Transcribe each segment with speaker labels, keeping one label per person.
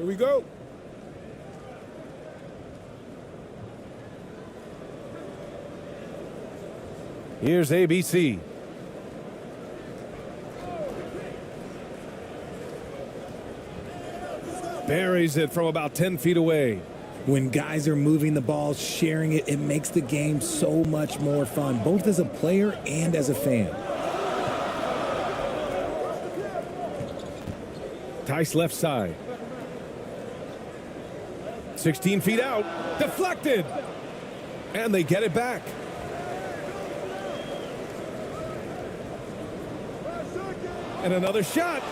Speaker 1: Here we go.
Speaker 2: Here's ABC. Buries it from about 10 feet away.
Speaker 3: When guys are moving the ball, sharing it, it makes the game so much more fun, both as a player and as a fan.
Speaker 2: Tice left side. 16 feet out. Deflected. And they get it back. And another shot.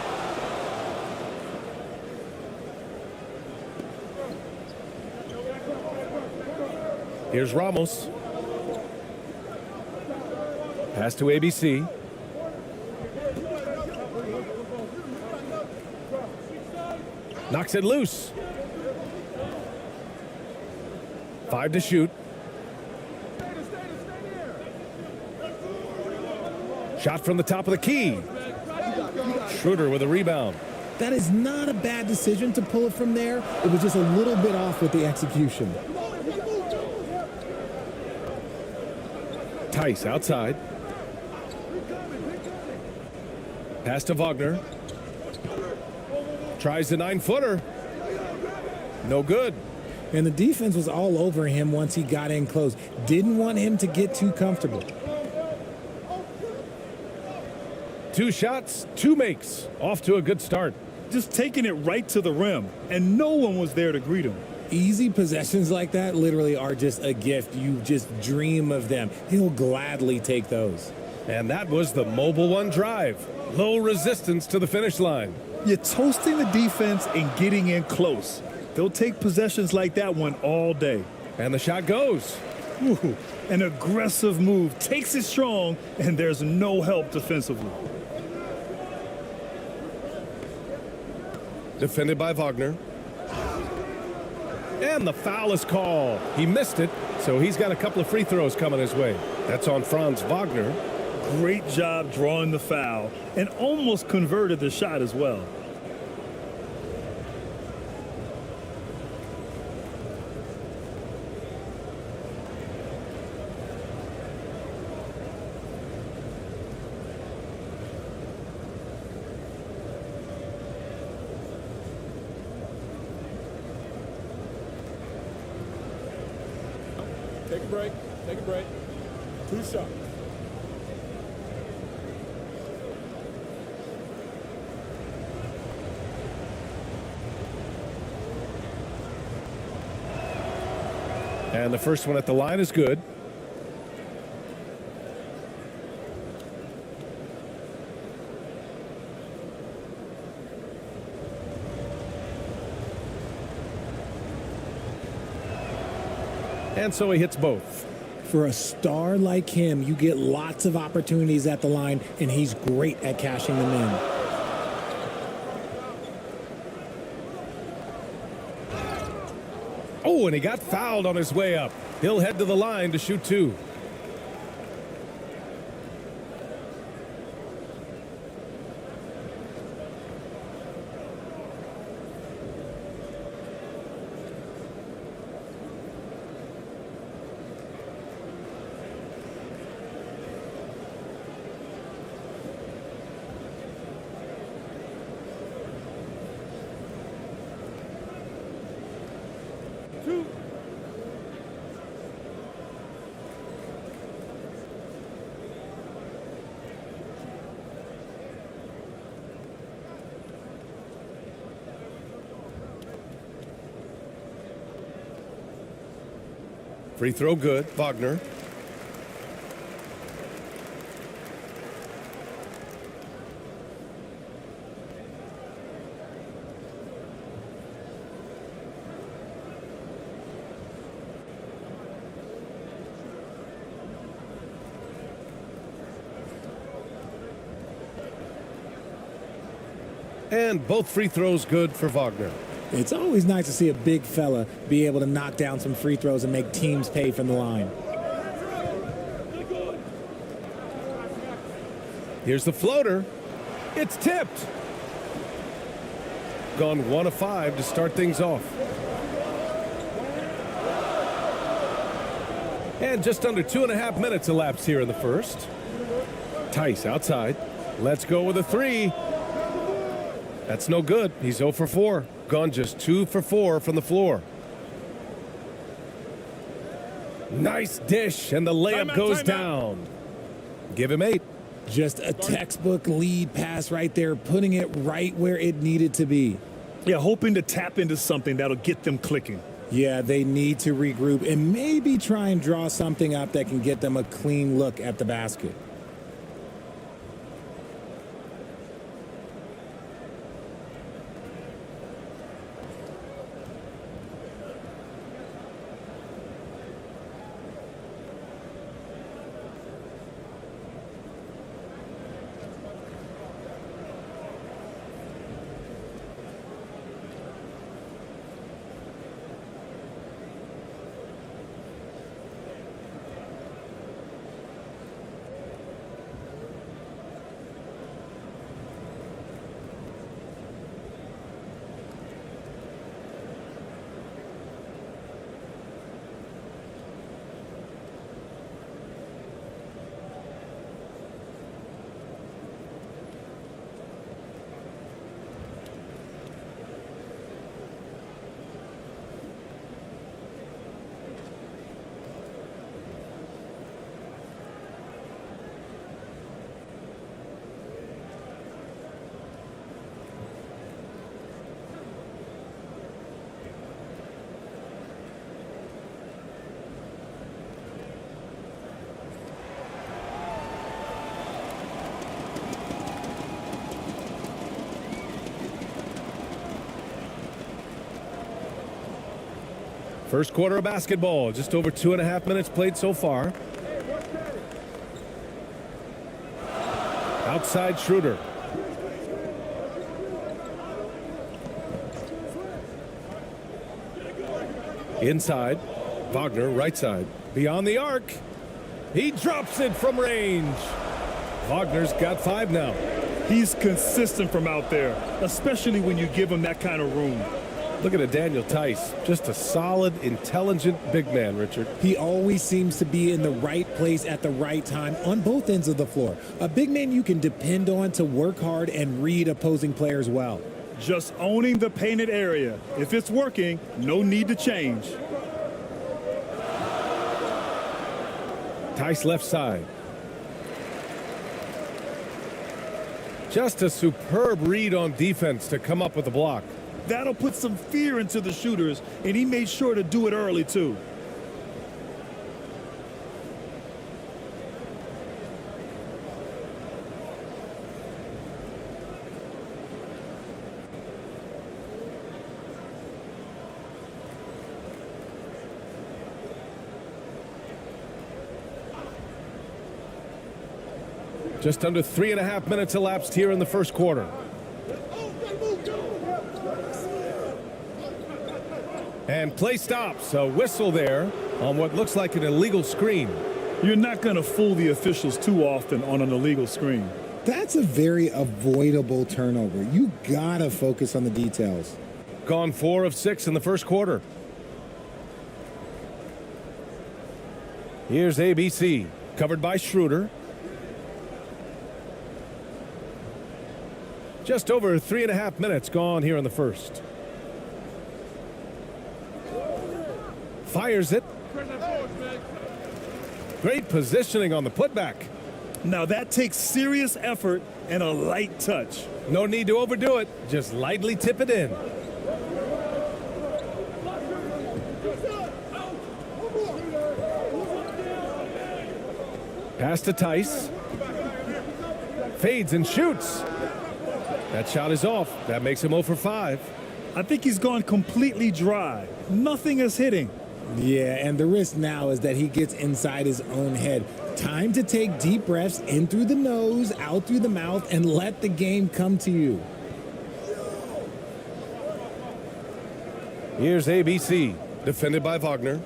Speaker 2: Here's Ramos. Pass to ABC. Knocks it loose. 5 to shoot. Shot from the top of the key. Schroeder with a rebound.
Speaker 3: That is not a bad decision to pull it from there. It was just a little bit off with the execution.
Speaker 2: Tice outside. Pass to Wagner. Tries the 9-footer. No good.
Speaker 3: And the defense was all over him once he got in close. Didn't want him to get too comfortable.
Speaker 2: 2 shots, 2 makes. Off to a good start.
Speaker 1: Just taking it right to the rim, and no one was there to greet him.
Speaker 3: Easy possessions like that literally are just a gift. You just dream of them. He'll gladly take those.
Speaker 2: And that was the Mobile One drive. Low resistance to the finish line.
Speaker 1: You're toasting the defense and getting in close. They'll take possessions like that one all day.
Speaker 2: And the shot goes.
Speaker 1: Ooh, an aggressive move. Takes it strong, and there's no help defensively.
Speaker 2: Defended by Wagner. And the foul is called. He missed it, so he's got a couple of free throws coming his way. That's on Franz Wagner.
Speaker 1: Great job drawing the foul and almost converted the shot as well.
Speaker 4: Take a break. Take a break. 2 shots.
Speaker 2: And the first one at the line is good. And so he hits both.
Speaker 3: For a star like him, you get lots of opportunities at the line, and he's great at cashing them in.
Speaker 2: Oh, and he got fouled on his way up. He'll head to the line to shoot 2. Free throw good. Wagner. And both free throws good for Wagner.
Speaker 3: It's always nice to see a big fella be able to knock down some free throws and make teams pay from the line.
Speaker 2: Here's the floater. It's tipped. Gone 1 of 5 to start things off. And just under 2.5 minutes elapsed here in the first. Tice outside. Let's go with a 3. That's no good. He's 0 for 4. Gone just 2 for 4 from the floor. Nice dish, and the layup goes down. Give him 8.
Speaker 3: Just a textbook lead pass right there, putting it right where it needed to be.
Speaker 1: Yeah, hoping to tap into something that'll get them clicking.
Speaker 3: Yeah, they need to regroup and maybe try and draw something up that can get them a clean look at the basket.
Speaker 2: First quarter of basketball, just over 2.5 minutes played so far. Outside Schroeder. Inside, Wagner, right side. Beyond the arc. He drops it from range. Wagner's got 5 now.
Speaker 1: He's consistent from out there, especially when you give him that kind of room.
Speaker 2: Look at Daniel Tice. Just a solid, intelligent big man, Richard.
Speaker 3: He always seems to be in the right place at the right time on both ends of the floor. A big man you can depend on to work hard and read opposing players well.
Speaker 1: Just owning the painted area. If it's working, no need to change.
Speaker 2: Tice left side. Just a superb read on defense to come up with the block.
Speaker 1: That'll put some fear into the shooters, and he made sure to do it early, too.
Speaker 2: Just under 3.5 minutes elapsed here in the first quarter. And play stops. A whistle there on what looks like an illegal screen.
Speaker 1: You're not going to fool the officials too often on an illegal screen.
Speaker 3: That's a very avoidable turnover. You gotta focus on the details.
Speaker 2: Gone 4 of 6 in the first quarter. Here's ABC, covered by Schroeder. Just over 3.5 minutes gone here in the first. Fires it. Great positioning on the putback.
Speaker 1: Now that takes serious effort and a light touch.
Speaker 2: No need to overdo it. Just lightly tip it in. Pass to Tice. Fades and shoots. That shot is off. That makes him 0 for 5.
Speaker 1: I think he's gone completely dry. Nothing is hitting.
Speaker 3: Yeah, and the risk now is that he gets inside his own head. Time to take deep breaths in through the nose, out through the mouth, and let the game come to you.
Speaker 2: Here's ABC, defended by Wagner.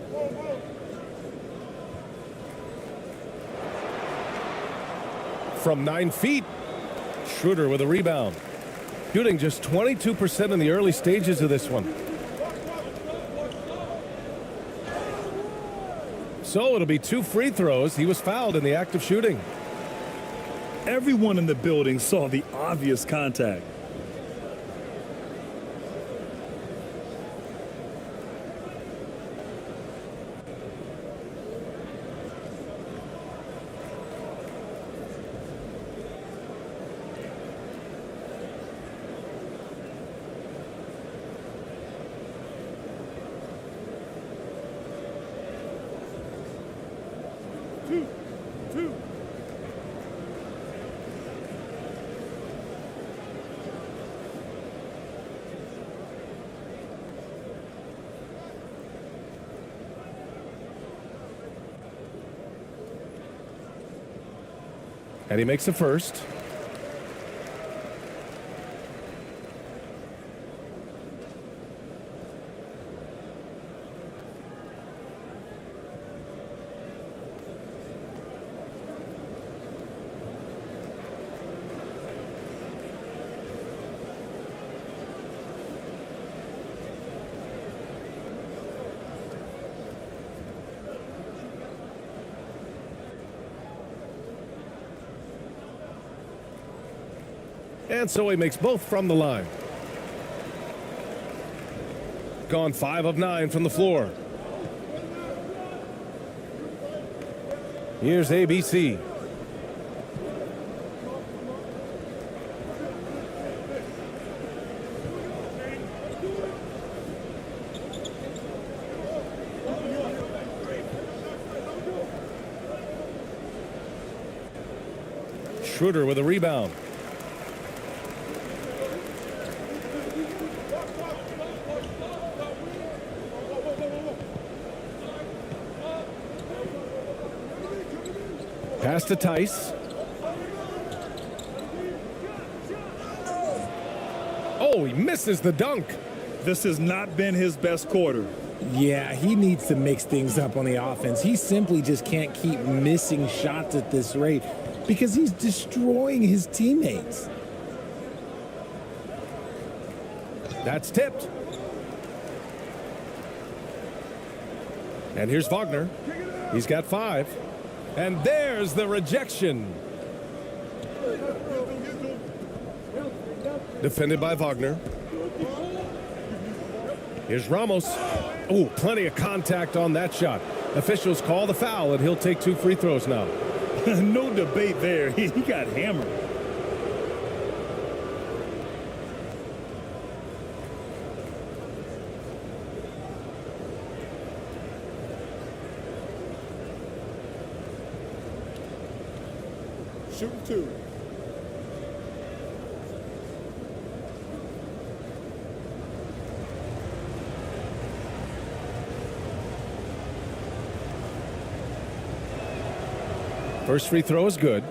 Speaker 2: From 9 feet, Schroeder with a rebound. Shooting just 22% in the early stages of this one. So it'll be 2 free throws. He was fouled in the act of shooting.
Speaker 1: Everyone in the building saw the obvious contact.
Speaker 4: Two.
Speaker 2: And he makes the first. And so he makes both from the line. Gone 5 of 9 from the floor. Here's ABC. Schroeder with a rebound. Pass to Tice. Oh, he misses the dunk.
Speaker 1: This has not been his best quarter.
Speaker 3: Yeah, he needs to mix things up on the offense. He simply just can't keep missing shots at this rate because he's destroying his teammates.
Speaker 2: That's tipped. And here's Wagner. He's got 5. And there's the rejection. Defended by Wagner. Here's Ramos. Oh, plenty of contact on that shot. Officials call the foul, and he'll take 2 free throws now.
Speaker 1: No debate there. He got hammered.
Speaker 4: Shooting 2.
Speaker 2: First free throw is good.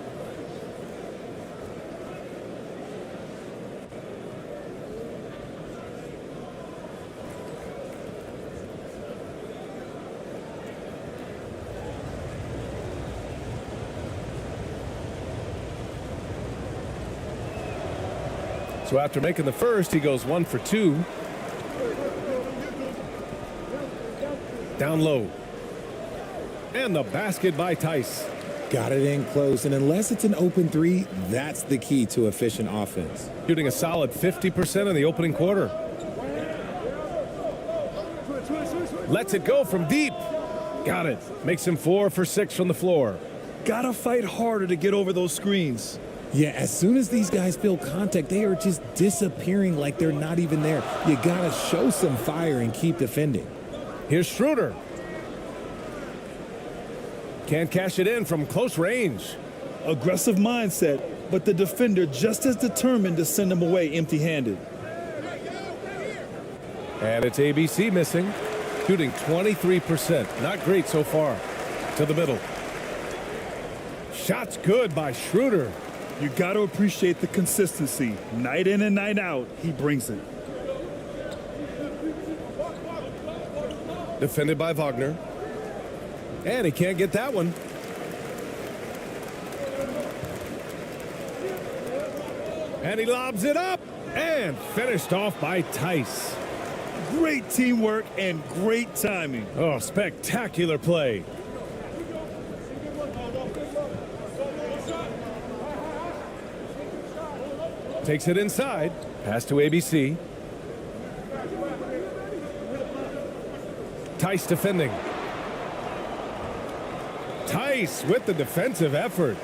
Speaker 2: So after making the first, he goes 1 for 2. Down low. And the basket by Tice.
Speaker 3: Got it in close, and unless it's an open 3, that's the key to efficient offense.
Speaker 2: Shooting a solid 50% in the opening quarter. Lets it go from deep. Got it. Makes him 4 for 6 from the floor.
Speaker 1: Gotta fight harder to get over those screens.
Speaker 3: Yeah, as soon as these guys feel contact, they are just disappearing like they're not even there. You gotta show some fire and keep defending.
Speaker 2: Here's Schroeder. Can't cash it in from close range.
Speaker 1: Aggressive mindset, but the defender just as determined to send him away empty-handed.
Speaker 2: And it's ABC missing. Shooting 23%. Not great so far. To the middle. Shot's good by Schroeder.
Speaker 1: You got to appreciate the consistency. Night in and night out, he brings it.
Speaker 2: Defended by Wagner. And he can't get that one. And he lobs it up. And finished off by Tice.
Speaker 1: Great teamwork and great timing.
Speaker 2: Oh, spectacular play. Takes it inside. Pass to ABC. Tice defending. Tice with the defensive effort.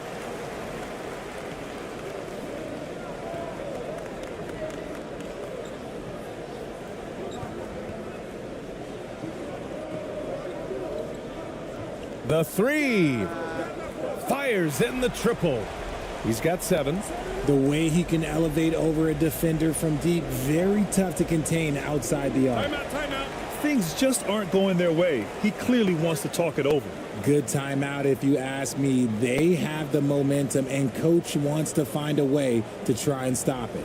Speaker 2: The three. Fires in the triple. He's got 7.
Speaker 3: The way he can elevate over a defender from deep, very tough to contain outside the arc.
Speaker 4: Timeout.
Speaker 1: Things just aren't going their way. He clearly wants to talk it over.
Speaker 3: Good timeout if you ask me. They have the momentum and coach wants to find a way to try and stop it.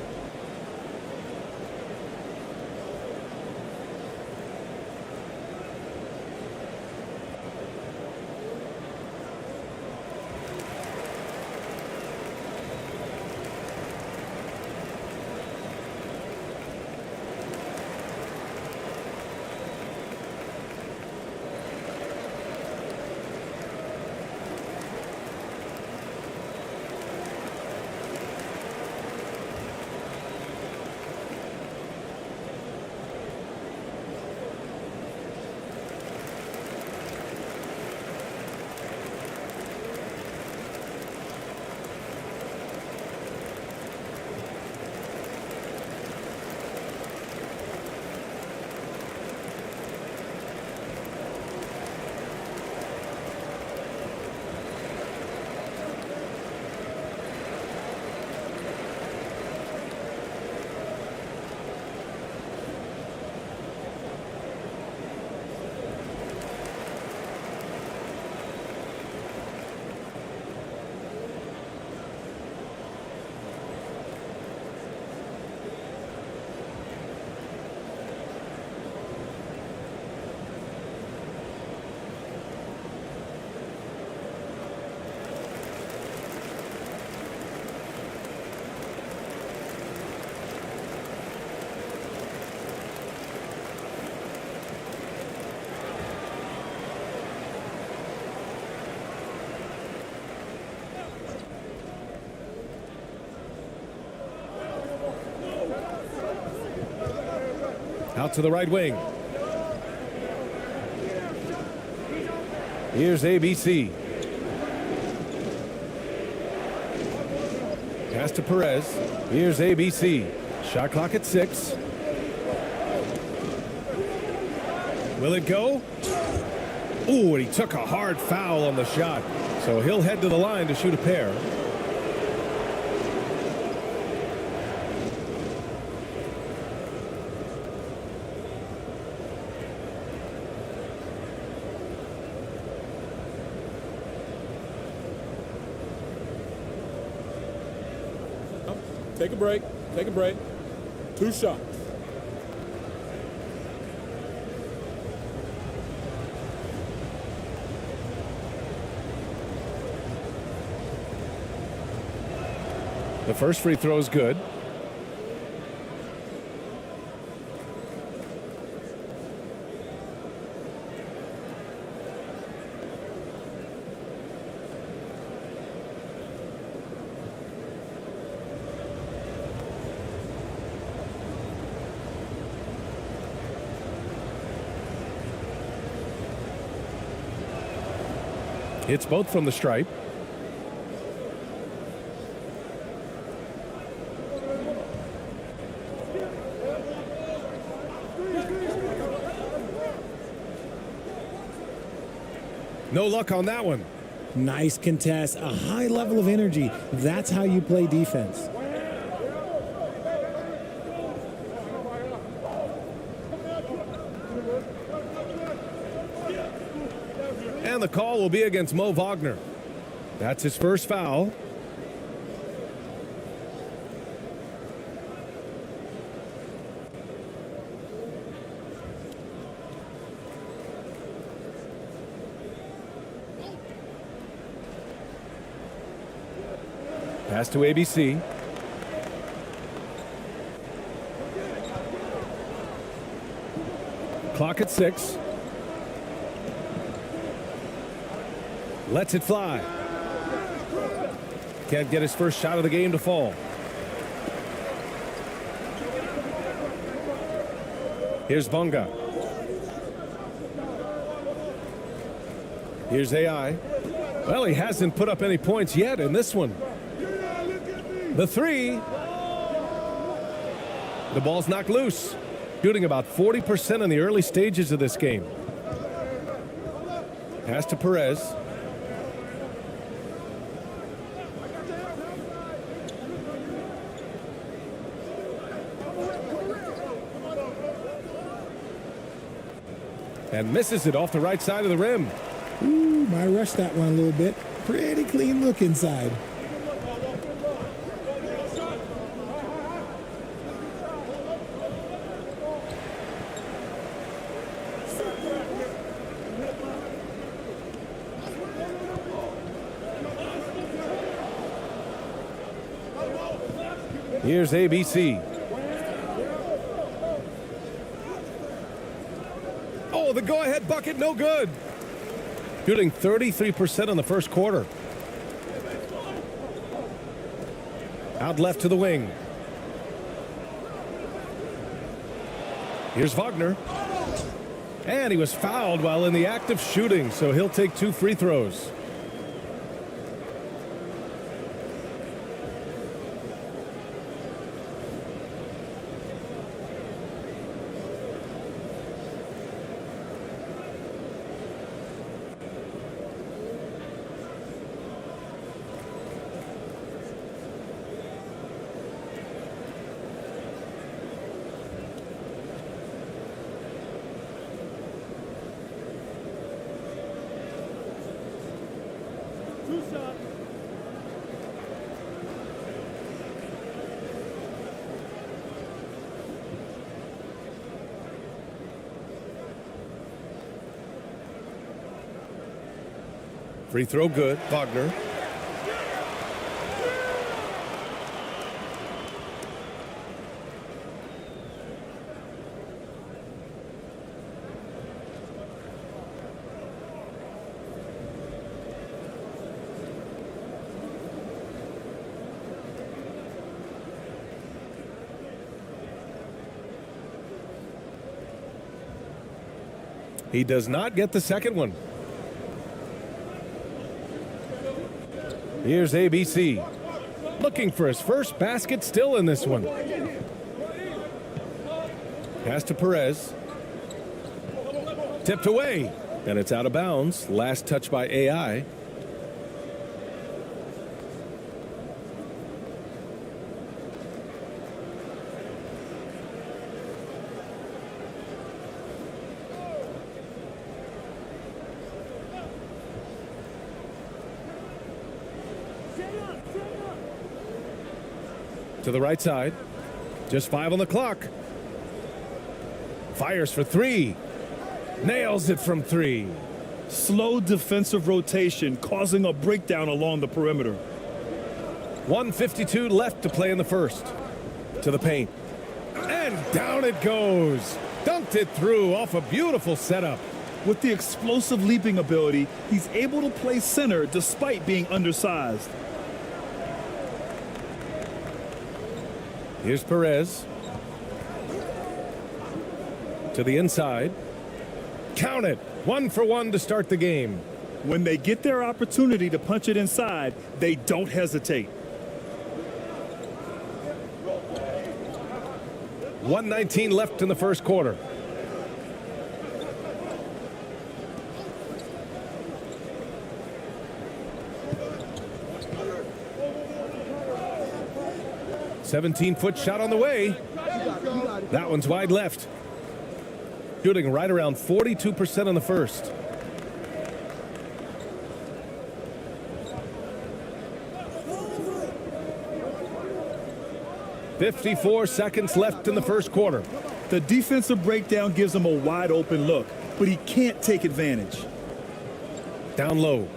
Speaker 2: Out to the right wing. Here's ABC. Pass to Perez. Here's ABC. Shot clock at 6. Will it go? Ooh, and he took a hard foul on the shot. So he'll head to the line to shoot a pair.
Speaker 4: Take a break. Take a break. 2 shots.
Speaker 2: The first free throw is good. Hits both from the stripe. No luck on that one.
Speaker 3: Nice contest, a high level of energy. That's how you play defense.
Speaker 2: And the call will be against Mo Wagner. That's his first foul. Pass to ABC. Clock at 6. Lets it fly. Can't get his first shot of the game to fall. Here's Bonga. Here's AI. Well, he hasn't put up any points yet in this one. The 3. The ball's knocked loose. Shooting about 40% in the early stages of this game. Pass to Perez. And misses it off the right side of the rim.
Speaker 3: Ooh, might rush that one a little bit. Pretty clean look inside.
Speaker 2: Here's ABC. Oh, the go-ahead bucket, no good. Shooting 33% in the first quarter. Out left to the wing. Here's Wagner. And he was fouled while in the act of shooting, so he'll take 2 free throws. Free throw good. Wagner. He does not get the second one. Here's ABC. Looking for his first basket still in this one. Pass to Perez. Tipped away. And it's out of bounds. Last touch by AI. To the right side. Just 5 on the clock. Fires for 3. Nails it from 3.
Speaker 1: Slow defensive rotation causing a breakdown along the perimeter.
Speaker 2: 1:52 left to play in the first. To the paint. And down it goes. Dunked it through off a beautiful setup.
Speaker 1: With the explosive leaping ability, he's able to play center despite being undersized.
Speaker 2: Here's Perez. To the inside. Count it. 1 for 1 to start the game.
Speaker 1: When they get their opportunity to punch it inside, they don't hesitate.
Speaker 2: 1:19 left in the first quarter. "17-foot shot on the way. That one's wide left. Shooting right around 42% in the first. "54 seconds left in the first quarter.
Speaker 1: The defensive breakdown gives him a wide open look, but he can't take advantage.
Speaker 2: Down low.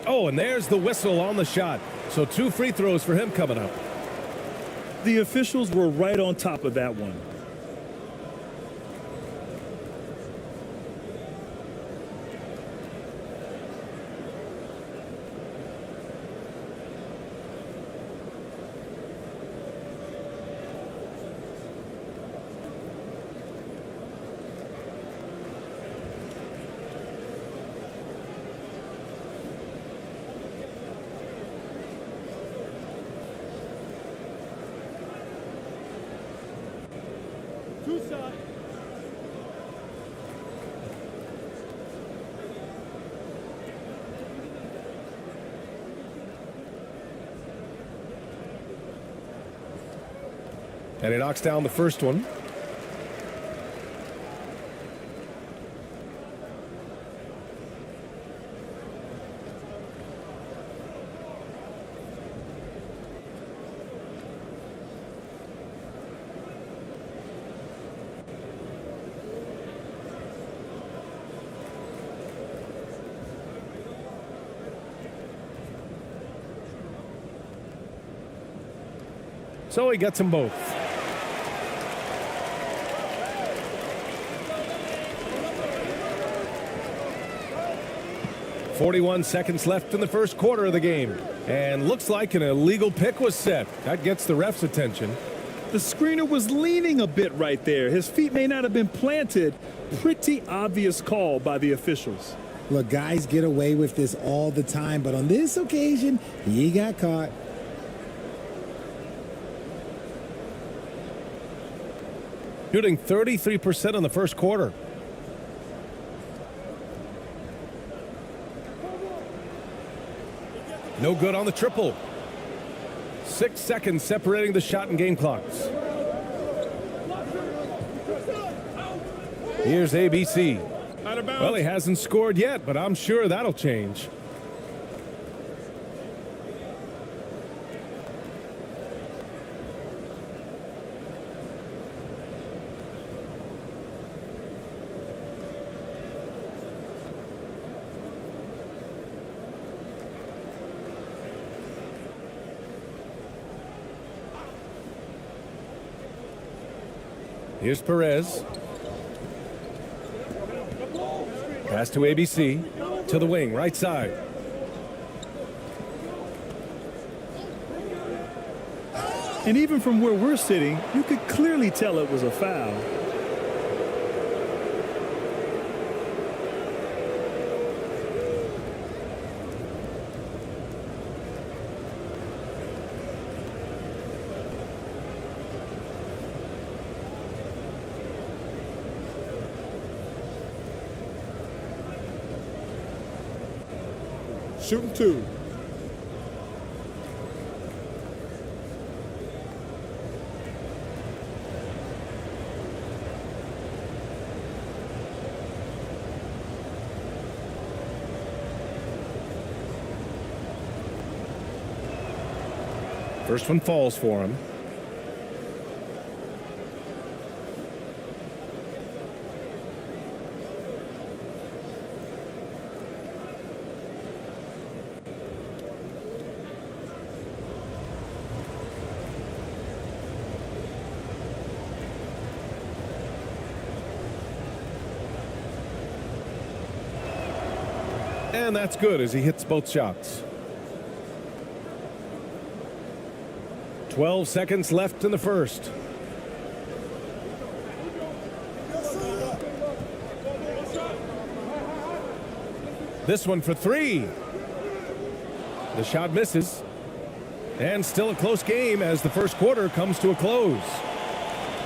Speaker 2: Oh, and there's the whistle on the shot. So 2 free throws for him coming up.
Speaker 1: The officials were right on top of that one.
Speaker 2: And he knocks down the first one. So he gets them both. "41 seconds left in the first quarter of the game. And looks like an illegal pick was set. That gets the ref's attention.
Speaker 1: The screener was leaning a bit right there. His feet may not have been planted. Pretty obvious call by the officials.
Speaker 3: Look, guys get away with this all the time, but on this occasion, he got caught.
Speaker 2: Shooting 33% in the first quarter. No good on the triple. 6 seconds separating the shot and game clocks. Here's ABC.
Speaker 4: Out of bounds.
Speaker 2: Well, he hasn't scored yet, but I'm sure that'll change. Here's Perez. Pass to ABC. To the wing, right side.
Speaker 1: And even from where we're sitting, you could clearly tell it was a foul.
Speaker 4: Shooting 2.
Speaker 2: First one falls for him. And that's good as he hits both shots. 12 seconds left in the first. This one for three. The shot misses. And still a close game as the first quarter comes to a close.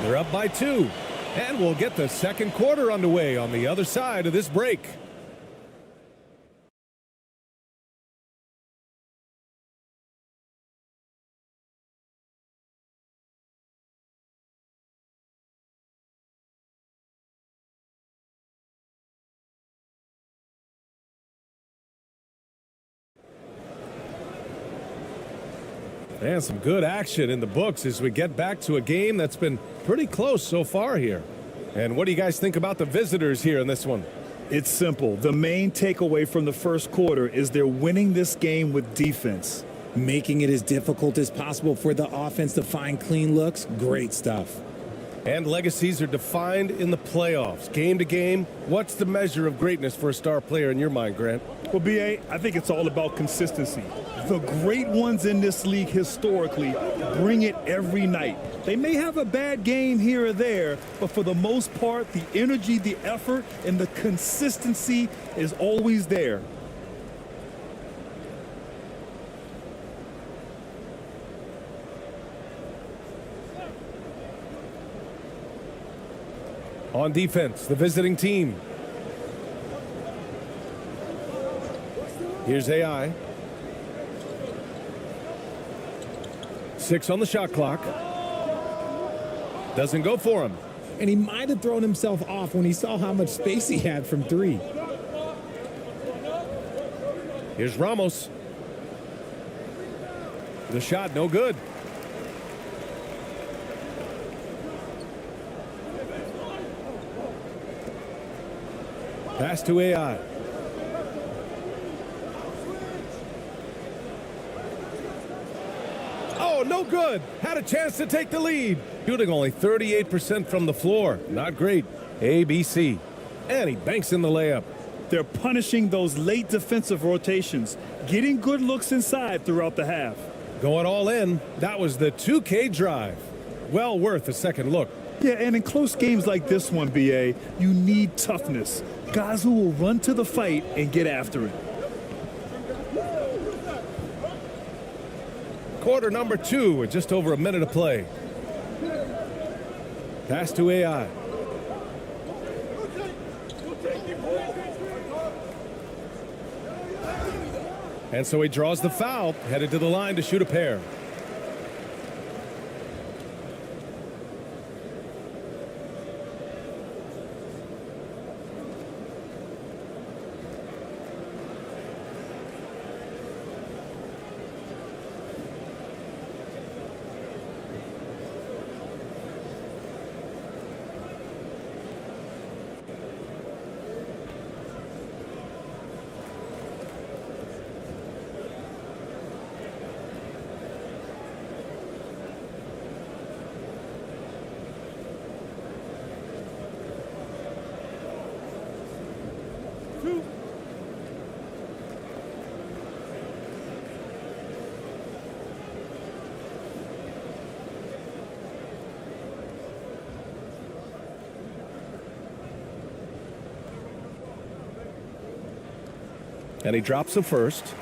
Speaker 2: They're up by 2. And we'll get the second quarter underway on the other side of this break. And some good action in the books as we get back to a game that's been pretty close so far here. And what do you guys think about the visitors here in this one?
Speaker 1: It's simple. The main takeaway from the first quarter is they're winning this game with defense.
Speaker 3: Making it as difficult as possible for the offense to find clean looks. Great stuff.
Speaker 2: And legacies are defined in the playoffs. Game to game, what's the measure of greatness for a star player in your mind, Grant?
Speaker 1: Well, B.A., I think it's all about consistency. The great ones in this league historically bring it every night. They may have a bad game here or there, but for the most part, the energy, the effort, and the consistency is always there.
Speaker 2: On defense, the visiting team. Here's AI. 6 on the shot clock. Doesn't go for him.
Speaker 3: And he might have thrown himself off when he saw how much space he had from 3.
Speaker 2: Here's Ramos. The shot, no good. Pass to AI. Oh, no good. Had a chance to take the lead. Shooting only 38% from the floor. Not great. ABC. And he banks in the layup.
Speaker 1: They're punishing those late defensive rotations, getting good looks inside throughout the half.
Speaker 2: Going all in. That was the 2K drive. Well worth a second look.
Speaker 1: Yeah, and in close games like this one, BA, you need toughness. Guys who will run to the fight and get after it.
Speaker 2: Quarter number 2 with just over a minute to play. Pass to AI. And so he draws the foul, headed to the line to shoot a pair. And he drops the first.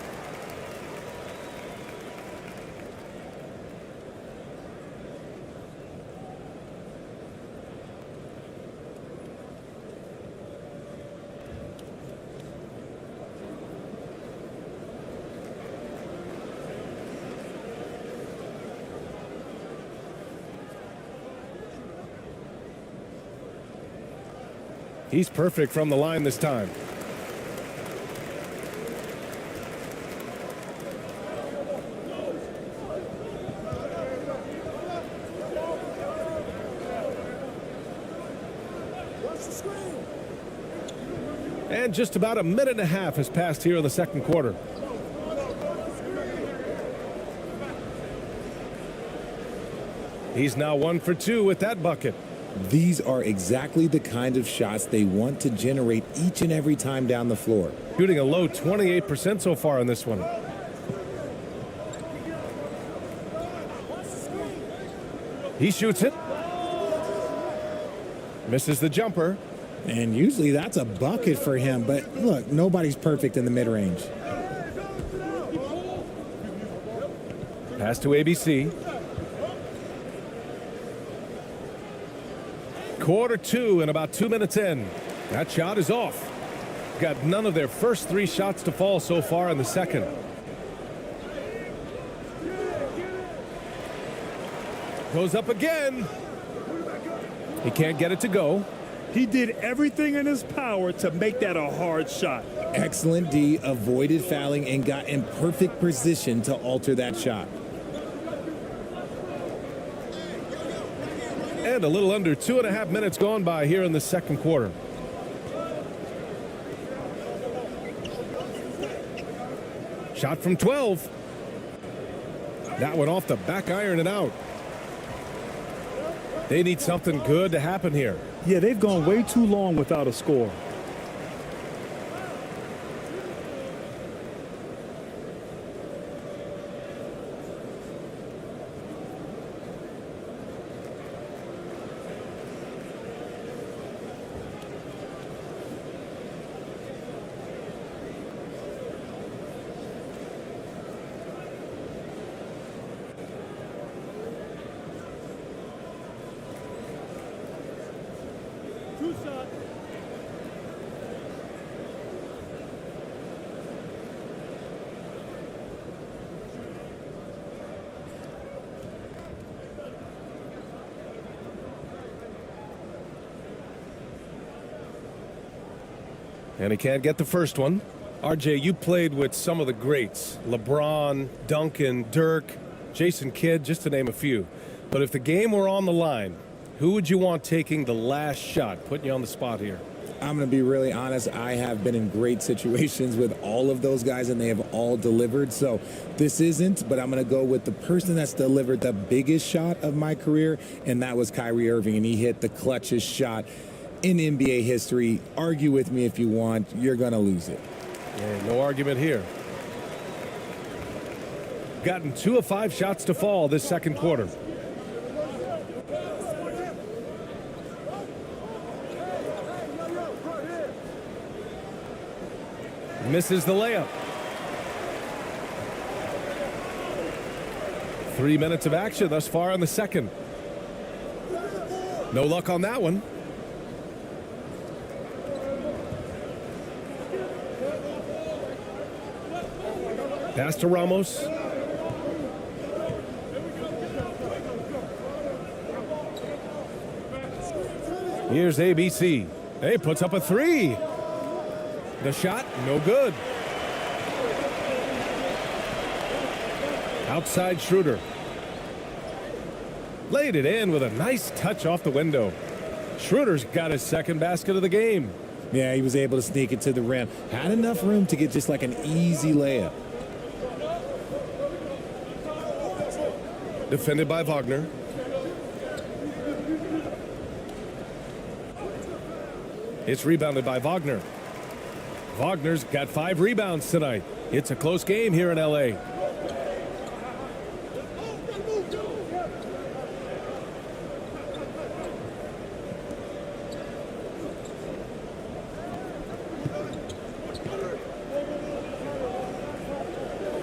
Speaker 2: He's perfect from the line this time. And just about a minute and a half has passed here in the second quarter. He's now 1 for 2 with that bucket.
Speaker 3: These are exactly the kind of shots they want to generate each and every time down the floor.
Speaker 2: Shooting a low 28% so far in this one. He shoots it. Misses the jumper.
Speaker 3: And usually that's a bucket for him, but look, nobody's perfect in the mid-range.
Speaker 2: Pass to ABC. Quarter 2 and about 2 minutes in. That shot is off. Got none of their first 3 shots to fall so far in the second. Goes up again. He can't get it to go.
Speaker 1: He did everything in his power to make that a hard shot.
Speaker 3: Excellent D, avoided fouling and got in perfect position to alter that shot.
Speaker 2: And a little under 2.5 minutes gone by here in the second quarter. Shot from 12. That went off the back iron and out. They need something good to happen here.
Speaker 1: Yeah, they've gone way too long without a score.
Speaker 2: And he can't get the first one. RJ, you played with some of the greats. LeBron, Duncan, Dirk, Jason Kidd, just to name a few. But if the game were on the line, who would you want taking the last shot? Putting you on the spot here.
Speaker 3: I'm going to be really honest. I have been in great situations with all of those guys, and they have all delivered. So this isn't, but I'm going to go with the person that's delivered the biggest shot of my career, and that was Kyrie Irving, and he hit the clutchest shot in NBA history. Argue with me if you want. You're going to lose it.
Speaker 2: Yeah, no argument here. Gotten 2 of 5 shots to fall this second quarter. Misses the layup. 3 minutes of action thus far in the second. No luck on that one. Pass to Ramos. Here's ABC. Hey, puts up a 3. The shot, no good. Outside Schroeder. Laid it in with a nice touch off the window. Schroeder's got his second basket of the game.
Speaker 3: Yeah, he was able to sneak it to the rim. Had enough room to get just like an easy layup.
Speaker 2: Defended by Wagner. It's rebounded by Wagner. Wagner's got 5 rebounds tonight. It's a close game here in LA.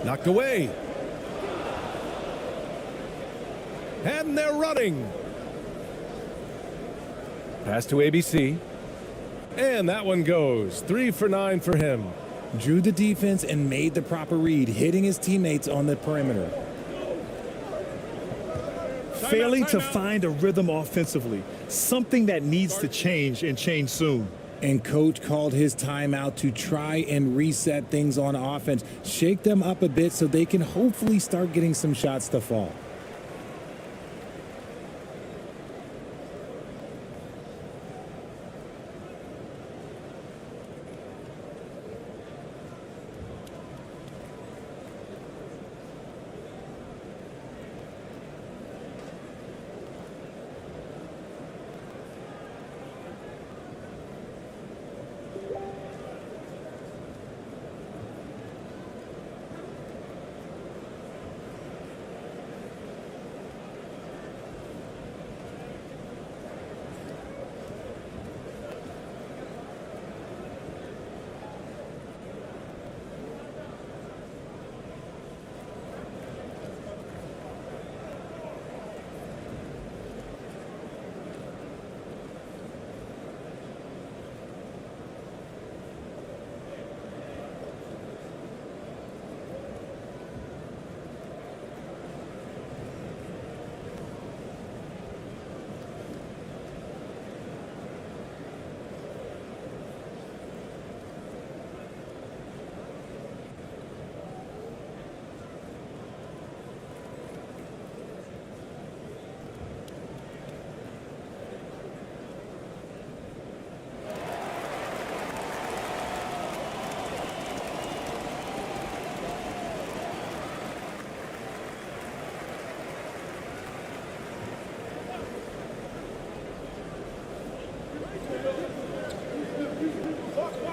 Speaker 2: Knocked away. And they're running. Pass to ABC. And that one goes. 3 for 9 for him.
Speaker 3: Drew the defense and made the proper read, hitting his teammates on the perimeter.
Speaker 1: Failing to find a rhythm offensively, something that needs to change and change soon.
Speaker 3: And coach called his timeout to try and reset things on offense, shake them up a bit so they can hopefully start getting some shots to fall.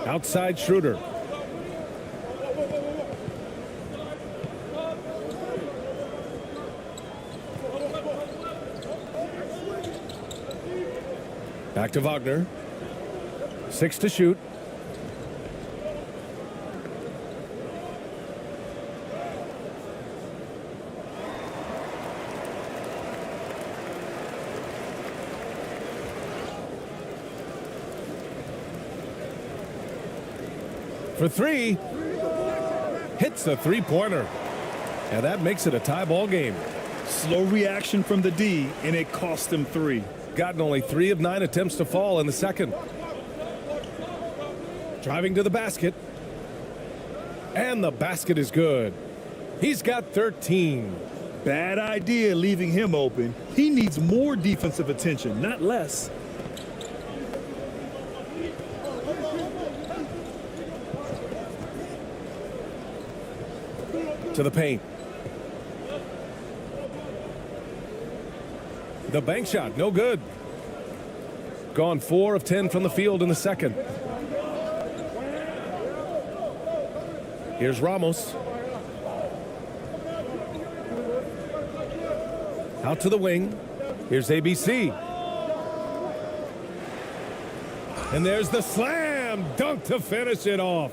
Speaker 2: Outside Schroeder. Back to Wagner. 6 to shoot. for three. Hits the three-pointer. And that makes it a tie ball game.
Speaker 1: Slow reaction from the D, and it cost him 3.
Speaker 2: Gotten only 3 of 9 attempts to fall in the second. Driving to the basket. And the basket is good. He's got 13.
Speaker 1: Bad idea leaving him open. He needs more defensive attention, not less.
Speaker 2: To the paint. The bank shot, no good. Gone 4 of 10 from the field in the second. Here's Ramos. Out to the wing. Here's ABC. And there's the slam dunk to finish it off.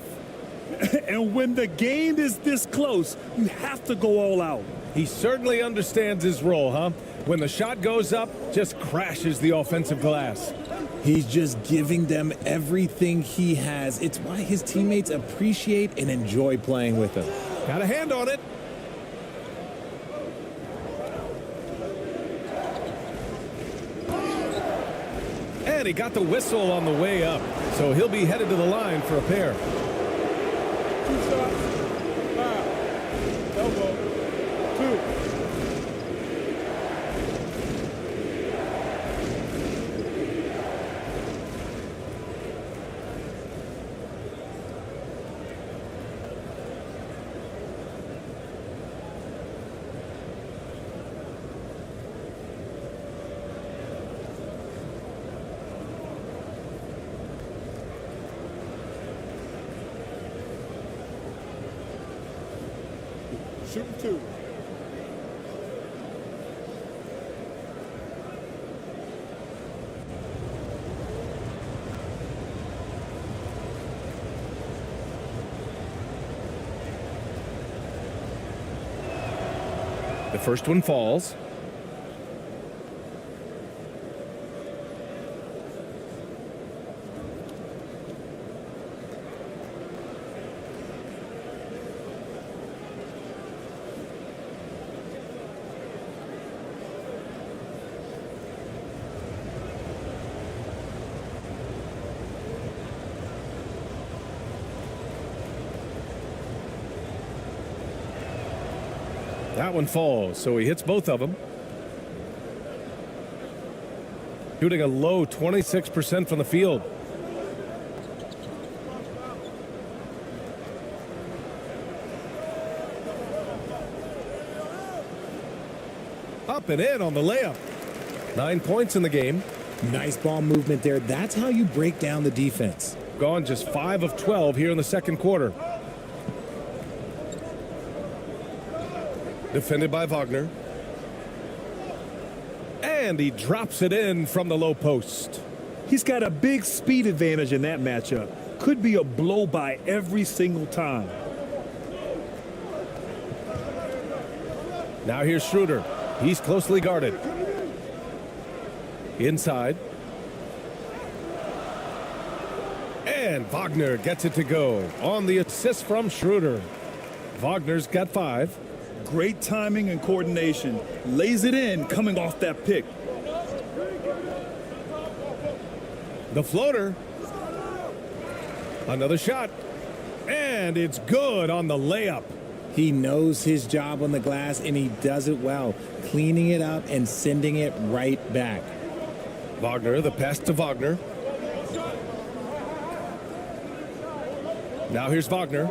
Speaker 1: And when the game is this close, you have to go all out.
Speaker 2: He certainly understands his role, huh? When the shot goes up, just crashes the offensive glass.
Speaker 3: He's just giving them everything he has. It's why his teammates appreciate and enjoy playing with him.
Speaker 2: Got a hand on it. And he got the whistle on the way up, so he'll be headed to the line for a pair.
Speaker 4: 2 shots. Foul. Elbow. 2. Shooting 2.
Speaker 2: The first one falls. That one falls, so he hits both of them. Shooting a low 26% from the field. Up and in on the layup. 9 points in the game.
Speaker 3: Nice ball movement there. That's how you break down the defense.
Speaker 2: Gone just 5 of 12 here in the second quarter. Defended by Wagner. And he drops it in from the low post.
Speaker 1: He's got a big speed advantage in that matchup. Could be a blow by every single time.
Speaker 2: Now here's Schroeder. He's closely guarded. Inside. And Wagner gets it to go on the assist from Schroeder. Wagner's got 5.
Speaker 1: Great timing and coordination. Lays it in coming off that pick.
Speaker 2: The floater. Another shot. And it's good on the layup.
Speaker 3: He knows his job on the glass, and he does it well, cleaning it up and sending it right back.
Speaker 2: Wagner, the pass to Wagner. Now here's Wagner.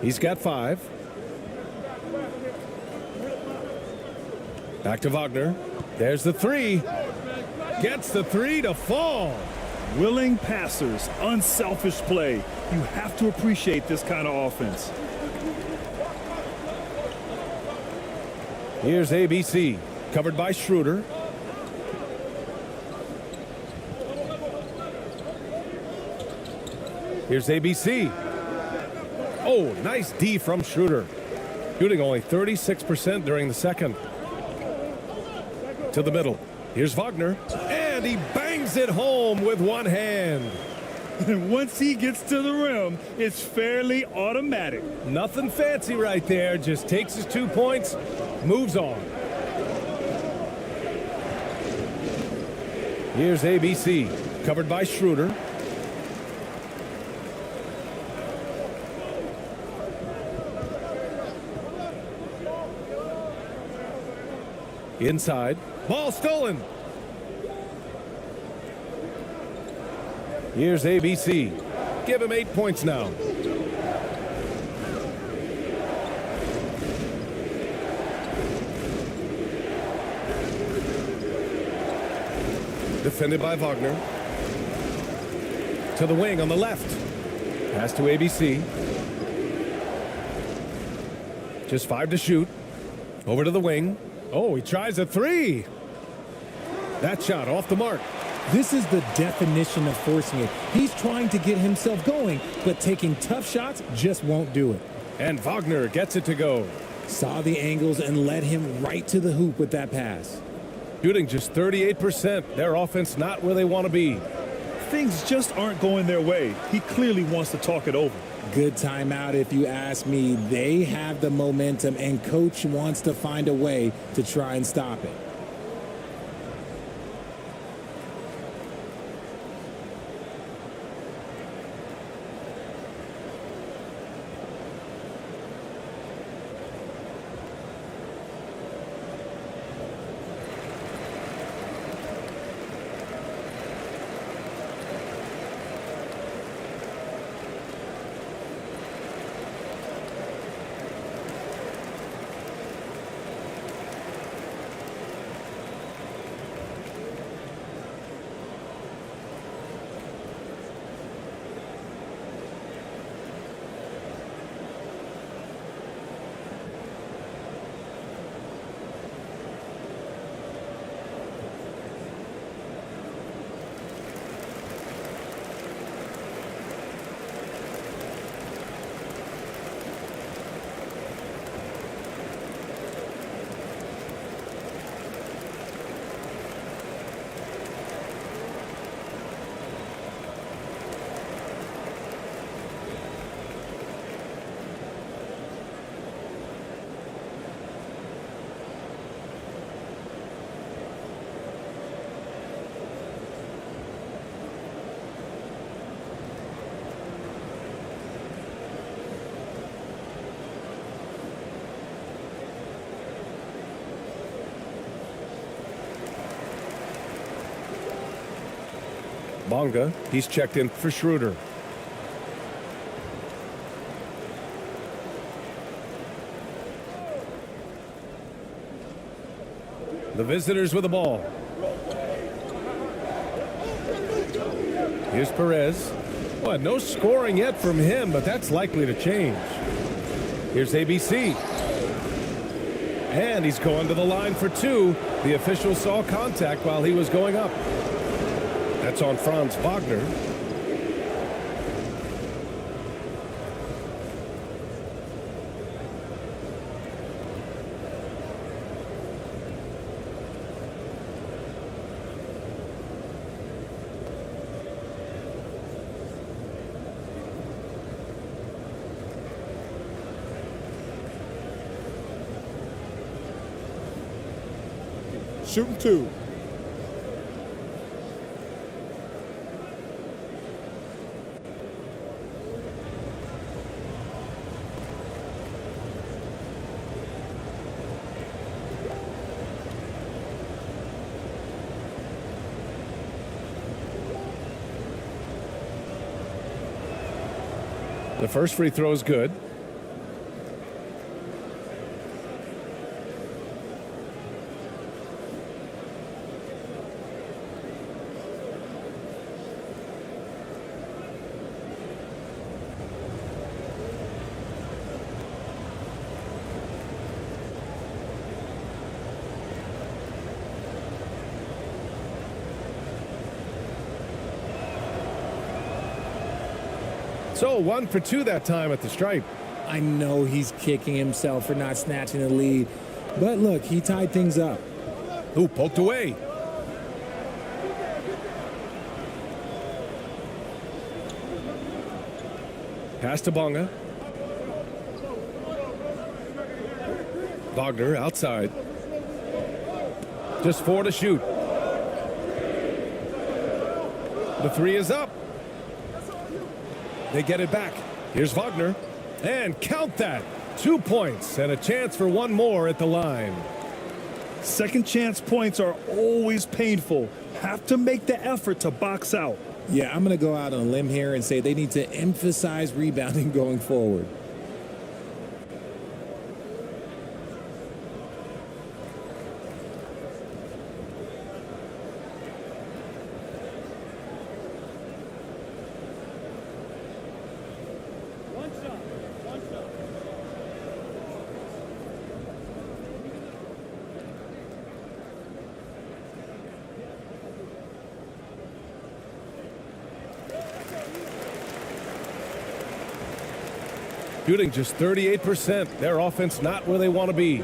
Speaker 2: He's got 5. Back to Wagner. There's the 3. Gets the 3 to fall.
Speaker 1: Willing passers, unselfish play. You have to appreciate this kind of offense.
Speaker 2: Here's ABC, covered by Schroeder. Here's ABC. Oh, nice D from Schroeder. Shooting only 36% during the second. To the middle. Here's Wagner. And he bangs it home with one hand.
Speaker 1: And once he gets to the rim, it's fairly automatic.
Speaker 2: Nothing fancy right there. Just takes his 2 points, moves on. Here's ABC, covered by Schroeder. Inside, ball stolen. Here's ABC. Give him 8 points now. Defended by Wagner. To the wing on the left. Pass to ABC. Just 5 to shoot. Over to the wing. Oh, he tries a 3. That shot off the mark.
Speaker 3: This is the definition of forcing it. He's trying to get himself going, but taking tough shots just won't do it.
Speaker 2: And Wagner gets it to go.
Speaker 3: Saw the angles and led him right to the hoop with that pass.
Speaker 2: Shooting just 38%. Their offense not where they want to be.
Speaker 1: Things just aren't going their way. He clearly wants to talk it over.
Speaker 3: Good timeout if you ask me. They have the momentum, and coach wants to find a way to try and stop it.
Speaker 2: Bonga, he's checked in for Schroeder. The visitors with the ball. Here's Perez. Well, no scoring yet from him, but that's likely to change. Here's ABC. And he's going to the line for 2. The official saw contact while he was going up. That's on Franz Wagner.
Speaker 4: Shooting 2.
Speaker 2: The first free throw is good. So 1 for 2 that time at the stripe.
Speaker 3: I know he's kicking himself for not snatching the lead, but look, he tied things up.
Speaker 2: Ooh, poked away. Pass to Bonga. Wagner outside. Just 4 to shoot. The 3 is up. They get it back. Here's Wagner. And count that. 2 points and a chance for one more at the line.
Speaker 1: Second chance points are always painful. Have to make the effort to box out.
Speaker 3: Yeah, I'm going to go out on a limb here and say they need to emphasize rebounding going forward.
Speaker 2: Shooting just 38%. Their offense not where they want to be.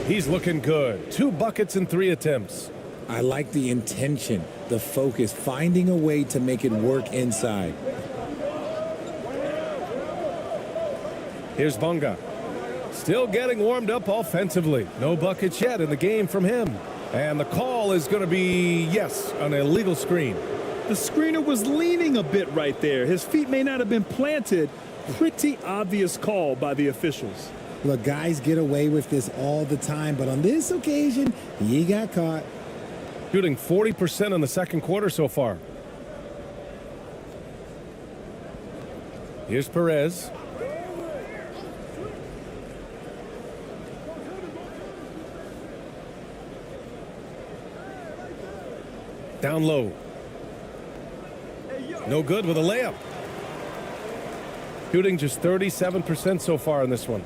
Speaker 2: He's looking good. 2 buckets and 3 attempts.
Speaker 3: I like the intention, the focus, finding a way to make it work inside.
Speaker 2: Here's Bonga. Still getting warmed up offensively. No buckets yet in the game from him. And the call is going to be, yes, an illegal screen.
Speaker 1: The screener was leaning a bit right there. His feet may not have been planted. Pretty obvious call by the officials.
Speaker 3: Look, guys get away with this all the time, but on this occasion, he got caught.
Speaker 2: Shooting 40% in the second quarter so far. Here's Perez. Down low. No good with a layup. Shooting just 37% so far in this one.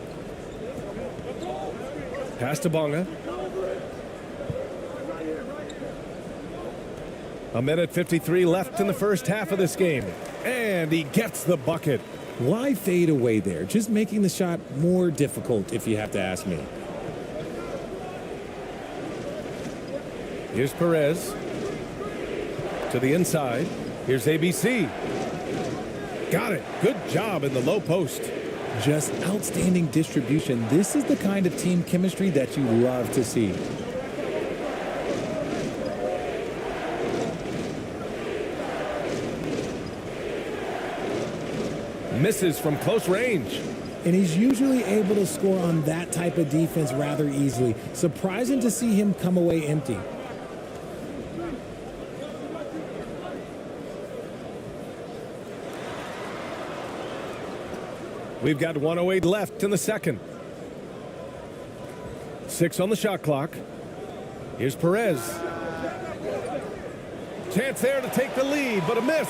Speaker 2: Pass to Bonga. A minute 53 left in the first half of this game. And he gets the bucket.
Speaker 3: Why fade away there? Just making the shot more difficult, if you have to ask me.
Speaker 2: Here's Perez. To the inside. Here's ABC. Got it. Good job in the low post.
Speaker 3: Just outstanding distribution. This is the kind of team chemistry that you love to see.
Speaker 2: Misses from close range.
Speaker 3: And he's usually able to score on that type of defense rather easily. Surprising to see him come away empty.
Speaker 2: We've got 1:08 left in the second. 6 on the shot clock. Here's Perez. Chance there to take the lead, but a miss.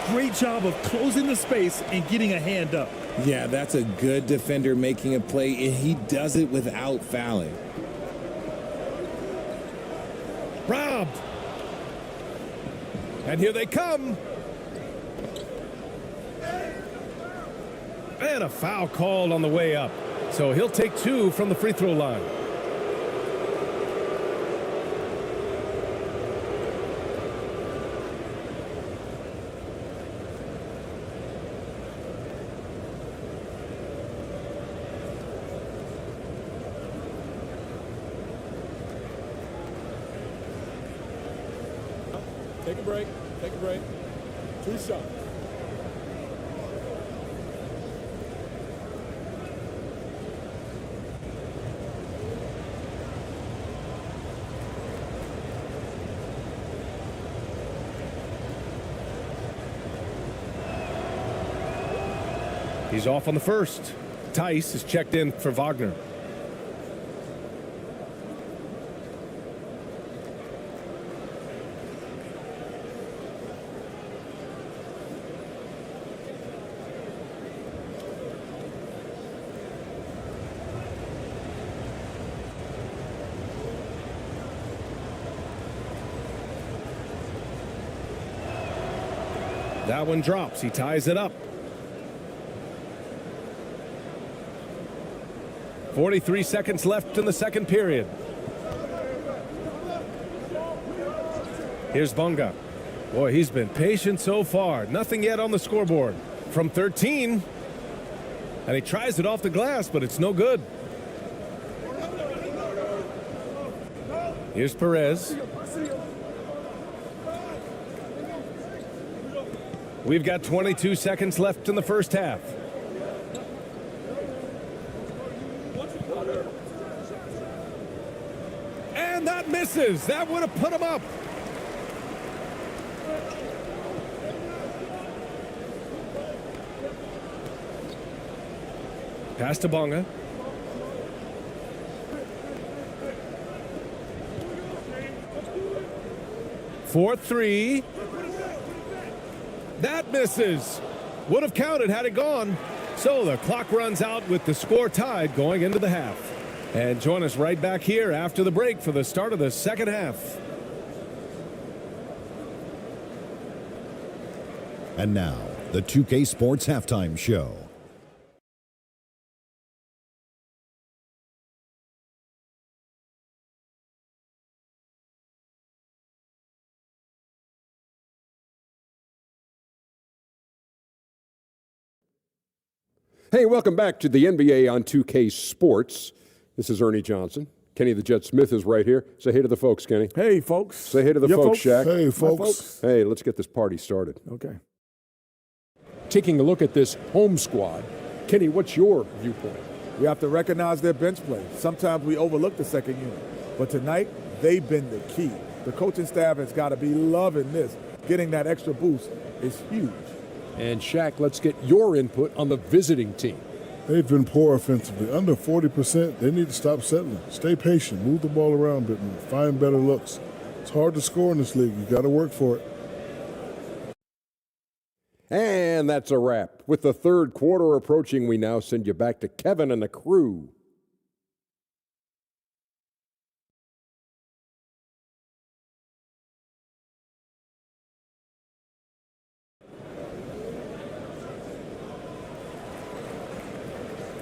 Speaker 1: Great job of closing the space and getting a hand up.
Speaker 3: Yeah, that's a good defender making a play, and he does it without fouling.
Speaker 2: Robbed. And here they come. And a foul called on the way up. So he'll take 2 from the free throw line.
Speaker 4: Take a break. Take a break. 2 shots.
Speaker 2: He's off on the first. Tice is checked in for Wagner. That one drops. He ties it up. 43 seconds left in the second period. Here's Bonga. Boy, he's been patient so far. Nothing yet on the scoreboard. From 13. And he tries it off the glass, but it's no good. Here's Perez. We've got 22 seconds left in the first half. And that misses. That would have put him up. Pass to Bonga. For 3. That misses. Would have counted had it gone. So the clock runs out with the score tied going into the half. And join us right back here after the break for the start of the second half.
Speaker 5: And now, the 2K Sports Halftime Show.
Speaker 6: Hey, welcome back to the NBA on 2K Sports. This is Ernie Johnson. Kenny the Jet Smith is right here. Say hey to the folks, Kenny.
Speaker 4: Hey, folks.
Speaker 6: Say hey to the folks, Shaq.
Speaker 7: Hey, folks.
Speaker 6: Hey, let's get this party started.
Speaker 4: Okay.
Speaker 6: Taking a look at this home squad. Kenny, what's your viewpoint?
Speaker 8: We have to recognize their bench play. Sometimes we overlook the second unit. But tonight, they've been the key. The coaching staff has got to be loving this. Getting that extra boost is huge.
Speaker 6: And Shaq, let's get your input on the visiting team.
Speaker 7: They've been poor offensively. Under 40%, they need to stop settling. Stay patient. Move the ball around a bit more. Find better looks. It's hard to score in this league. You got to work for it.
Speaker 6: And that's a wrap. With the third quarter approaching, we now send you back to Kevin and the crew.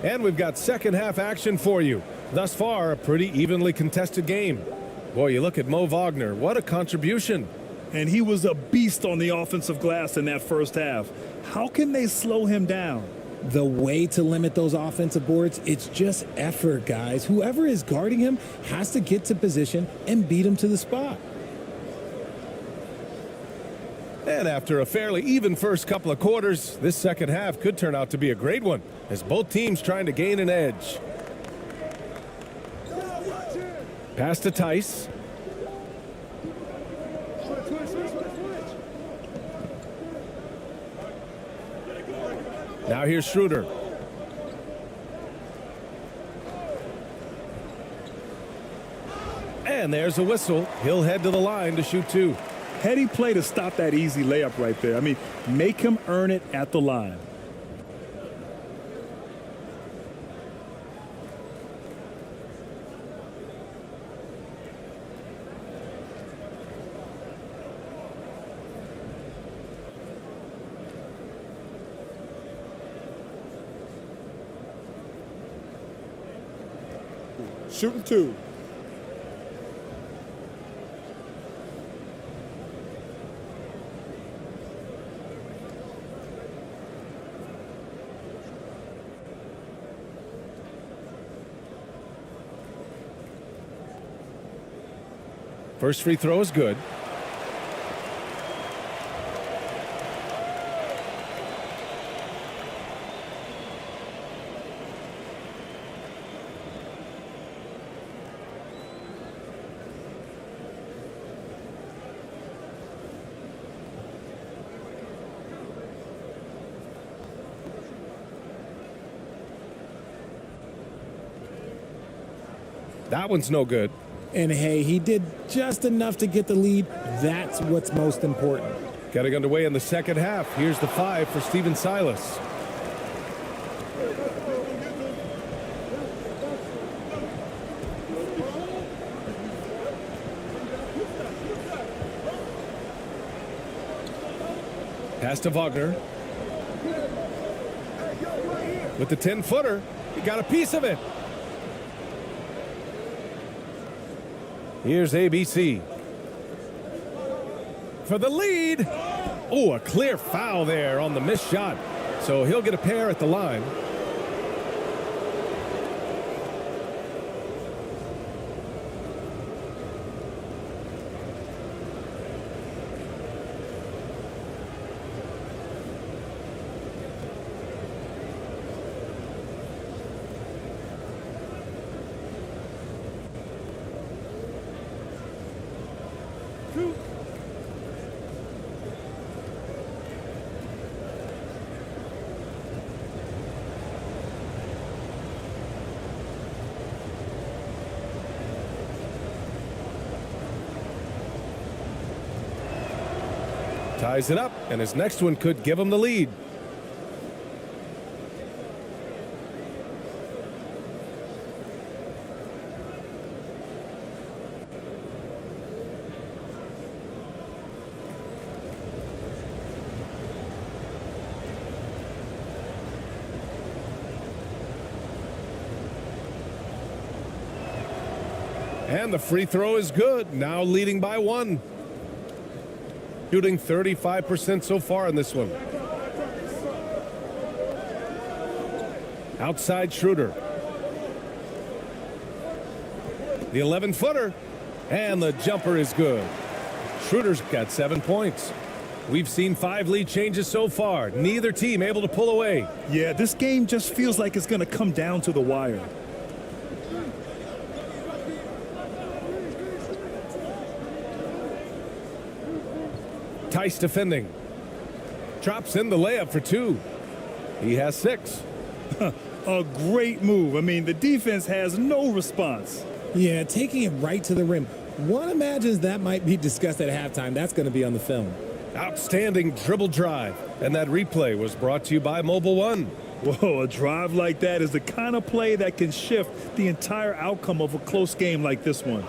Speaker 2: And we've got second half action for you. Thus far, a pretty evenly contested game. Boy, you look at Mo Wagner. What a contribution.
Speaker 1: And he was a beast on the offensive glass in that first half. How can they slow him down?
Speaker 3: The way to limit those offensive boards, it's just effort, guys. Whoever is guarding him has to get to position and beat him to the spot.
Speaker 2: And after a fairly even first couple of quarters, this second half could turn out to be a great one, as both teams trying to gain an edge. Pass to Tice. Now here's Schroeder. And there's a whistle. He'll head to the line to shoot 2.
Speaker 1: Heady play to stop that easy layup right there. I mean, make him earn it at the line.
Speaker 4: Shooting 2.
Speaker 2: First free throw is good. That one's no good.
Speaker 3: And hey, he did just enough to get the lead. That's what's most important.
Speaker 2: Getting underway in the second half. Here's the 5 for Steven Silas. Pass to Wagner. With the 10-footer, he got a piece of it. Here's ABC. for the lead. Oh, a clear foul there on the missed shot. So he'll get a pair at the line. Ties it up, and his next one could give him the lead. And the free throw is good, now leading by 1. Shooting 35% so far in this one. Outside Schroeder. The 11-footer. And the jumper is good. Schroeder's got 7 points. We've seen 5 lead changes so far. Neither team able to pull away.
Speaker 1: Yeah, this game just feels like it's going to come down to the wire.
Speaker 2: Tice defending. Drops in the layup for 2. He has 6.
Speaker 1: A great move. I mean, the defense has no response.
Speaker 3: Yeah, taking it right to the rim. One imagines that might be discussed at halftime. That's going to be on the film.
Speaker 2: Outstanding dribble drive. And that replay was brought to you by Mobile One.
Speaker 1: Whoa, a drive like that is the kind of play that can shift the entire outcome of a close game like this one.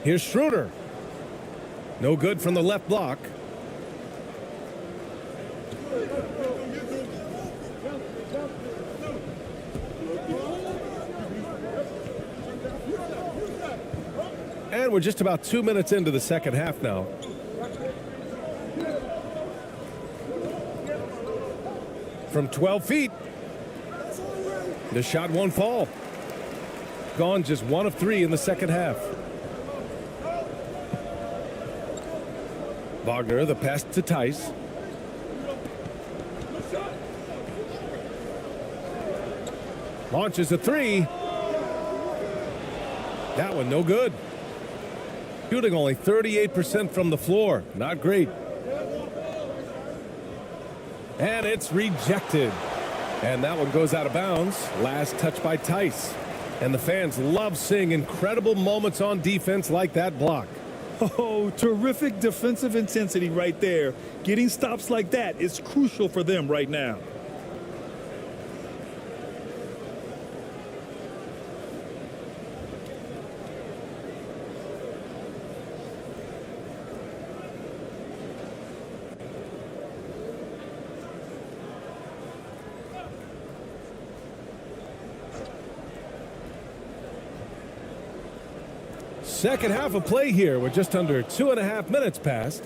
Speaker 2: Here's Schroeder. No good from the left block. And we're just about 2 minutes into the second half now. From 12 feet. The shot won't fall. Gone just 1 of 3 in the second half. Wagner, the pass to Tice. Launches a 3. That one no good. Shooting only 38% from the floor. Not great. And it's rejected. And that one goes out of bounds. Last touch by Tice. And the fans love seeing incredible moments on defense like that block.
Speaker 1: Oh, terrific defensive intensity right there. Getting stops like that is crucial for them right now.
Speaker 2: Second half of play here with just under 2.5 minutes passed.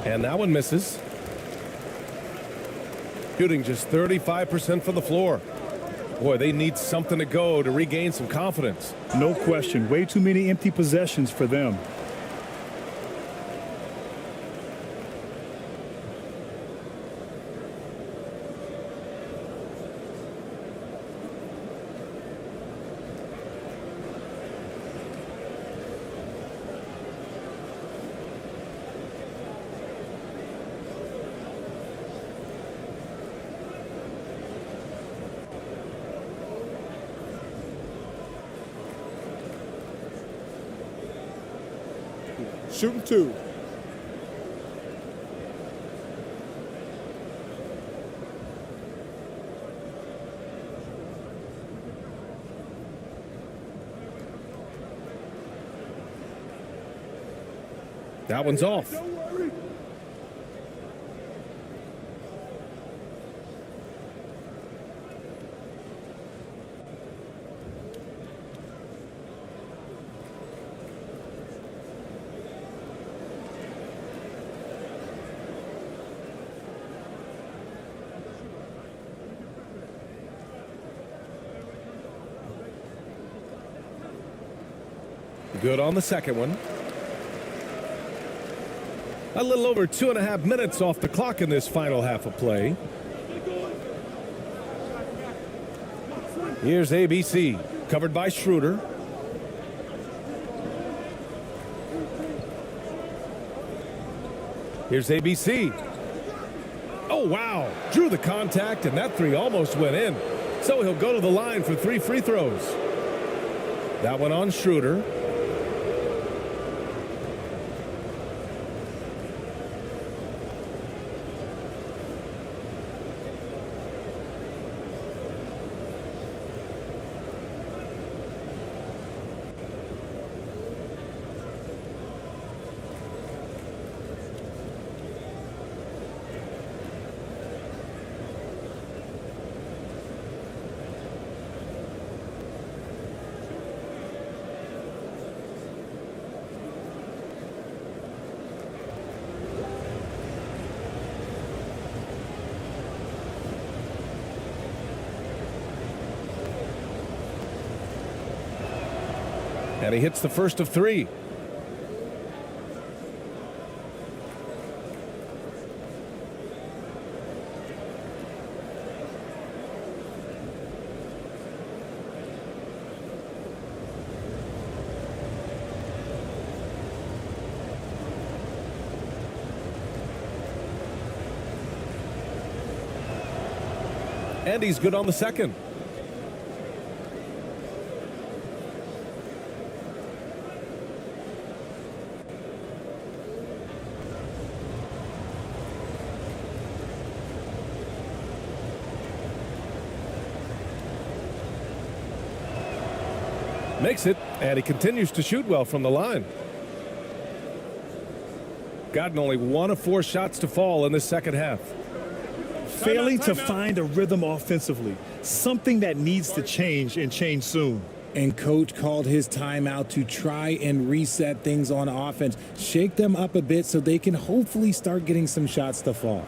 Speaker 2: And that one misses. Shooting just 35% from the floor. Boy, they need something to go to regain some confidence.
Speaker 1: No question. Way too many empty possessions for them.
Speaker 4: Shooting 2.
Speaker 2: That one's off. Good on the second one. A little over 2.5 minutes off the clock in this final half of play. Here's ABC, covered by Schroeder. Here's ABC. Oh, wow. Drew the contact, and that three almost went in. So he'll go to the line for 3 free throws. That one on Schroeder. And he hits the first of 3. And he's good on the second. Makes it, and he continues to shoot well from the line. Gotten only 1 of 4 shots to fall in the second half.
Speaker 1: Failing to find a rhythm offensively, something that needs to change and change soon.
Speaker 3: And coach called his timeout to try and reset things on offense, shake them up a bit so they can hopefully start getting some shots to fall.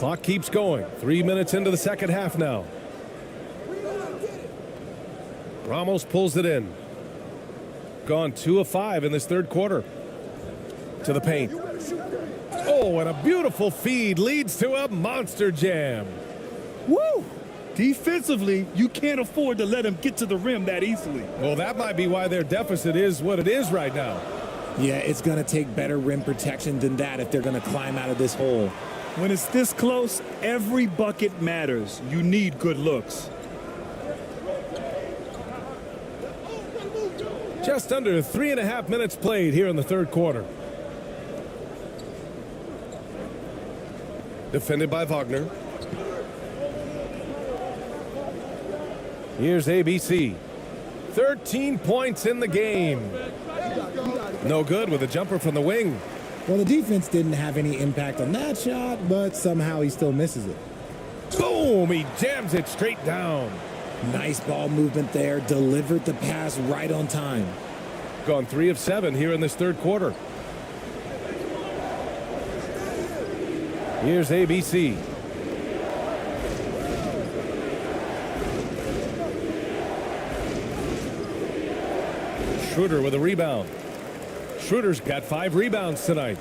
Speaker 2: Clock keeps going. 3 minutes into the second half now. Ramos pulls it in. Gone 2 of 5 in this third quarter. To the paint. Oh, and a beautiful feed leads to a monster jam.
Speaker 1: Woo! Defensively, you can't afford to let him get to the rim that easily.
Speaker 2: Well, that might be why their deficit is what it is right now.
Speaker 3: Yeah, it's going to take better rim protection than that if they're going to climb out of this hole.
Speaker 1: When it's this close, every bucket matters. You need good looks.
Speaker 2: Just under 3.5 minutes played here in the third quarter. Defended by Wagner. Here's ABC. 13 points in the game. No good with a jumper from the wing.
Speaker 3: Well, the defense didn't have any impact on that shot, but somehow he still misses it.
Speaker 2: Boom! He jams it straight down.
Speaker 3: Nice ball movement there. Delivered the pass right on time.
Speaker 2: Gone 3 of 7 here in this third quarter. Here's ABC. Schroeder with a rebound. Schroeder's got 5 rebounds tonight.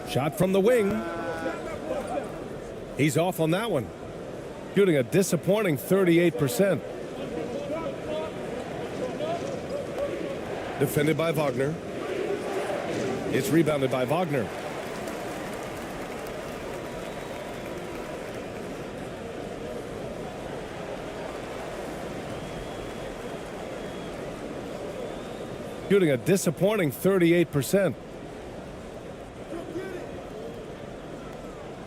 Speaker 2: Shot from the wing. He's off on that one. Shooting a disappointing 38%. Defended by Wagner. It's rebounded by Wagner. Shooting a disappointing 38%.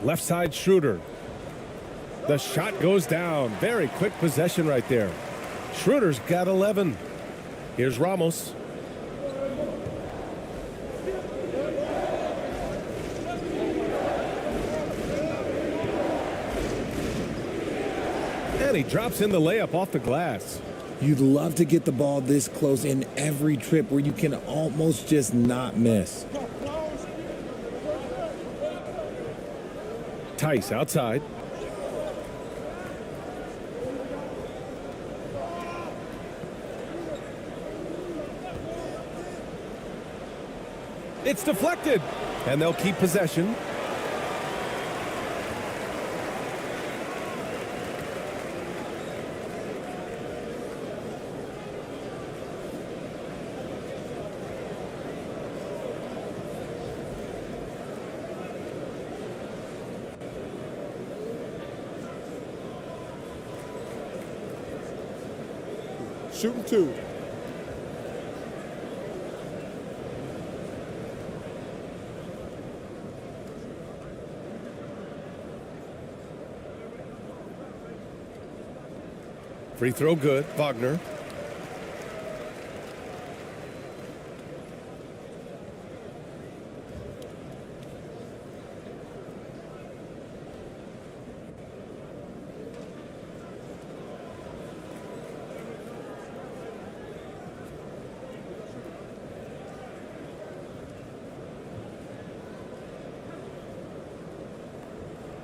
Speaker 2: Left side Schroeder. The shot goes down. Very quick possession right there. Schroeder's got 11. Here's Ramos. And he drops in the layup off the glass.
Speaker 3: You'd love to get the ball this close in every trip where you can almost just not miss.
Speaker 2: Tice outside. It's deflected, and they'll keep possession.
Speaker 4: Shooting 2.
Speaker 2: Free throw good. Wagner.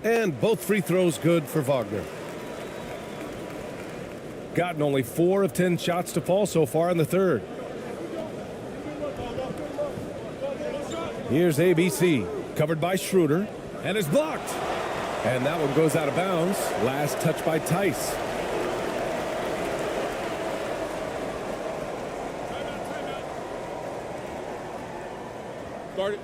Speaker 2: And both free throws good for Wagner. Gotten only 4 of 10 shots to fall so far in the third. Here's ABC. Covered by Schroeder. And is blocked. And that one goes out of bounds. Last touch by Tice.
Speaker 4: Guard it.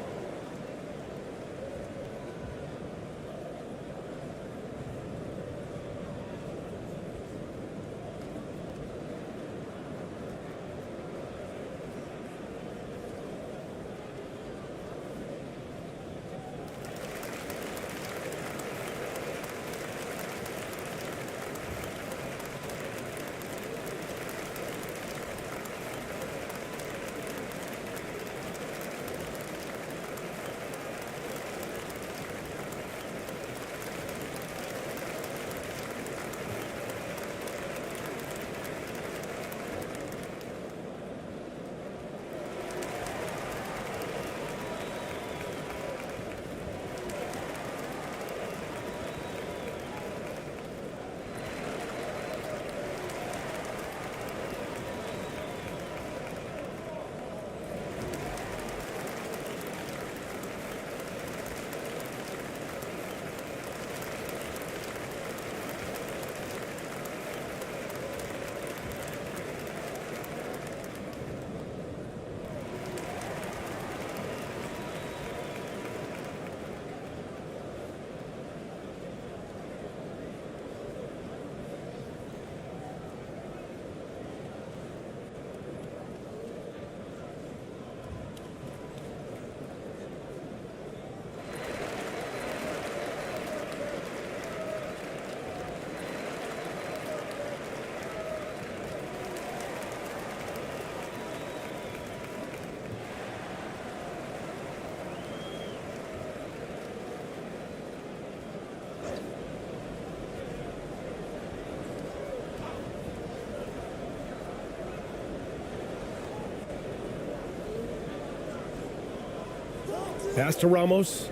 Speaker 2: Pass to Ramos.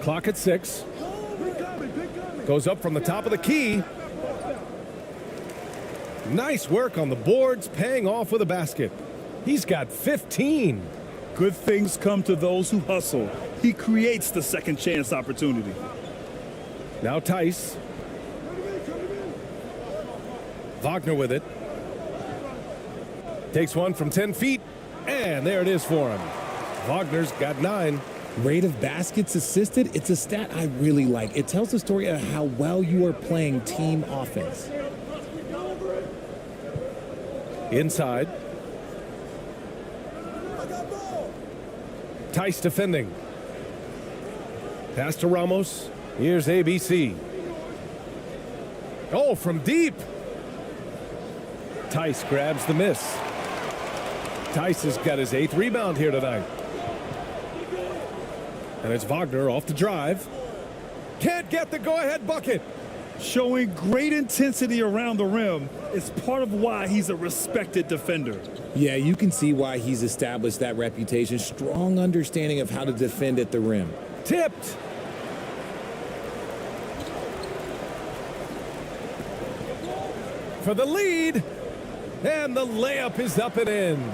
Speaker 2: Clock at 6. Goes up from the top of the key. Nice work on the boards, paying off with a basket. He's got 15.
Speaker 1: Good things come to those who hustle. He creates the second chance opportunity.
Speaker 2: Now Tice. Wagner with it. Takes one from 10 feet, and there it is for him. Wagner's got 9.
Speaker 3: Rate of baskets assisted, it's a stat I really like. It tells the story of how well you are playing team offense.
Speaker 2: Inside. Tice defending. Pass to Ramos. Here's ABC. Oh, from deep. Tice grabs the miss. Tice has got his 8th rebound here tonight. And it's Wagner off the drive. Can't get the go-ahead bucket.
Speaker 1: Showing great intensity around the rim is part of why he's a respected defender.
Speaker 3: Yeah, you can see why he's established that reputation. Strong understanding of how to defend at the rim.
Speaker 2: Tipped. For the lead. And the layup is up and in.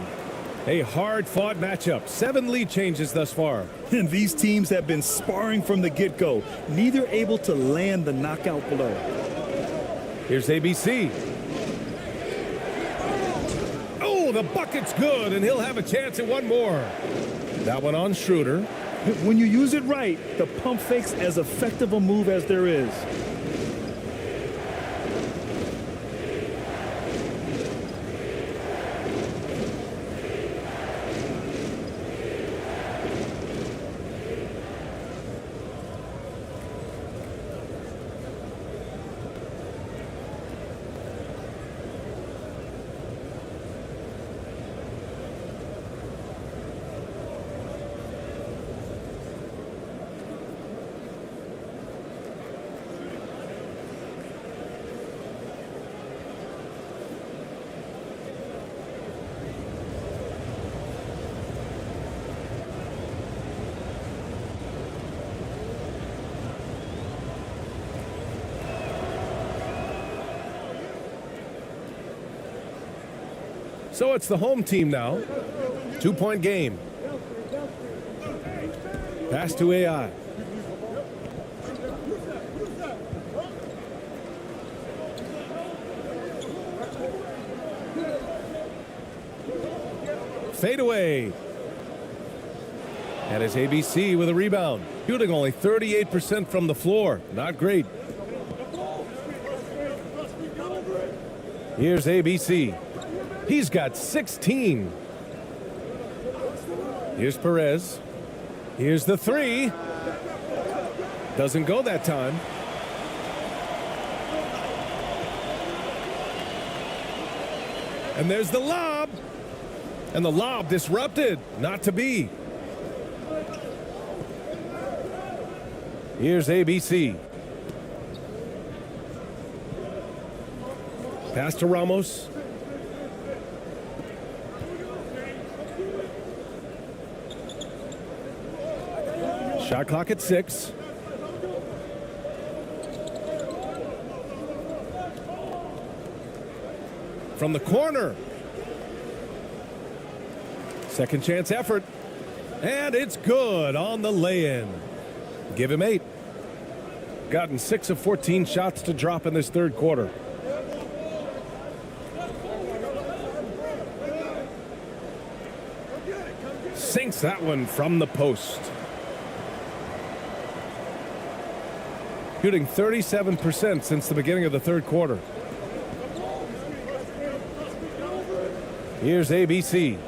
Speaker 2: A hard-fought matchup. 7 lead changes thus far.
Speaker 1: And these teams have been sparring from the get-go, neither able to land the knockout blow.
Speaker 2: Here's ABC. Oh, the bucket's good, and he'll have a chance at one more. That one on Schroeder.
Speaker 1: When you use it right, the pump fake's as effective a move as there is.
Speaker 2: So it's the home team now. 2-point game. Pass to AI. Fade away. And it's ABC with a rebound. Shooting only 38% from the floor. Not great. Here's ABC. He's got 16. Here's Perez. Here's the 3. Doesn't go that time. And there's the lob. And the lob disrupted. Not to be. Here's ABC. Pass to Ramos. Shot clock at 6. From the corner. Second chance effort. And it's good on the lay-in. Give him 8. Gotten 6 of 14 shots to drop in this third quarter. Sinks that one from the post. Shooting 37% since the beginning of the third quarter. Here's ABC.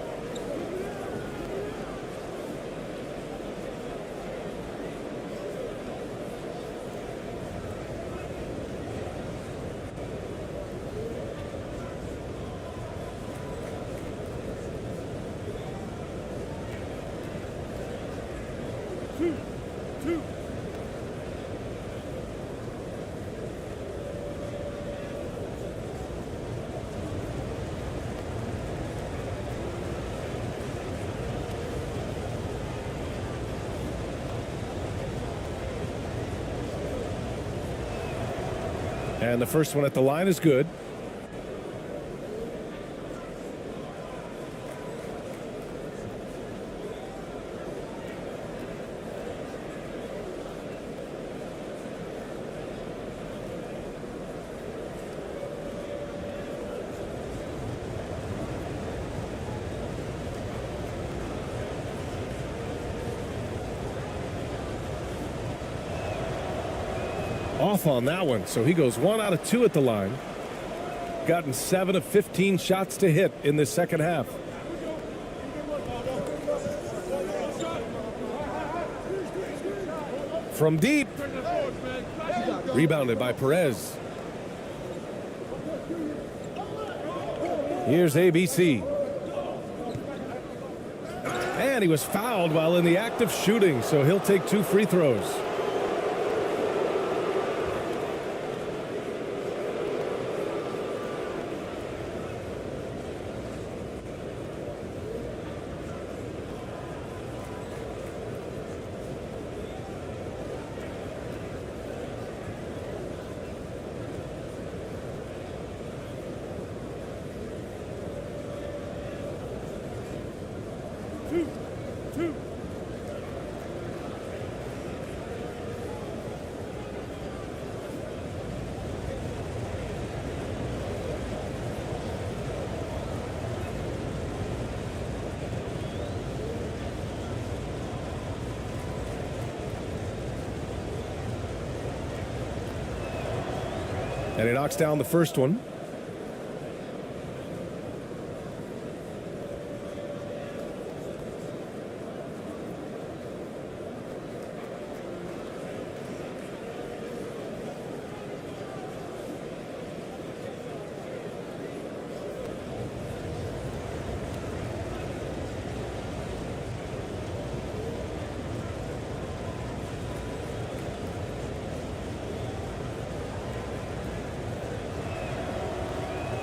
Speaker 2: And the first one at the line is good. Off on that one, so he goes 1 out of 2 at the line. Gotten 7 of 15 shots to hit in this second half. From deep. Rebounded by Perez. Here's ABC. And he was fouled while in the act of shooting, so he'll take 2 free throws. And he knocks down the first one.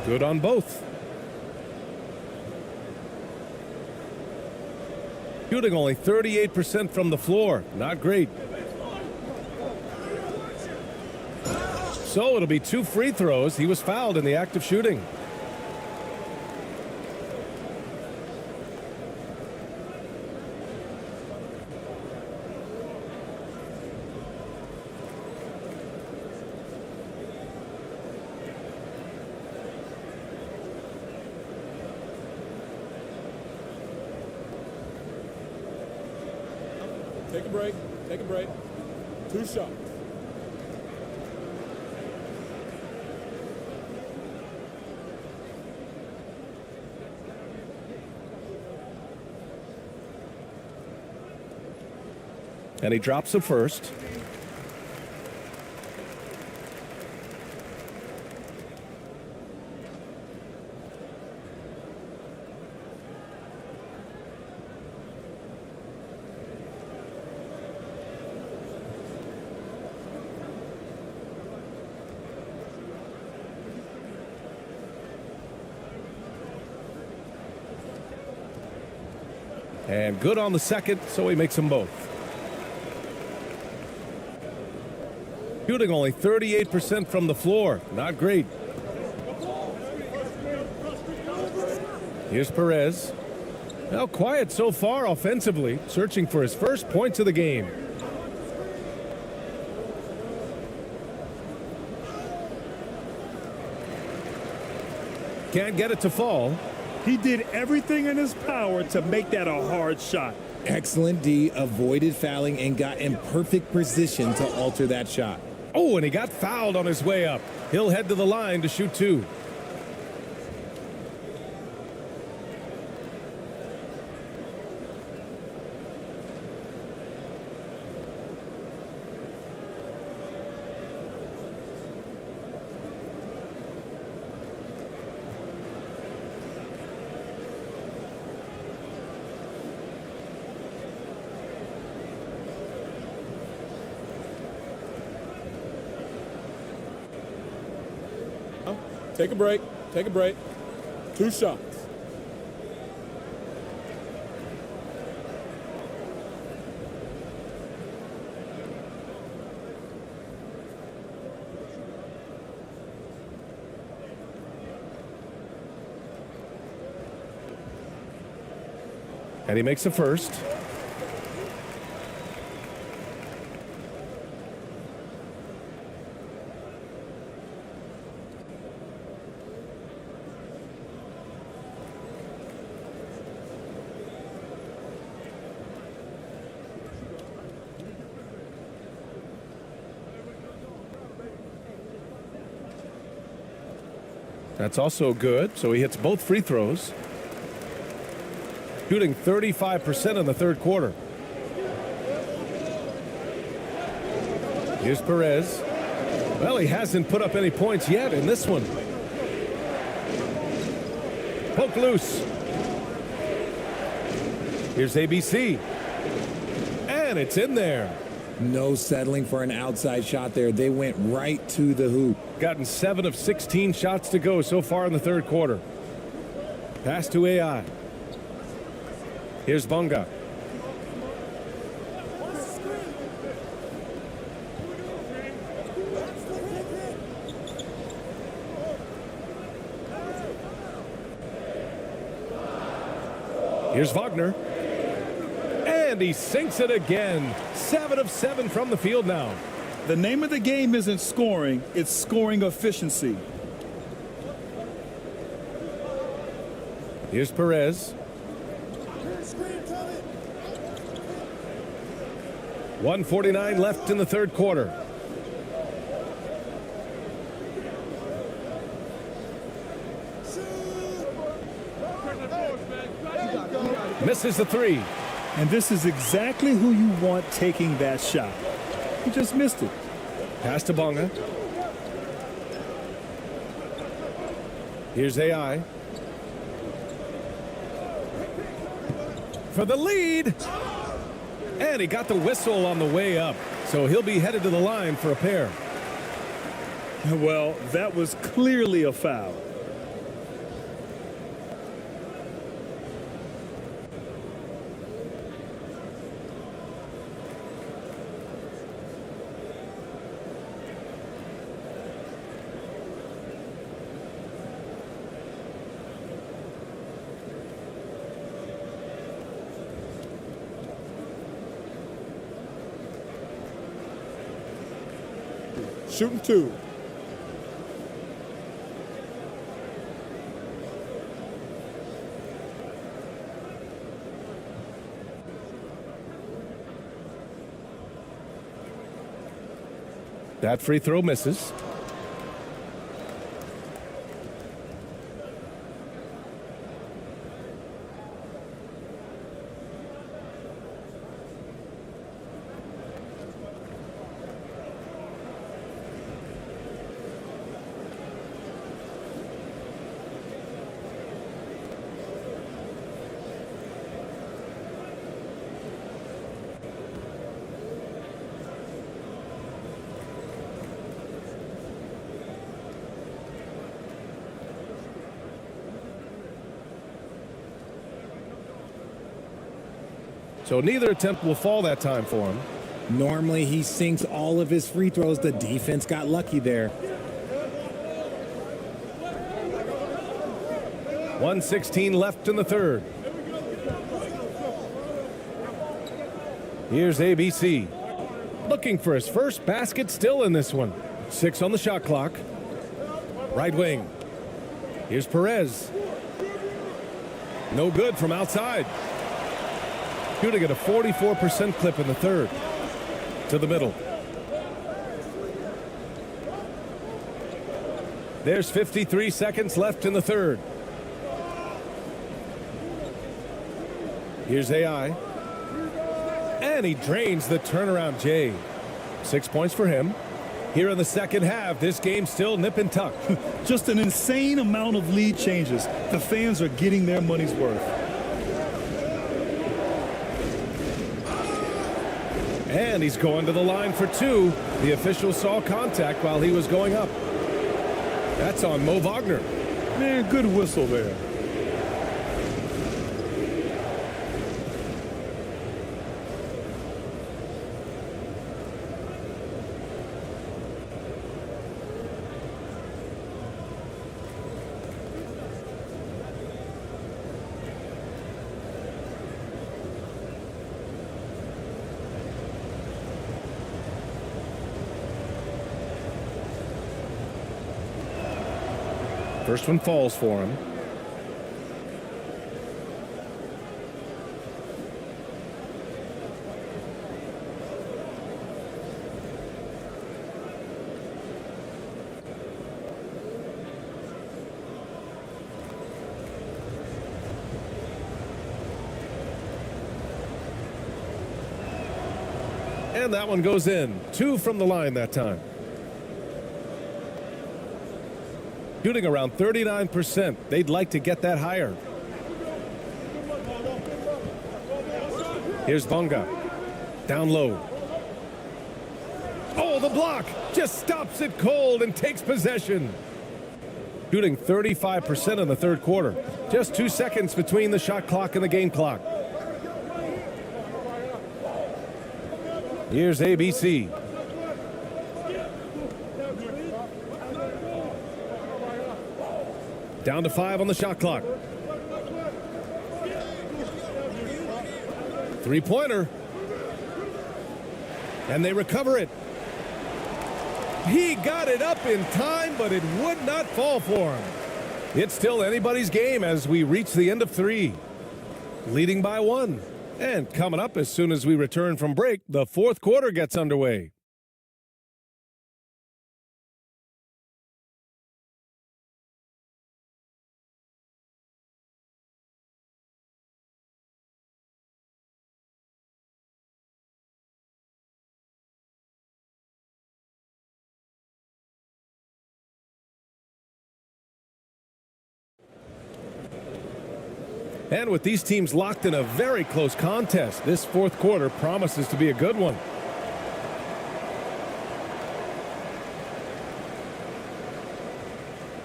Speaker 2: Good on both. Shooting only 38% from the floor. Not great. So it'll be 2 free throws. He was fouled in the act of shooting.
Speaker 4: Take a break. Take a break. 2 shots.
Speaker 2: And he drops the first. And good on the second, so he makes them both. Shooting only 38% from the floor. Not great. Here's Perez. Now quiet so far offensively, searching for his first points of the game. Can't get it to fall.
Speaker 1: He did everything in his power to make that a hard shot.
Speaker 3: Excellent D, avoided fouling and got in perfect position to alter that shot.
Speaker 2: Oh, and he got fouled on his way up. He'll head to the line to shoot 2.
Speaker 4: Take a break. Take a break. 2 shots.
Speaker 2: And he makes a first. That's also good, so he hits both free throws. Shooting 35% in the third quarter. Here's Perez. Well, he hasn't put up any points yet in this one. Poke loose. Here's ABC. And it's in there.
Speaker 3: No settling for an outside shot there. They went right to the hoop.
Speaker 2: Gotten 7 of 16 shots to go so far in the third quarter. Pass to AI. Here's Bonga. Here's Wagner. And he sinks it again. 7 of 7 from the field now.
Speaker 1: The name of the game isn't scoring, it's scoring efficiency.
Speaker 2: Here's Perez. 1:49 left in the third quarter. Misses the three.
Speaker 1: And this is exactly who you want taking that shot. He just missed it.
Speaker 2: Pass to Bonga. Here's AI. For the lead. And he got the whistle on the way up. So he'll be headed to the line for a pair.
Speaker 1: Well, that was clearly a foul.
Speaker 4: Shooting 2.
Speaker 2: That free throw misses. So neither attempt will fall that time for him.
Speaker 3: Normally he sinks all of his free throws. The defense got lucky there.
Speaker 2: 1:16 left in the third. Here's ABC. Looking for his first basket still in this one. 6 on the shot clock. Right wing. Here's Perez. No good from outside. Shooting at a 44% clip in the third. To the middle. There's 53 seconds left in the third. Here's AI. And he drains the turnaround J. 6 points for him. Here in the second half, this game's still nip and tuck.
Speaker 1: Just an insane amount of lead changes. The fans are getting their money's worth.
Speaker 2: And he's going to the line for 2. The official saw contact while he was going up. That's on Mo Wagner.
Speaker 1: Man, good whistle there.
Speaker 2: First one falls for him. And that one goes in. 2 from the line that time. Shooting around 39%. They'd like to get that higher. Here's Bonga. Down low. Oh, the block. Just stops it cold and takes possession. Shooting 35% in the third quarter. Just 2 seconds between the shot clock and the game clock. Here's ABC. Down to 5 on the shot clock. Three-pointer. And they recover it. He got it up in time, but it would not fall for him. It's still anybody's game as we reach the end of 3. Leading by 1. And coming up as soon as we return from break, the fourth quarter gets underway. And with these teams locked in a very close contest, this fourth quarter promises to be a good one.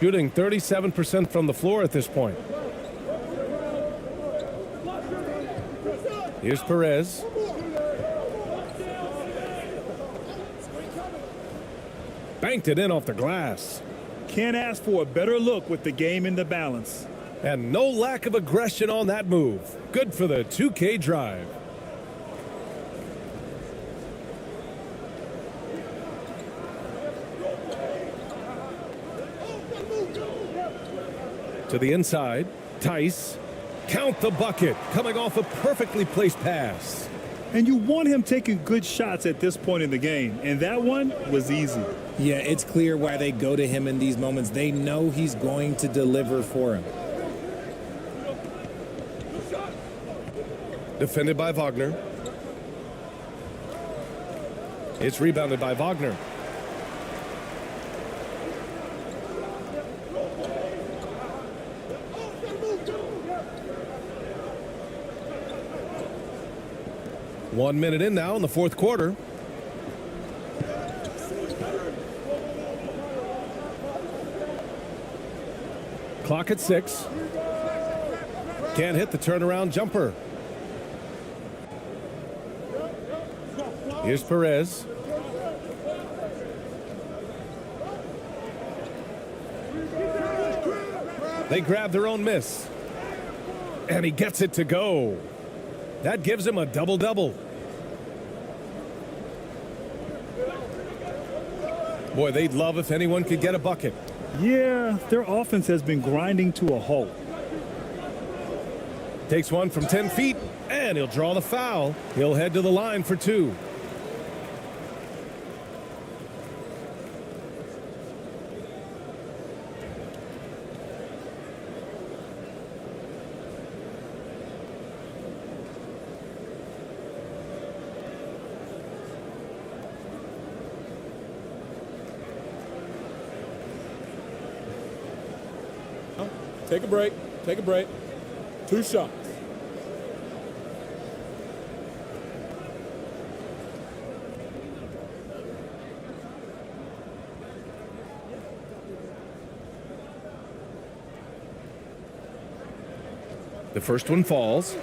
Speaker 2: Shooting 37% from the floor at this point. Here's Perez. Banked it in off the glass.
Speaker 1: Can't ask for a better look with the game in the balance.
Speaker 2: And no lack of aggression on that move. Good for the 2K drive. To the inside. Tice. Count the bucket. Coming off a perfectly placed pass.
Speaker 1: And you want him taking good shots at this point in the game. And that one was easy.
Speaker 3: Yeah, it's clear why they go to him in these moments. They know he's going to deliver for him.
Speaker 2: Defended by Wagner. It's rebounded by Wagner. One minute in now in the fourth quarter. Clock at 6. Can't hit the turnaround jumper. Here's Perez. They grab their own miss. And he gets it to go. That gives him a double-double. Boy, they'd love if anyone could get a bucket.
Speaker 1: Yeah, their offense has been grinding to a halt.
Speaker 2: Takes one from 10 feet, and he'll draw the foul. He'll head to the line for 2.
Speaker 4: Take a break. Take a break. 2 shots.
Speaker 2: The first one falls.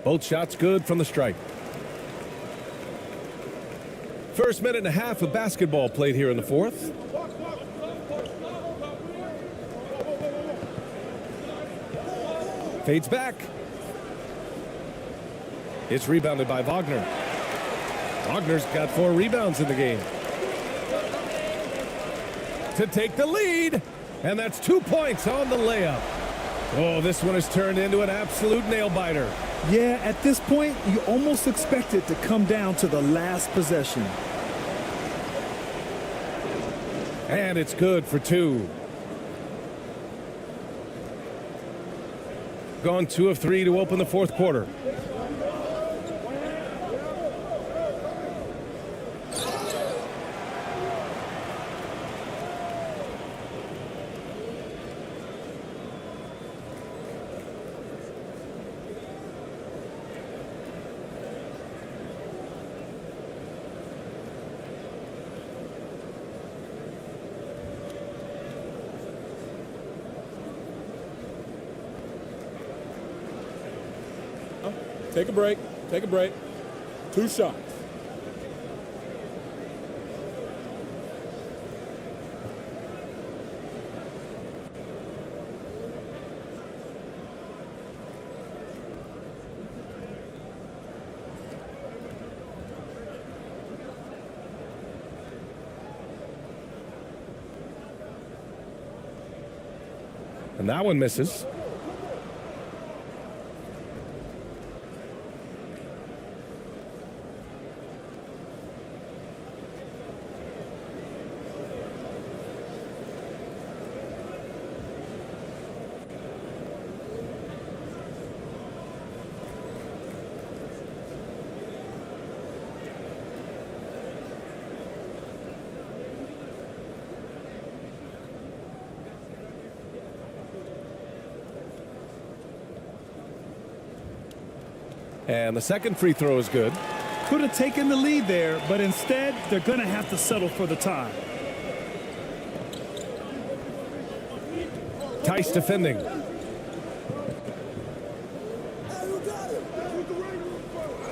Speaker 2: Both shots good from the stripe. First minute and a half of basketball played here in the fourth. Fades back. It's rebounded by Wagner. Wagner's got 4 rebounds in the game. To take the lead. And that's 2 points on the layup. Oh, this one has turned into an absolute nail-biter.
Speaker 1: Yeah, at this point, you almost expect it to come down to the last possession.
Speaker 2: And it's good for 2. Gone 2 of 3 to open the fourth quarter.
Speaker 4: Take a break. Take a break. 2 shots.
Speaker 2: And that one misses. And the second free throw is good.
Speaker 1: Could have taken the lead there, but instead, they're going to have to settle for the tie.
Speaker 2: Tice defending.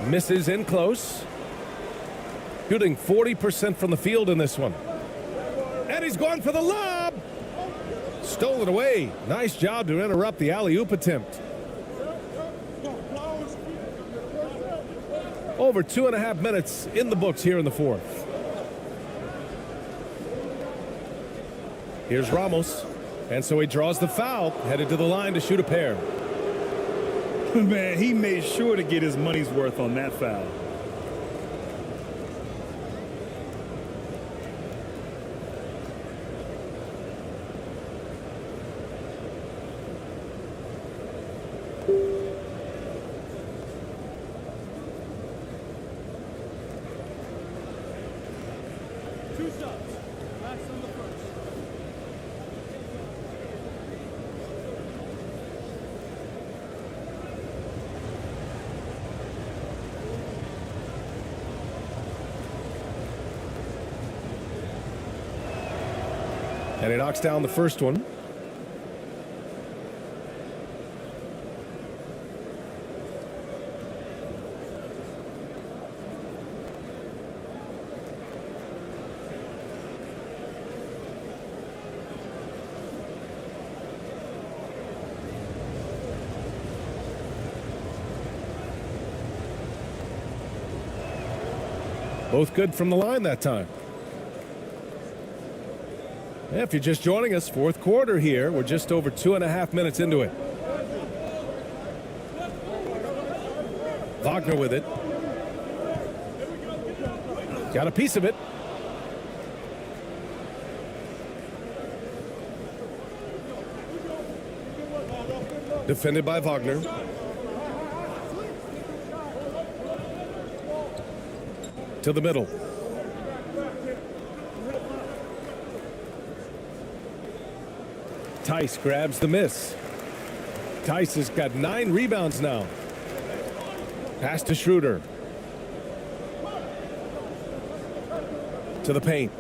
Speaker 2: Misses in close. Shooting 40% from the field in this one. And he's going for the lob. Stole it away. Nice job to interrupt the alley-oop attempt. Over 2.5 minutes in the books here in the fourth. Here's Ramos. And so he draws the foul, headed to the line to shoot a pair.
Speaker 1: Man, he made sure to get his money's worth on that foul.
Speaker 2: And he knocks down the first one. Both good from the line that time. If you're just joining us, fourth quarter here. We're just over 2.5 minutes into it. Wagner with it. Got a piece of it. Defended by Wagner. To the middle. Tice grabs the miss. Tice has got 9 rebounds now. Pass to Schroeder. To the paint.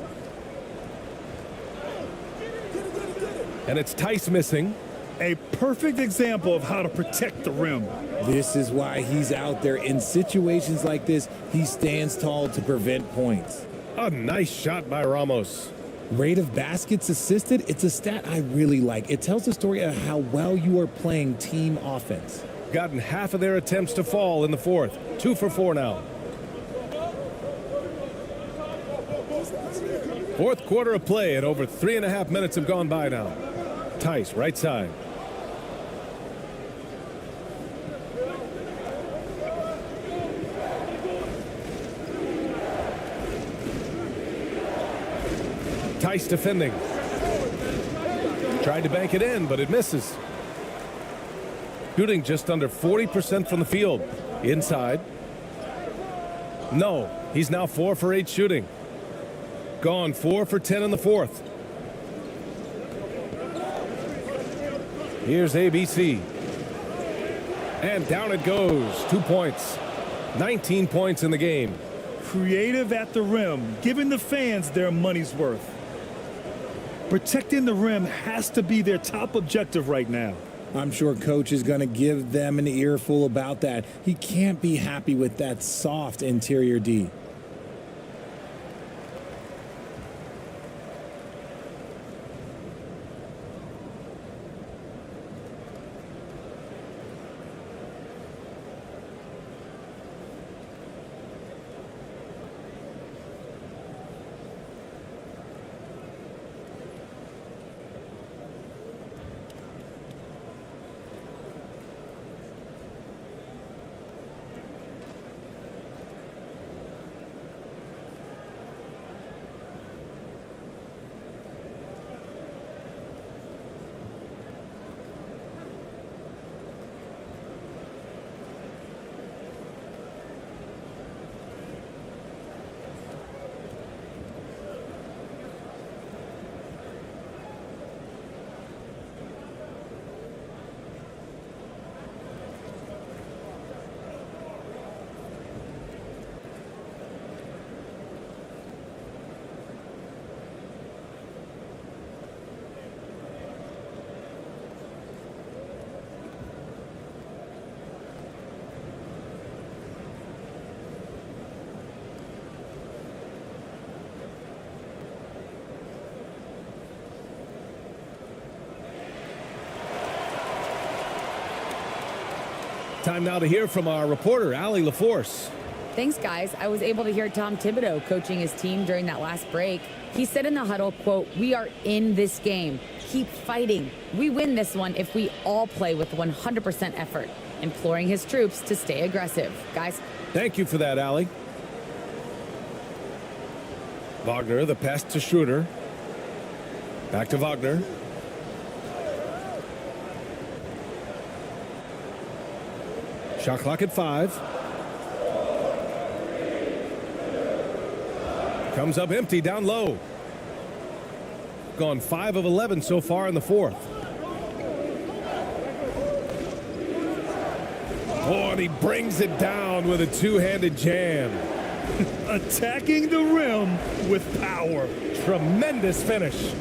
Speaker 2: And it's Tice missing.
Speaker 1: A perfect example of how to protect the rim.
Speaker 3: This is why he's out there. In situations like this, he stands tall to prevent points.
Speaker 2: A nice shot by Ramos.
Speaker 3: Rate of baskets assisted, it's a stat I really like. It tells the story of how well you are playing team offense.
Speaker 2: Gotten half of their attempts to fall in the fourth. 2 for 4 now. Fourth quarter of play, and over 3.5 minutes have gone by now. Tice, right side. Tice defending. Tried to bank it in, but it misses. Shooting just under 40% from the field. Inside. No, he's now 4 for 8 shooting. Gone 4 for 10 in the fourth. Here's ABC. And down it goes. 2 points. 19 points in the game.
Speaker 1: Creative at the rim, giving the fans their money's worth. Protecting the rim has to be their top objective right now.
Speaker 3: I'm sure coach is going to give them an earful about that. He can't be happy with that soft interior D.
Speaker 2: Time now to hear from our reporter, Allie LaForce.
Speaker 9: Thanks, guys. I was able to hear Tom Thibodeau coaching his team during that last break. He said in the huddle, quote, "We are in this game. Keep fighting. We win this one if we all play with 100% effort," imploring his troops to stay aggressive. Guys.
Speaker 2: Thank you for that, Allie. Wagner, the pass to Schroeder. Back to Wagner. Shot clock at 5. Comes up empty down low. Gone 5 of 11 so far in the fourth. Oh, and he brings it down with a two-handed jam.
Speaker 1: Attacking the rim with power.
Speaker 2: Tremendous finish.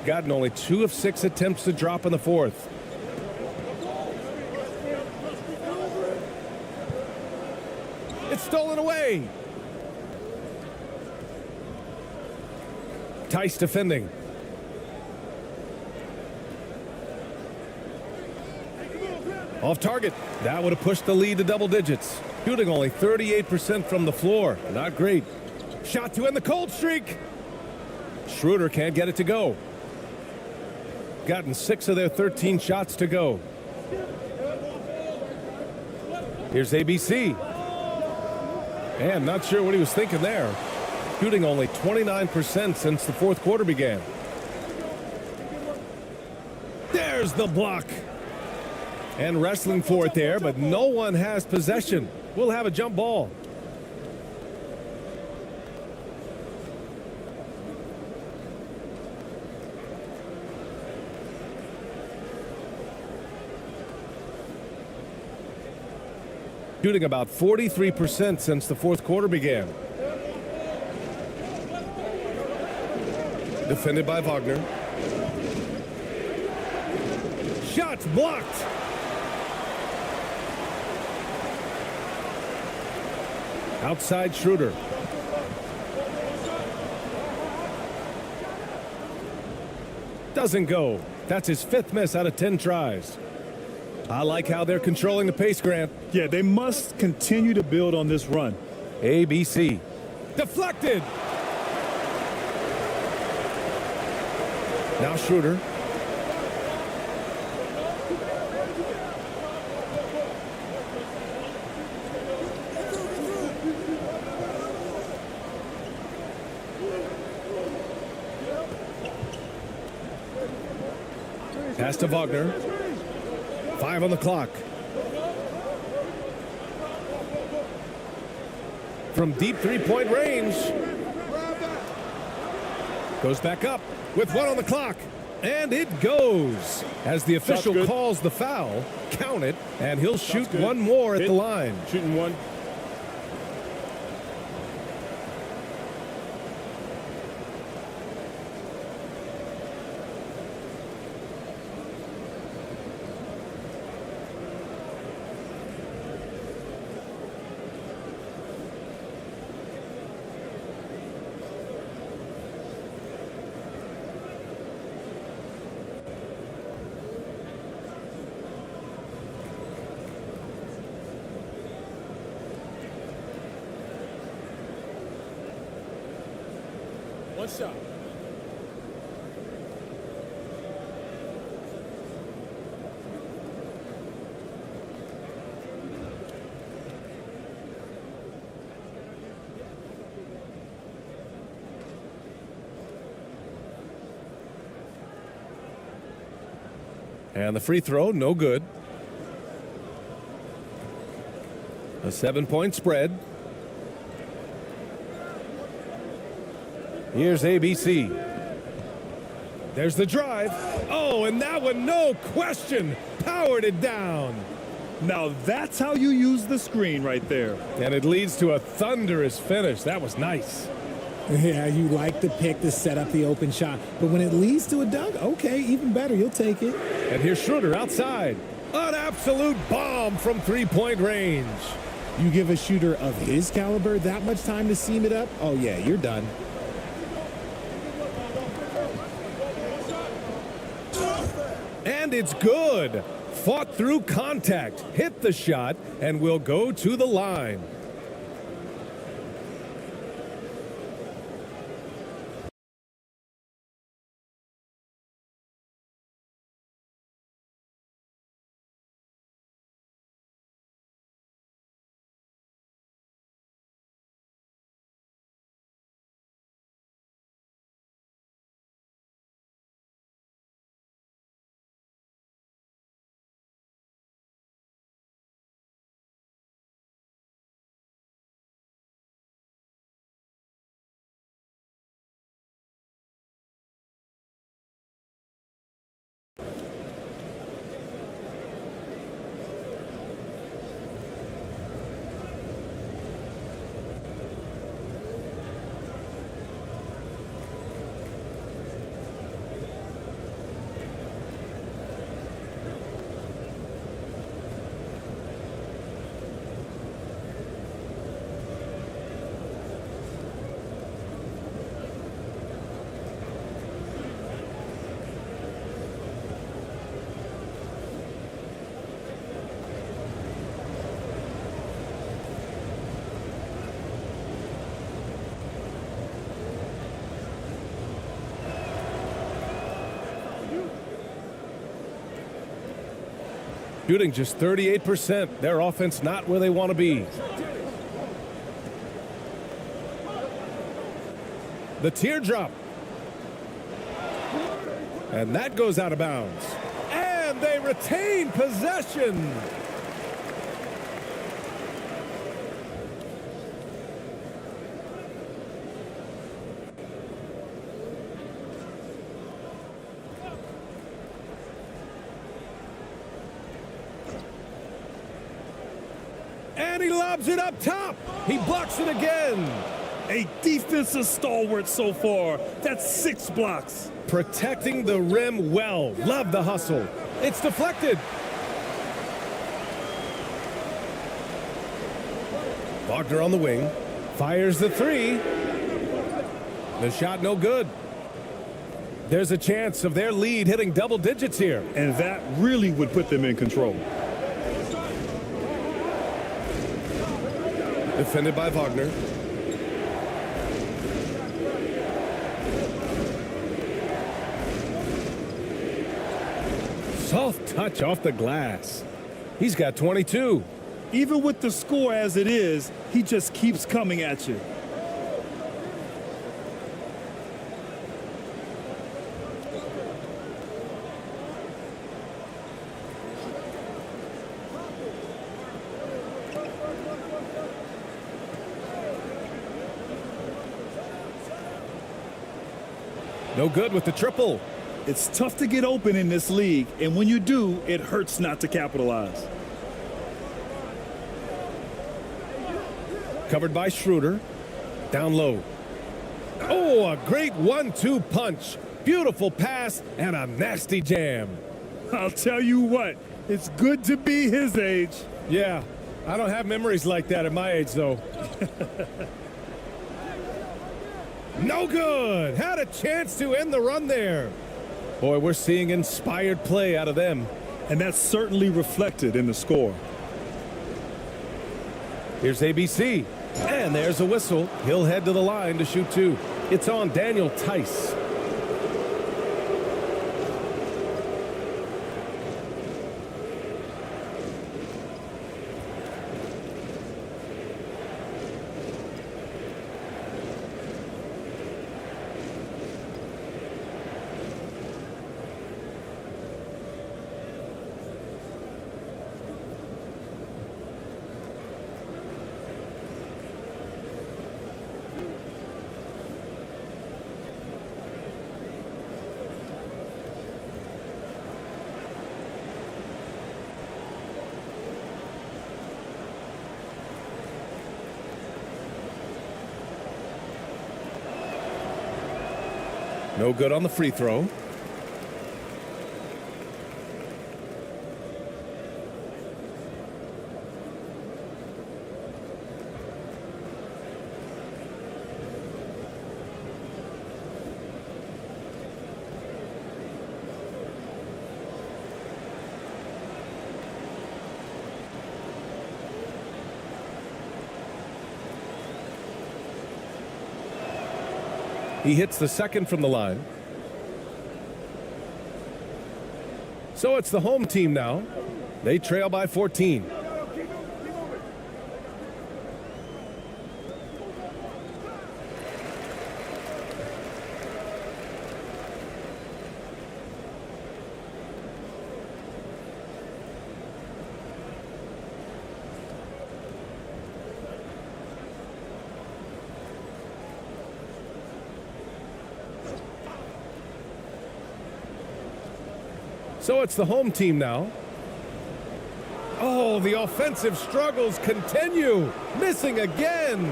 Speaker 2: Gotten only 2 of 6 attempts to drop in the fourth. It's stolen away. Tice defending. Off target. That would have pushed the lead to double digits. Shooting only 38% from the floor. Not great. Shot to end the cold streak. Schroeder can't get it to go. Gotten 6 of their 13 shots to go. Here's ABC. And not sure what he was thinking there. Shooting only 29% since the fourth quarter began. There's the block. And wrestling for it there, but no one has possession. We'll have a jump ball. Shooting about 43% since the fourth quarter began. Defended by Wagner. Shots blocked. Outside Schroeder. Doesn't go. That's his 5th miss out of 10 tries. I like how they're controlling the pace, Grant.
Speaker 1: Yeah, they must continue to build on this run.
Speaker 2: ABC. Deflected. Now Schroeder. Pass to Wagner. 5 on the clock. From deep three-point range. Goes back up with 1 on the clock. And it goes. As the official calls the foul, count it, and he'll shoot one more at the line.
Speaker 4: Shooting one. One shot.
Speaker 2: And the free throw, no good. A 7-point spread. Here's ABC. There's the drive. Oh, and that one, no question, powered it down.
Speaker 1: Now that's how you use the screen right there.
Speaker 2: And it leads to a thunderous finish. That was nice.
Speaker 3: Yeah, you like the pick to set up the open shot. But when it leads to a dunk, okay, even better. You'll take it.
Speaker 2: And here's Schroeder outside. An absolute bomb from three-point range.
Speaker 3: You give a shooter of his caliber that much time to seam it up, oh, yeah, you're done.
Speaker 2: And it's good. Fought through contact, hit the shot, and will go to the line. Shooting just 38%. Their offense not where they want to be. The teardrop. And that goes out of bounds. And And they retain possession. And he lobs it up top. He blocks it again.
Speaker 1: A defensive stalwart so far. That's 6 blocks.
Speaker 2: Protecting the rim well. Love the hustle. It's deflected. Wagner on the wing. Fires the 3. The shot no good. There's a chance of their lead hitting double digits here.
Speaker 1: And that really would put them in control.
Speaker 2: Defended by Wagner. Soft touch off the glass. He's got 22.
Speaker 1: Even with the score as it is, he just keeps coming at you.
Speaker 2: No good with the triple.
Speaker 1: It's tough to get open in this league, and when you do, it hurts not to capitalize.
Speaker 2: Covered by Schroeder. Down low. Oh, a great 1-2 punch. Beautiful pass and a nasty jam.
Speaker 1: I'll tell you what, it's good to be his age.
Speaker 2: Yeah, I don't have memories like that at my age, though. No good. Had a chance to end the run there. Boy, we're seeing inspired play out of them.
Speaker 1: And that's certainly reflected in the score.
Speaker 2: Here's ABC. And there's a whistle. He'll head to the line to shoot 2. It's on Daniel Tice. No good on the free throw. He hits the second from the line. So it's the home team now. They trail by 14. So it's the home team now. Oh, the offensive struggles continue. Missing again.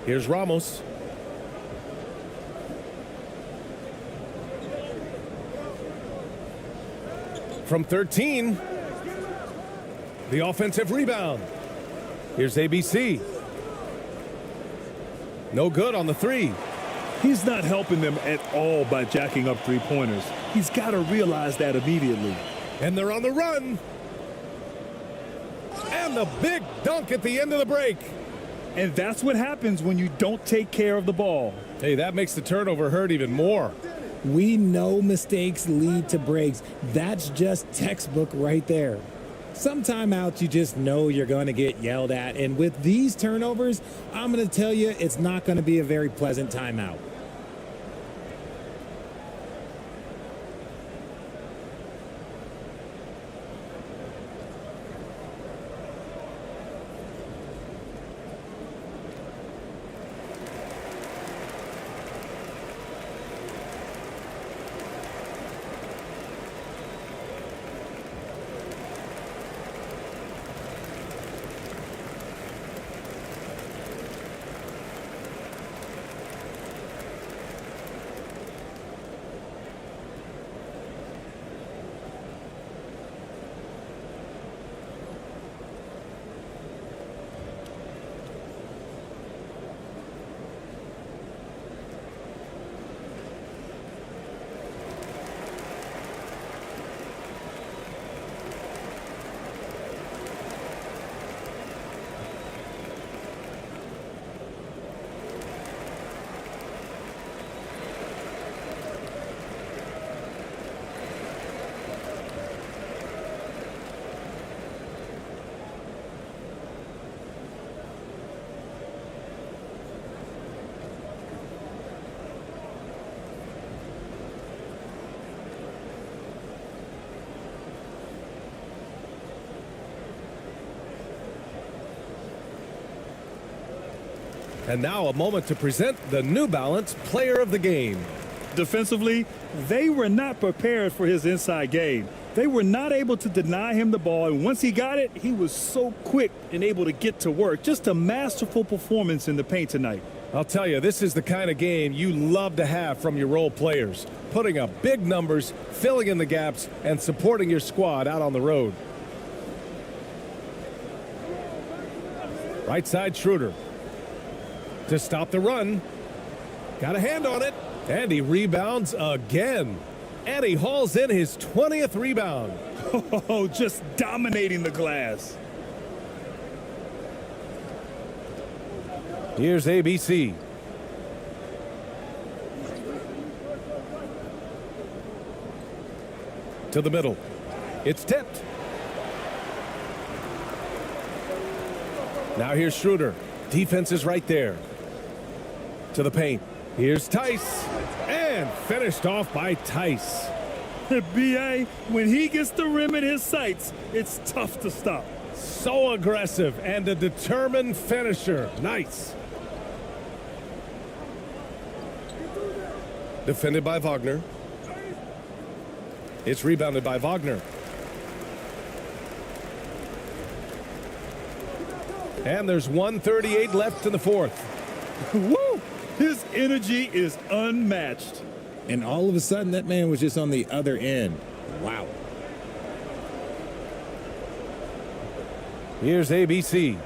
Speaker 2: Here's Ramos. From 13. The offensive rebound. Here's ABC. No good on the 3.
Speaker 1: He's not helping them at all by jacking up three-pointers. He's got to realize that immediately.
Speaker 2: And they're on the run. And the big dunk at the end of the break.
Speaker 1: And that's what happens when you don't take care of the ball.
Speaker 2: Hey, that makes the turnover hurt even more.
Speaker 3: We know mistakes lead to breaks. That's just textbook right there. Some timeouts you just know you're going to get yelled at. And with these turnovers, I'm going to tell you it's not going to be a very pleasant timeout.
Speaker 2: And now a moment to present the New Balance Player of the Game.
Speaker 1: Defensively, they were not prepared for his inside game. They were not able to deny him the ball, and once he got it, he was so quick and able to get to work. Just a masterful performance in the paint tonight.
Speaker 2: I'll tell you, this is the kind of game you love to have from your role players. Putting up big numbers, filling in the gaps, and supporting your squad out on the road. Right side Schroeder. To stop the run. Got a hand on it. And he rebounds again. And he hauls in his 20th rebound.
Speaker 1: Oh, just dominating the glass.
Speaker 2: Here's ABC. To the middle. It's tipped. Now here's Schroeder. Defense is right there. To the paint. Here's Tice. And finished off by Tice.
Speaker 1: B.A., when he gets the rim in his sights, it's tough to stop.
Speaker 2: So aggressive and a determined finisher. Nice. Defended by Wagner. It's rebounded by Wagner. And there's 1:38 left in the fourth.
Speaker 1: Woo! His energy is unmatched.
Speaker 3: And all of a sudden, that man was just on the other end. Wow.
Speaker 2: Here's ABC.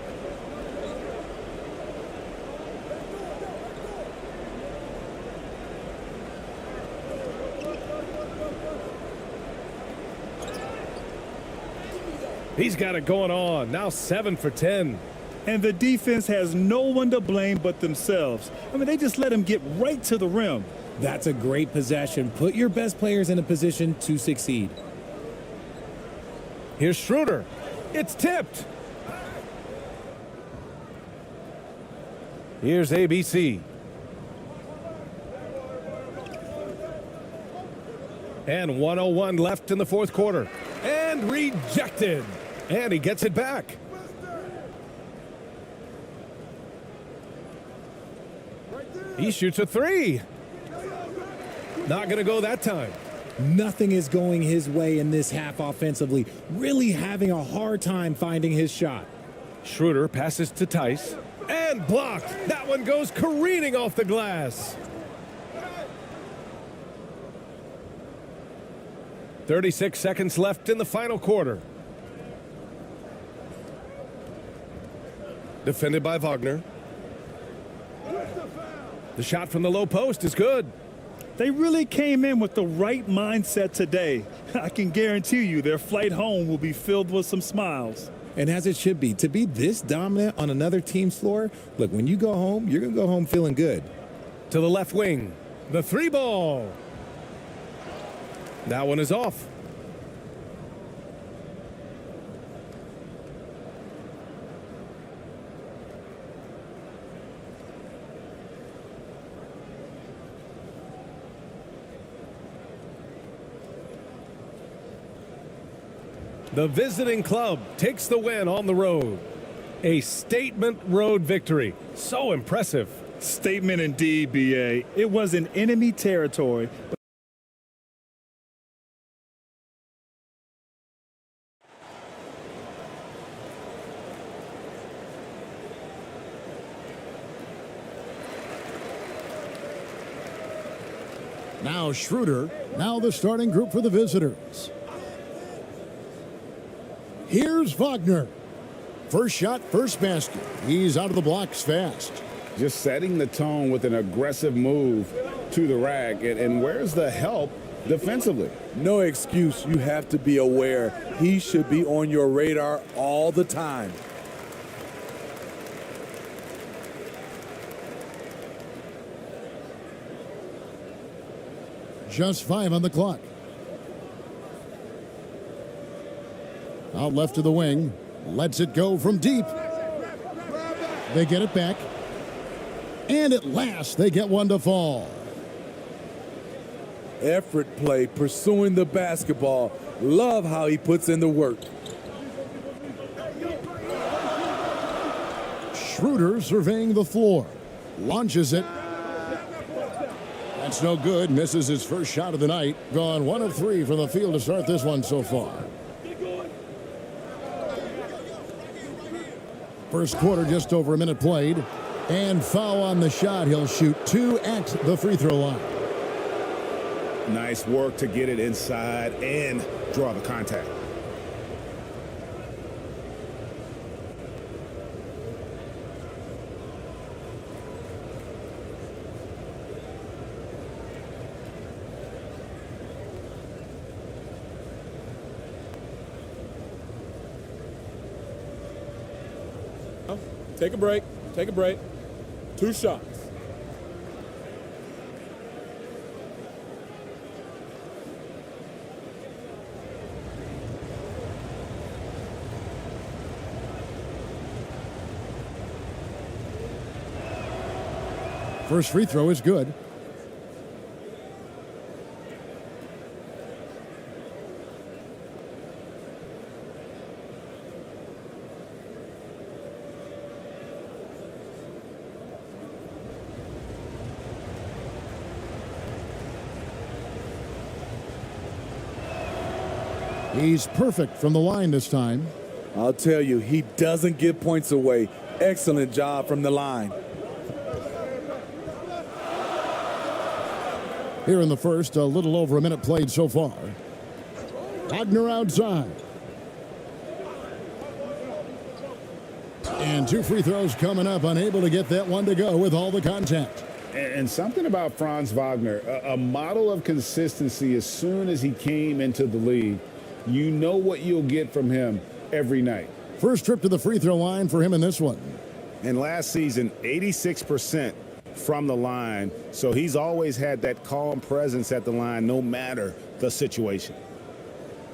Speaker 2: He's got it going on. Now 7 for 10.
Speaker 1: And the defense has no one to blame but themselves. I mean, they just let him get right to the rim.
Speaker 3: That's a great possession. Put your best players in a position to succeed.
Speaker 2: Here's Schroeder. It's tipped. Here's ABC. And 1:01 left in the fourth quarter. And rejected. And he gets it back. He shoots a three. Not going to go that time.
Speaker 3: Nothing is going his way in this half offensively. Really having a hard time finding his shot.
Speaker 2: Schroeder passes to Tice. And blocked. That one goes careening off the glass. 36 seconds left in the final quarter. Defended by Wagner. The shot from the low post is good.
Speaker 1: They really came in with the right mindset today. I can guarantee you their flight home will be filled with some smiles.
Speaker 3: And as it should be, to be this dominant on another team's floor, look, when you go home, you're going to go home feeling good.
Speaker 2: To the left wing. The three ball. That one is off. The visiting club takes the win on the road. A statement road victory. So impressive.
Speaker 1: Statement indeed, B.A. It was in enemy territory.
Speaker 5: Now Schroeder, now the starting group for the visitors. Here's Wagner. First shot, first basket. He's out of the blocks fast.
Speaker 10: Just setting the tone with an aggressive move to the rack. And where's the help defensively?
Speaker 8: No excuse. You have to be aware. He should be on your radar all the time.
Speaker 5: Just 5 on the clock. Out left to the wing. Lets it go from deep. They get it back. And at last, they get one to fall.
Speaker 8: Effort play, pursuing the basketball. Love how he puts in the work.
Speaker 5: Schroeder surveying the floor. Launches it. That's no good. Misses his first shot of the night. Gone 1 of 3 from the field to start this one so far. First quarter, just over a minute played. And foul on the shot. He'll shoot 2 at the free throw line.
Speaker 10: Nice work to get it inside and draw the contact.
Speaker 4: Take a break. Take a break. 2 shots.
Speaker 5: First free throw is good. He's perfect from the line this time.
Speaker 8: I'll tell you, he doesn't give points away. Excellent job from the line.
Speaker 5: Here in the first, a little over a minute played so far. Wagner outside. And 2 free throws coming up, unable to get that one to go with all the contact.
Speaker 10: And something about Franz Wagner, a model of consistency. As soon as he came into the league, you know what you'll get from him every night.
Speaker 5: First trip to the free throw line for him in this one.
Speaker 10: And last season, 86% from the line. So he's always had that calm presence at the line, no matter the situation.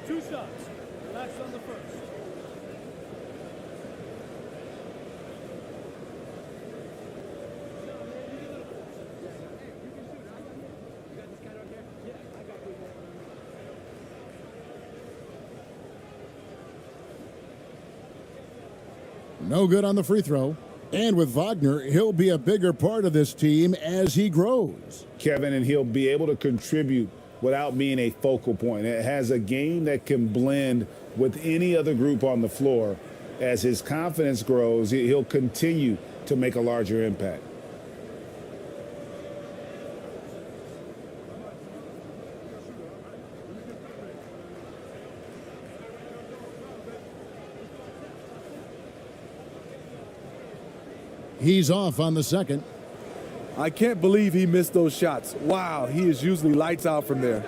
Speaker 1: 2 shots. Relax on the first.
Speaker 5: No good on the free throw. And with Wagner, he'll be a bigger part of this team as he grows.
Speaker 10: Kevin, and he'll be able to contribute without being a focal point. It has a game that can blend with any other group on the floor. As his confidence grows, he'll continue to make a larger impact.
Speaker 5: He's off on the second.
Speaker 8: I can't believe he missed those shots. Wow, he is usually lights out from there.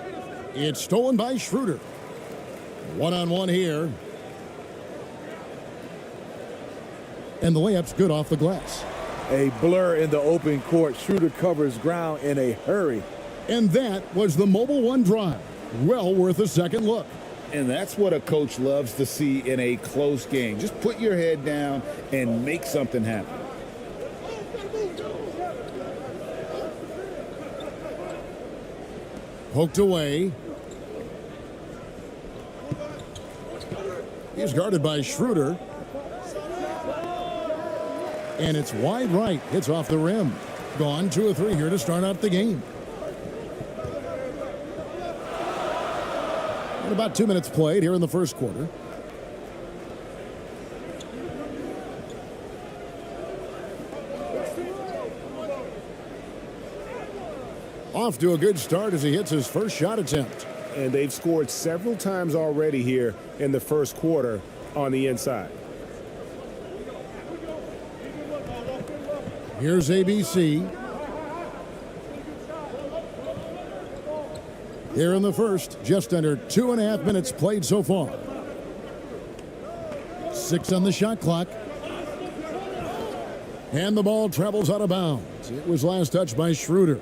Speaker 5: It's stolen by Schroeder. One-on-one here. And the layup's good off the glass.
Speaker 8: A blur in the open court. Schroeder covers ground in a hurry.
Speaker 5: And that was the Mobile One drive. Well worth a second look.
Speaker 10: And that's what a coach loves to see in a close game. Just put your head down and make something happen.
Speaker 5: Poked away. He's guarded by Schroeder. And it's wide right. It's off the rim. Gone 2 of 3 here to start out the game. And about 2 minutes played here in the first quarter. Off to a good start as he hits his first shot attempt.
Speaker 10: And they've scored several times already here in the first quarter on the inside.
Speaker 5: Here's ABC. Here in the first, just under 2.5 minutes played so far. 6 on the shot clock. And the ball travels out of bounds. It was last touched by Schroeder.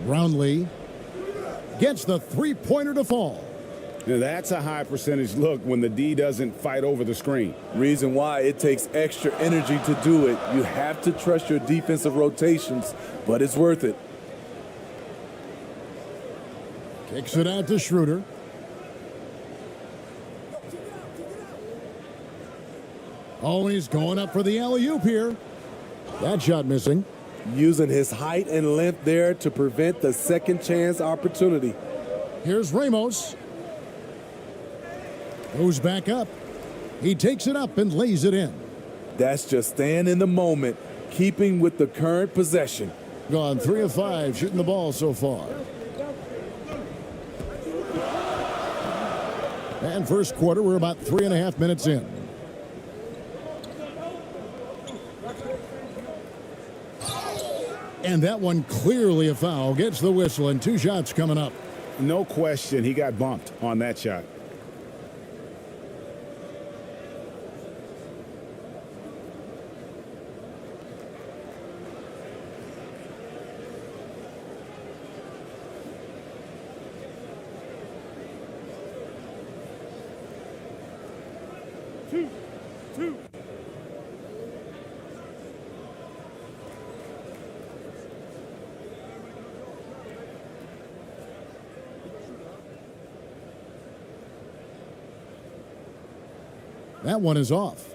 Speaker 5: Brownlee gets the three-pointer to fall.
Speaker 10: Now, that's a high percentage look when the D doesn't fight over the screen.
Speaker 8: Reason why it takes extra energy to do it. You have to trust your defensive rotations, but it's worth it.
Speaker 5: Kicks it out to Schroeder. Oh, he's going up for the alley-oop here. That shot missing.
Speaker 8: Using his height and length there to prevent the second chance opportunity.
Speaker 5: Here's Ramos. Goes back up. He takes it up and lays it in.
Speaker 8: That's just staying in the moment, keeping with the current possession.
Speaker 5: Gone 3 of 5 shooting the ball so far. And first quarter, we're about 3.5 minutes in. And that one clearly a foul. Gets the whistle and 2 shots coming up.
Speaker 10: No question he got bumped on that shot.
Speaker 4: Two.
Speaker 5: That one is off.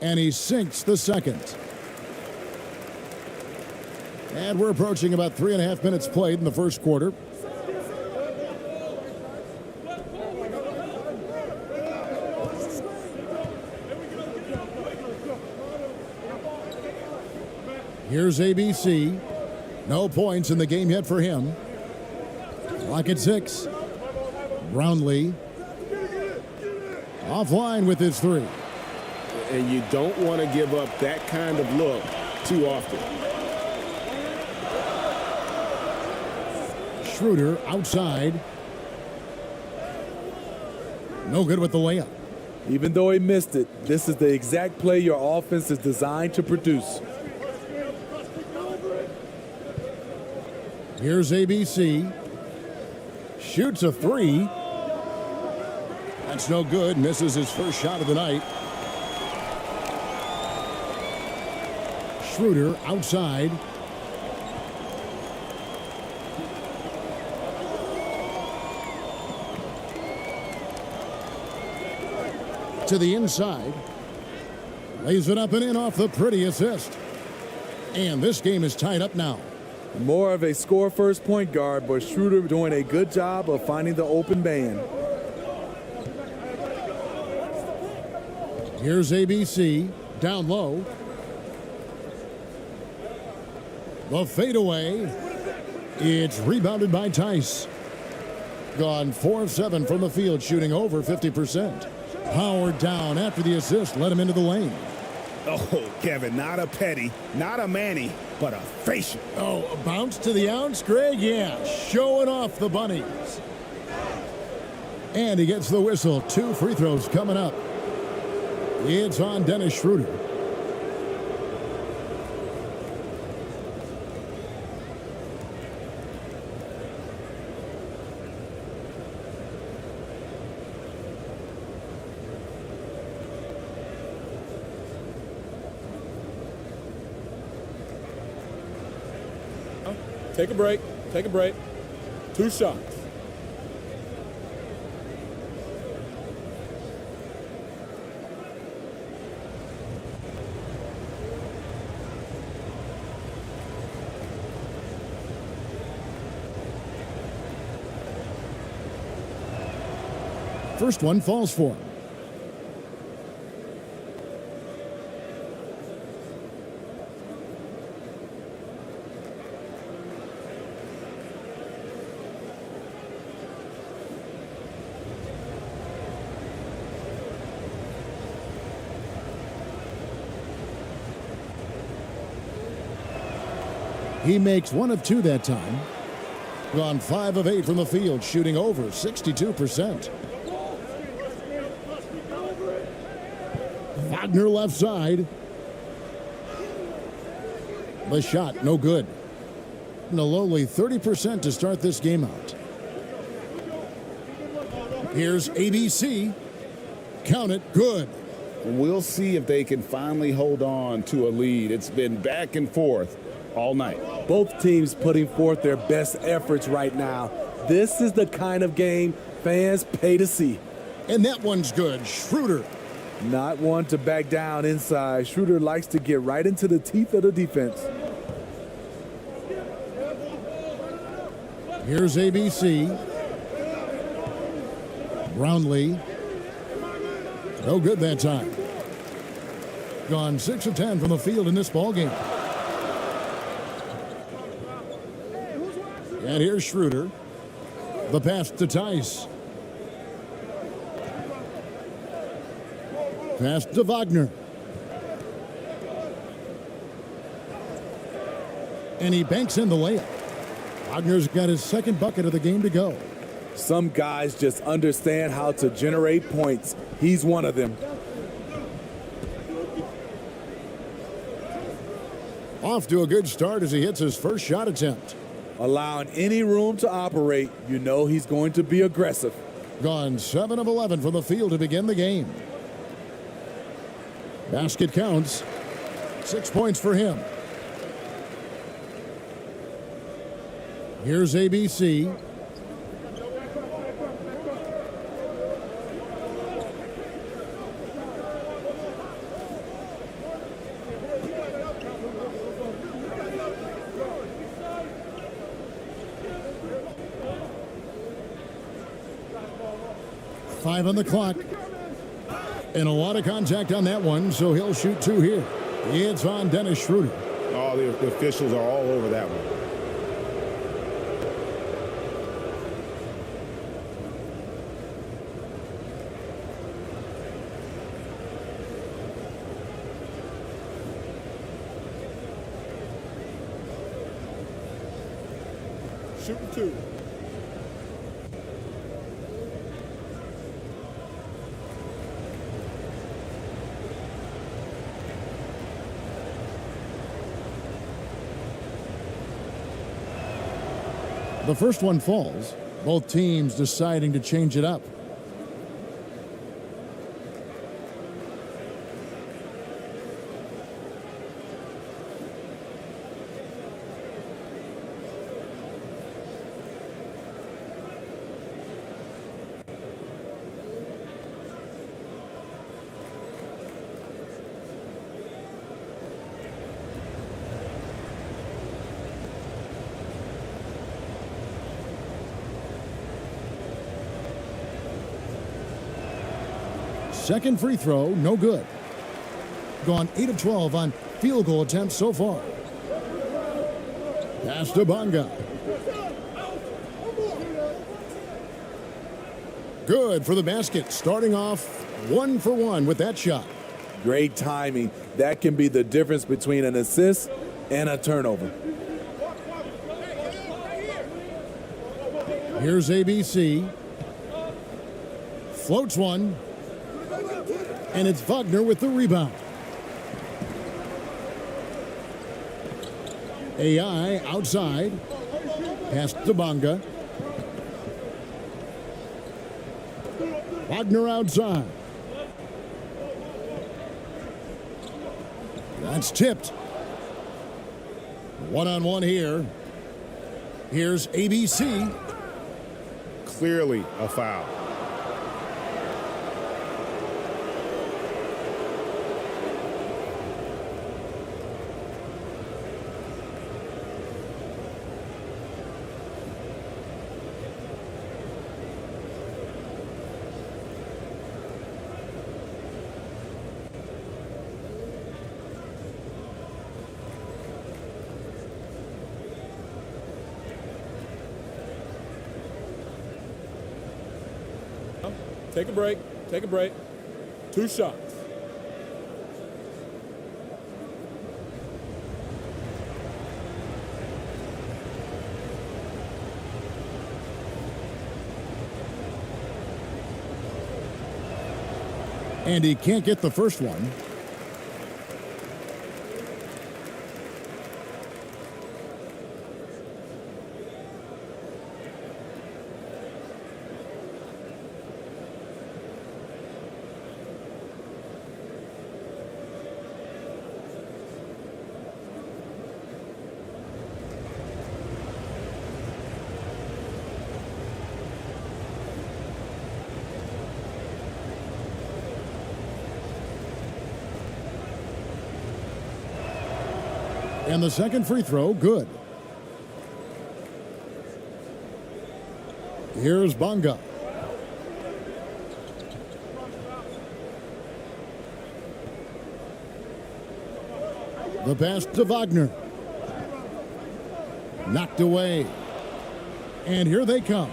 Speaker 5: And he sinks the second. And we're approaching about 3.5 minutes played in the first quarter. Here's ABC. No points in the game yet for him. Clock at 6. Brownlee. Offline with his 3.
Speaker 2: And you don't want to give up that kind of look too often.
Speaker 5: Schroeder outside. No good with the layup.
Speaker 8: Even though he missed it, this is the exact play your offense is designed to produce.
Speaker 5: Here's ABC. Shoots a 3. That's no good. Misses his first shot of the night. Schroeder outside. To the inside. Lays it up and in off the pretty assist. And this game is tied up now.
Speaker 8: More of a score-first point guard, but Schroeder doing a good job of finding the open man.
Speaker 5: Here's ABC. Down low. The fadeaway. It's rebounded by Tice. Gone 4 of 7 from the field, shooting over 50%. Powered down after the assist, led him into the lane.
Speaker 10: Oh, Kevin, not a petty, not a Manny, but a facial.
Speaker 5: Oh, a bounce to the ounce, Greg? Yeah, showing off the bunnies. And he gets the whistle. 2 free throws coming up. It's on Dennis Schroeder.
Speaker 4: Take a break. Take a break. 2 shots.
Speaker 5: First one falls for him. He makes 1 of 2 that time. Gone 5 of 8 from the field, shooting over 62%. Wagner left side. The shot, no good. And a lowly 30% to start this game out. Here's ABC. Count it, good.
Speaker 10: We'll see if they can finally hold on to a lead. It's been back and forth all night.
Speaker 11: Both teams putting forth their best efforts right now. This is the kind of game fans pay to see.
Speaker 5: And that one's good. Schroeder.
Speaker 11: Not one to back down inside. Schroeder likes to get right into the teeth of the defense.
Speaker 5: Here's ABC. Brownlee. No good that time. Gone 6 of 10 from the field in this ball game. And here's Schroeder. The pass to Tice. Pass to Wagner. And he banks in the layup. Wagner's got his second bucket of the game to go.
Speaker 11: Some guys just understand how to generate points. He's one of them.
Speaker 5: Off to a good start as he hits his first shot attempt.
Speaker 11: Allowing any room to operate, you know he's going to be aggressive.
Speaker 5: Gone 7 of 11 from the field to begin the game. Basket counts. 6 points for him. Here's ABC. Five on the clock. And a lot of contact on that one, so he'll shoot 2 here. It's on Dennis Schroeder.
Speaker 10: Oh, the officials are all over that one.
Speaker 4: Shooting 2.
Speaker 5: The first one falls. Both teams deciding to change it up. Second free throw, no good. Gone 8 of 12 on field goal attempts so far. Pass to Bonga. Good for the basket, starting off 1 for 1 with that shot.
Speaker 11: Great timing. That can be the difference between an assist and a turnover.
Speaker 5: Here's ABC. Floats one. And it's Wagner with the rebound. AI outside. Pass to Bonga. Wagner outside. That's tipped. One-on-one here. Here's ABC.
Speaker 10: Clearly a foul.
Speaker 4: Take a break. Take a break. 2 shots.
Speaker 5: And he can't get the first one. And the second free throw, good. Here's Bonga. The pass to Wagner. Knocked away. And here they come.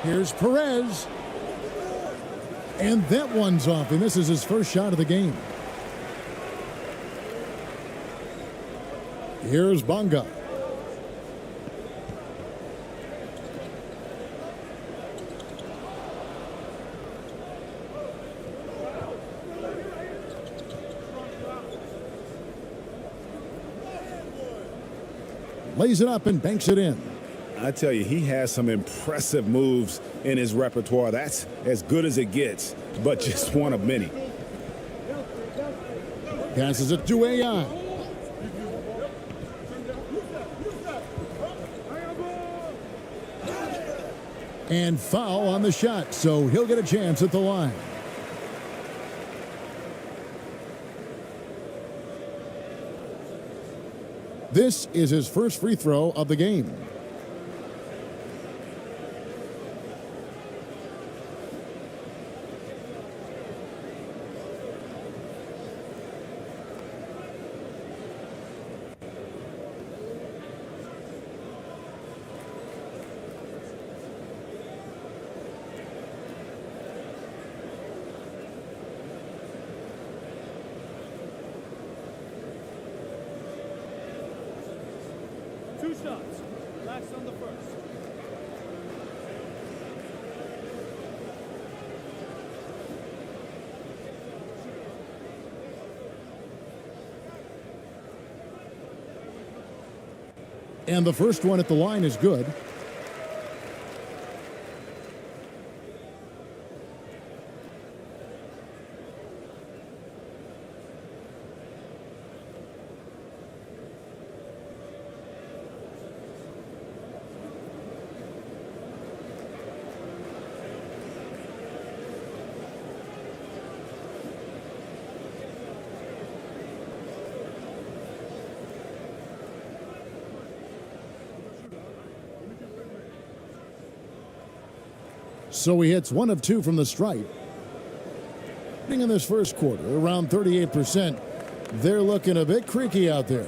Speaker 5: Here's Perez. And that one's off, and this is his first shot of the game. Here's Bonga. Lays it up and banks it in.
Speaker 10: I tell you, he has some impressive moves in his repertoire. That's as good as it gets, but just one of many.
Speaker 5: Passes it to AI. And foul on the shot, so he'll get a chance at the line. This is his first free throw of the game.
Speaker 1: Two shots. Last on the first.
Speaker 5: And the first one at the line is good. So he hits 1 of 2 from the stripe. In this first quarter, around 38%. They're looking a bit creaky out there.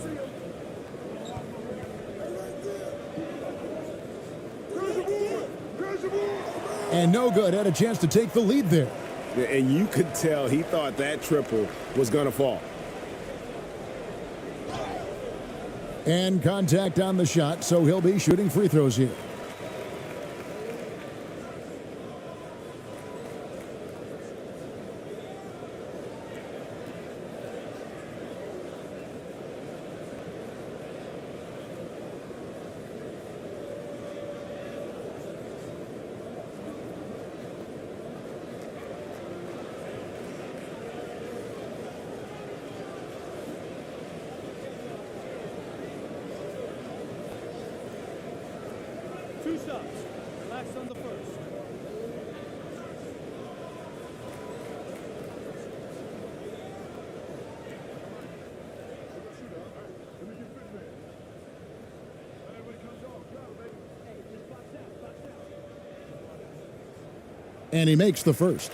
Speaker 5: And no good. Had a chance to take the lead there.
Speaker 10: And you could tell he thought that triple was going to fall.
Speaker 5: And contact on the shot, so he'll be shooting free throws here.
Speaker 1: Two shots. Last on the first.
Speaker 5: And he makes the first.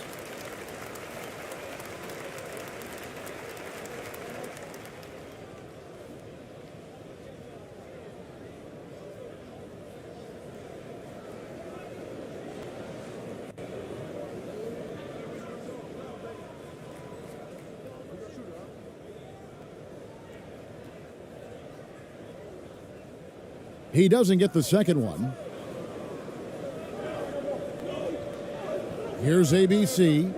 Speaker 5: He doesn't get the second one. Here's ABC.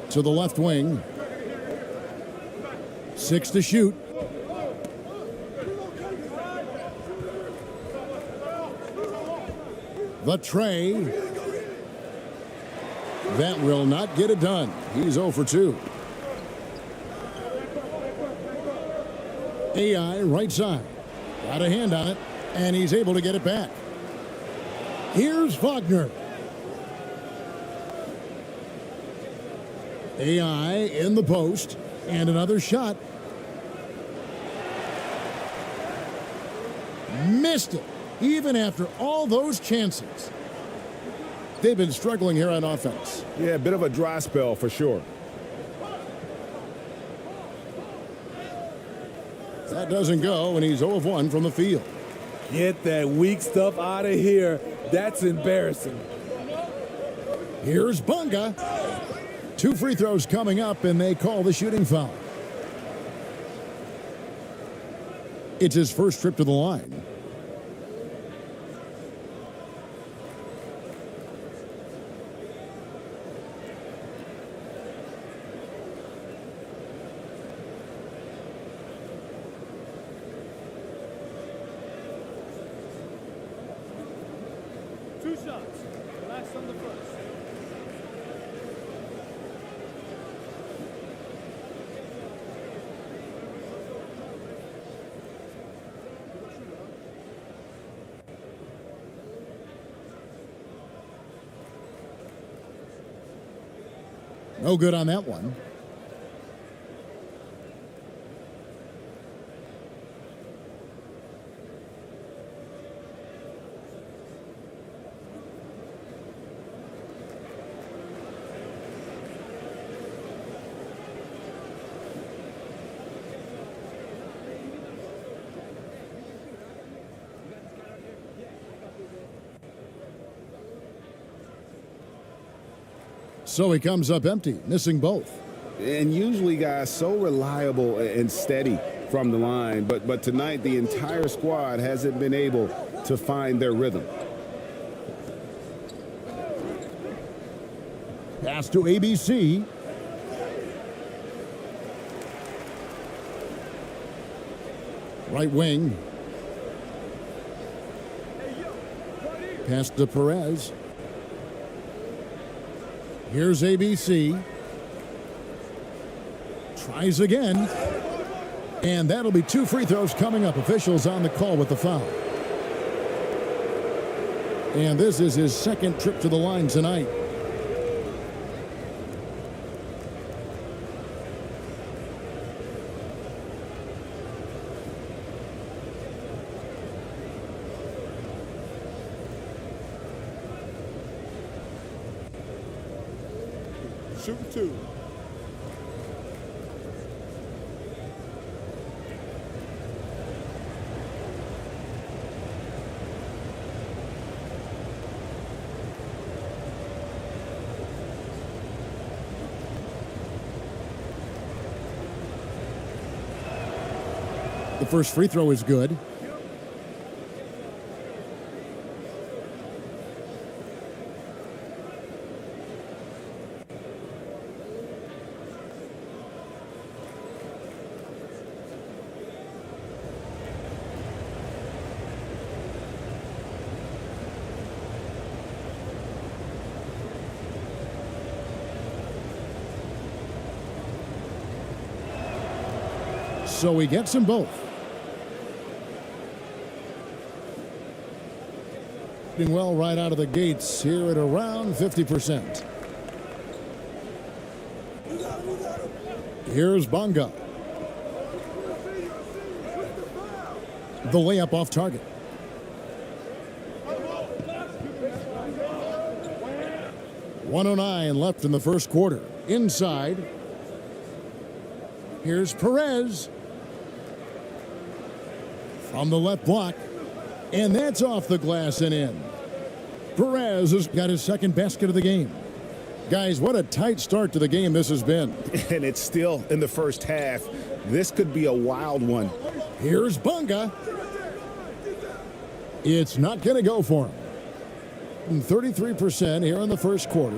Speaker 5: To the left wing. 6 to shoot. The tray. That will not get it done. He's 0 for 2. AI right side. Got a hand on it, and he's able to get it back. Here's Wagner. AI in the post, and another shot. Missed it, even after all those chances. They've been struggling here on offense.
Speaker 10: Yeah, a bit of a dry spell for sure.
Speaker 5: That doesn't go, and he's 0 of 1 from the field.
Speaker 11: Get that weak stuff out of here. That's embarrassing.
Speaker 5: Here's Bunga. 2 free throws coming up, and they call the shooting foul. It's his first trip to the line.
Speaker 1: Two shots. Last on the first.
Speaker 5: No good on that one. So he comes up empty, missing both.
Speaker 10: And usually guys so reliable and steady from the line, but tonight the entire squad hasn't been able to find their rhythm.
Speaker 5: Pass to ABC. Right wing. Pass to Perez. Here's ABC. Tries again. And that'll be 2 free throws coming up. Officials on the call with the foul. And this is his second trip to the line tonight.
Speaker 4: Shooting 2.
Speaker 5: The first free throw is good. So he gets them both. Doing well right out of the gates here at around 50%. Here's Bonga. The layup off target. .109 left in the first quarter. Inside. Here's Perez. From the left block. And that's off the glass and in. Perez has got his second basket of the game. Guys, what a tight start to the game this has been.
Speaker 10: And it's still in the first half. This could be a wild one.
Speaker 5: Here's Bunga. It's not going to go for him. 33% here in the first quarter.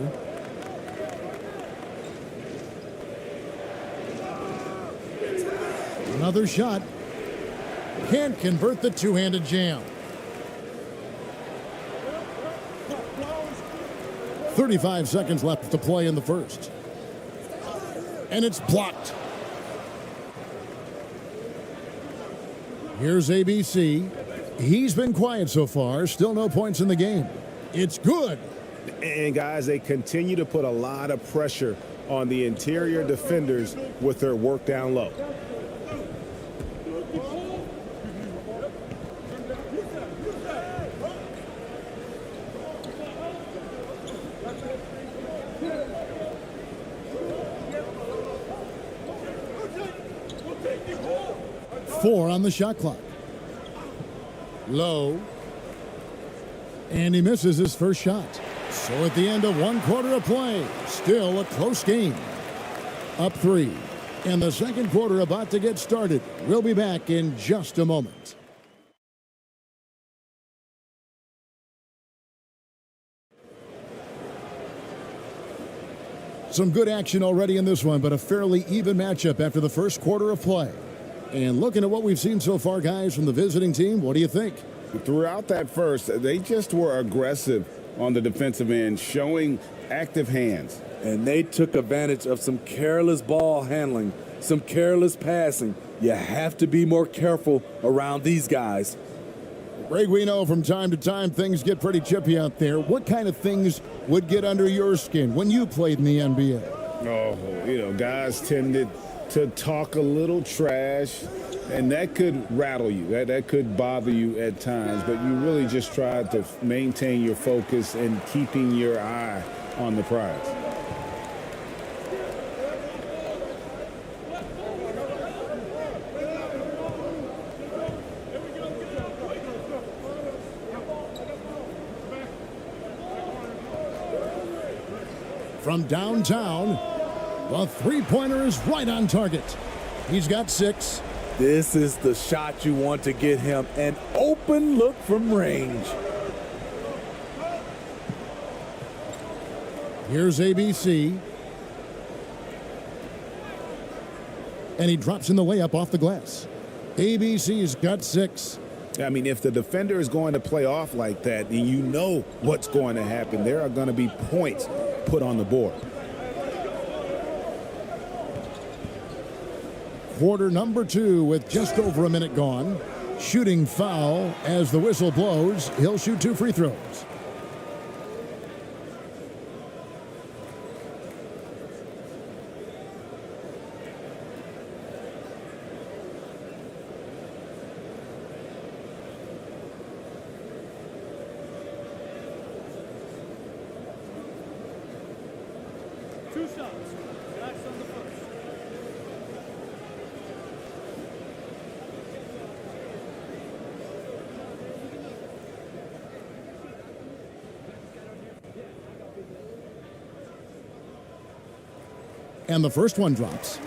Speaker 5: Another shot. Can't convert the two-handed jam. 35 seconds left to play in the first. And it's blocked. Here's ABC. He's been quiet so far. Still no points in the game. It's good.
Speaker 10: And guys, they continue to put a lot of pressure on the interior defenders with their work down low.
Speaker 5: Four on the shot clock. Low. And he misses his first shot. So at the end of one quarter of play, still a close game. Up 3. And the second quarter about to get started. We'll be back in just a moment. Some good action already in this one, but a fairly even matchup after the first quarter of play. And looking at what we've seen so far, guys, from the visiting team, what do you think?
Speaker 10: Throughout that first, they just were aggressive on the defensive end, showing active hands.
Speaker 11: And they took advantage of some careless ball handling, some careless passing. You have to be more careful around these guys.
Speaker 5: Greg, we know from time to time things get pretty chippy out there. What kind of things would get under your skin when you played in the NBA?
Speaker 10: Oh, guys tended to talk a little trash, and that could rattle you. That could bother you at times, but you really just tried to maintain your focus and keeping your eye on the prize.
Speaker 5: From downtown, the three-pointer is right on target. He's got 6.
Speaker 11: This is the shot you want to get him. An open look from range.
Speaker 5: Here's ABC. And he drops in the layup off the glass. ABC's got 6.
Speaker 10: I mean, if the defender is going to play off like that, then you know what's going to happen. There are going to be points put on the board.
Speaker 5: Quarter number 2 with just over a minute gone. Shooting foul as the whistle blows. He'll shoot 2 free throws. And the first one drops.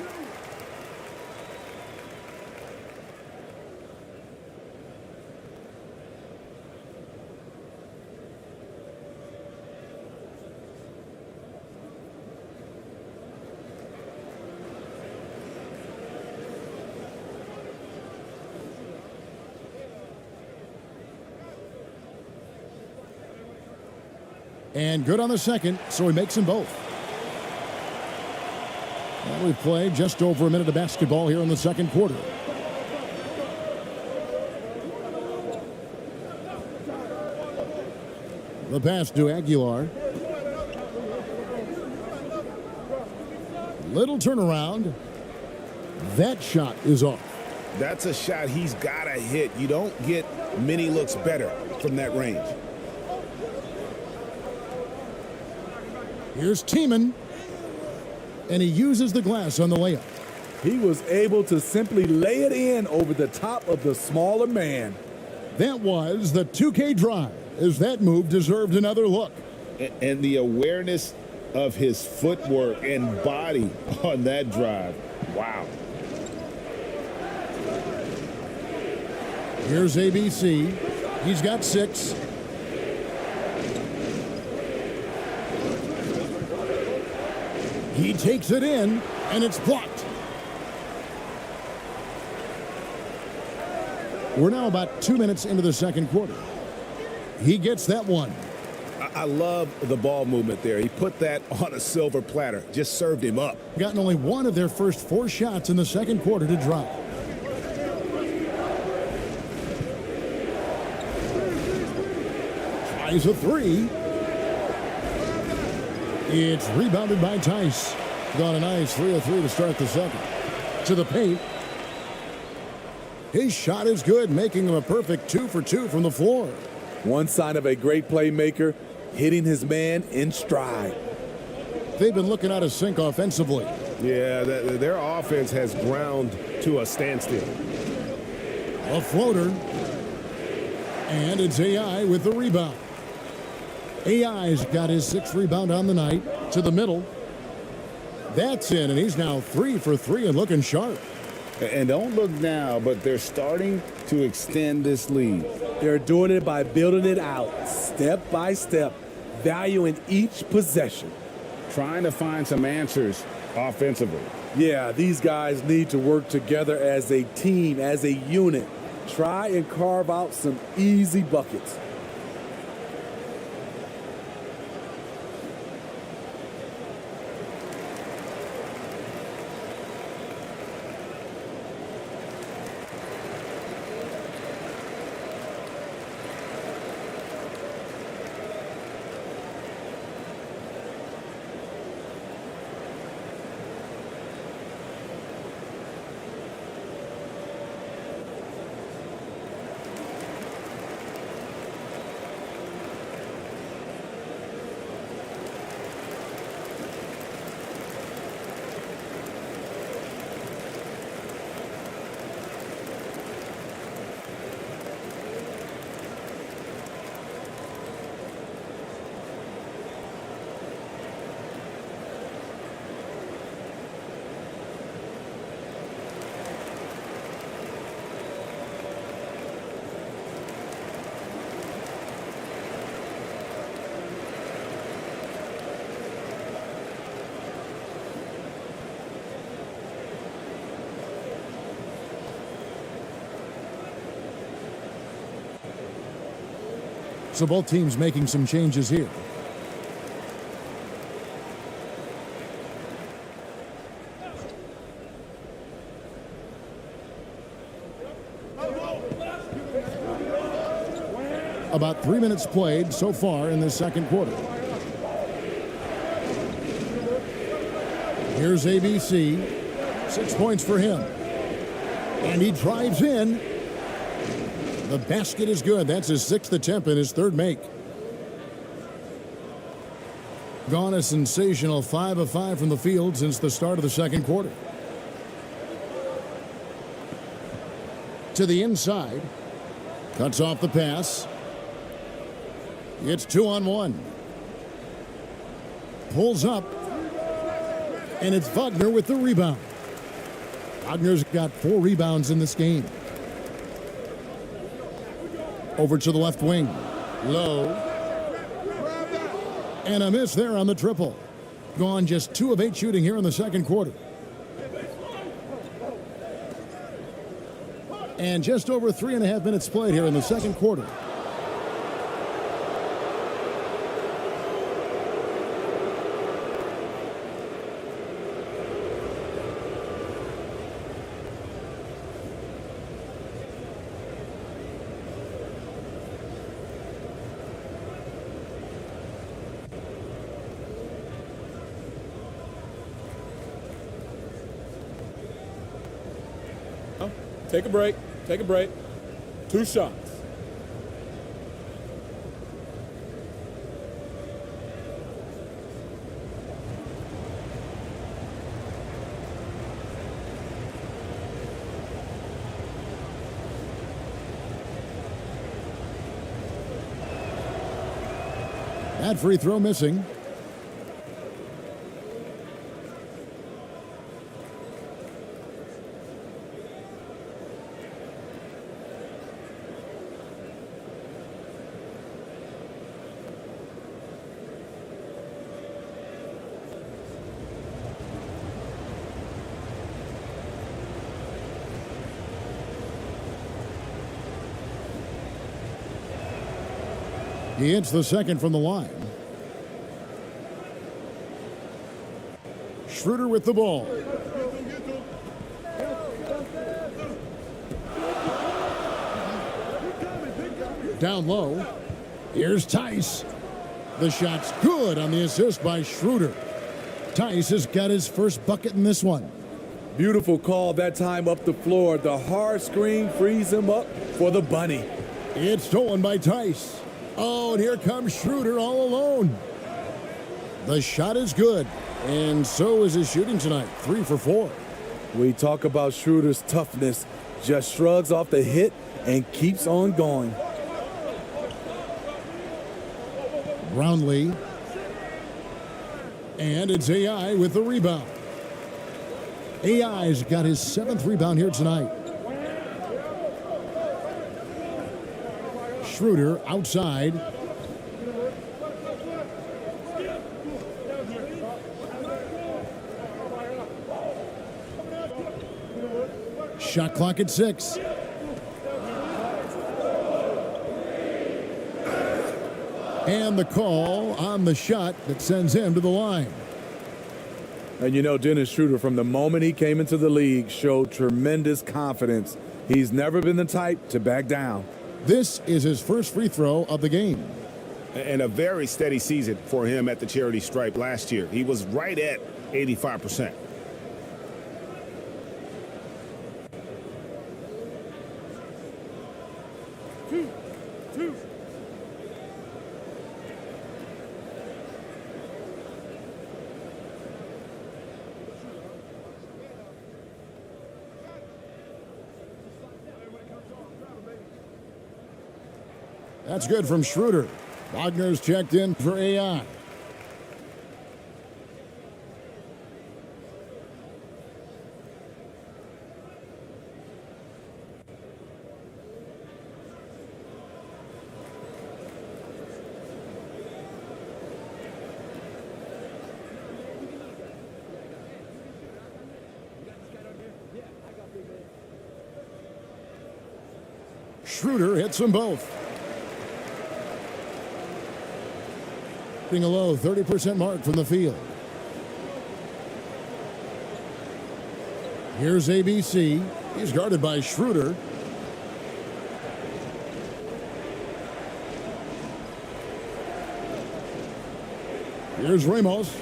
Speaker 5: And good on the second, so he makes them both. Well, we've played just over a minute of basketball here in the second quarter. The pass to Aguilar. Little turnaround. That shot is off.
Speaker 10: That's a shot he's got to hit. You don't get many looks better from that range.
Speaker 5: Here's Tiemann. And he uses the glass on the layup.
Speaker 11: He was able to simply lay it in over the top of the smaller man.
Speaker 5: That was the 2K drive, as that move deserved another look.
Speaker 10: And the awareness of his footwork and body on that drive. Wow.
Speaker 5: Here's ABC. He's got 6. He takes it in, and it's blocked. We're now about 2 minutes into the second quarter. He gets that one.
Speaker 2: I love the ball movement there. He put that on a silver platter. Just served him up.
Speaker 5: Gotten only one of their first 4 shots in the second quarter to drop. Tries a 3. It's rebounded by Tice. Got a nice 3 of 3 to start the second. To the paint. His shot is good, making him a perfect 2 for 2 from the floor.
Speaker 11: One sign of a great playmaker, hitting his man in stride.
Speaker 5: They've been looking out of sync offensively.
Speaker 2: Yeah, their offense has ground to a standstill.
Speaker 5: A floater. And it's AI with the rebound. AI's got his 6th rebound on the night. To the middle. That's in, and he's now 3 for 3 and looking sharp.
Speaker 10: And don't look now, but they're starting to extend this lead.
Speaker 11: They're doing it by building it out, step by step, valuing each possession.
Speaker 10: Trying to find some answers offensively.
Speaker 11: Yeah, these guys need to work together as a team, as a unit. Try and carve out some easy buckets.
Speaker 5: So both teams making some changes here. About 3 minutes played so far in the second quarter. Here's ABC. 6 points for him. And he drives in. The basket is good. That's his 6th attempt and his 3rd make. Gone a sensational 5 of 5 from the field since the start of the second quarter. To the inside. Cuts off the pass. It's 2-on-1. Pulls up. And it's Wagner with the rebound. Wagner's got 4 rebounds in this game. Over to the left wing. Low. And a miss there on the triple. Gone just 2 of 8 shooting here in the second quarter. And just over 3.5 minutes played here in the second quarter.
Speaker 4: Take a break. Take a break. 2 shots.
Speaker 5: That free throw missing. He hits the second from the line. Schroeder with the ball. Down low. Here's Tice. The shot's good on the assist by Schroeder. Tice has got his first bucket in this one.
Speaker 11: Beautiful call that time up the floor. The hard screen frees him up for the bunny.
Speaker 5: It's stolen by Tice. Oh, and here comes Schroeder all alone. The shot is good, and so is his shooting tonight. 3 for 4.
Speaker 11: We talk about Schroeder's toughness. Just shrugs off the hit and keeps on going.
Speaker 5: Brownlee. And it's AI with the rebound. AI's got his 7th rebound here tonight. Schroeder outside. Shot clock at 6. And the call on the shot that sends him to the line.
Speaker 11: And you know, Dennis Schroeder, from the moment he came into the league, showed tremendous confidence. He's never been the type to back down.
Speaker 5: This is his first free throw of the game.
Speaker 10: And a very steady season for him at the charity stripe last year. He was right at 85%.
Speaker 5: That's good from Schroeder. Wagner's checked in for AI. Schroeder hits them both. A low 30% mark from the field. Here's ABC. He's guarded by Schroeder. Here's Ramos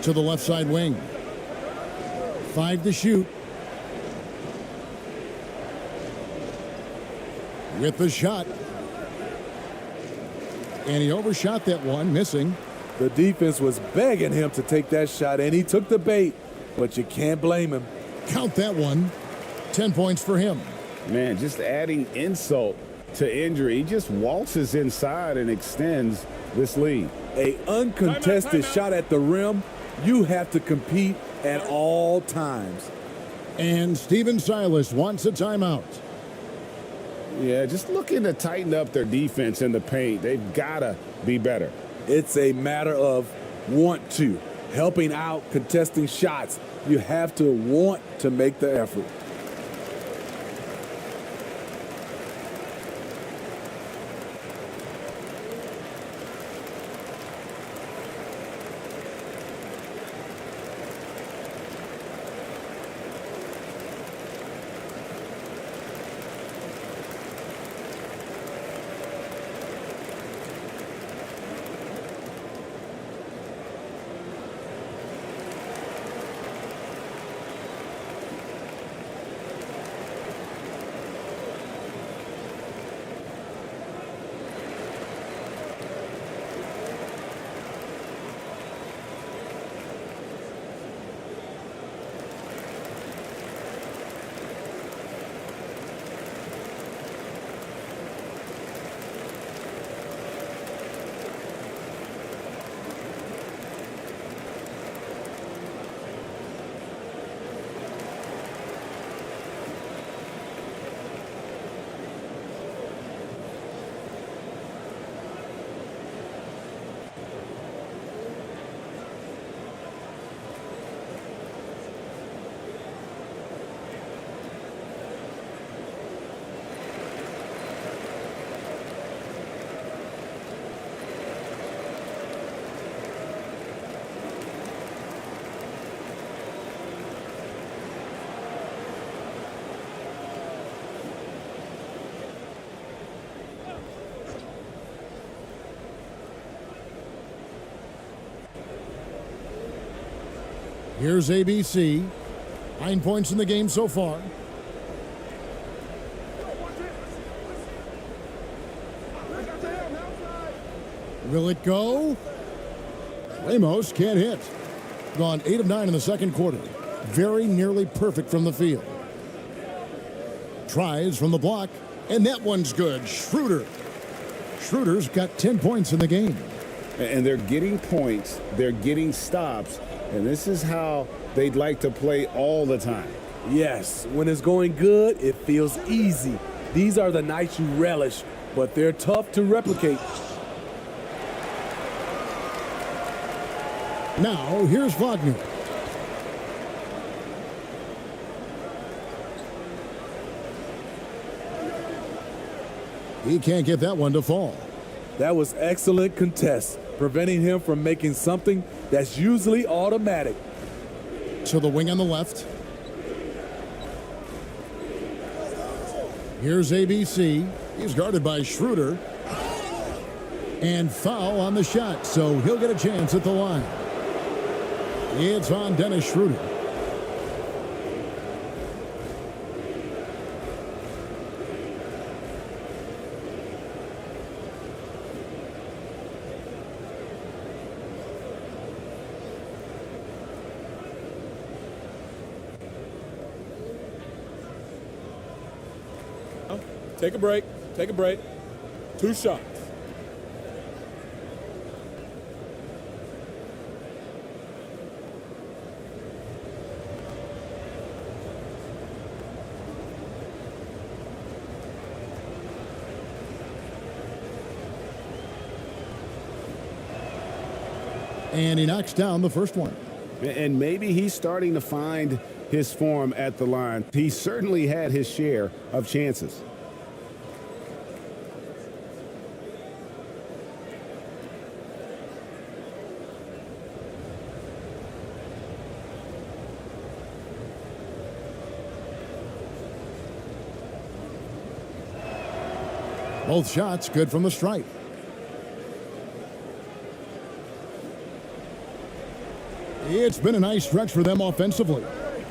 Speaker 5: to the left side wing. 5 to shoot. With the shot. And he overshot that one, missing.
Speaker 11: The defense was begging him to take that shot, and he took the bait, but you can't blame him.
Speaker 5: Count that one. 10 points for him.
Speaker 10: Man, just adding insult to injury. He just waltzes inside and extends this lead.
Speaker 11: An uncontested shot at the rim, you have to compete at all times.
Speaker 5: And Steven Silas wants a timeout.
Speaker 10: Yeah, just looking to tighten up their defense in the paint. They've got to be better.
Speaker 11: It's a matter of want to. Helping out, contesting shots. You have to want to make the effort.
Speaker 5: Here's ABC. 9 points in the game so far. Will it go? Ramos can't hit. Gone 8 of 9 in the second quarter. Very nearly perfect from the field. Tries from the block, and that one's good. Schroeder. Schroeder's got 10 points in the game.
Speaker 10: And they're getting points, they're getting stops, and this is how they'd like to play all the time.
Speaker 11: Yes, when it's going good, it feels easy. These are the nights you relish, but they're tough to replicate.
Speaker 5: Now, here's Wagner. He can't get that one to fall.
Speaker 11: That was excellent contest, preventing him from making something that's usually automatic.
Speaker 5: To the wing on the left. Here's ABC. He's guarded by Schroeder. And foul on the shot, so he'll get a chance at the line. It's on Dennis Schroeder.
Speaker 4: Take a break. Take a break. 2 shots.
Speaker 5: And he knocks down the first one.
Speaker 10: And maybe he's starting to find his form at the line. He certainly had his share of chances.
Speaker 5: Both shots good from the stripe. It's been a nice stretch for them offensively.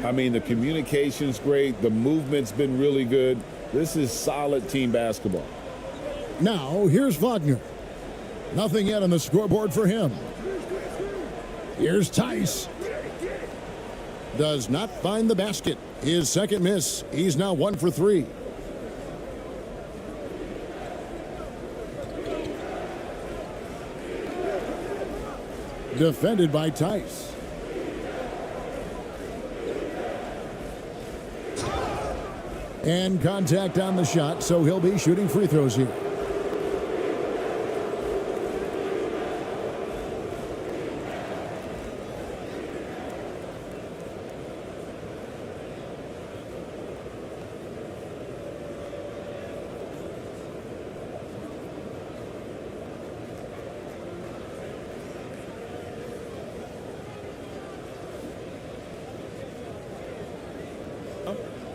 Speaker 10: I mean, the communication's great. The movement's been really good. This is solid team basketball.
Speaker 5: Now, here's Wagner. Nothing yet on the scoreboard for him. Here's Tice. Does not find the basket. His second miss. He's now 1 for 3. Defended by Tice. And contact on the shot, so he'll be shooting free throws here.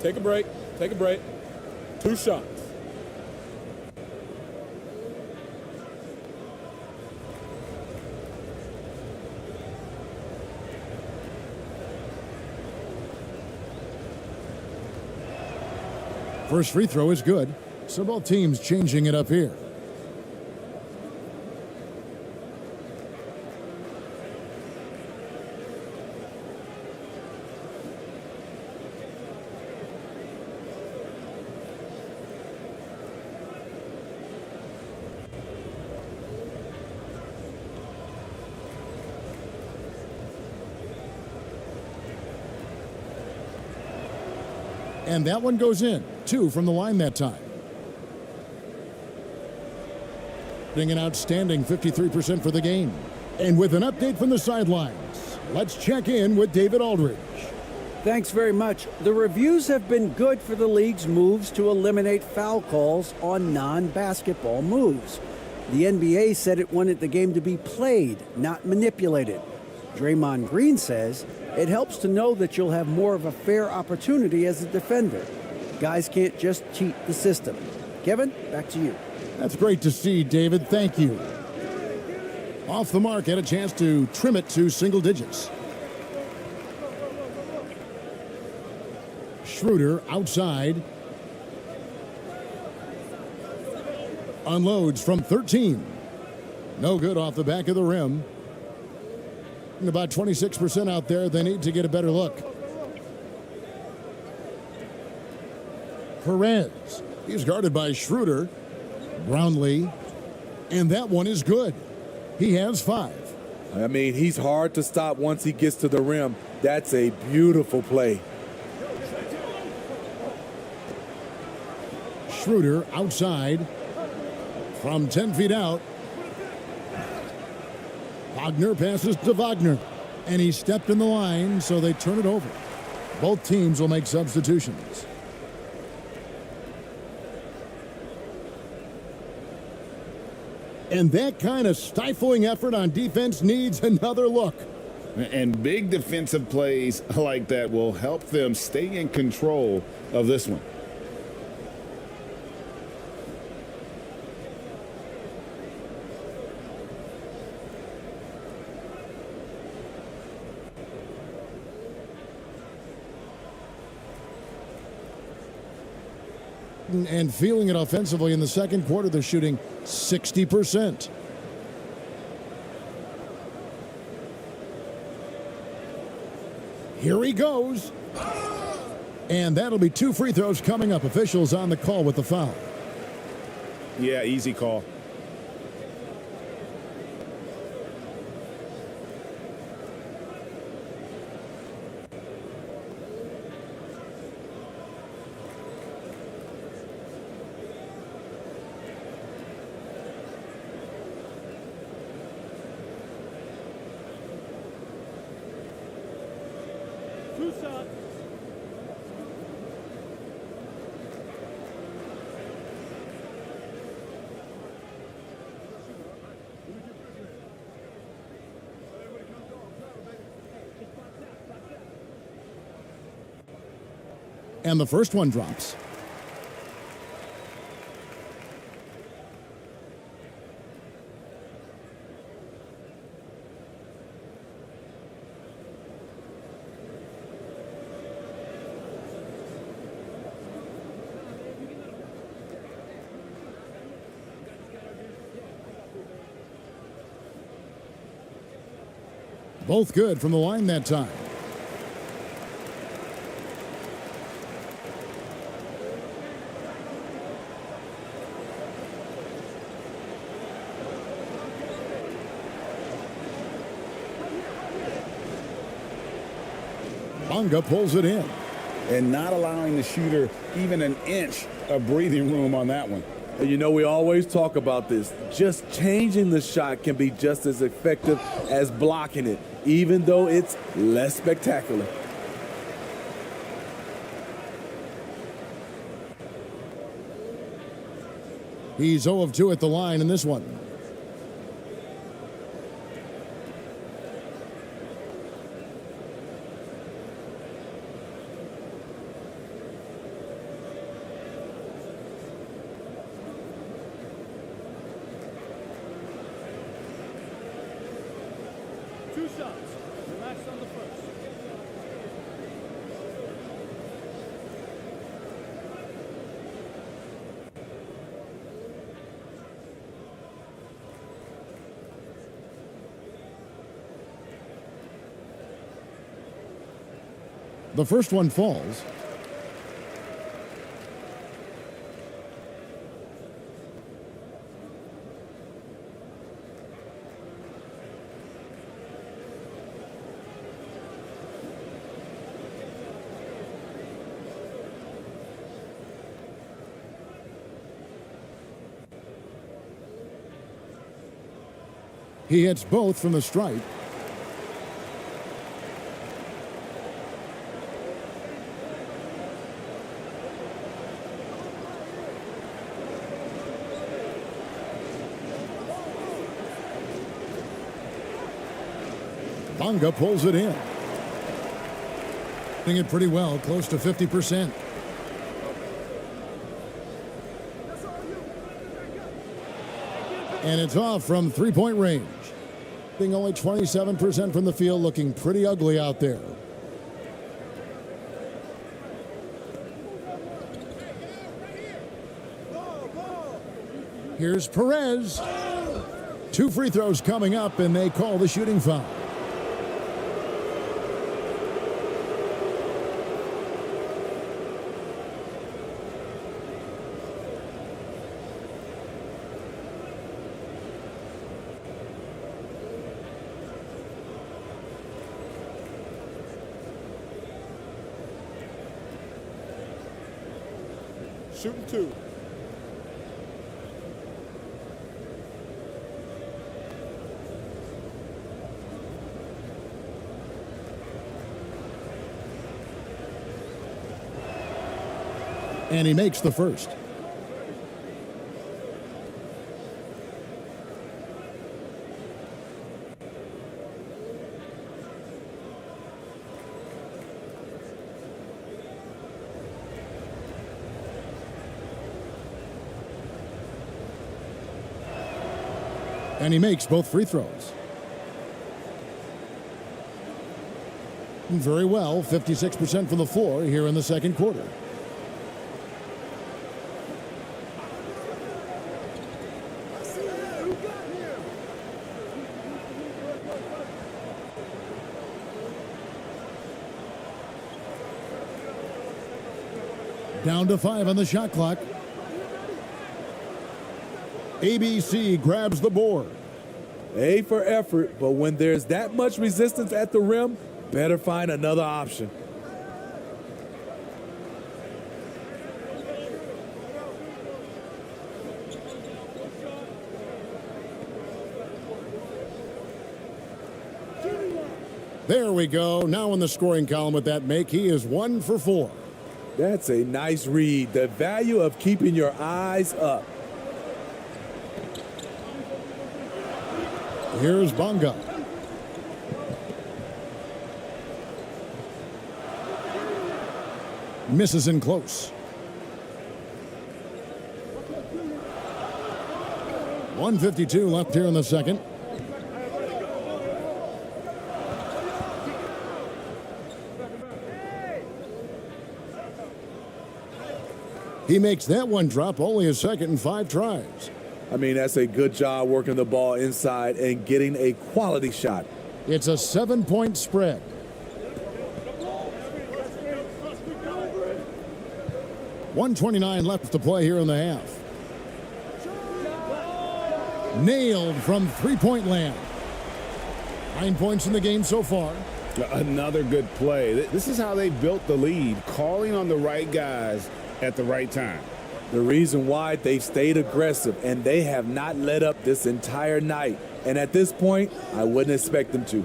Speaker 4: Take a break. Take a break. 2 shots.
Speaker 5: First free throw is good, so both teams changing it up here. And that one goes in. 2 from the line that time. Getting an outstanding 53% for the game. And with an update from the sidelines, let's check in with David Aldridge.
Speaker 12: Thanks very much. The reviews have been good for the league's moves to eliminate foul calls on non-basketball moves. The NBA said it wanted the game to be played, not manipulated. Draymond Green says it helps to know that you'll have more of a fair opportunity as a defender. Guys can't just cheat the system. Kevin, back to you.
Speaker 5: That's great to see, David. Thank you. Off the mark, had a chance to trim it to single digits. Schroeder outside. Unloads from 13. No good off the back of the rim. And about 26% out there. They need to get a better look. Perez. He's guarded by Schroeder. Brownlee. And that one is good. He has 5.
Speaker 11: I mean, he's hard to stop once he gets to the rim. That's a beautiful play.
Speaker 5: Schroeder outside from 10 feet out. Wagner passes to Wagner, and he stepped in the line, so they turn it over. Both teams will make substitutions. And that kind of stifling effort on defense needs another look.
Speaker 10: And big defensive plays like that will help them stay in control of this one.
Speaker 5: And feeling it offensively in the second quarter, they're shooting 60%. Here he goes. And that'll be 2 free throws coming up. Officials on the call with the foul.
Speaker 10: Yeah, easy call.
Speaker 5: And the first one drops. Both good from the line that time. Bonga pulls it in.
Speaker 10: And not allowing the shooter even an inch of breathing room on that one.
Speaker 11: And you know, we always talk about this. Just changing the shot can be just as effective as blocking it, even though it's less spectacular.
Speaker 5: He's 0 of 2 at the line in this one. The first one falls. He hits both from the stripe. Bonga pulls it in. Doing it pretty well, close to 50%. And it's off from three-point range. Being only 27% from the field, looking pretty ugly out there. Here's Perez. 2 free throws coming up, and they call the shooting foul.
Speaker 4: Shooting 2.
Speaker 5: And he makes the first. And he makes both free throws. Very well, 56% from the floor here in the second quarter. Down to 5 on the shot clock. ABC grabs the board.
Speaker 11: A for effort, but when there's that much resistance at the rim, better find another option.
Speaker 5: There we go. Now in the scoring column with that make, he is 1 for 4.
Speaker 11: That's a nice read. The value of keeping your eyes up.
Speaker 5: Here's Bonga. Misses in close. 1:52 left here in the second. He makes that one drop, only his second in 5 tries.
Speaker 11: I mean, that's a good job working the ball inside and getting a quality shot.
Speaker 5: It's a 7-point spread. .129 left to play here in the half. Nailed from three-point land. 9 points in the game so far.
Speaker 10: Another good play. This is how they built the lead, calling on the right guys at the right time.
Speaker 11: The reason why they've stayed aggressive, and they have not let up this entire night. And at this point, I wouldn't expect them to.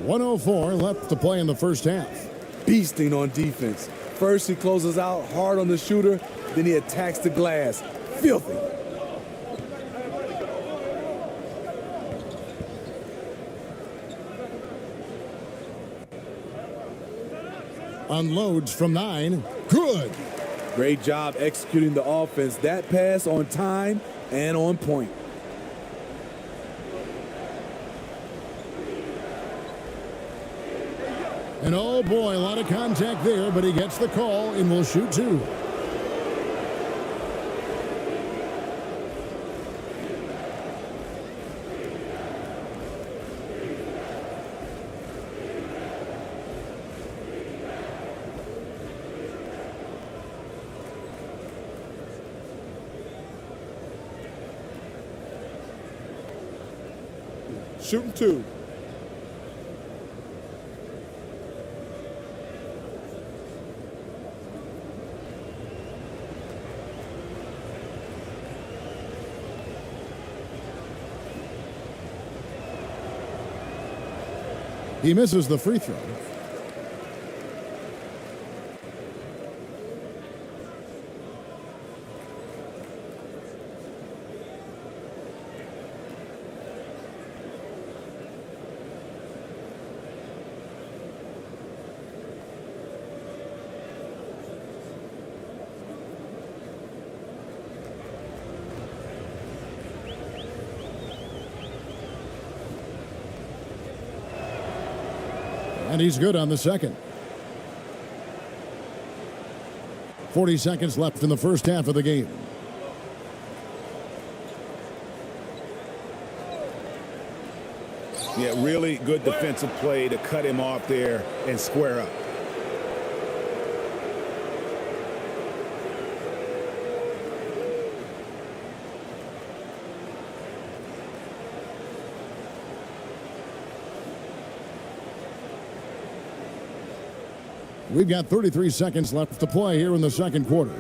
Speaker 5: 104 left to play in the first half.
Speaker 11: Beasting on defense. First, he closes out hard on the shooter, then he attacks the glass. Filthy.
Speaker 5: Unloads from 9. Good.
Speaker 11: Great job executing the offense. That pass on time and on point.
Speaker 5: And oh boy, a lot of contact there, but he gets the call and will shoot 2.
Speaker 4: Shooting 2.
Speaker 5: He misses the free throw. And he's good on the second. 40 seconds left in the first half of the game.
Speaker 10: Yeah, really good defensive play to cut him off there and square up.
Speaker 5: We've got 33 seconds left to play here in the second quarter.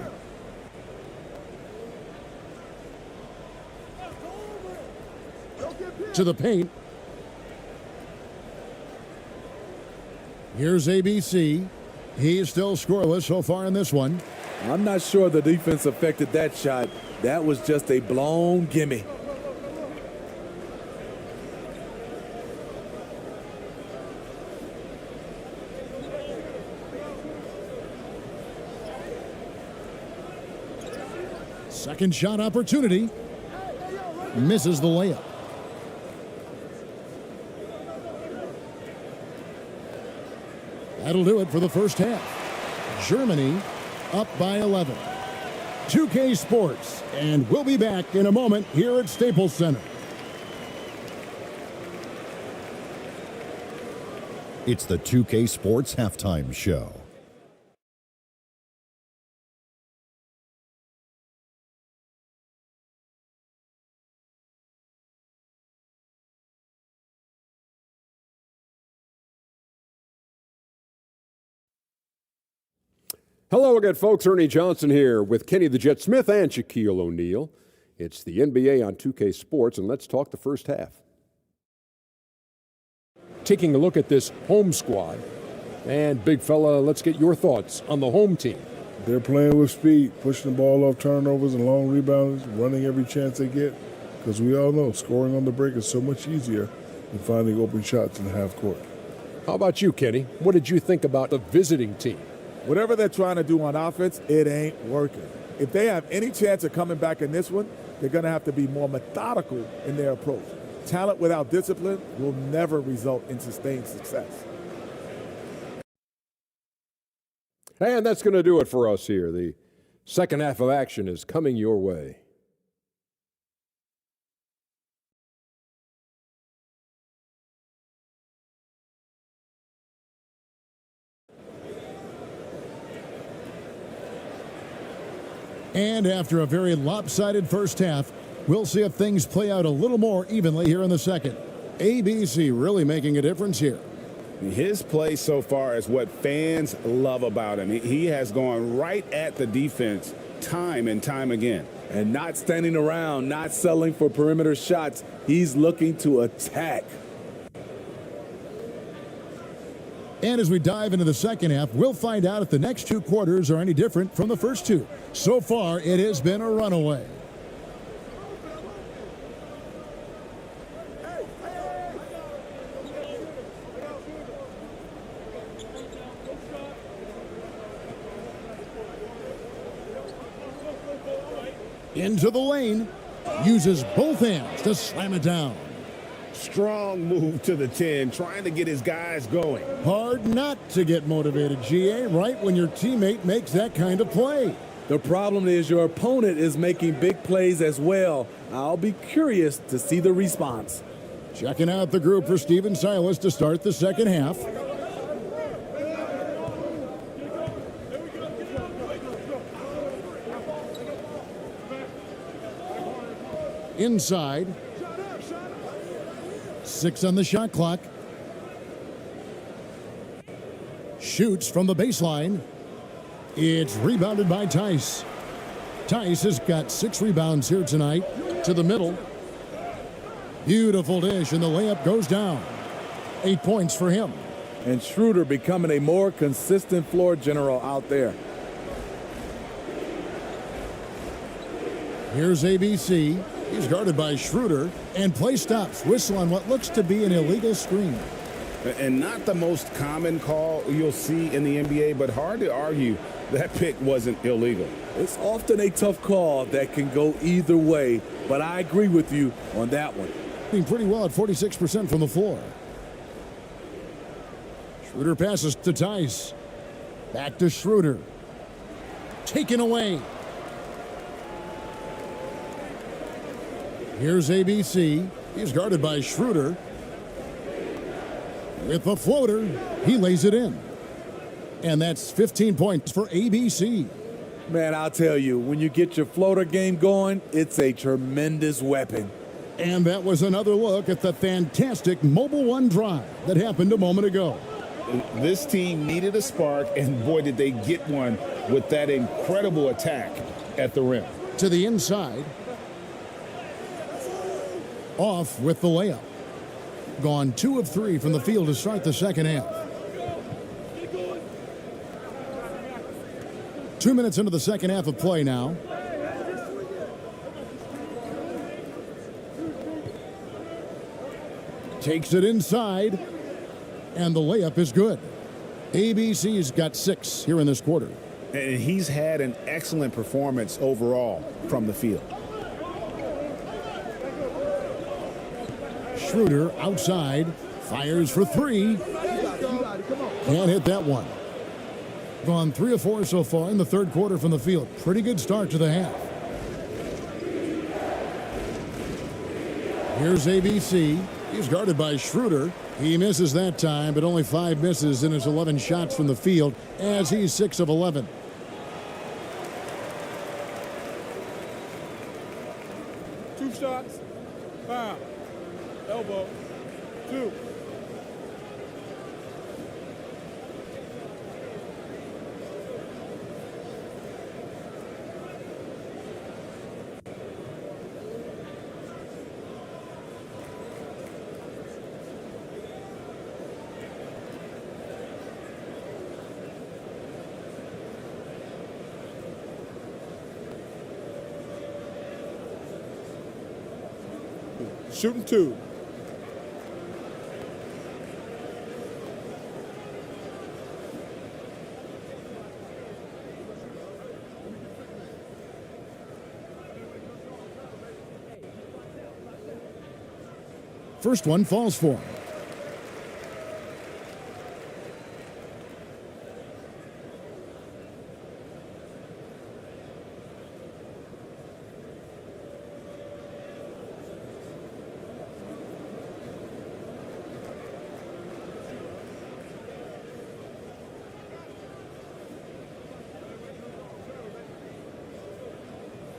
Speaker 5: To the paint. Here's ABC. He's still scoreless so far in this one.
Speaker 11: I'm not sure the defense affected that shot. That was just a blown gimme.
Speaker 5: Second shot opportunity. Misses the layup. That'll do it for the first half. Germany up by 11. 2K Sports, and we'll be back in a moment here at Staples Center.
Speaker 13: It's the 2K Sports Halftime Show.
Speaker 6: Hello again, folks. Ernie Johnson here with Kenny the Jet Smith and Shaquille O'Neal. It's the NBA on 2K Sports, and let's talk the first half. Taking a look at this home squad. And, big fella, let's get your thoughts on the home team.
Speaker 7: They're playing with speed, pushing the ball off turnovers and long rebounds, running every chance they get. Because we all know scoring on the break is so much easier than finding open shots in the half court.
Speaker 6: How about you, Kenny? What did you think about the visiting team?
Speaker 8: Whatever they're trying to do on offense, it ain't working. If they have any chance of coming back in this one, they're going to have to be more methodical in their approach. Talent without discipline will never result in sustained success.
Speaker 6: And that's going to do it for us here. The second half of action is coming your way.
Speaker 5: And after a very lopsided first half, we'll see if things play out a little more evenly here in the second. ABC really making a difference here.
Speaker 10: His play so far is what fans love about him. He has gone right at the defense time and time again.
Speaker 11: And not standing around, not settling for perimeter shots. He's looking to attack.
Speaker 5: And as we dive into the second half, we'll find out if the next two quarters are any different from the first two. So far, it has been a runaway. Into the lane, uses both hands to slam it down.
Speaker 10: Strong move to the 10, trying to get his guys going.
Speaker 5: Hard not to get motivated, GA, right when your teammate makes that kind of play.
Speaker 11: The problem is your opponent is making big plays as well. I'll be curious to see the response.
Speaker 5: Checking out the group for Steven Silas to start the second half. Inside. 6 on the shot clock. Shoots from the baseline. It's rebounded by Tice. Tice has got 6 rebounds here tonight. To the middle. Beautiful dish, and the layup goes down. 8 points for him.
Speaker 11: And Schroeder becoming a more consistent floor general out there.
Speaker 5: Here's ABC. He's guarded by Schroeder, and play stops. Whistle on what looks to be an illegal screen.
Speaker 10: And not the most common call you'll see in the NBA, but hard to argue that pick wasn't illegal.
Speaker 11: It's often a tough call that can go either way, but I agree with you on that one.
Speaker 5: Doing pretty well at 46% from the floor. Schroeder passes to Tice. Back to Schroeder. taken away. Here's ABC. He's guarded by Schroeder. With the floater, he lays it in. And that's 15 points for ABC.
Speaker 11: Man, I'll tell you, when you get your floater game going, it's a tremendous weapon.
Speaker 5: And that was another look at the fantastic Mobile One drive that happened a moment ago.
Speaker 10: This team needed a spark, and boy, did they get one with that incredible attack at the rim.
Speaker 5: To the inside. Off with the layup. Gone 2 of 3 from the field to start the second half. 2 minutes into the second half of play now. Takes it inside, and the layup is good. ABC's got 6 here in this quarter.
Speaker 10: And he's had an excellent performance overall from the field.
Speaker 5: Schroeder outside, fires for 3. Can't hit that one. Gone 3 of 4 so far in the third quarter from the field. Pretty good start to the half. Here's ABC. He's guarded by Schroeder. He misses that time, but only 5 misses in his 11 shots from the field as he's 6 of 11.
Speaker 4: Two shots. Foul. Elbow. 2. Shooting 2.
Speaker 5: First one falls for him.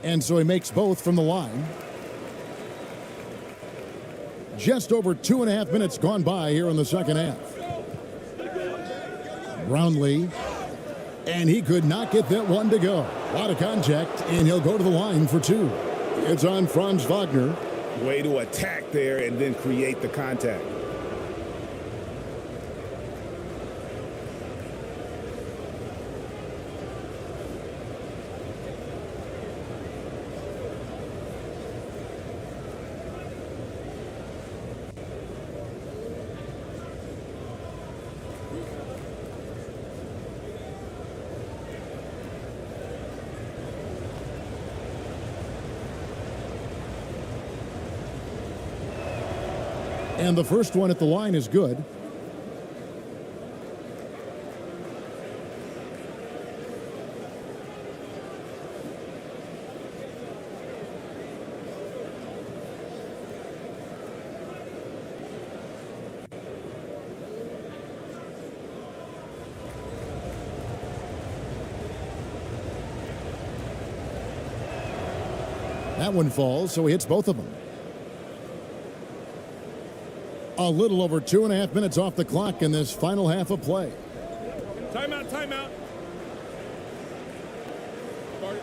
Speaker 5: And so he makes both from the line. Just over 2.5 minutes gone by here in the second half. Brownlee, and he could not get that one to go. A lot of contact, and he'll go to the line for 2. It's on Franz Wagner.
Speaker 10: Way to attack there and then create the contact.
Speaker 5: And the first one at the line is good. That one falls, so he hits both of them. A little over 2.5 minutes off the clock in this final half of play.
Speaker 4: Timeout, timeout. Start.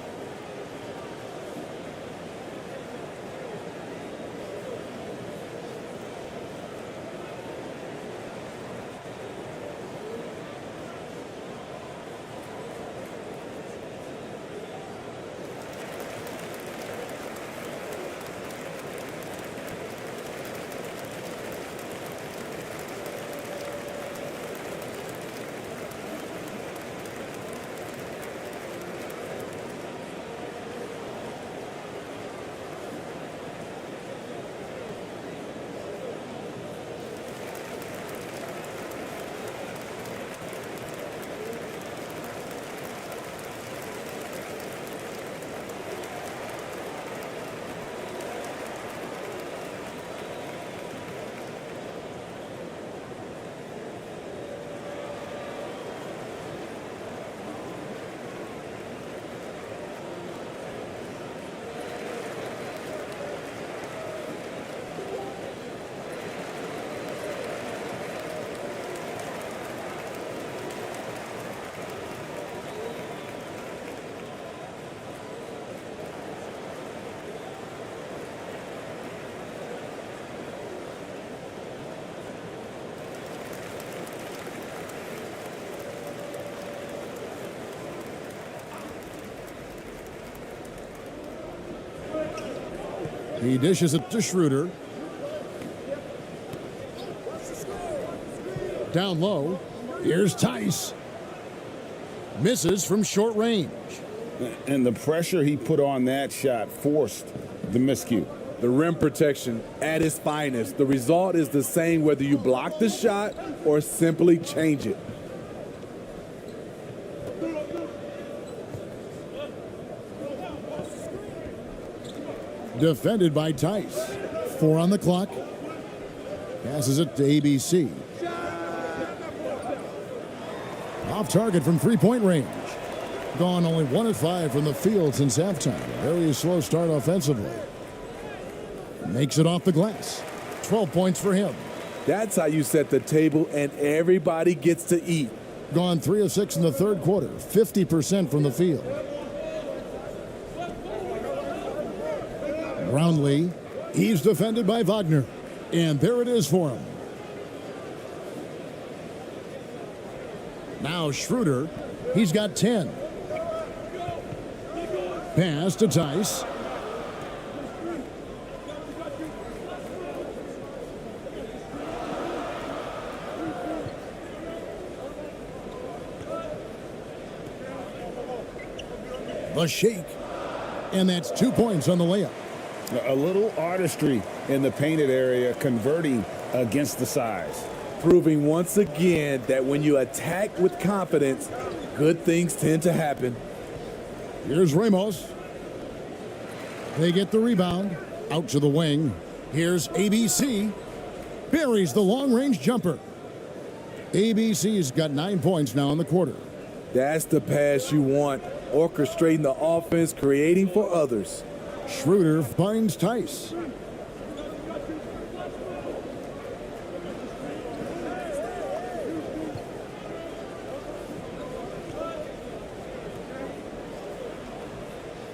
Speaker 5: He dishes it to Schroeder. Down low. Here's Tice. Misses from short range.
Speaker 10: And the pressure he put on that shot forced the miscue.
Speaker 11: The rim protection at its finest. The result is the same whether you block the shot or simply change it.
Speaker 5: Defended by Tice. 4 on the clock. Passes it to ABC. Off target from three-point range. Gone only 1 of 5 from the field since halftime. Very slow start offensively. Makes it off the glass. 12 points for him.
Speaker 11: That's how you set the table and everybody gets to eat.
Speaker 5: Gone 3 of 6 in the third quarter. 50% from the field. Brownlee. He's defended by Wagner. And there it is for him. Now Schroeder. He's got 10. Pass to Tice. The shake. And that's 2 points on the layup.
Speaker 10: A little artistry in the painted area, converting against the size.
Speaker 11: Proving once again that when you attack with confidence, good things tend to happen.
Speaker 5: Here's Ramos. They get the rebound. Out to the wing. Here's ABC. Buries the long-range jumper. ABC's got 9 points now in the quarter.
Speaker 11: That's the pass you want. Orchestrating the offense, creating for others.
Speaker 5: Schroeder finds Tice.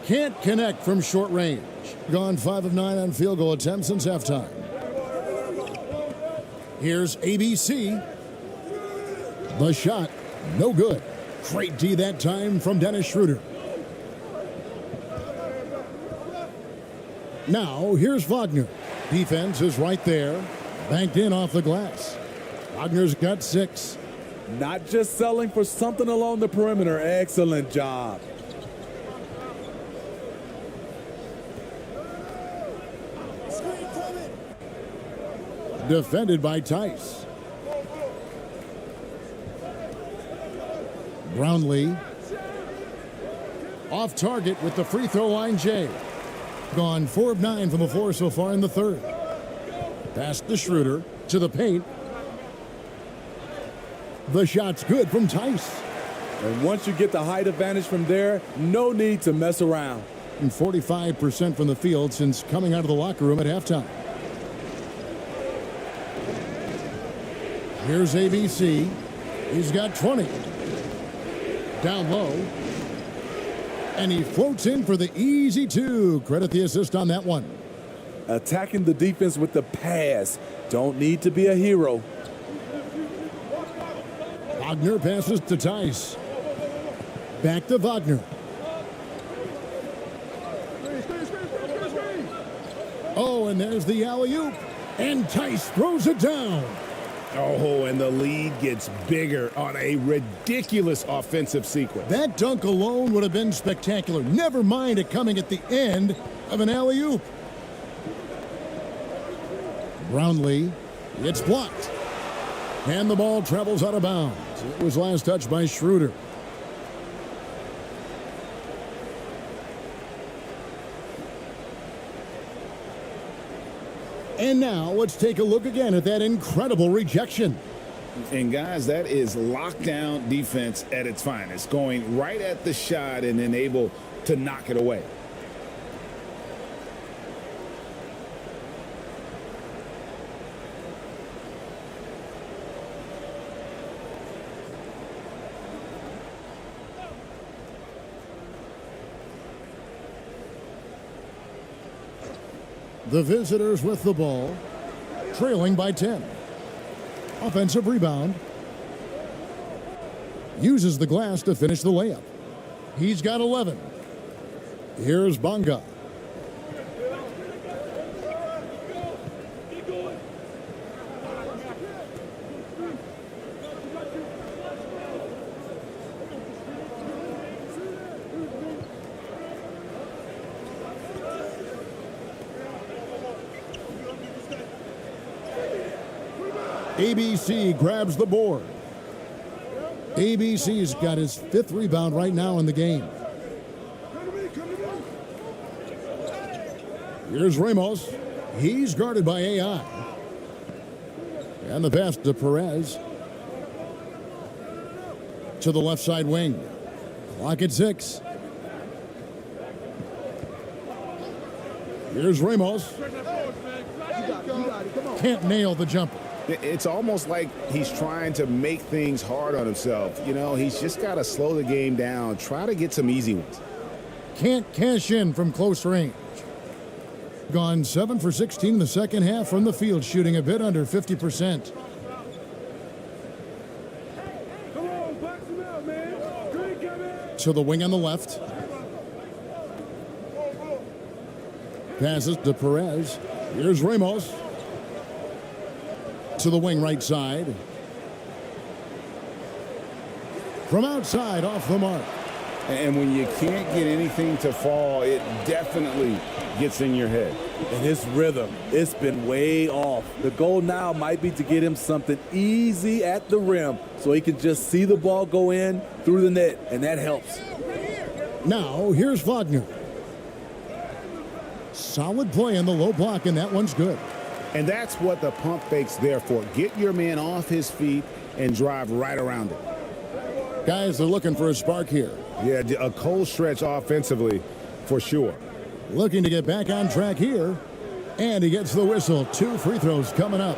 Speaker 5: Can't connect from short range. Gone 5 of 9 on field goal attempts since halftime. Here's ABC. The shot, no good. Great D that time from Dennis Schroeder. Now, here's Wagner. Defense is right there. Banked in off the glass. Wagner's got 6.
Speaker 11: Not just selling for something along the perimeter. Excellent job.
Speaker 5: Defended by Tice. Brownlee. Off target with the free throw line, Jay. Gone 4 of 9 from the floor so far in the third. Pass to Schroeder to the paint. The shot's good from Tice.
Speaker 11: And once you get the height advantage from there, no need to mess around.
Speaker 5: And 45% from the field since coming out of the locker room at halftime. Here's ABC. He's got 20. Down low. And he floats in for the easy 2. Credit the assist on that one.
Speaker 11: Attacking the defense with the pass. Don't need to be a hero.
Speaker 5: Wagner passes to Tice. Back to Wagner. Oh, and there's the alley-oop. And Tice throws it down.
Speaker 10: Oh, and the lead gets bigger on a ridiculous offensive sequence.
Speaker 5: That dunk alone would have been spectacular. Never mind it coming at the end of an alley-oop. Brownlee, it's blocked. And the ball travels out of bounds. It was last touched by Schroeder. And now let's take a look again at that incredible rejection.
Speaker 10: And guys, that is lockdown defense at its finest, going right at the shot and then able to knock it away.
Speaker 5: The visitors with the ball, trailing by 10. Offensive rebound. Uses the glass to finish the layup. He's got 11. Here's Bonga. ABC grabs the board. ABC's got his 5th rebound right now in the game. Here's Ramos. He's guarded by AI. And the pass to Perez. To the left side wing. Clock at 6. Here's Ramos. Can't nail the jumper.
Speaker 10: It's almost like he's trying to make things hard on himself. You know, he's just got to slow the game down, try to get some easy ones.
Speaker 5: Can't cash in from close range. Gone 7 for 16 in the second half from the field, shooting a bit under 50%. To the wing on the left. Passes to Perez. Here's Ramos. To the wing right side. From outside, off the mark.
Speaker 10: And when you can't get anything to fall, it definitely gets in your head.
Speaker 11: And his rhythm, it's been way off. The goal now might be to get him something easy at the rim so he can just see the ball go in through the net, and that helps.
Speaker 5: Now, here's Wagner. Solid play in the low block, and that one's good.
Speaker 10: And that's what the pump fake's there for. Get your man off his feet and drive right around it.
Speaker 5: Guys, they're looking for a spark here.
Speaker 10: Yeah, a cold stretch offensively for sure.
Speaker 5: Looking to get back on track here. And he gets the whistle. 2 free throws coming up.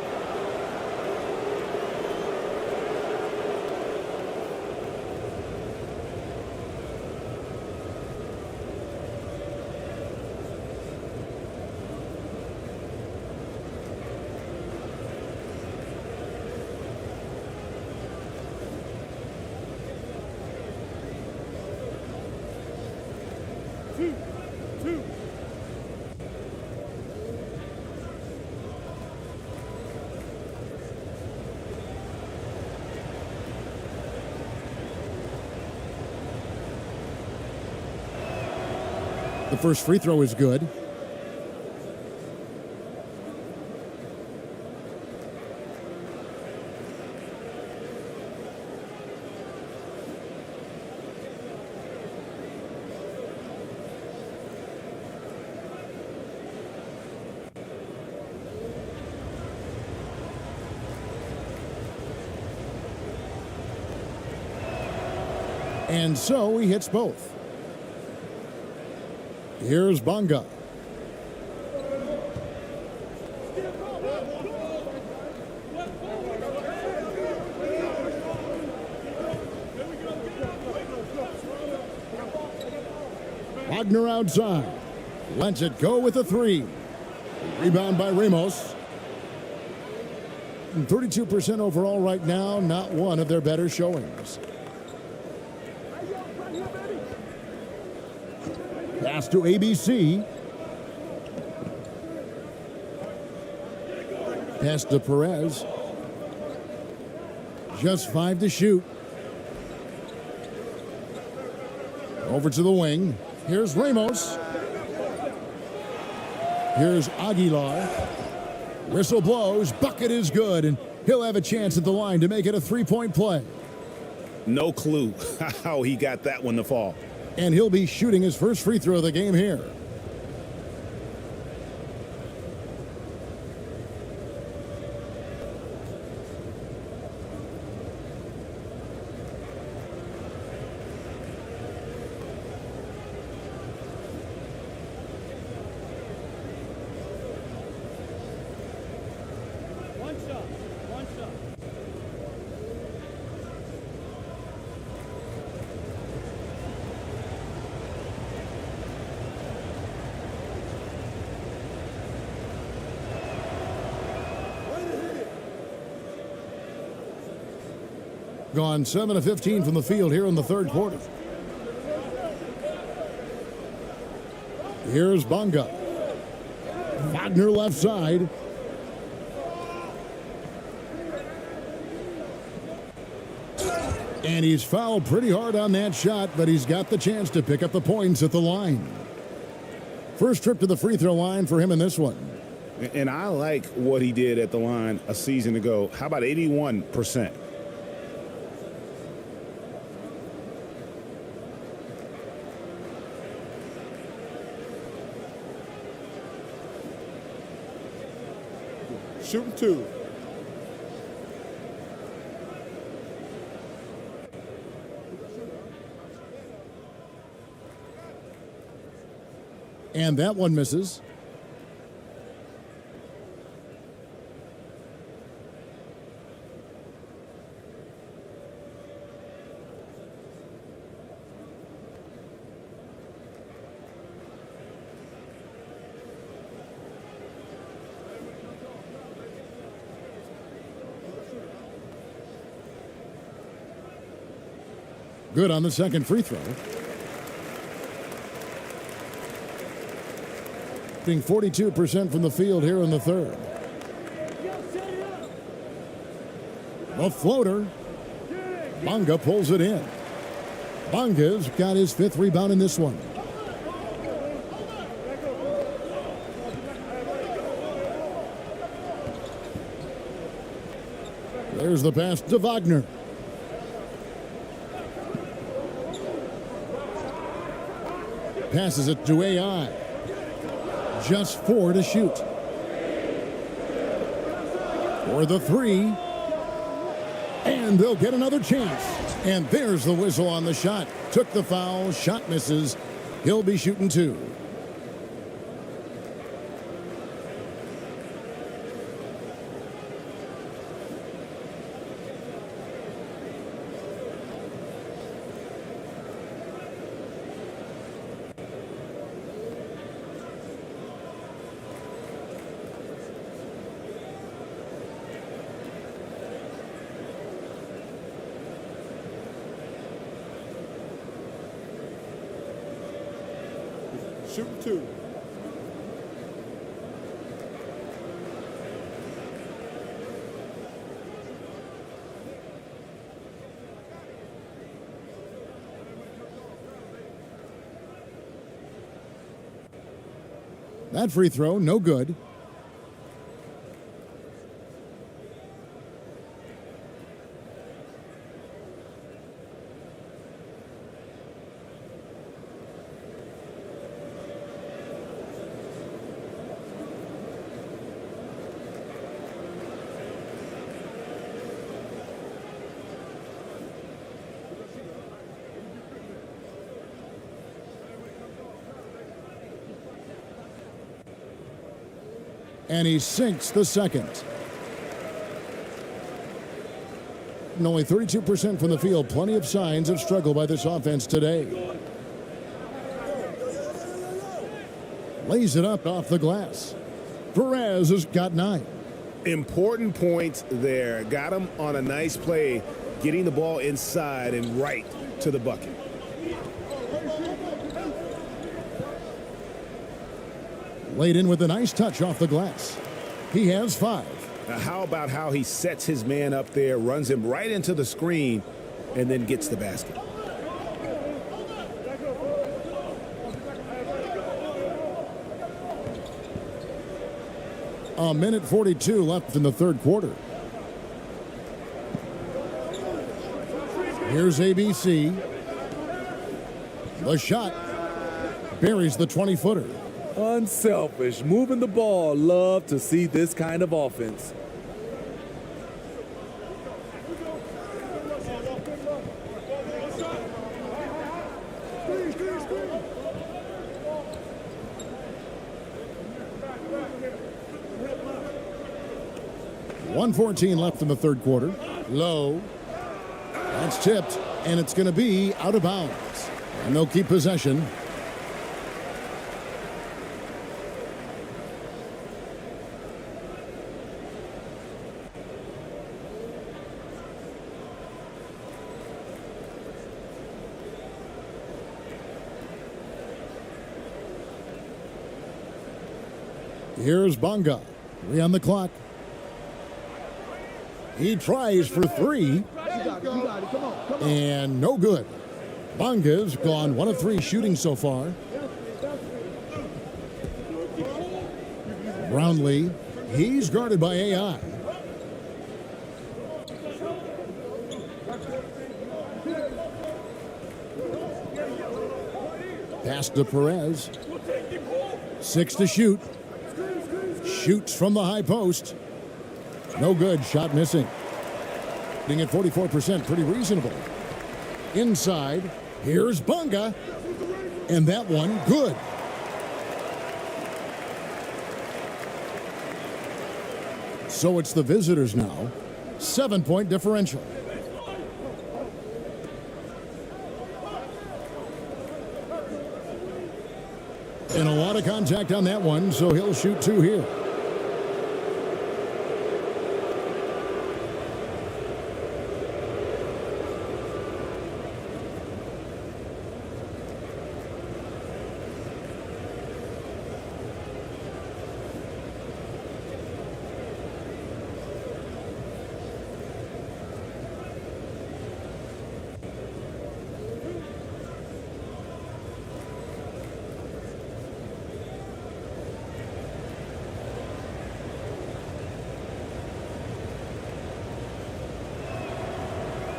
Speaker 5: The first free throw is good. And so he hits both. Here's Bonga. Wagner outside. Lets it go with a 3. Rebound by Ramos. 32% overall right now, not one of their better showings. Pass to ABC. Pass to Perez. Just 5 to shoot. Over to the wing. Here's Ramos. Here's Aguilar. Whistle blows. Bucket is good, and he'll have a chance at the line to make it a 3-point play.
Speaker 10: No clue how he got that one to fall.
Speaker 5: And he'll be shooting his first free throw of the game here. Gone 7 of 15 from the field here in the third quarter. Here's Bonga. Wagner left side. And he's fouled pretty hard on that shot, but he's got the chance to pick up the points at the line. First trip to the free throw line for him in this one.
Speaker 10: And I like what he did at the line a season ago. How about 81%?
Speaker 4: Shooting 2.
Speaker 5: And that one misses. Good on the second free throw. Being 42% from the field here in the third. The floater. Bonga pulls it in. Bonga's got his 5th rebound in this one. There's the pass to Wagner. Passes it to AI. Just 4 to shoot. For the 3. And they'll get another chance. And there's the whistle on the shot. Took the foul. Shot misses. He'll be shooting 2.
Speaker 4: Shooting 2.
Speaker 5: That free throw, no good. And he sinks the second. And only 32% from the field. Plenty of signs of struggle by this offense today. Lays it up off the glass. Perez has got 9.
Speaker 10: Important points there. Got him on a nice play, getting the ball inside and right to the bucket.
Speaker 5: Laid in with a nice touch off the glass. He has 5.
Speaker 10: Now how about how he sets his man up there, runs him right into the screen, and then gets the basket.
Speaker 5: A minute 42 left in the third quarter. Here's ABC. The shot buries the 20-footer.
Speaker 11: Unselfish, moving the ball. Love to see this kind of offense.
Speaker 5: .114 left in the third quarter. Low. That's tipped, and it's going to be out of bounds. And they'll keep possession. Here's Bonga. 3 on the clock. He tries for 3. And no good. Bonga's gone 1 of 3 shooting so far. Brownlee, he's guarded by AI. Pass to Perez. 6 to shoot. Shoots from the high post. No good. Shot missing. Being at 44%, pretty reasonable. Inside, here's Bunga. And that one, good. So it's the visitors now. 7-point differential. And a lot of contact on that one, so he'll shoot 2 here.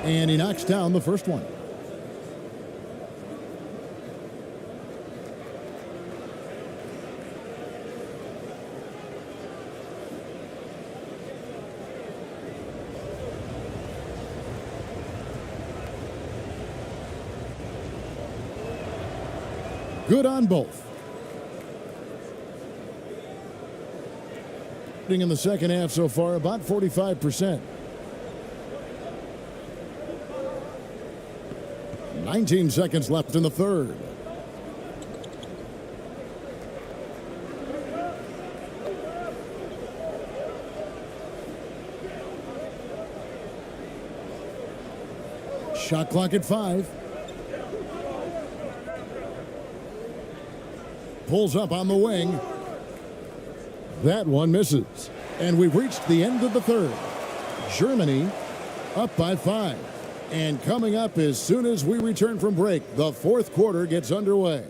Speaker 5: And he knocks down the first one. Good on both. In the second half so far, about 45%. 19 seconds left in the third. Shot clock at 5. Pulls up on the wing. That one misses. And we've reached the end of the third. Germany up by 5. And coming up as soon as we return from break, the fourth quarter gets underway.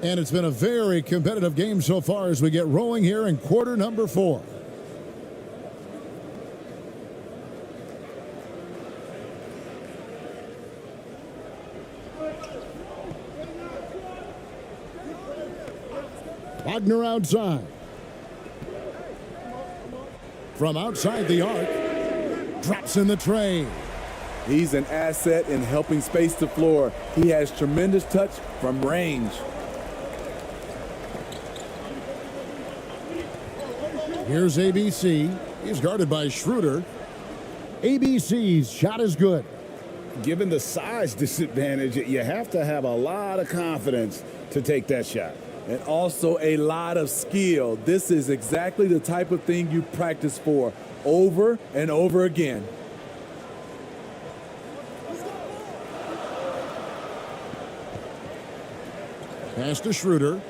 Speaker 5: And it's been a very competitive game so far as we get rolling here in quarter number 4. Wagner outside. From outside the arc, drops in the tray.
Speaker 11: He's an asset in helping space the floor. He has tremendous touch from range.
Speaker 5: Here's ABC. He's guarded by Schroeder. ABC's shot is good.
Speaker 10: Given the size disadvantage, you have to have a lot of confidence to take that shot.
Speaker 11: And also a lot of skill. This is exactly the type of thing you practice for over and over again.
Speaker 5: Pass to Schroeder.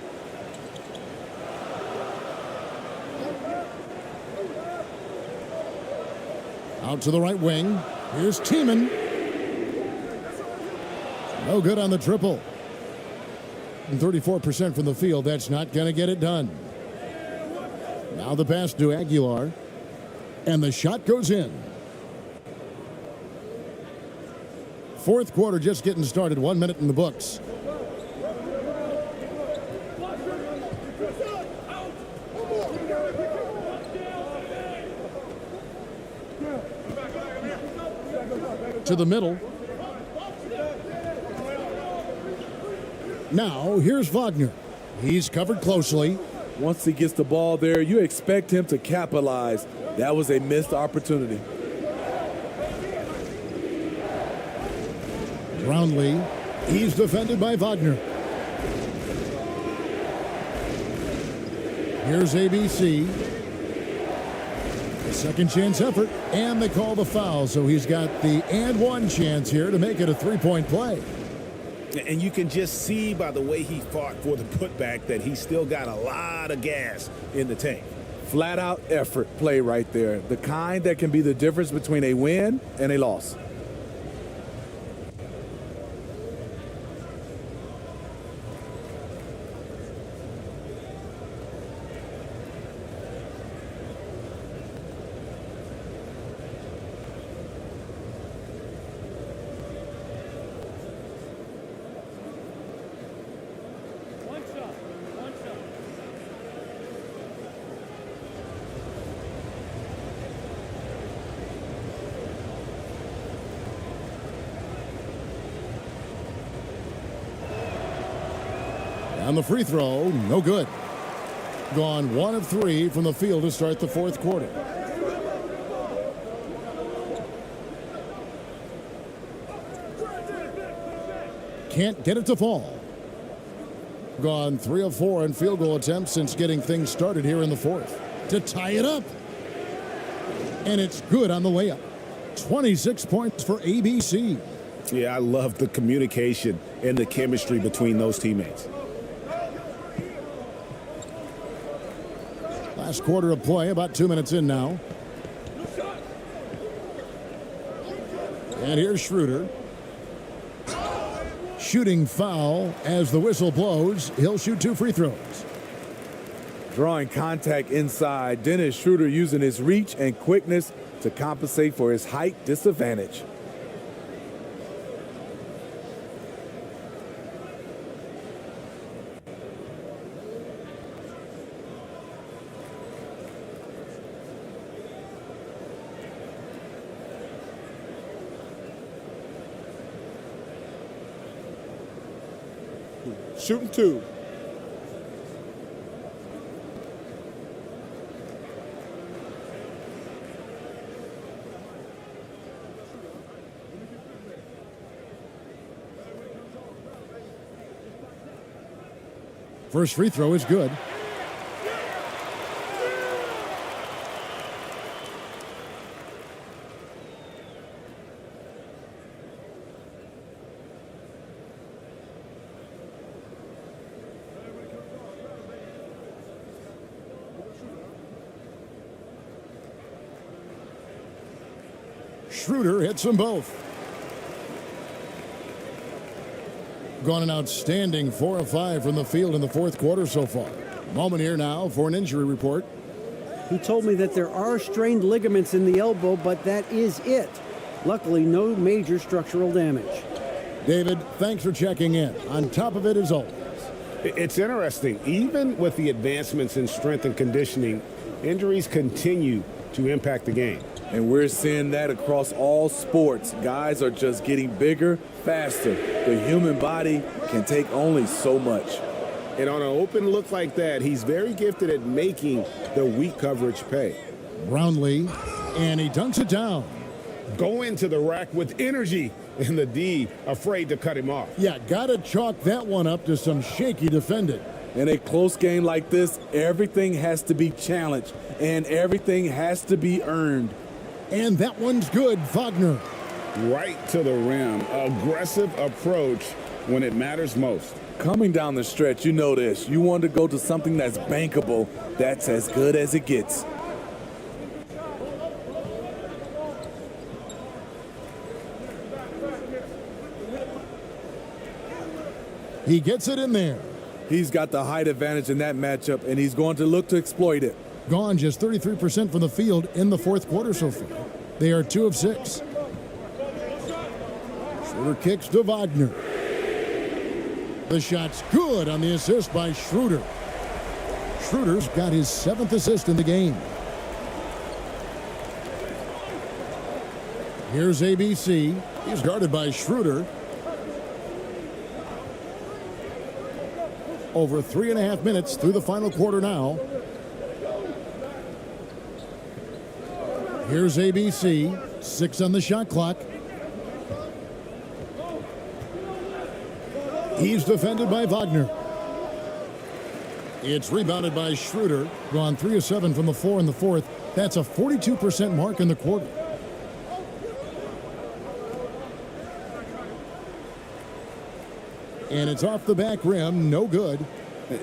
Speaker 5: Out to the right wing. Here's Tiemann. No good on the triple. And 34% from the field. That's not going to get it done. Now the pass to Aguilar. And the shot goes in. Fourth quarter just getting started. 1 minute in the books. To the middle. Now, here's Wagner. He's covered closely.
Speaker 11: Once he gets the ball there, you expect him to capitalize. That was a missed opportunity.
Speaker 5: Brownlee. He's defended by Wagner. Here's ABC. Second chance effort, and they call the foul, so he's got the and one chance here to make it a three-point play.
Speaker 10: And you can just see by the way he fought for the putback that he's still got a lot of gas in the tank.
Speaker 11: Flat out effort play right there. The kind that can be the difference between a win and a loss.
Speaker 5: On the free throw, no good. Gone 1 of 3 from the field to start the fourth quarter. Can't get it to fall. Gone 3 of 4 on field goal attempts since getting things started here in the fourth. To tie it up. And it's good on the layup. 26 points for ABC.
Speaker 10: Yeah, I love the communication and the chemistry between those teammates.
Speaker 5: Last quarter of play, about 2 minutes in now. And here's Schroeder. Shooting foul as the whistle blows. He'll shoot 2 free throws.
Speaker 11: Drawing contact inside. Dennis Schroeder using his reach and quickness to compensate for his height disadvantage.
Speaker 4: Shooting 2.
Speaker 5: First free throw is good. Schroeder hits them both. Gone an outstanding 4 of 5 from the field in the fourth quarter so far. Moment here now for an injury report.
Speaker 12: He told me that there are strained ligaments in the elbow, but that is it. Luckily, no major structural damage.
Speaker 5: David, thanks for checking in. On top of it as always.
Speaker 10: It's interesting. Even with the advancements in strength and conditioning, injuries continue to impact the game.
Speaker 11: And we're seeing that across all sports. Guys are just getting bigger, faster. The human body can take only so much.
Speaker 10: And on an open look like that, he's very gifted at making the weak coverage pay.
Speaker 5: Brownlee, and he dunks it down.
Speaker 10: Go into the rack with energy, and the D afraid to cut him off.
Speaker 5: Yeah, gotta chalk that one up to some shaky defending.
Speaker 11: In a close game like this, everything has to be challenged, and everything has to be earned.
Speaker 5: And that one's good, Wagner.
Speaker 10: Right to the rim. Aggressive approach when it matters most.
Speaker 11: Coming down the stretch, you know this. You want to go to something that's bankable. That's as good as it gets.
Speaker 5: He gets it in there.
Speaker 11: He's got the height advantage in that matchup, and he's going to look to exploit it.
Speaker 5: Gone just 33% from the field in the fourth quarter so far. They are 2 of 6. Schroeder kicks to Wagner. The shot's good on the assist by Schroeder. Schroeder's got his 7th assist in the game. Here's ABC. He's guarded by Schroeder. Over 3.5 minutes through the final quarter now. Here's ABC. 6 on the shot clock. He's defended by Wagner. It's rebounded by Schroeder. Gone 3 of 7 from the floor in the fourth. That's a 42% mark in the quarter. And it's off the back rim, no good.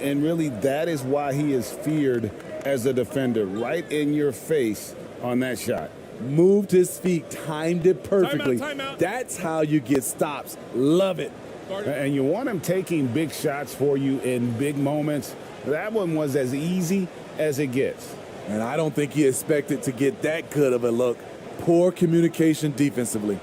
Speaker 10: And really, that is why he is feared as a defender, right in your face on that shot.
Speaker 11: Moved his feet, timed it perfectly.
Speaker 4: Timeout.
Speaker 11: That's how you get stops. Love it.
Speaker 10: And you want him taking big shots for you in big moments. That one was as easy as it gets.
Speaker 11: And I don't think he expected to get that good of a look. Poor communication defensively.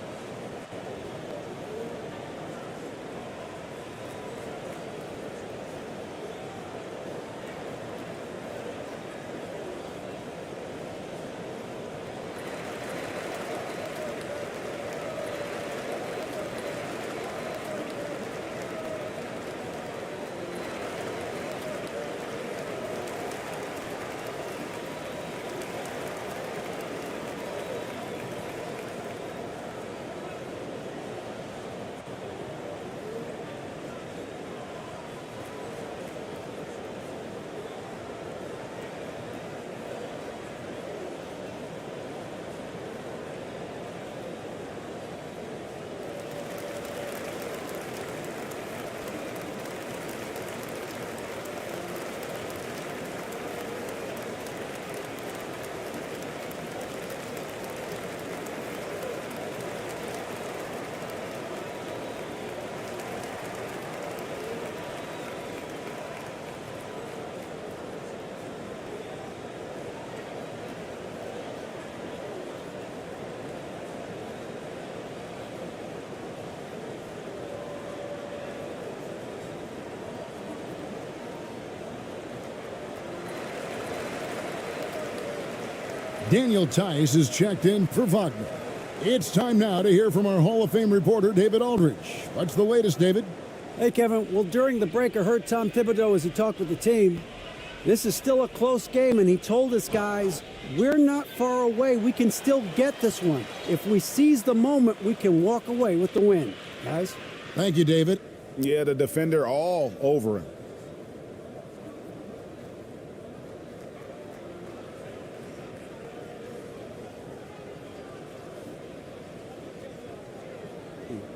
Speaker 5: Daniel Tice is checked in for Wagner. It's time now to hear from our Hall of Fame reporter, David Aldridge. What's the latest, David?
Speaker 12: Hey, Kevin. Well, during the break, I heard Tom Thibodeau as he talked with the team. This is still a close game, and he told his guys, we're not far away. We can still get this one. If we seize the moment, we can walk away with the win. Guys?
Speaker 5: Thank you, David.
Speaker 10: Yeah, the defender all over him.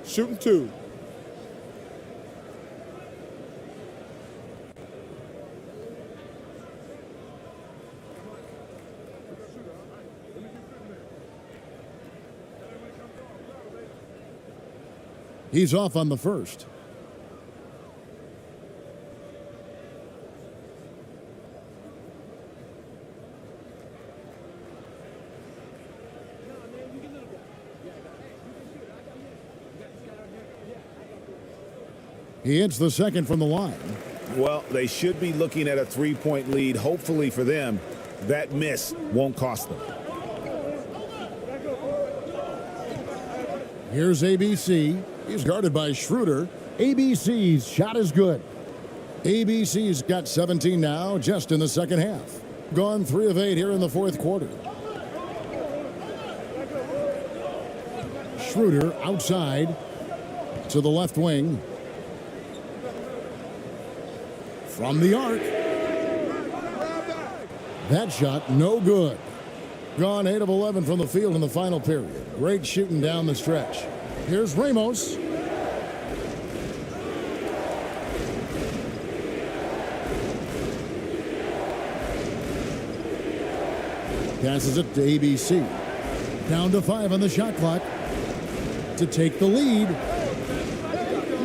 Speaker 4: Shooting 2.
Speaker 5: He's off on the first. He hits the second from the line.
Speaker 10: Well, they should be looking at a three-point lead. Hopefully for them, that miss won't cost them.
Speaker 5: Here's ABC. He's guarded by Schroeder. ABC's shot is good. ABC's got 17 now, just in the second half. Gone 3 of 8 here in the fourth quarter. Schroeder outside to the left wing. From the arc. That shot, no good. Gone 8 of 11 from the field in the final period. Great shooting down the stretch. Here's Ramos. Passes it to ABC. Down to 5 on the shot clock to take the lead.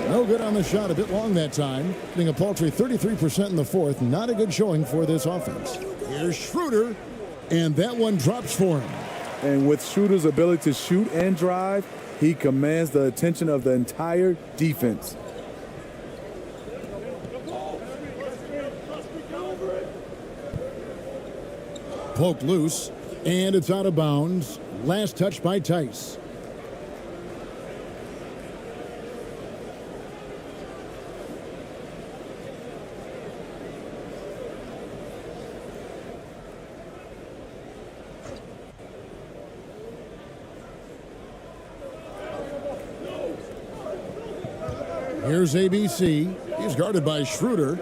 Speaker 5: No good on the shot, a bit long that time. Hitting a paltry 33% in the fourth. Not a good showing for this offense. Here's Schroeder, and that one drops for him.
Speaker 11: And with Schroeder's ability to shoot and drive, he commands the attention of the entire defense.
Speaker 5: Poked loose, and it's out of bounds. Last touch by Tice. Here's ABC. He's guarded by Schroeder.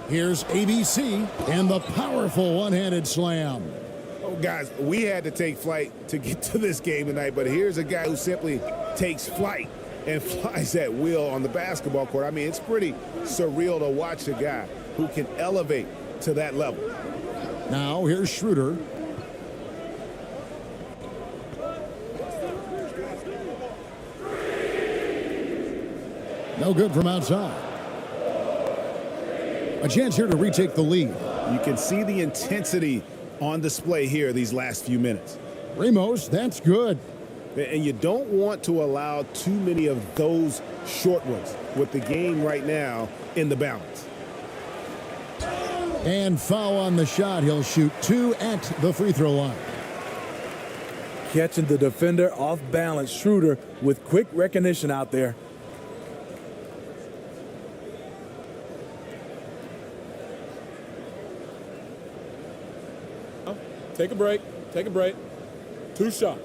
Speaker 5: Here's ABC and the powerful one-handed slam.
Speaker 10: Oh, guys, we had to take flight to get to this game tonight, but here's a guy who simply takes flight and flies at will on the basketball court. I mean, it's pretty surreal to watch a guy who can elevate to that level.
Speaker 5: Now here's Schroeder. No good from outside. A chance here to retake the lead.
Speaker 10: You can see the intensity on display here these last few minutes.
Speaker 5: Ramos, that's good.
Speaker 10: And you don't want to allow too many of those short ones with the game right now in the balance.
Speaker 5: And foul on the shot. He'll shoot 2 at the free throw line.
Speaker 11: Catching the defender off balance. Schroeder with quick recognition out there.
Speaker 4: Take a break. Take a break. 2 shots.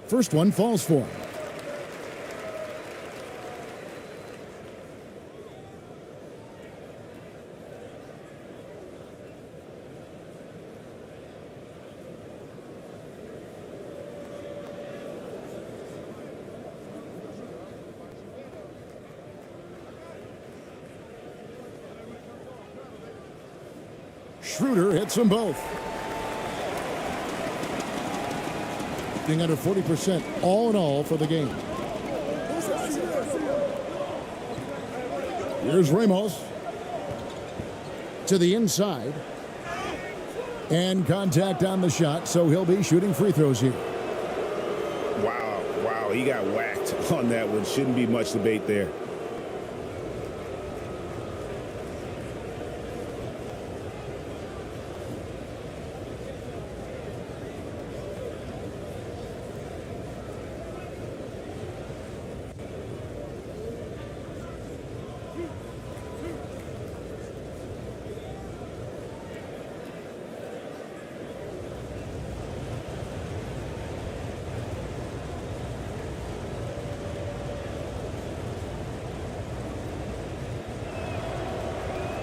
Speaker 5: First one falls for him. Schroeder hits them both. Being under 40% all in all for the game. Here's Ramos to the inside. And contact on the shot, so he'll be shooting free throws here.
Speaker 10: Wow, he got whacked on that one. Shouldn't be much debate there.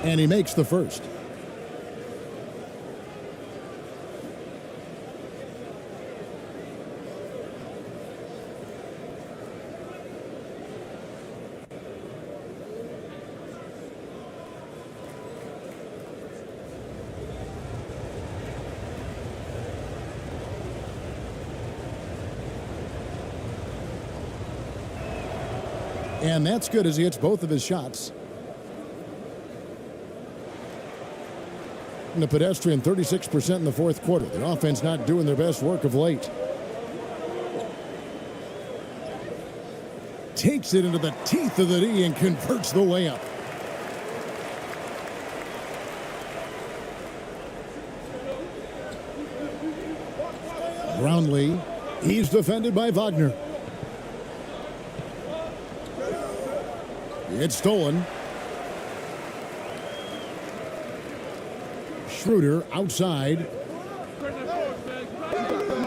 Speaker 5: And he makes the first. And that's good as he hits both of his shots. The pedestrian 36% in the fourth quarter. The offense not doing their best work of late. Takes it into the teeth of the D and converts the layup. Brownlee, he's defended by Wagner. It's stolen. Schroeder outside.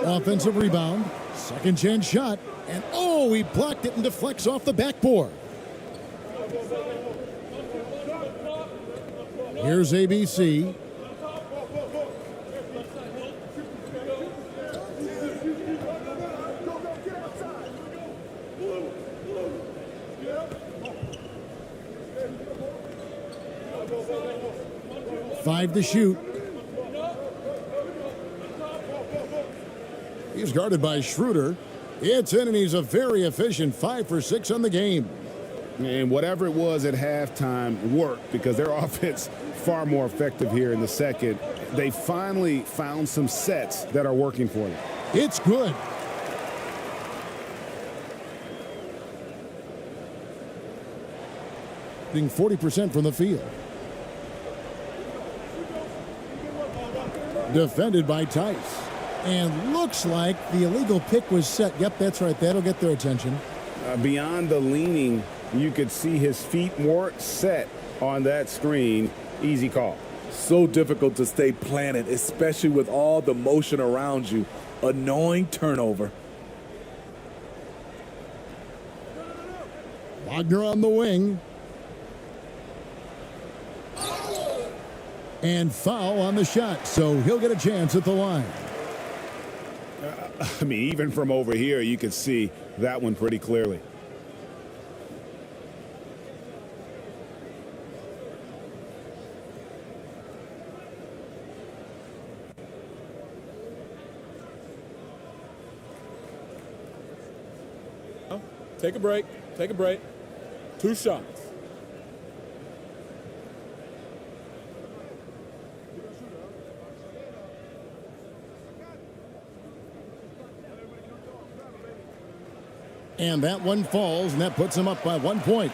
Speaker 5: Offensive rebound. Second chance shot. And oh, he blocked it and deflects off the backboard. Here's ABC. Five to shoot. He's guarded by Schroeder. It's in, and he's a very efficient 5 for 6 on the game.
Speaker 10: And whatever it was at halftime worked because their offense far more effective here in the second. They finally found some sets that are working for them.
Speaker 5: It's good. Being 40% from the field. Defended by Tice. And looks like the illegal pick was set. Yep, that's right. That'll get their attention.
Speaker 10: Beyond the leaning, you could see his feet more set on that screen. Easy call.
Speaker 11: So difficult to stay planted, especially with all the motion around you. Annoying turnover.
Speaker 5: Wagner on the wing. And foul on the shot, so he'll get a chance at the line.
Speaker 10: I mean, even from over here, you could see that one pretty clearly.
Speaker 4: Take a break. Take a break. 2 shots.
Speaker 5: And that one falls, and that puts him up by 1 point.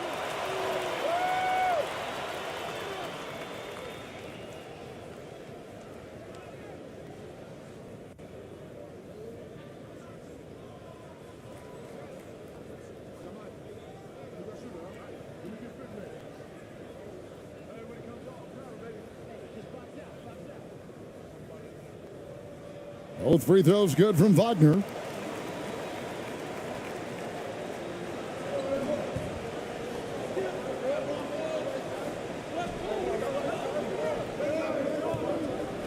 Speaker 5: Both free throws good from Wagner.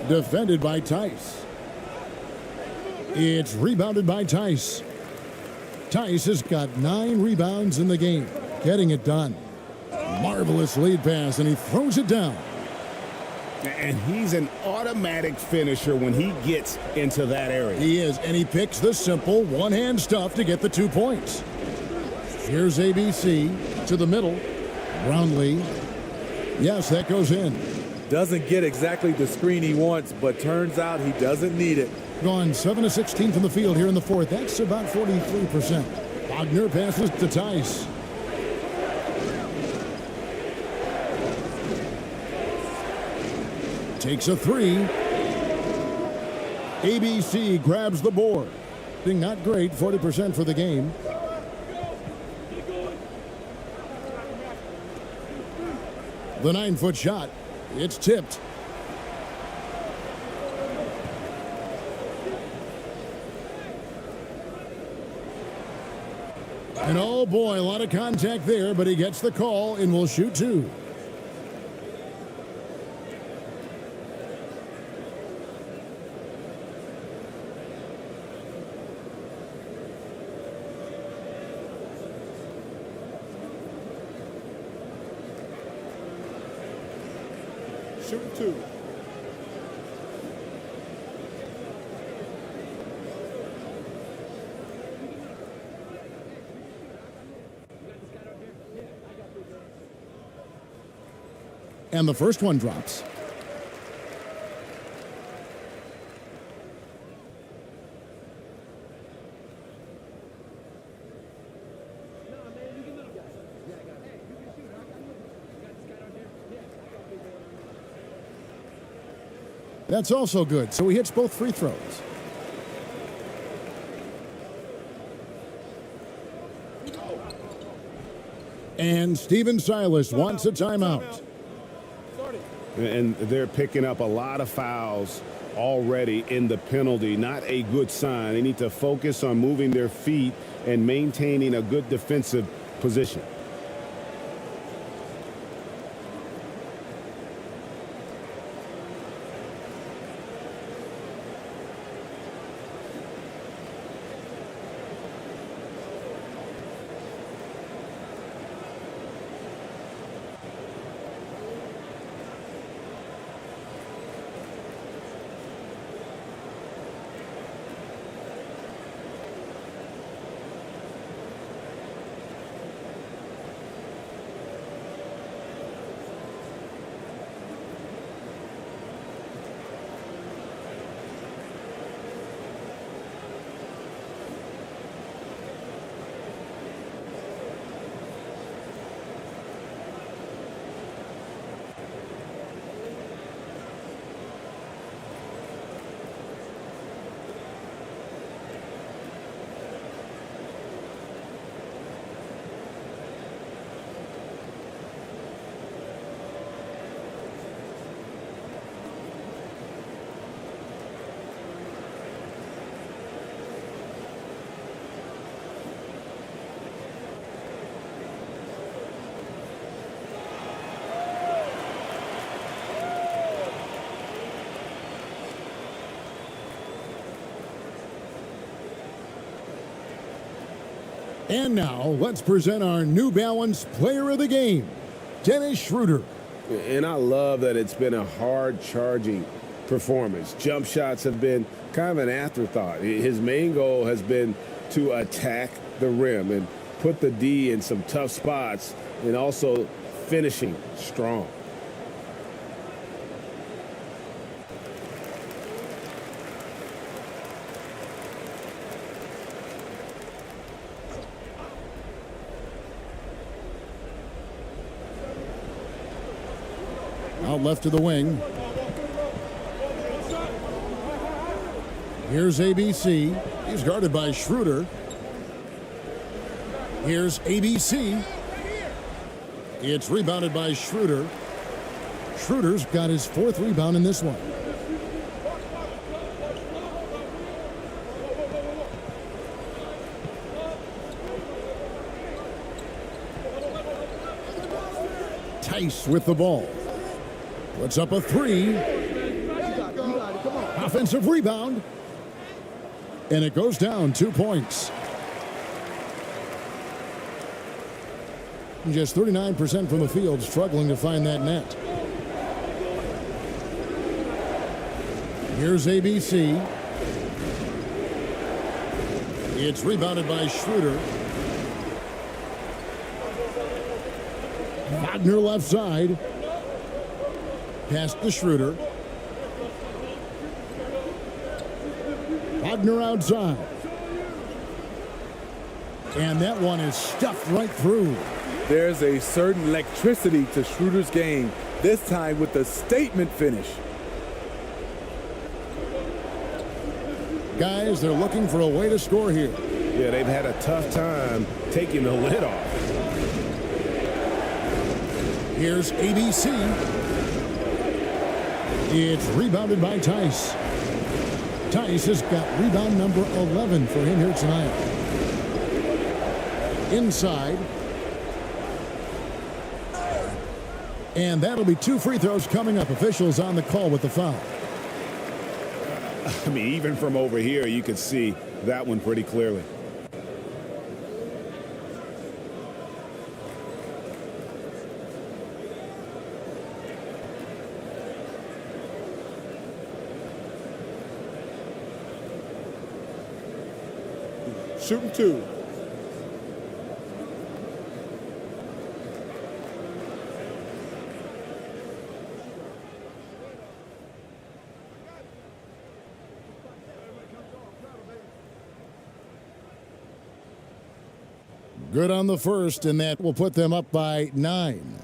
Speaker 5: Defended by Tice. It's rebounded by Tice. Tice has got 9 rebounds in the game, getting it done. Marvelous lead pass, and he throws it down.
Speaker 10: And he's an automatic finisher when he gets into that area.
Speaker 5: He is, and he picks the simple one-hand stuff to get the 2 points. Here's ABC to the middle. Brownlee. Yes, that goes in.
Speaker 11: Doesn't get exactly the screen he wants, but turns out he doesn't need it.
Speaker 5: Gone 7 of 16 from the field here in the fourth. That's about 43%. Wagner passes to Tice. Takes a 3. ABC grabs the board. Thing not great, 40% for the game. The 9-foot shot. It's tipped. And oh boy, a lot of contact there, but he gets the call and will shoot 2.
Speaker 4: Shooting 2.
Speaker 5: And the first one drops. That's also good, so he hits both free throws. And Steven Silas wants a timeout.
Speaker 10: And they're picking up a lot of fouls already in the penalty. Not a good sign. They need to focus on moving their feet and maintaining a good defensive position.
Speaker 5: And now let's present our New Balance Player of the Game, Dennis Schroeder.
Speaker 2: And I love that it's been a hard-charging performance. Jump shots have been kind of an afterthought. His main goal has been to attack the rim and put the D in some tough spots, and also finishing strong.
Speaker 5: Out left to the wing. Here's ABC. He's guarded by Schroeder. Here's ABC. It's rebounded by Schroeder. Schroeder's got his 4th rebound in this one. Tice with the ball. Puts up a 3. Offensive rebound. And it goes down 2 points. Just 39% from the field, struggling to find that net. Here's ABC. It's rebounded by Schroeder. Wagner left side. Pass to Schroeder. Wagner outside. And that one is stuffed right through.
Speaker 11: There's a certain electricity to Schroeder's game, this time with a statement finish.
Speaker 5: Guys, they're looking for a way to score here.
Speaker 2: Yeah, they've had a tough time taking the lid off.
Speaker 5: Here's ABC. It's rebounded by Tice. Tice has got rebound number 11 for him here tonight. Inside. And that'll be 2 free throws coming up. Officials on the call with the foul.
Speaker 10: I mean, even from over here, you could see that one pretty clearly.
Speaker 4: Shooting 2.
Speaker 5: Good on the first, and that will put them up by 9.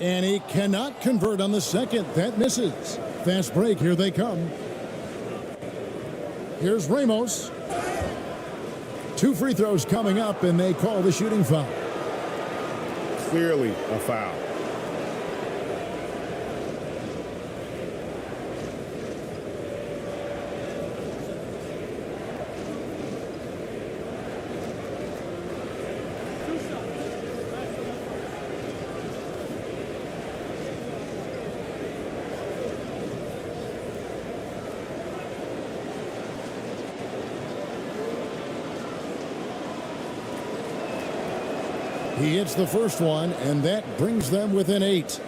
Speaker 5: And he cannot convert on the second. That misses. Fast break. Here they come. Here's Ramos. 2 free throws coming up, and they call the shooting foul.
Speaker 10: Clearly a foul.
Speaker 5: He hits the first one, and that brings them within 8.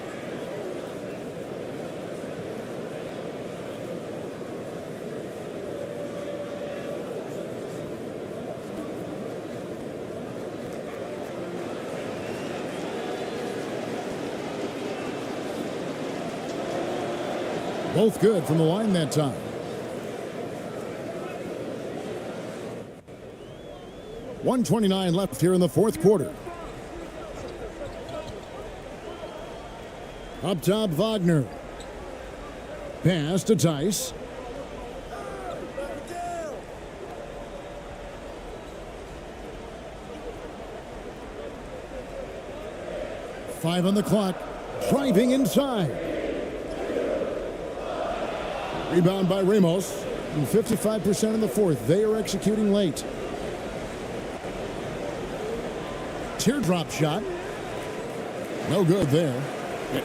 Speaker 5: Both good from the line that time. .129 left here in the fourth quarter. Up top, Wagner. Pass to Tice. Five on the clock. Driving inside. Rebound by Ramos. And 55% in the fourth. They are executing late. Teardrop shot. No good there.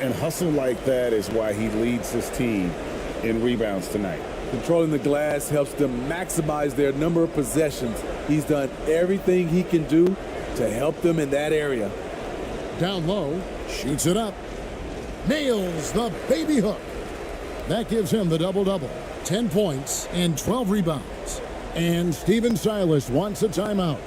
Speaker 10: And hustle like that is why he leads his team in rebounds tonight.
Speaker 11: Controlling the glass helps them maximize their number of possessions. He's done everything he can do to help them in that area.
Speaker 5: Down low, shoots it up. Nails the baby hook. That gives him the double-double. 10 points and 12 rebounds. And Steven Silas wants a timeout.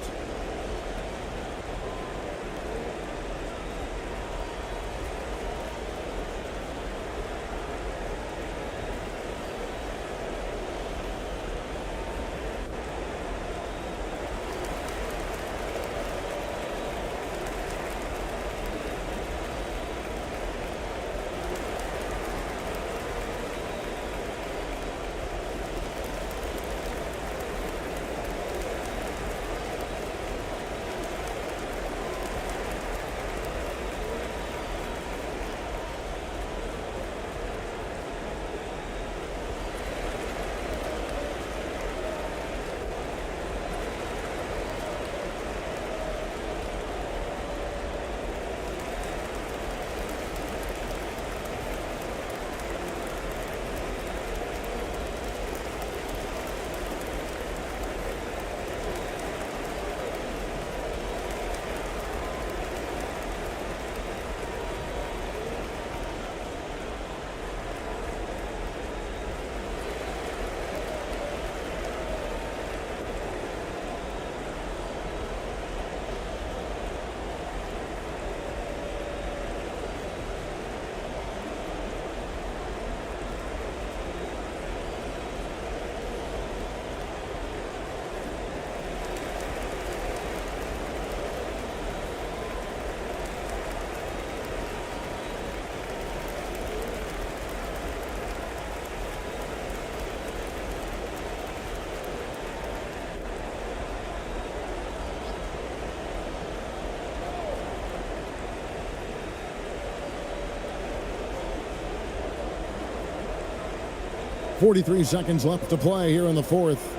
Speaker 5: .43 seconds left to play here in the fourth.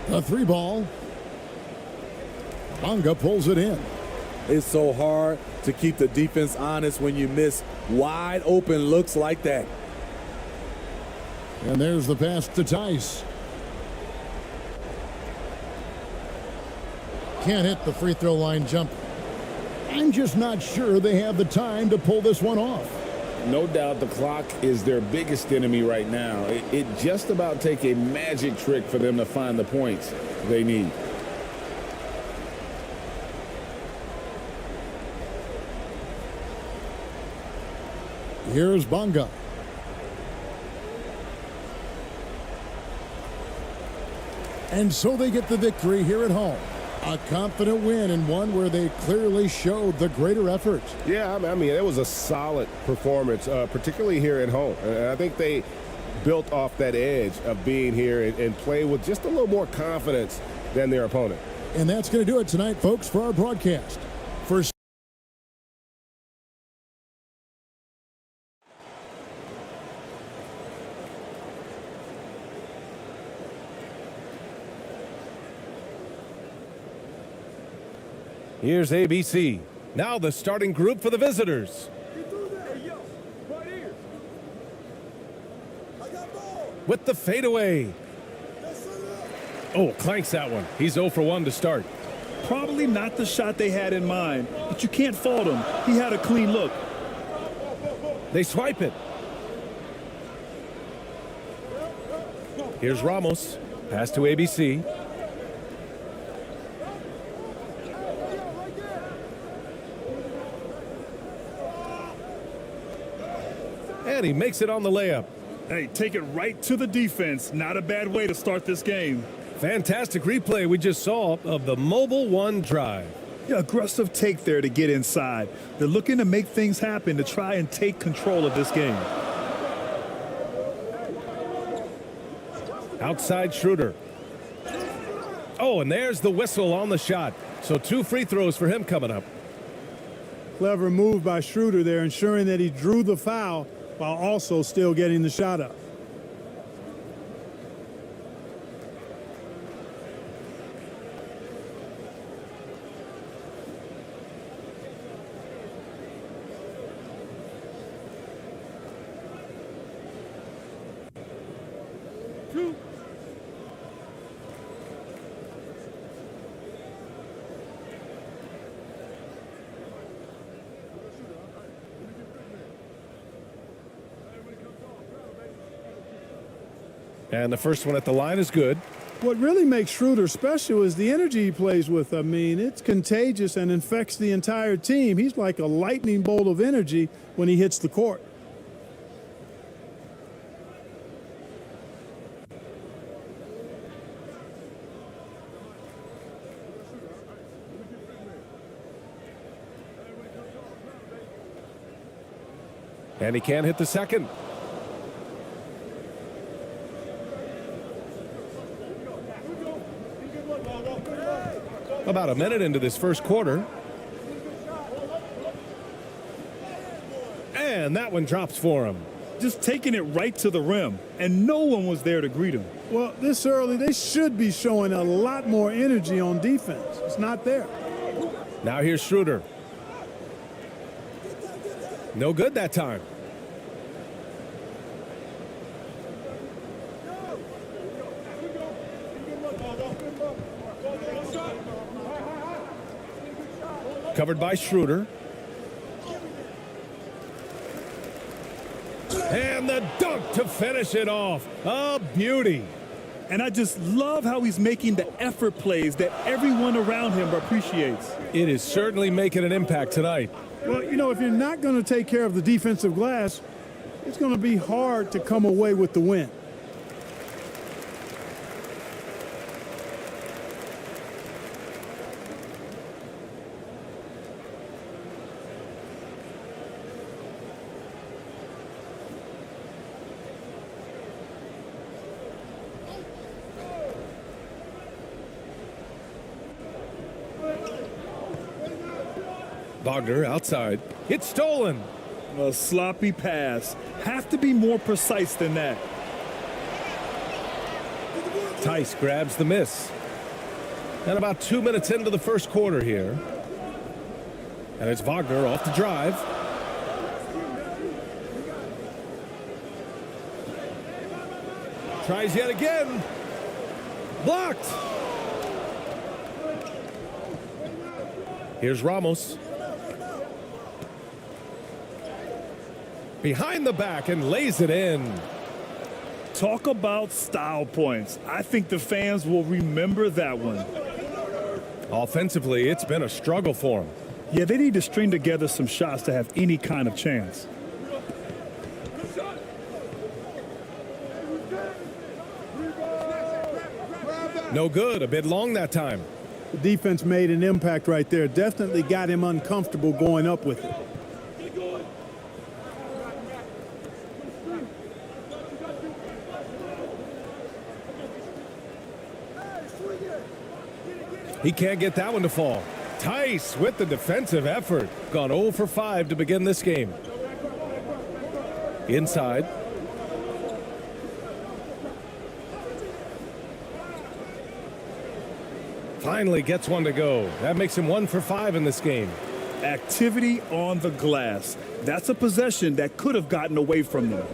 Speaker 5: A three ball. Bonga pulls it in.
Speaker 11: It's so hard to keep the defense honest when you miss wide open looks like that.
Speaker 5: And there's the pass to Tice. Can't hit the free throw line jumper. I'm just not sure they have the time to pull this one off.
Speaker 10: No doubt the clock is their biggest enemy right now. It just about take a magic trick for them to find the points they need.
Speaker 5: Here's Bonga. And so they get the victory here at home. A confident win, and one where they clearly showed the greater effort.
Speaker 2: Yeah, I mean, it was a solid performance, particularly here at home. And I think they built off that edge of being here and play with just a little more confidence than their opponent.
Speaker 5: And that's going to do it tonight, folks, for our broadcast. For
Speaker 2: Here's ABC. Now the starting group for the visitors. With the fadeaway. Oh, clanks that one. He's 0 for 1 to start.
Speaker 1: Probably not the shot they had in mind, but you can't fault him. He had a clean look.
Speaker 2: They swipe it. Here's Ramos. Pass to ABC. And he makes it on the layup.
Speaker 1: Hey, take it right to the defense. Not a bad way to start this game.
Speaker 2: Fantastic replay we just saw of the Mobile One drive.
Speaker 1: Yeah, aggressive take there to get inside. They're looking to make things happen to try and take control of this game.
Speaker 2: Outside Schroeder. Oh, and there's the whistle on the shot. So 2 free throws for him coming up.
Speaker 14: Clever move by Schroeder there, ensuring that he drew the foul while also still getting the shot up.
Speaker 2: And the first one at the line is good.
Speaker 14: What really makes Schroeder special is the energy he plays with. I mean, it's contagious and infects the entire team. He's like a lightning bolt of energy when he hits the court.
Speaker 2: And he can't hit the second. About a minute into this first quarter. And that one drops for him.
Speaker 1: Just taking it right to the rim, and no one was there to greet him.
Speaker 14: Well, this early, they should be showing a lot more energy on defense. It's not there.
Speaker 2: Now here's Schroeder. No good that time. Covered by Schroeder. And the dunk to finish it off. A beauty.
Speaker 1: And I just love how he's making the effort plays that everyone around him appreciates.
Speaker 2: It is certainly making an impact tonight.
Speaker 14: Well, you know, if you're not going to take care of the defensive glass, it's going to be hard to come away with the win.
Speaker 2: Wagner outside. It's stolen.
Speaker 1: A sloppy pass. Have to be more precise than that.
Speaker 2: Tice grabs the miss. And about 2 minutes into the first quarter here. And it's Wagner off the drive. Tries yet again. Blocked. Here's Ramos. Behind the back and lays it in.
Speaker 1: Talk about style points. I think the fans will remember that one.
Speaker 2: Offensively, it's been a struggle for them.
Speaker 1: Yeah, they need to string together some shots to have any kind of chance.
Speaker 2: No good. A bit long that time.
Speaker 14: The defense made an impact right there. Definitely got him uncomfortable going up with it.
Speaker 2: He can't get that one to fall. Tice with the defensive effort. Gone 0 for 5 to begin this game. Inside. Finally gets one to go. That makes him 1 for 5 in this game.
Speaker 1: Activity on the glass. That's a possession that could have gotten away from them.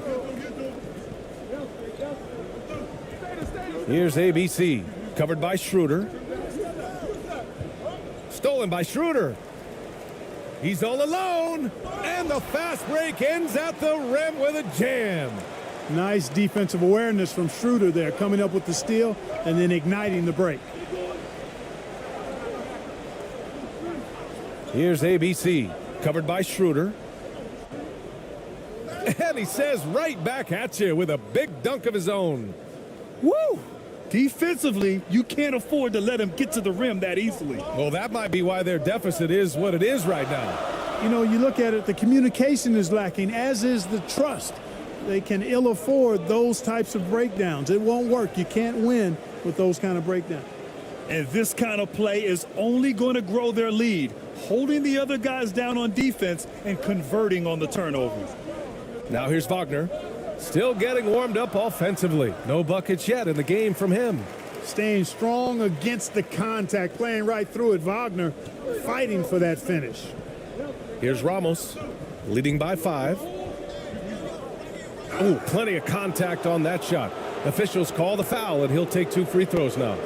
Speaker 2: Here's ABC. Covered by Schroeder. Stolen by Schroeder. He's all alone. And the fast break ends at the rim with a jam.
Speaker 14: Nice defensive awareness from Schroeder there, coming up with the steal and then igniting the break.
Speaker 2: Here's ABC. Covered by Schroeder. And he says right back at you with a big dunk of his own.
Speaker 1: Woo! Defensively, you can't afford to let him get to the rim that easily.
Speaker 2: Well, that might be why their deficit is what it is right now.
Speaker 14: You know, you look at it, the communication is lacking, as is the trust. They can ill afford those types of breakdowns. It won't work. You can't win with those kind of breakdowns.
Speaker 1: And this kind of play is only going to grow their lead, holding the other guys down on defense and converting on the turnovers.
Speaker 2: Now here's Wagner. Still getting warmed up offensively. No buckets yet in the game from him.
Speaker 14: Staying strong against the contact, playing right through it. Wagner fighting for that finish.
Speaker 2: Here's Ramos, leading by 5. Oh, plenty of contact on that shot. Officials call the foul, and he'll take 2 free throws now.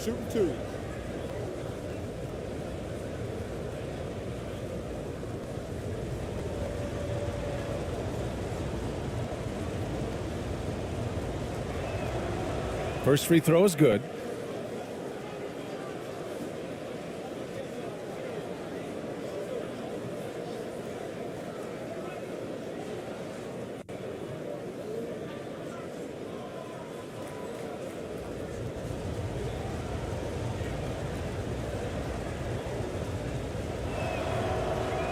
Speaker 4: Shooting 2.
Speaker 2: First free throw is good.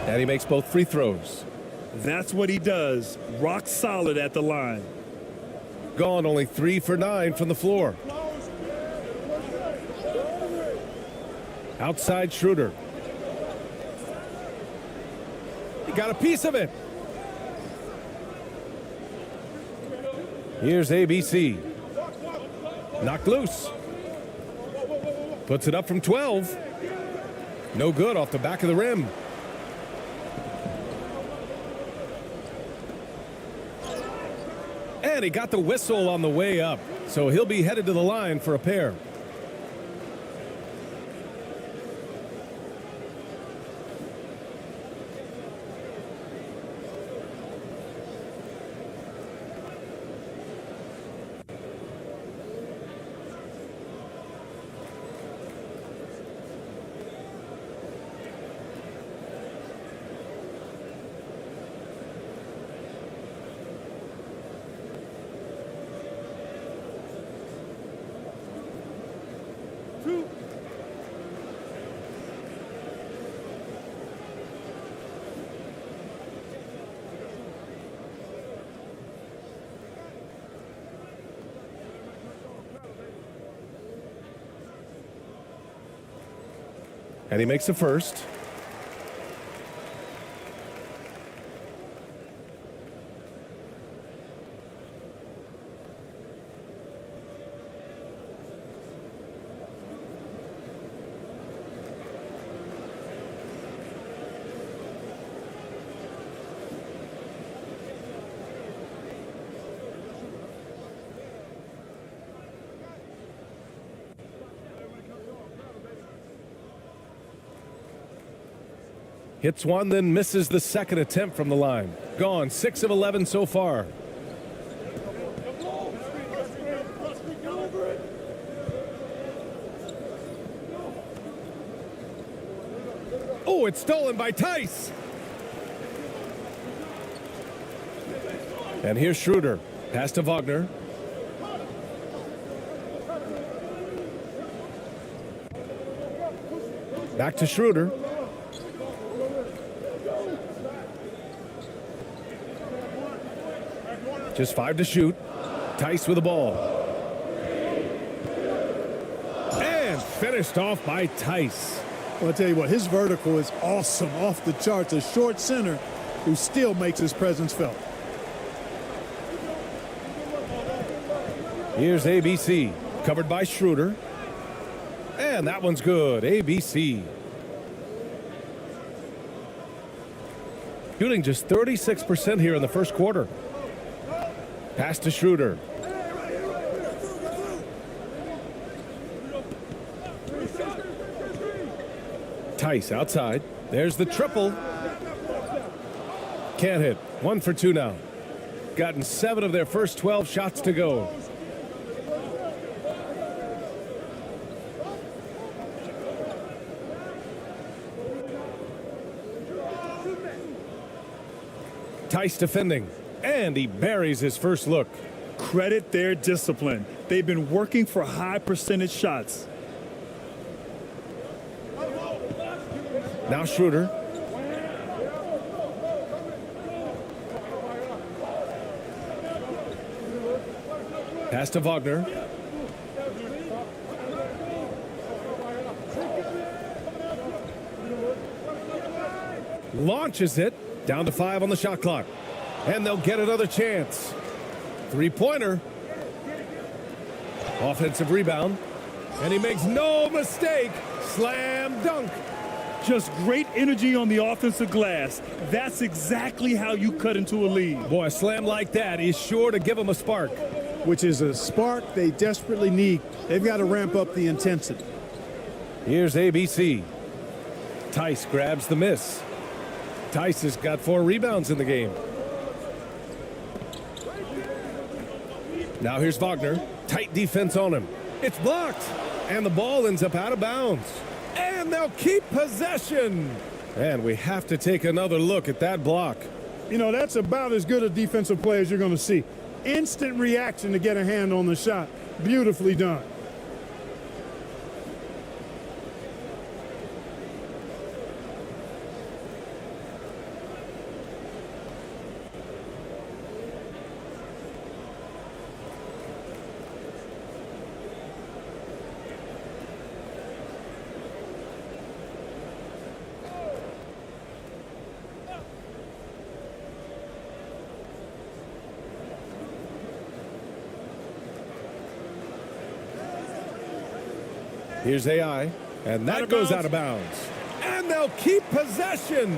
Speaker 2: And he makes both free throws.
Speaker 1: That's what he does. Rock solid at the line.
Speaker 2: Gone only 3 for 9 from the floor. Outside Schroeder. He got a piece of it. Here's ABC. Knocked loose. Puts it up from 12. No good off the back of the rim. And he got the whistle on the way up, so he'll be headed to the line for a pair. And he makes the first. Hits one, then misses the second attempt from the line. Gone 6 of 11 so far. Oh, it's stolen by Tice. And here's Schroeder. Pass to Wagner. Back to Schroeder. Just 5 to shoot. Tice with the ball. And finished off by Tice.
Speaker 14: Well, I'll tell you what, his vertical is awesome, off the charts. A short center who still makes his presence felt.
Speaker 2: Here's ABC. Covered by Schroeder. And that one's good. ABC. Shooting just 36% here in the first quarter. Pass to Schroeder. Tice outside. There's the triple. Can't hit. 1 for 2 now. Gotten 7 of their first 12 shots to go. Tice defending. And he buries his first look.
Speaker 1: Credit their discipline. They've been working for high percentage shots.
Speaker 2: Now Schroeder. Pass to Wagner. Launches it. Down to 5 on the shot clock. And they'll get another chance. Three-pointer. Offensive rebound. And he makes no mistake. Slam dunk.
Speaker 1: Just great energy on the offensive glass. That's exactly how you cut into a lead.
Speaker 2: Boy, a slam like that is sure to give him a spark.
Speaker 14: which is a spark they desperately need. They've got to ramp up the intensity.
Speaker 2: Here's ABC. Tice grabs the miss. Tice has got 4 rebounds in the game. Now here's Wagner. Tight defense on him. It's blocked. And the ball ends up out of bounds. And they'll keep possession. And we have to take another look at that block.
Speaker 14: You know, that's about as good a defensive play as you're going to see. Instant reaction to get a hand on the shot. Beautifully done.
Speaker 2: Here's AI, and that goes out of bounds. And they'll keep possession.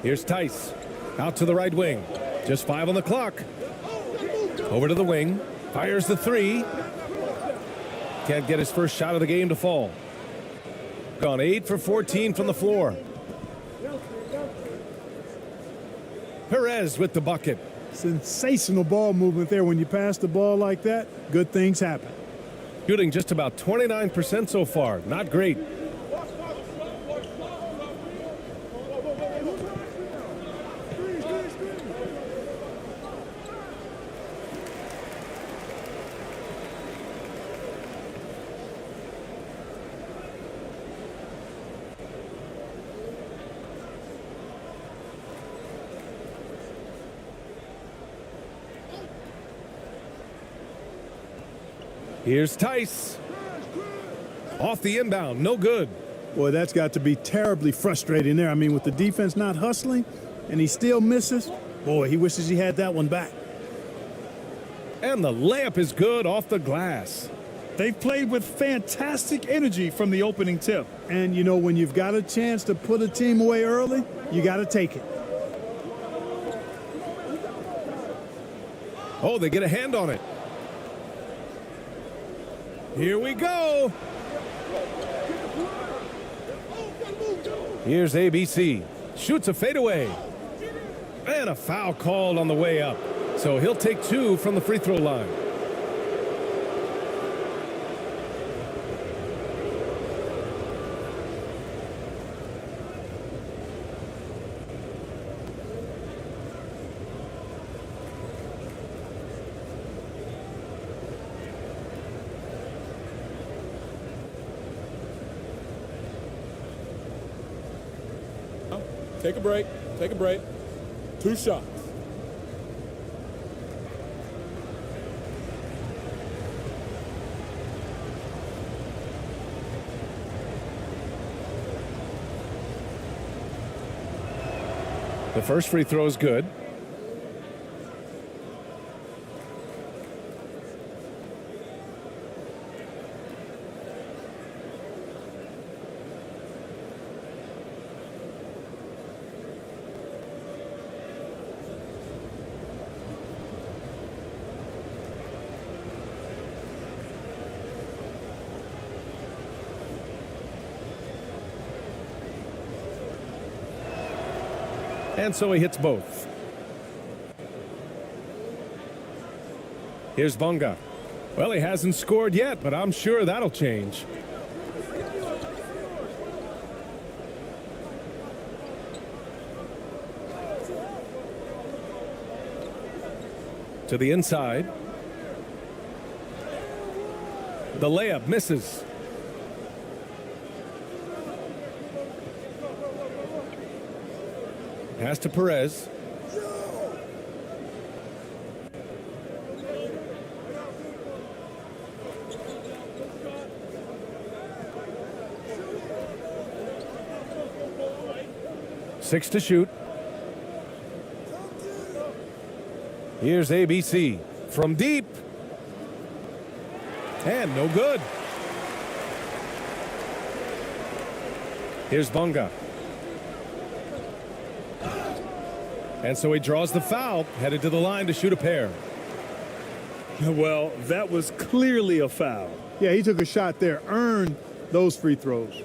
Speaker 2: Here's Tice, out to the right wing. Just 5 on the clock. Over to the wing, fires the 3. Can't get his first shot of the game to fall. Gone 8 for 14 from the floor. Perez with the bucket.
Speaker 14: Sensational ball movement there. When you pass the ball like that, good things happen.
Speaker 2: Shooting just about 29% so far. Not great. Here's Tice. Off the inbound, no good.
Speaker 14: Boy, that's got to be terribly frustrating there. I mean, with the defense not hustling and he still misses, boy, he wishes he had that one back.
Speaker 2: And the layup is good off the glass.
Speaker 1: They've played with fantastic energy from the opening tip.
Speaker 14: And, you know, when you've got a chance to put a team away early, you got to take it.
Speaker 2: Oh, they get a hand on it. Here we go. Here's ABC. Shoots a fadeaway. And a foul called on the way up. So he'll take 2 from the free throw line.
Speaker 4: Take a break. Take a break. 2 shots.
Speaker 2: The first free throw is good. And so he hits both. Here's Bonga. Well, he hasn't scored yet, but I'm sure that'll change. To the inside. The layup misses. Pass to Perez. 6 to shoot. Here's ABC from deep. And no good. Here's Bunga. And so he draws the foul, headed to the line to shoot a pair.
Speaker 1: Well, that was clearly a foul.
Speaker 14: Yeah, he took a shot there, earned those free throws.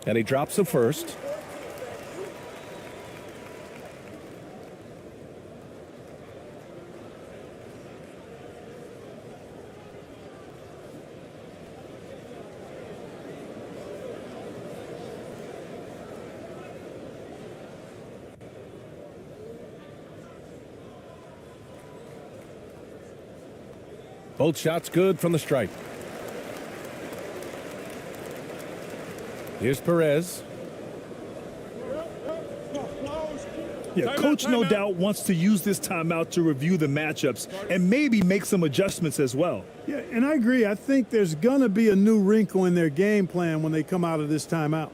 Speaker 2: And he drops the first. Both shots good from the stripe. Here's Perez.
Speaker 1: Yeah, coach no doubt wants to use this timeout to review the matchups and maybe make some adjustments as well.
Speaker 14: Yeah, and I agree. I think there's going to be a new wrinkle in their game plan when they come out of this timeout.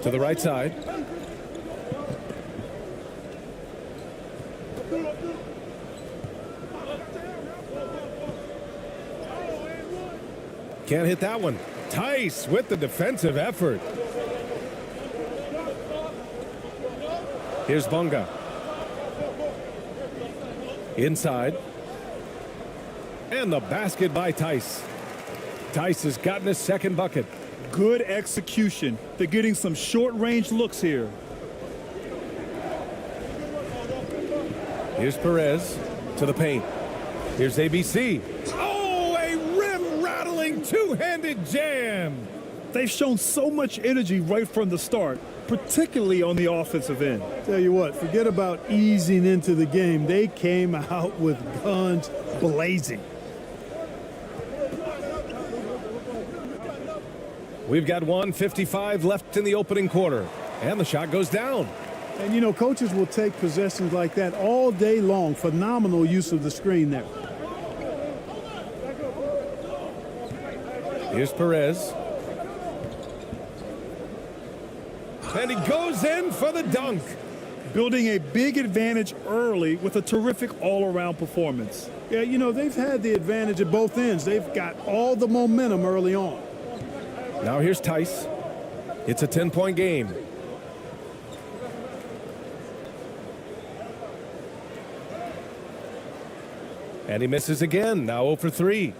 Speaker 2: To the right side. Can't hit that one. Tice with the defensive effort. Here's Bunga. Inside. And the basket by Tice. Tice has gotten his second bucket.
Speaker 1: Good execution. They're getting some short-range looks here.
Speaker 2: Here's Perez to the paint. Here's ABC. Oh, a rim-rattling two-handed jam.
Speaker 1: They've shown so much energy right from the start, particularly on the offensive end.
Speaker 14: Tell you what, forget about easing into the game. They came out with guns blazing.
Speaker 2: We've got 1:55 left in the opening quarter, and the shot goes down.
Speaker 14: And, you know, coaches will take possessions like that all day long. Phenomenal use of the screen there.
Speaker 2: Here's Perez. And he goes in for the dunk.
Speaker 1: Building a big advantage early with a terrific all-around performance.
Speaker 14: Yeah, you know, they've had the advantage at both ends. They've got all the momentum early on.
Speaker 2: Now here's Tice. It's a 10-point game. And he misses again. Now 0 for 3.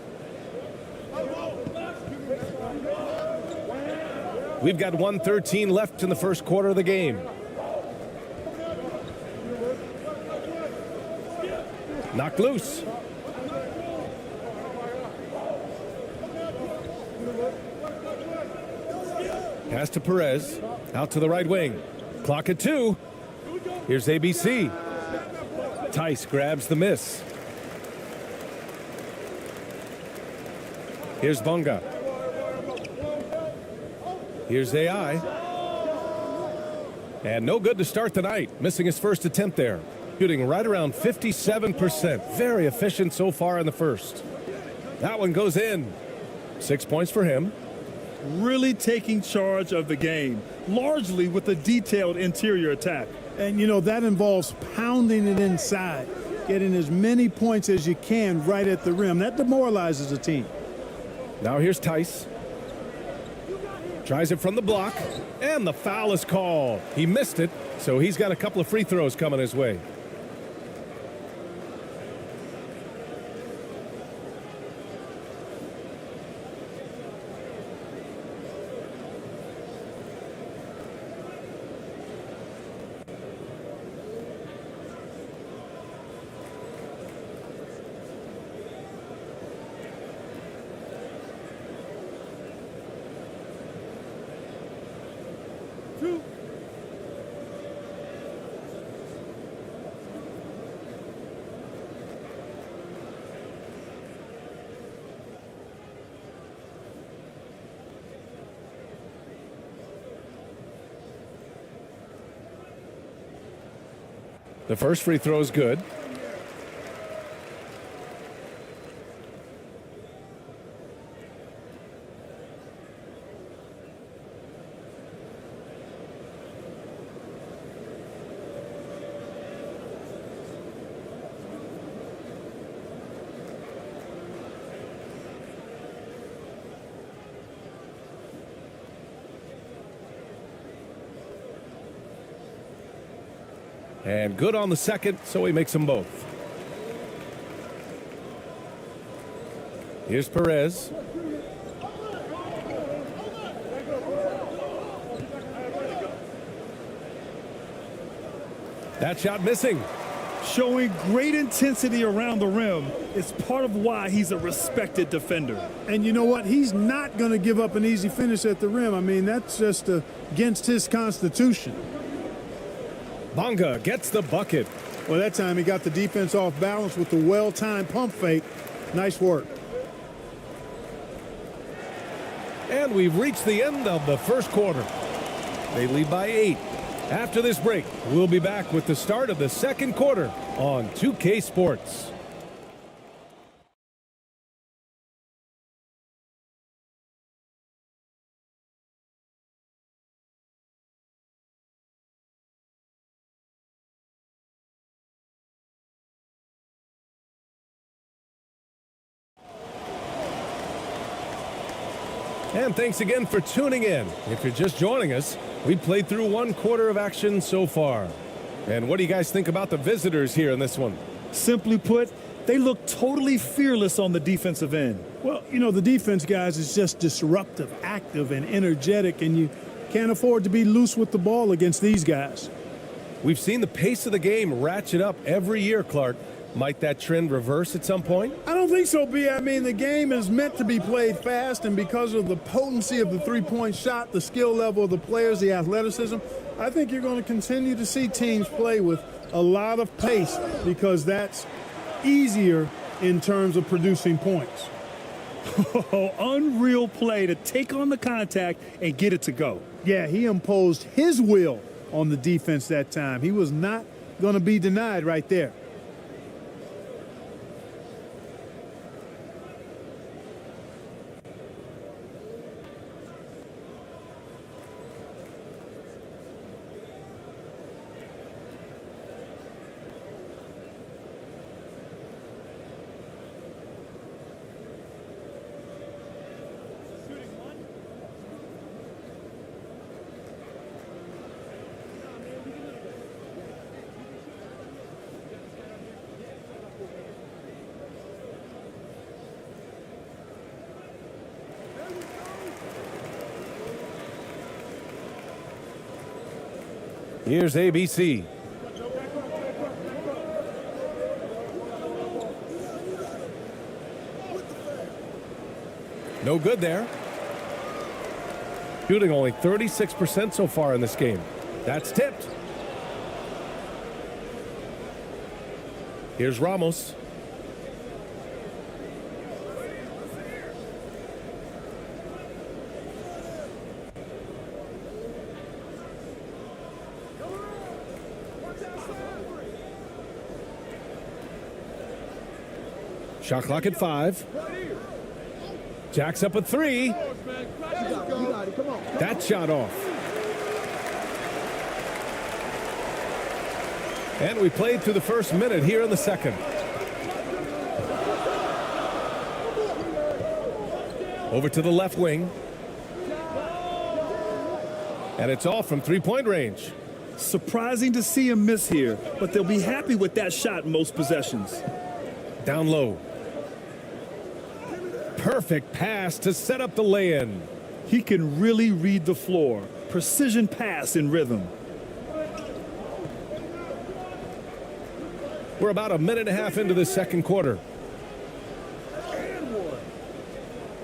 Speaker 2: We've got 1:13 left in the first quarter of the game. Knocked loose. Pass to Perez. Out to the right wing. Clock at 2. Here's ABC. Tice grabs the miss. Here's Bonga. Here's AI. And no good to start the night. Missing his first attempt there. Shooting right around 57%. Very efficient so far in the first. That one goes in. 6 points for him.
Speaker 1: Really taking charge of the game, largely with a detailed interior attack.
Speaker 14: And, you know, that involves pounding it inside, getting as many points as you can right at the rim. That demoralizes a team.
Speaker 2: Now here's Tice. Tries it from the block, and the foul is called. He missed it, so he's got a couple of free throws coming his way. The first free throw is good. And good on the second, so he makes them both. Here's Perez. That shot missing.
Speaker 1: Showing great intensity around the rim is part of why he's a respected defender.
Speaker 14: And you know what? He's not going to give up an easy finish at the rim. I mean, that's just against his constitution.
Speaker 2: Bonga gets the bucket.
Speaker 14: Well, that time he got the defense off balance with the well-timed pump fake. Nice work.
Speaker 2: And we've reached the end of the first quarter. They lead by 8. After this break, we'll be back with the start of the second quarter on 2K Sports. And thanks again for tuning in. If you're just joining us, we played through one quarter of action so far. And what do you guys think about the visitors here in this one?
Speaker 1: Simply put, they look totally fearless on the defensive end.
Speaker 14: Well, you know, the defense, guys, is just disruptive, active, and energetic, and you can't afford to be loose with the ball against these guys.
Speaker 2: We've seen the pace of the game ratchet up every year, Clark. Might that trend reverse at some point?
Speaker 14: I don't think so, B. I mean, the game is meant to be played fast, and because of the potency of the three-point shot, the skill level of the players, the athleticism, I think you're going to continue to see teams play with a lot of pace because that's easier in terms of producing points.
Speaker 1: Unreal play to take on the contact and get it to go.
Speaker 14: Yeah, he imposed his will on the defense that time. He was not going to be denied right there.
Speaker 2: Here's ABC. No good there. Shooting only 36% so far in this game. That's tipped. Here's Ramos. Shot clock at 5. Jacks up a 3. That shot off. And we played through the first minute here in the second. Over to the left wing. And it's off from three-point range.
Speaker 1: Surprising to see him miss here, but they'll be happy with that shot in most possessions.
Speaker 2: Down low. Perfect pass to set up the lay-in.
Speaker 1: He can really read the floor. Precision pass in rhythm.
Speaker 2: We're about a minute and a half into the second quarter.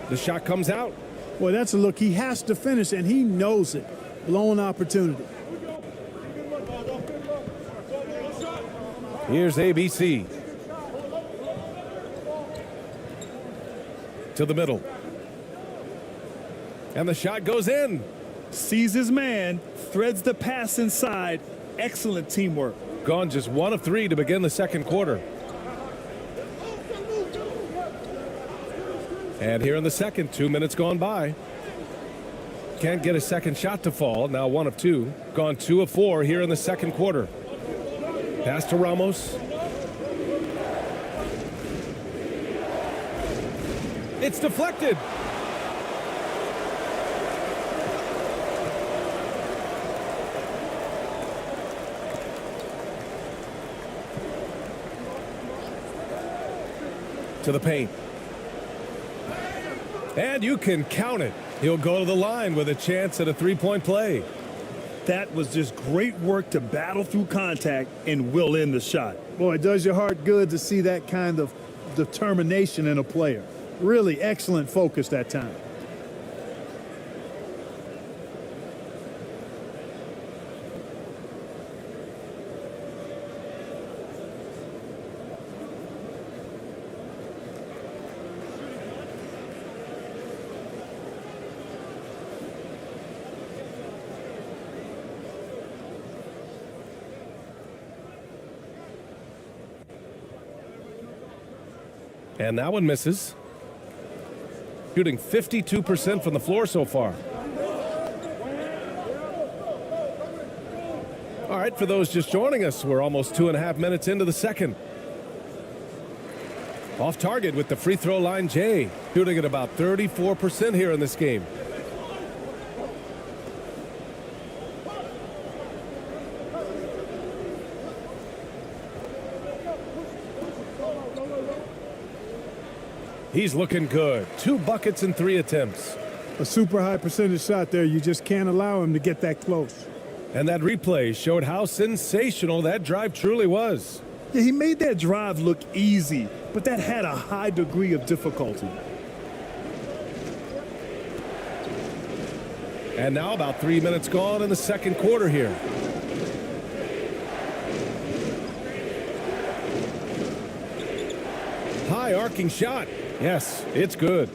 Speaker 2: The shot comes out.
Speaker 14: Boy, that's a look. He has to finish, and he knows it. Blown opportunity.
Speaker 2: Here's ABC. To the middle. And the shot goes in.
Speaker 1: Sees his man, threads the pass inside. Excellent teamwork.
Speaker 2: Gone just 1 of 3 to begin the second quarter. And here in the second, 2 minutes gone by. Can't get a second shot to fall. Now 1 of 2. Gone 2 of 4 here in the second quarter. Pass to Ramos. It's deflected. To the paint. And you can count it. He'll go to the line with a chance at a three-point play.
Speaker 1: That was just great work to battle through contact and will in the shot.
Speaker 14: Boy, it does your heart good to see that kind of determination in a player. Really excellent focus that time.
Speaker 2: And that one misses. Shooting 52% from the floor so far. All right, for those just joining us, we're almost 2.5 minutes into the second. Off target with the free throw line, Jay. Shooting at about 34% here in this game. He's looking good. 2 buckets and 3 attempts.
Speaker 14: A super high percentage shot there. You just can't allow him to get that close.
Speaker 2: And that replay showed how sensational that drive truly was.
Speaker 1: Yeah, he made that drive look easy, but that had a high degree of difficulty.
Speaker 2: And now about 3 minutes gone in the second quarter here. High arcing shot. Yes, it's good.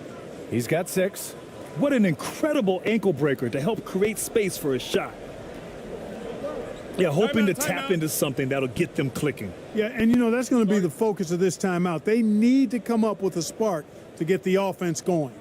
Speaker 2: He's got 6.
Speaker 1: What an incredible ankle breaker to help create space for a shot. Yeah, hoping to tap into something that'll get them clicking.
Speaker 14: Yeah, and you know, that's going to be the focus of this timeout. They need to come up with a spark to get the offense going.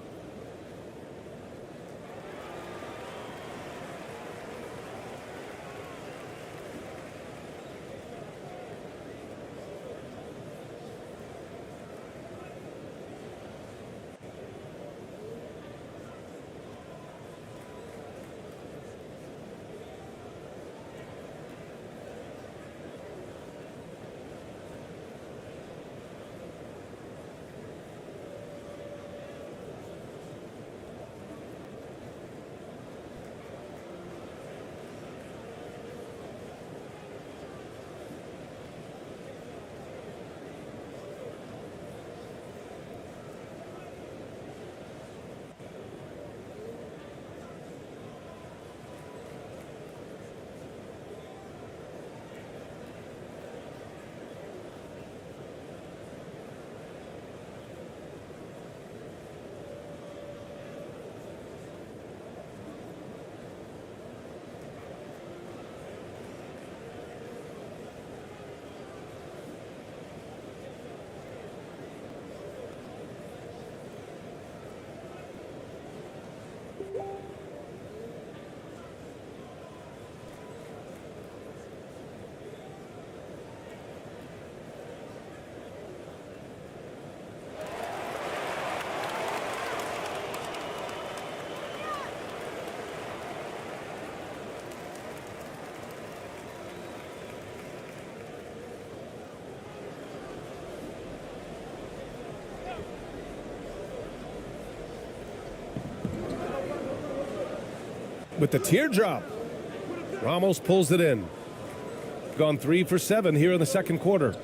Speaker 2: with the teardrop. Ramos pulls it in. Gone 3 for 7 here in the second quarter.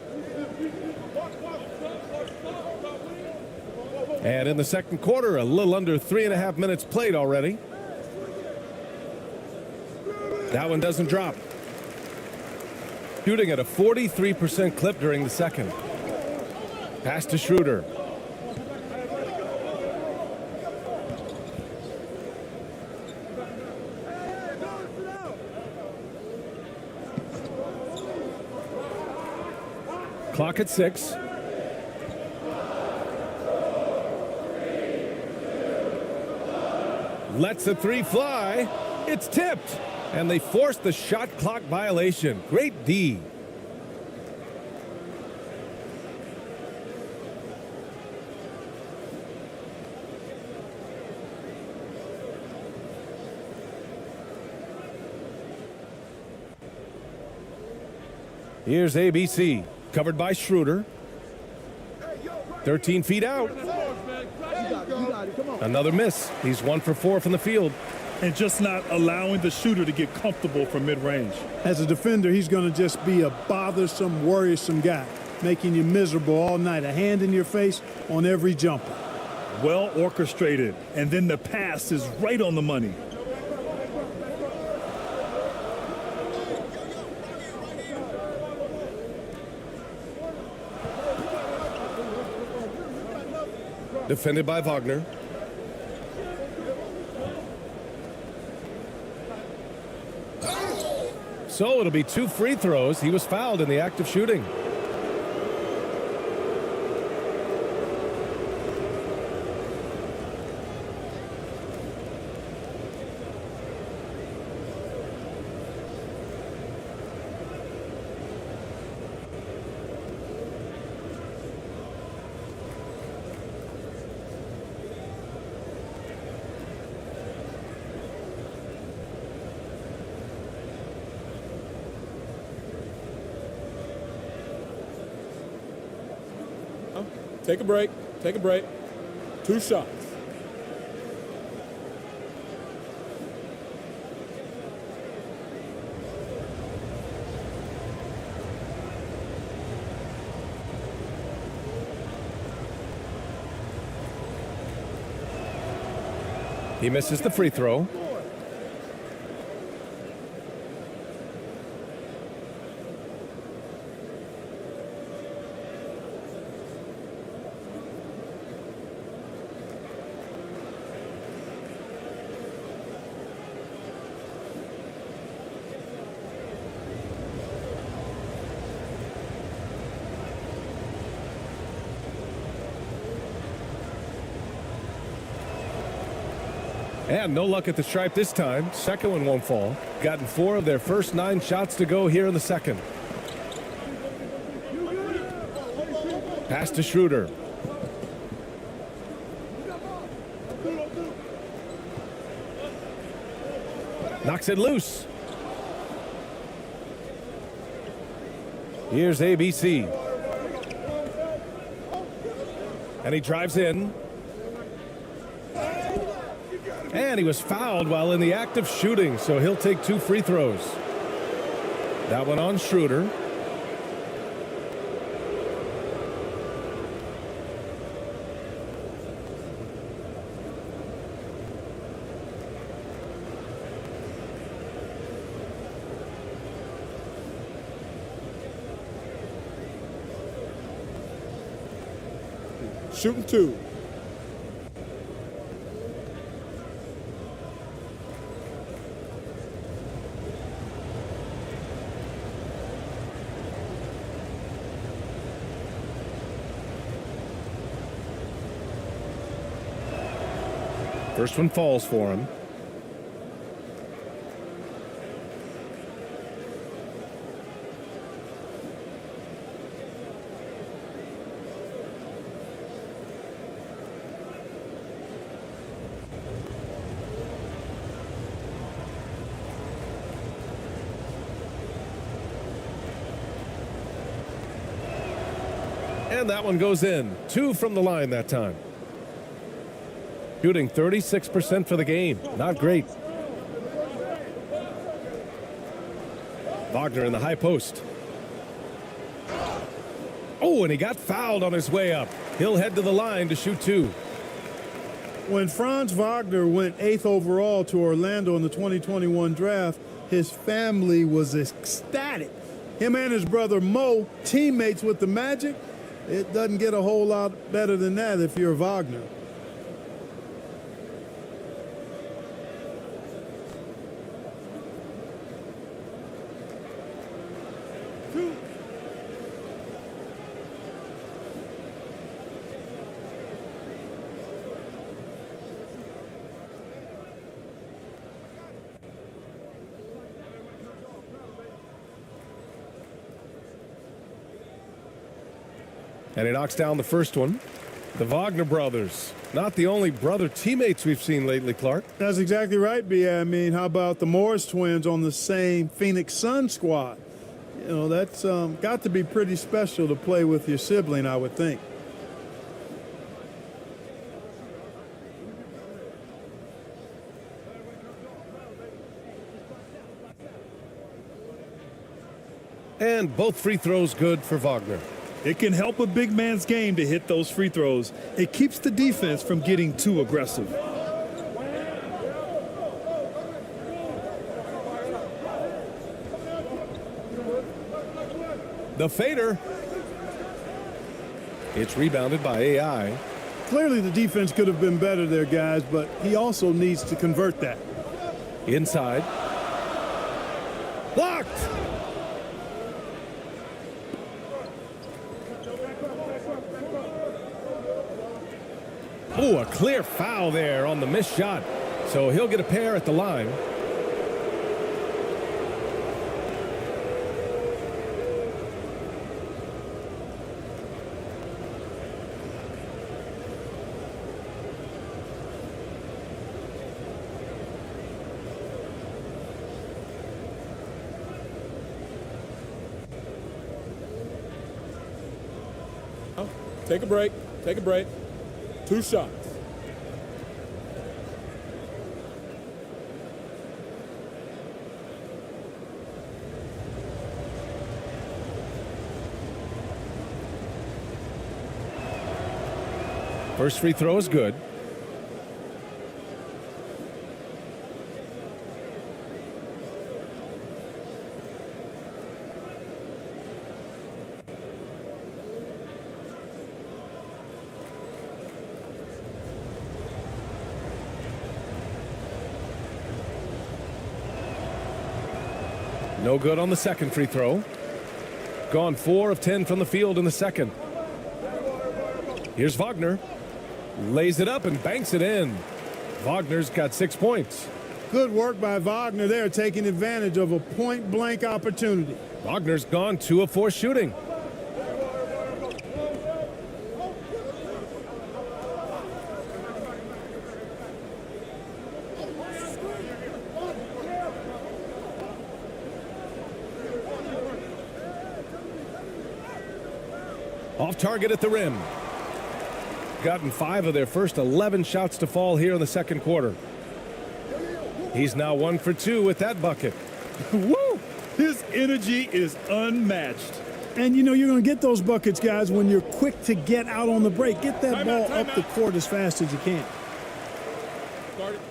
Speaker 2: And in the second quarter, a little under 3.5 minutes played already. That one doesn't drop. Shooting at a 43% clip during the second. Pass to Schroeder. Clock at 6. Lets the three fly. It's tipped. And they forced the shot clock violation. Great D. Here's ABC. Covered by Schroeder. 13 feet out. Another miss. He's 1 for 4 from the field.
Speaker 1: And just not allowing the shooter to get comfortable from mid-range.
Speaker 14: As a defender, he's going to just be a bothersome, worrisome guy, making you miserable all night, a hand in your face on every jumper.
Speaker 1: Well orchestrated, and then the pass is right on the money.
Speaker 2: Defended by Wagner. So it'll be 2 free throws. He was fouled in the act of shooting.
Speaker 4: Take a break. Take a break. 2 shots.
Speaker 2: He misses the free throw. And no luck at the stripe this time. Second one won't fall. Gotten 4 of their first 9 shots to go here in the second. Pass to Schroeder. Knocks it loose. Here's ABC. And he drives in. And he was fouled while in the act of shooting, so he'll take 2 free throws. That one on Schroeder.
Speaker 4: Shooting 2.
Speaker 2: First one falls for him. And that one goes in. 2 from the line that time. Shooting 36% for the game. Not great. Wagner in the high post. Oh, and he got fouled on his way up. He'll head to the line to shoot two.
Speaker 14: When Franz Wagner went 8th overall to Orlando in the 2021 draft, his family was ecstatic. Him and his brother Mo, teammates with the Magic. It doesn't get a whole lot better than that if you're Wagner.
Speaker 2: And he knocks down the first one. The Wagner brothers, not the only brother teammates we've seen lately, Clark.
Speaker 14: That's exactly right, B.A. I mean, how about the Morris twins on the same Phoenix Sun squad? You know, that's got to be pretty special to play with your sibling, I would think.
Speaker 2: And both free throws good for Wagner.
Speaker 1: It can help a big man's game to hit those free throws. It keeps the defense from getting too aggressive.
Speaker 2: The fader. It's rebounded by AI.
Speaker 14: Clearly the defense could have been better there, guys, but he also needs to convert that.
Speaker 2: Inside. Blocked! Oh, a clear foul there on the missed shot. So he'll get a pair at the line.
Speaker 4: Take a break. Take a break. 2 shots.
Speaker 2: First free throw is good. No good on the second free throw. Gone 4 of 10 from the field in the second. Here's Wagner. Lays it up and banks it in. Wagner's got 6 points.
Speaker 14: Good work by Wagner there, taking advantage of a point-blank opportunity.
Speaker 2: Wagner's gone 2 of 4 shooting. Off target at the rim. Gotten 5 of their first 11 shots to fall here in the second quarter. He's now 1 for 2 with that bucket.
Speaker 1: Woo! His energy is unmatched.
Speaker 14: And you know you're going to get those buckets, guys, when you're quick to get out on the break. Get that ball up the court as fast as you can.
Speaker 4: Start it.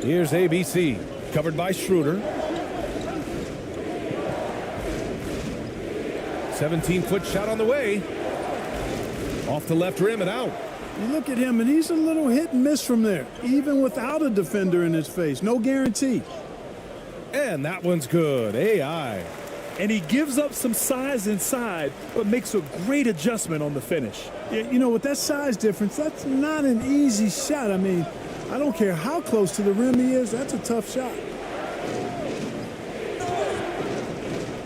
Speaker 2: Here's ABC, covered by Schroeder. 17-foot shot on the way. Off the left rim and out.
Speaker 14: You look at him, and he's a little hit and miss from there, even without a defender in his face. No guarantee.
Speaker 2: And that one's good. AI.
Speaker 1: And he gives up some size inside, but makes a great adjustment on the finish.
Speaker 14: Yeah, you know, with that size difference, that's not an easy shot. I mean, I don't care how close to the rim he is, that's a tough shot.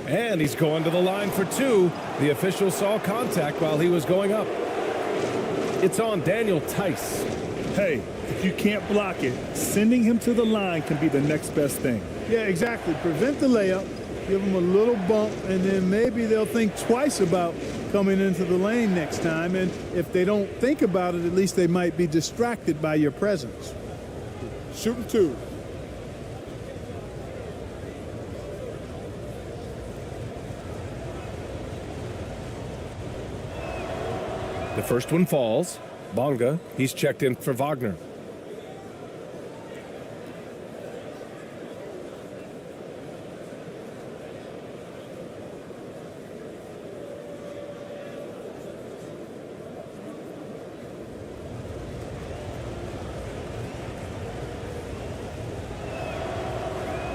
Speaker 2: And he's going to the line for two. The official saw contact while he was going up. It's on Daniel Tice.
Speaker 1: Hey, if you can't block it, sending him to the line can be the next best thing.
Speaker 14: Yeah, exactly. Prevent the layup, give them a little bump, and then maybe they'll think twice about coming into the lane next time. And if they don't think about it, at least they might be distracted by your presence.
Speaker 4: Shooting two.
Speaker 2: The first one falls. Bonga, he's checked in for Wagner.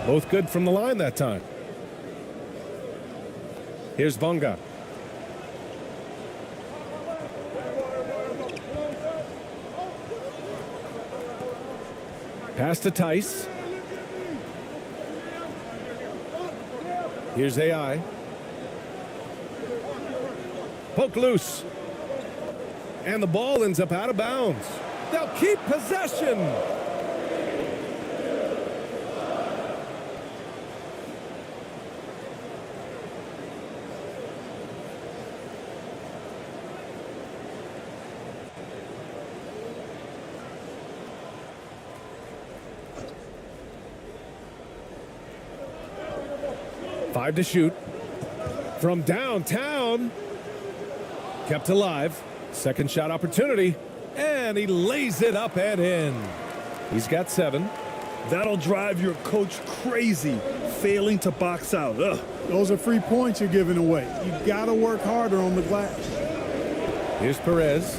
Speaker 2: Both good from the line that time. Here's Bonga. Pass to Tice. Here's AI. Poke loose. And the ball ends up out of bounds. They'll keep possession. Five to shoot. From downtown. Kept alive. Second shot opportunity. And he lays it up and in. He's got 7.
Speaker 1: That'll drive your coach crazy, failing to box out. Ugh.
Speaker 14: Those are free points you're giving away. You've got to work harder on the glass.
Speaker 2: Here's Perez.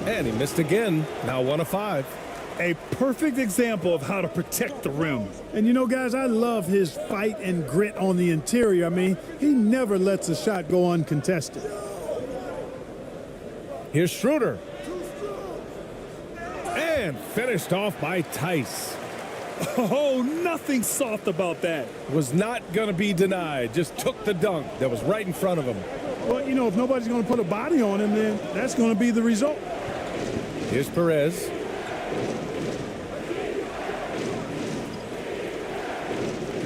Speaker 2: And he missed again. Now 1 of 5.
Speaker 1: A perfect example of how to protect the rim.
Speaker 14: And you know, guys, I love his fight and grit on the interior. I mean, he never lets a shot go uncontested.
Speaker 2: Here's Schroeder. And finished off by Tice.
Speaker 1: Oh, nothing soft about that.
Speaker 2: Was not going to be denied. Just took the dunk that was right in front of him.
Speaker 14: Well, you know, if nobody's going to put a body on him, then that's going to be the result.
Speaker 2: Here's Perez.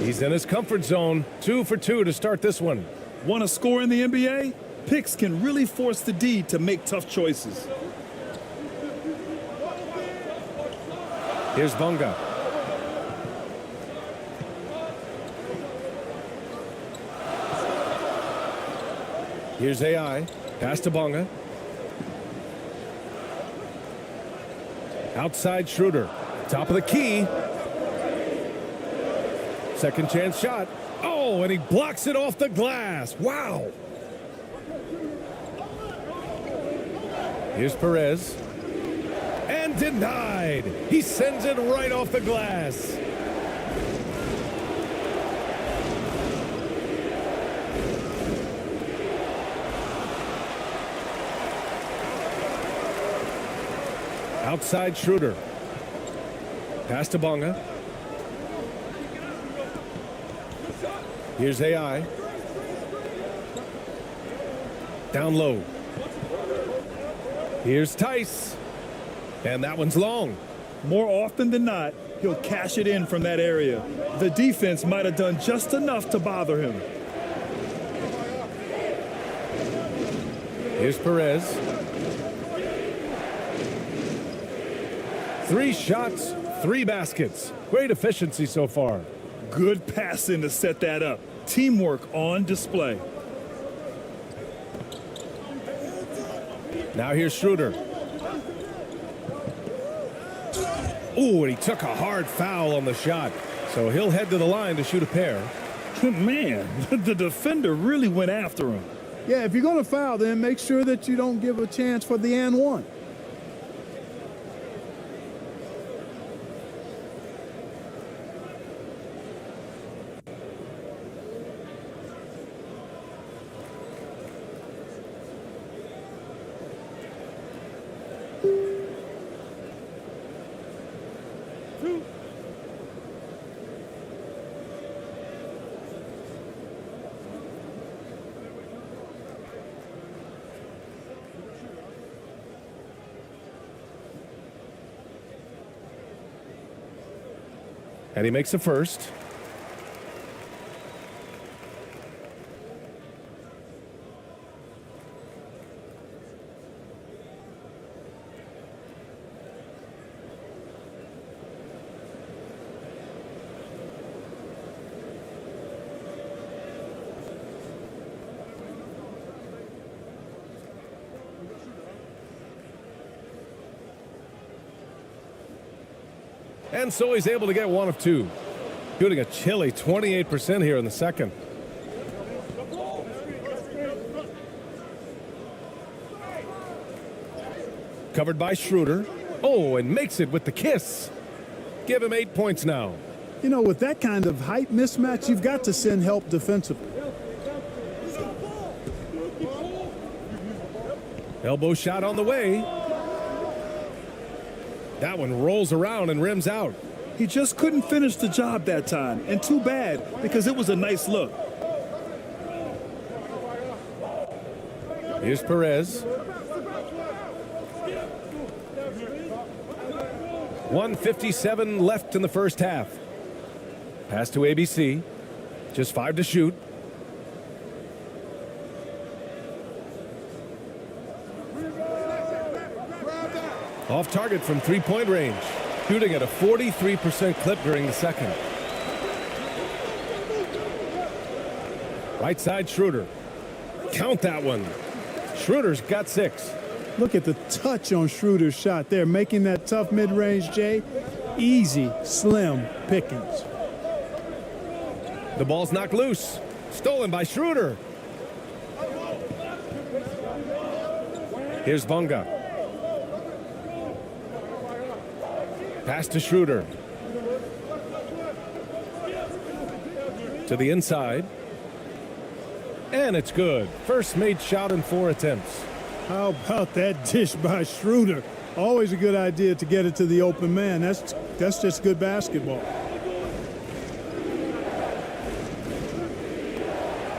Speaker 2: He's in his comfort zone. 2 for 2 to start this one.
Speaker 1: Want to score in the NBA? Picks can really force the D to make tough choices.
Speaker 2: Here's Bonga. Here's AI. Pass to Bonga. Outside Schroeder. Top of the key. Second chance shot. Oh, and he blocks it off the glass. Wow. Here's Perez. And denied. He sends it right off the glass. Outside Schroeder. Pass to Bonga. Here's AI. Down low. Here's Tice. And that one's long.
Speaker 1: More often than not, he'll cash it in from that area. The defense might have done just enough to bother him.
Speaker 2: Here's Perez. 3 shots, 3 baskets. Great efficiency so far.
Speaker 1: Good passing to set that up. Teamwork on display.
Speaker 2: Now here's Schroeder. Ooh, and he took a hard foul on the shot. So he'll head to the line to shoot a pair.
Speaker 1: Man, the defender really went after him.
Speaker 14: Yeah, if you're going to foul, then make sure that you don't give a chance for the and one.
Speaker 2: And he makes the first. And so he's able to get one of two. Shooting a chilly 28% here in the second. Covered by Schroeder. Oh, and makes it with the kiss. Give him 8 points now.
Speaker 14: You know, with that kind of height mismatch, you've got to send help defensively.
Speaker 2: Elbow shot on the way. That one rolls around and rims out.
Speaker 1: He just couldn't finish the job that time, and too bad, because it was a nice look.
Speaker 2: Here's Perez. 1:57 left in the first half. Pass to ABC. Just 5 to shoot. Off target from three-point range. Shooting at a 43% clip during the second. Right side Schroeder. Count that one. Schroeder's got 6.
Speaker 14: Look at the touch on Schroeder's shot there, making that tough mid-range, Jay. Easy, slim pickings.
Speaker 2: The ball's knocked loose. Stolen by Schroeder. Here's Bunga. Pass to Schroeder. To the inside. And it's good. First made shot in 4 attempts.
Speaker 14: How about that dish by Schroeder? Always a good idea to get it to the open man. That's just good basketball.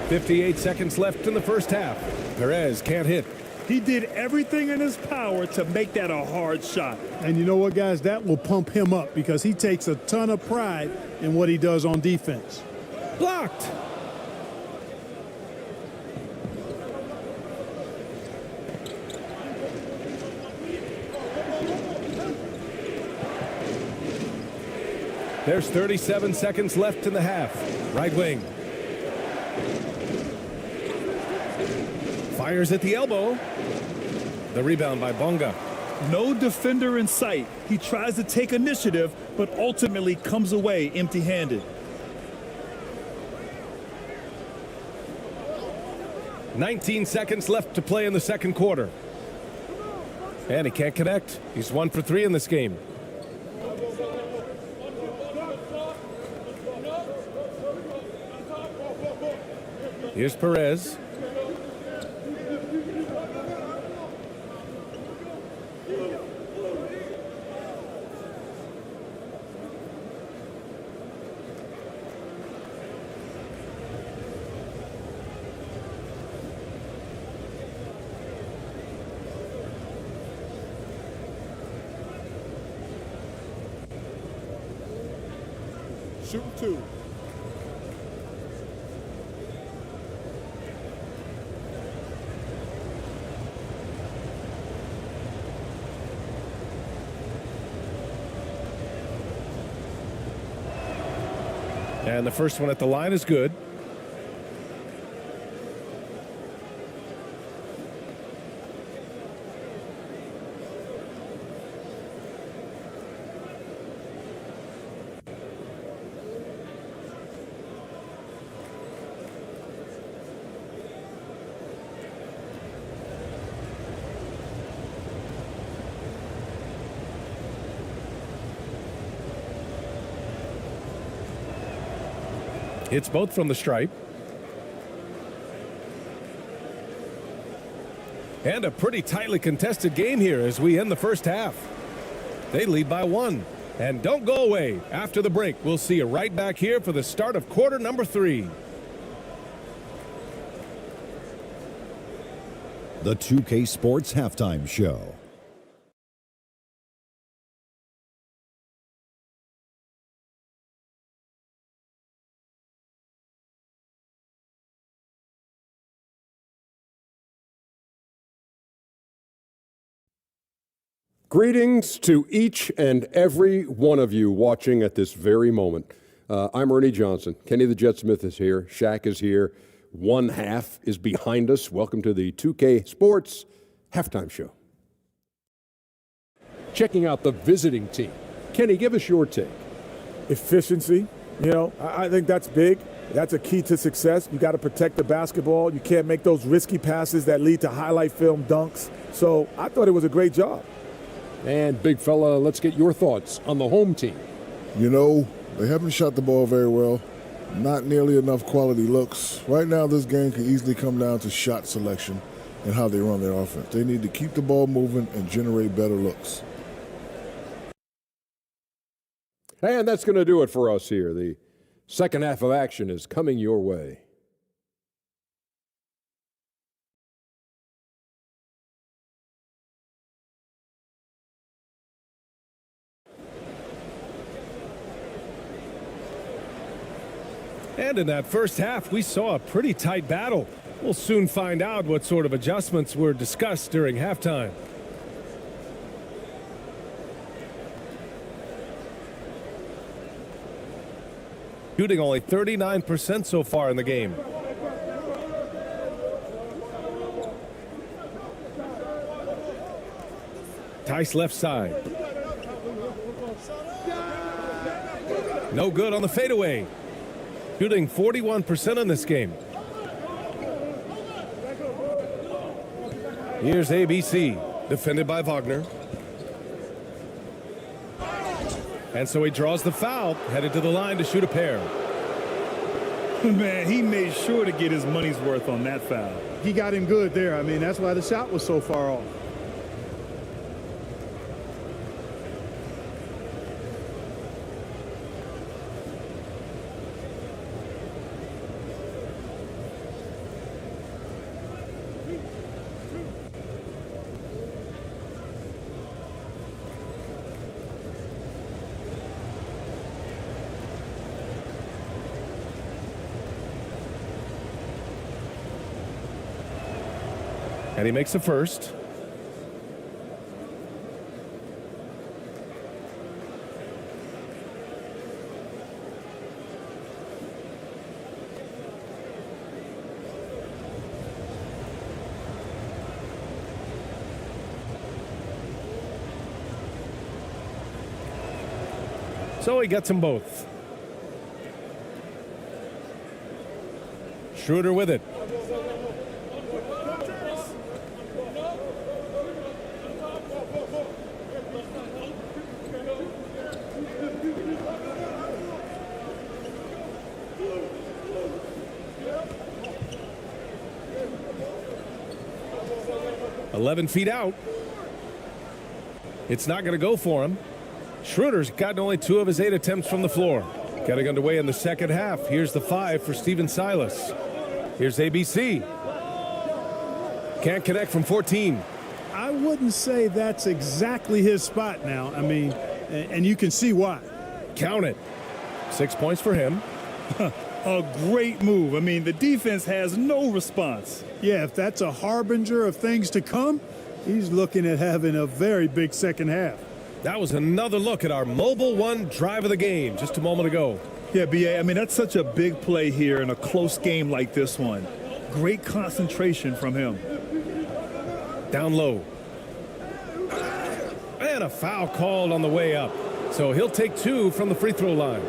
Speaker 2: 58 seconds left in the first half. Perez can't hit.
Speaker 1: He did everything in his power to make that a hard shot.
Speaker 14: And you know what, guys? That will pump him up because he takes a ton of pride in what he does on defense.
Speaker 2: Blocked. There's 37 seconds left in the half. Right wing. Fires at the elbow. The rebound by Bunga.
Speaker 1: No defender in sight. He tries to take initiative, but ultimately comes away empty-handed.
Speaker 2: 19 seconds left to play in the second quarter. And he can't connect. He's 1 for 3 in this game. Here's Perez.
Speaker 4: Shooting 2.
Speaker 2: And the first one at the line is good. Hits both from the stripe. And a pretty tightly contested game here as we end the first half. They lead by 1. And don't go away. After the break, we'll see you right back here for the start of quarter number 3.
Speaker 13: The 2K Sports Halftime Show.
Speaker 6: Greetings to each and every one of you watching at this very moment. I'm Ernie Johnson. Kenny the Jet Smith is here. Shaq is here. One half is behind us. Welcome to the 2K Sports Halftime Show. Checking out the visiting team. Kenny, give us your take.
Speaker 8: Efficiency. You know, I think that's big. That's a key to success. You got to protect the basketball. You can't make those risky passes that lead to highlight film dunks. So I thought it was a great job.
Speaker 6: And big fella, let's get your thoughts on the home team.
Speaker 7: You know, they haven't shot the ball very well. Not nearly enough quality looks. Right now, this game can easily come down to shot selection and how they run their offense. They need to keep the ball moving and generate better looks.
Speaker 6: And that's going to do it for us here. The second half of action is coming your way.
Speaker 2: And in that first half, we saw a pretty tight battle. We'll soon find out what sort of adjustments were discussed during halftime. Shooting only 39% so far in the game. Tice left side. No good on the fadeaway. Shooting 41% in this game. Here's ABC, defended by Wagner. And so he draws the foul, headed to the line to shoot a pair.
Speaker 1: Man, he made sure to get his money's worth on that foul.
Speaker 14: He got him good there. I mean, that's why the shot was so far off.
Speaker 2: And he makes the first. So he gets them both. Schroeder with it. $11 feet out. It's not going to go for him. Schroeder's gotten only 2 of his 8 attempts from the floor. Getting underway in the second half. Here's the 5 for Steven Silas. Here's ABC. Can't connect from 14.
Speaker 14: I wouldn't say that's exactly his spot now. I mean, and you can see why.
Speaker 2: Count it. 6 points for him.
Speaker 1: A great move. I mean, the defense has no response.
Speaker 14: Yeah, if that's a harbinger of things to come, he's looking at having a very big second half.
Speaker 2: That was another look at our Mobile One drive of the game just a moment ago.
Speaker 1: Yeah, B.A., I mean, that's such a big play here in a close game like this one. Great concentration from him.
Speaker 2: Down low. And a foul called on the way up. So he'll take 2 from the free throw line.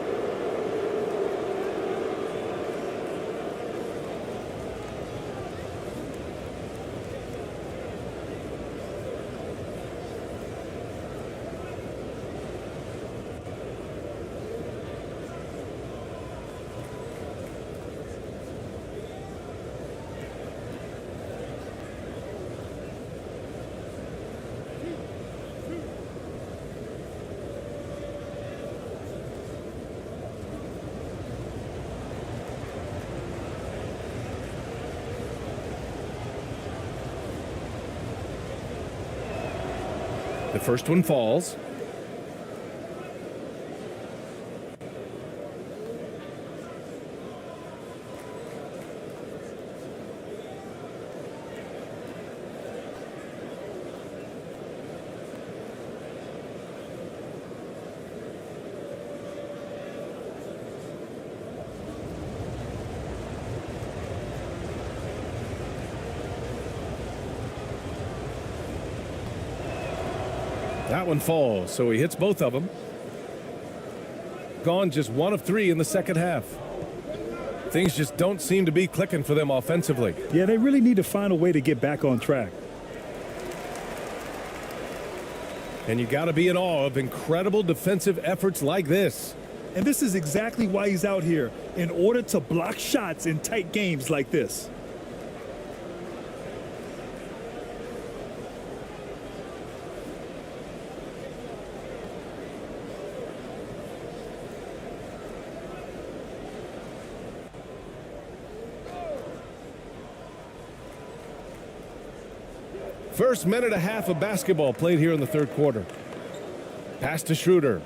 Speaker 2: The first one falls. That one falls, so he hits both of them. Gone just 1 of 3 in the second half. Things just don't seem to be clicking for them offensively.
Speaker 1: Yeah, they really need to find a way to get back on track.
Speaker 2: And you got to be in awe of incredible defensive efforts like this.
Speaker 1: And this is exactly why he's out here, in order to block shots in tight games like this.
Speaker 2: First minute and a half of basketball played here in the third quarter. Pass to Schroeder.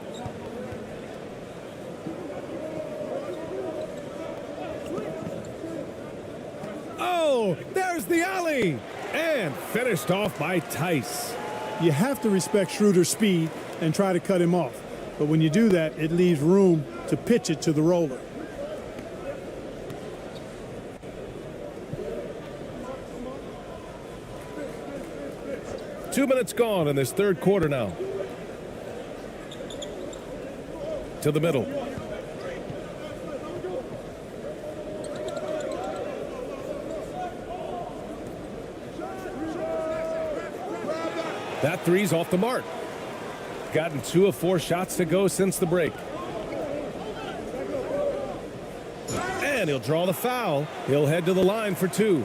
Speaker 2: Oh, there's the alley. And finished off by Tice.
Speaker 14: You have to respect Schroeder's speed and try to cut him off. But when you do that, it leaves room to pitch it to the roller.
Speaker 2: Two minutes gone in this third quarter now. To the middle. That three's off the mark. Gotten 2 of 4 shots to go since the break. And he'll draw the foul. He'll head to the line for 2.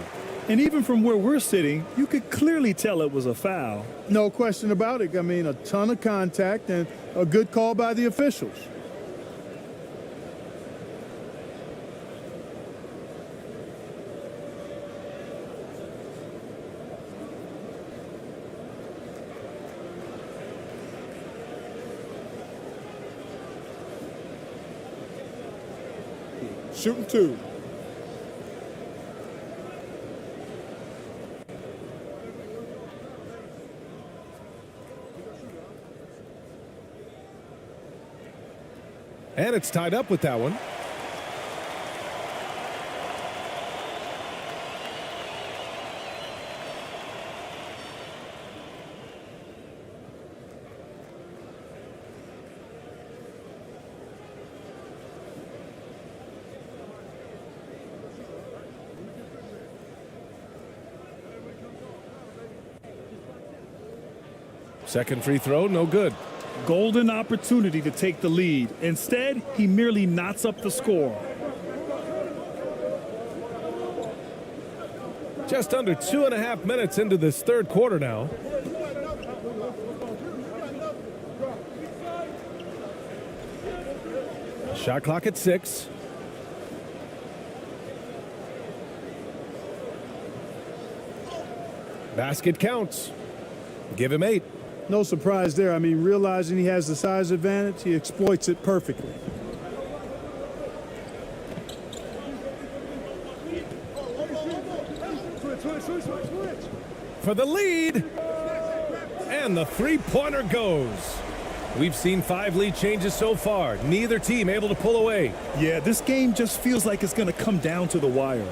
Speaker 1: And even from where we're sitting, you could clearly tell it was a foul.
Speaker 14: No question about it. I mean, a ton of contact and a good call by the officials.
Speaker 4: Shooting 2.
Speaker 2: And it's tied up with that one. Second free throw, no good.
Speaker 1: Golden opportunity to take the lead. Instead, he merely knots up the score.
Speaker 2: Just under 2.5 minutes into this third quarter now. Shot clock at 6. Basket counts. Give him 8.
Speaker 14: No surprise there. I mean, realizing he has the size advantage, he exploits it perfectly.
Speaker 2: For the lead. And the three-pointer goes. We've seen 5 lead changes so far. Neither team able to pull away.
Speaker 1: Yeah, this game just feels like it's going to come down to the wire.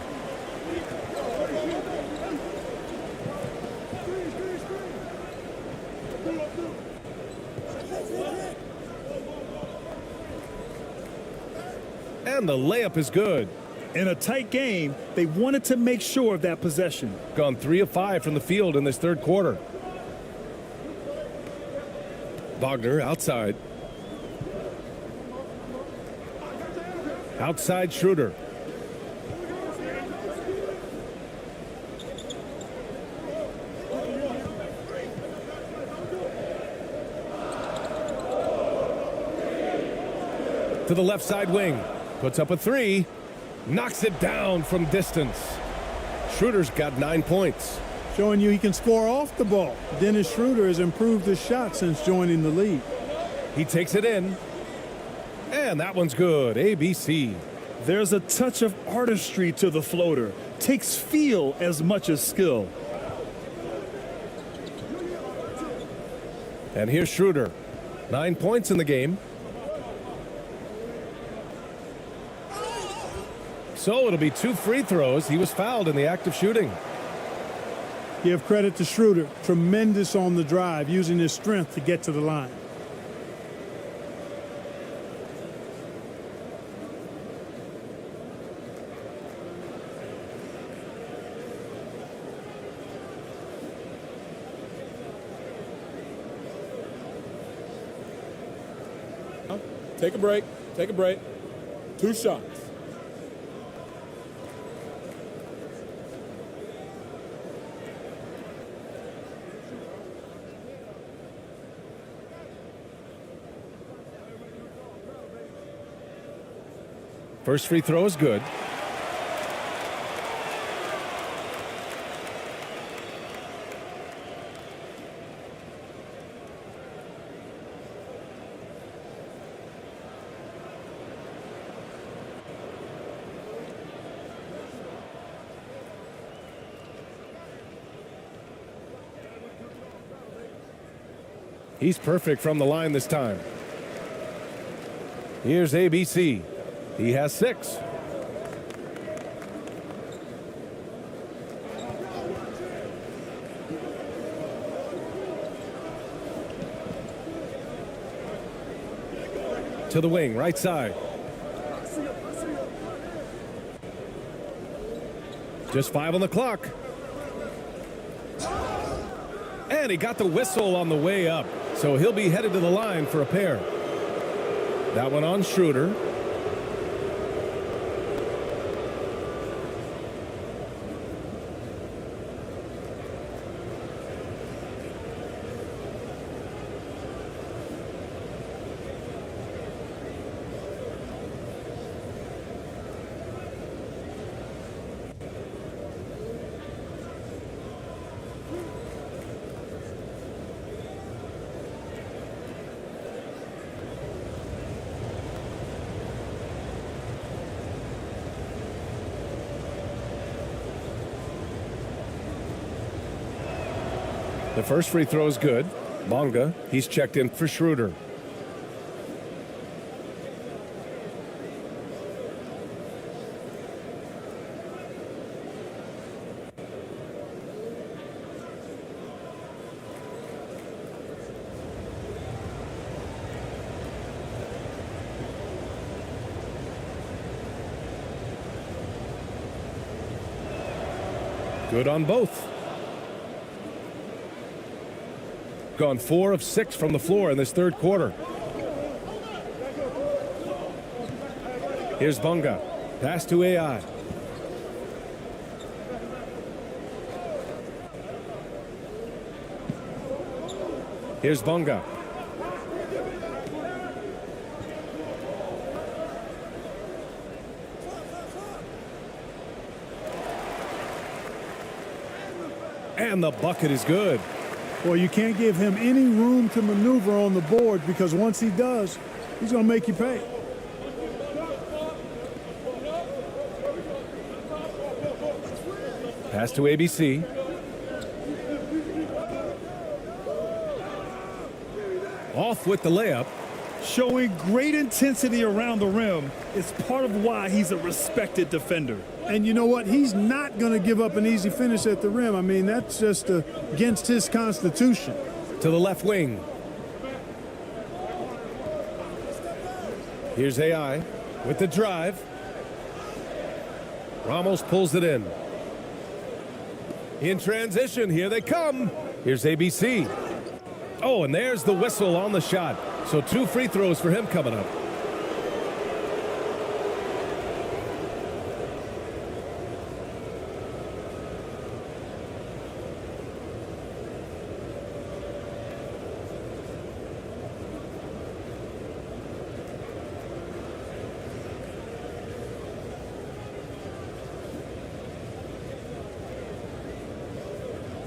Speaker 2: And the layup is good.
Speaker 1: In a tight game, they wanted to make sure of that possession.
Speaker 2: Gone 3 of 5 from the field in this third quarter. Wagner outside. Outside Schroeder. To the left side wing. Puts up a 3. Knocks it down from distance. Schroeder's got 9 points.
Speaker 14: showing you he can score off the ball. Dennis Schroeder has improved his shot since joining the league.
Speaker 2: He takes it in. And that one's good. ABC.
Speaker 1: There's a touch of artistry to the floater. Takes feel as much as skill.
Speaker 2: And here's Schroeder. 9 points in the game. So it'll be 2 free throws. He was fouled in the act of shooting.
Speaker 14: Give credit to Schroeder. Tremendous on the drive, using his strength to get to the line.
Speaker 4: Take a break. Take a break. 2 shots.
Speaker 2: First free throw is good. He's perfect from the line this time. Here's ABC. He has 6. To the wing, right side. Just 5 on the clock. And he got the whistle on the way up. So he'll be headed to the line for a pair. That one on Schroeder. The first free throw is good. Bonga, he's checked in for Schroeder. Good on both. Gone 4 of 6 from the floor in this third quarter. Here's Bonga. Pass to AI. Here's Bonga. And the bucket is good.
Speaker 14: Well, you can't give him any room to maneuver on the board, because once he does, he's going to make you pay.
Speaker 2: Pass to ABC. Off with the layup.
Speaker 1: Showing great intensity around the rim is part of why he's a respected defender.
Speaker 14: And you know what? He's not going to give up an easy finish at the rim. I mean, that's just against his constitution.
Speaker 2: To the left wing. Here's AI with the drive. Ramos pulls it in. In transition, here they come. Here's ABC. Oh, and there's the whistle on the shot. So 2 free throws for him coming up.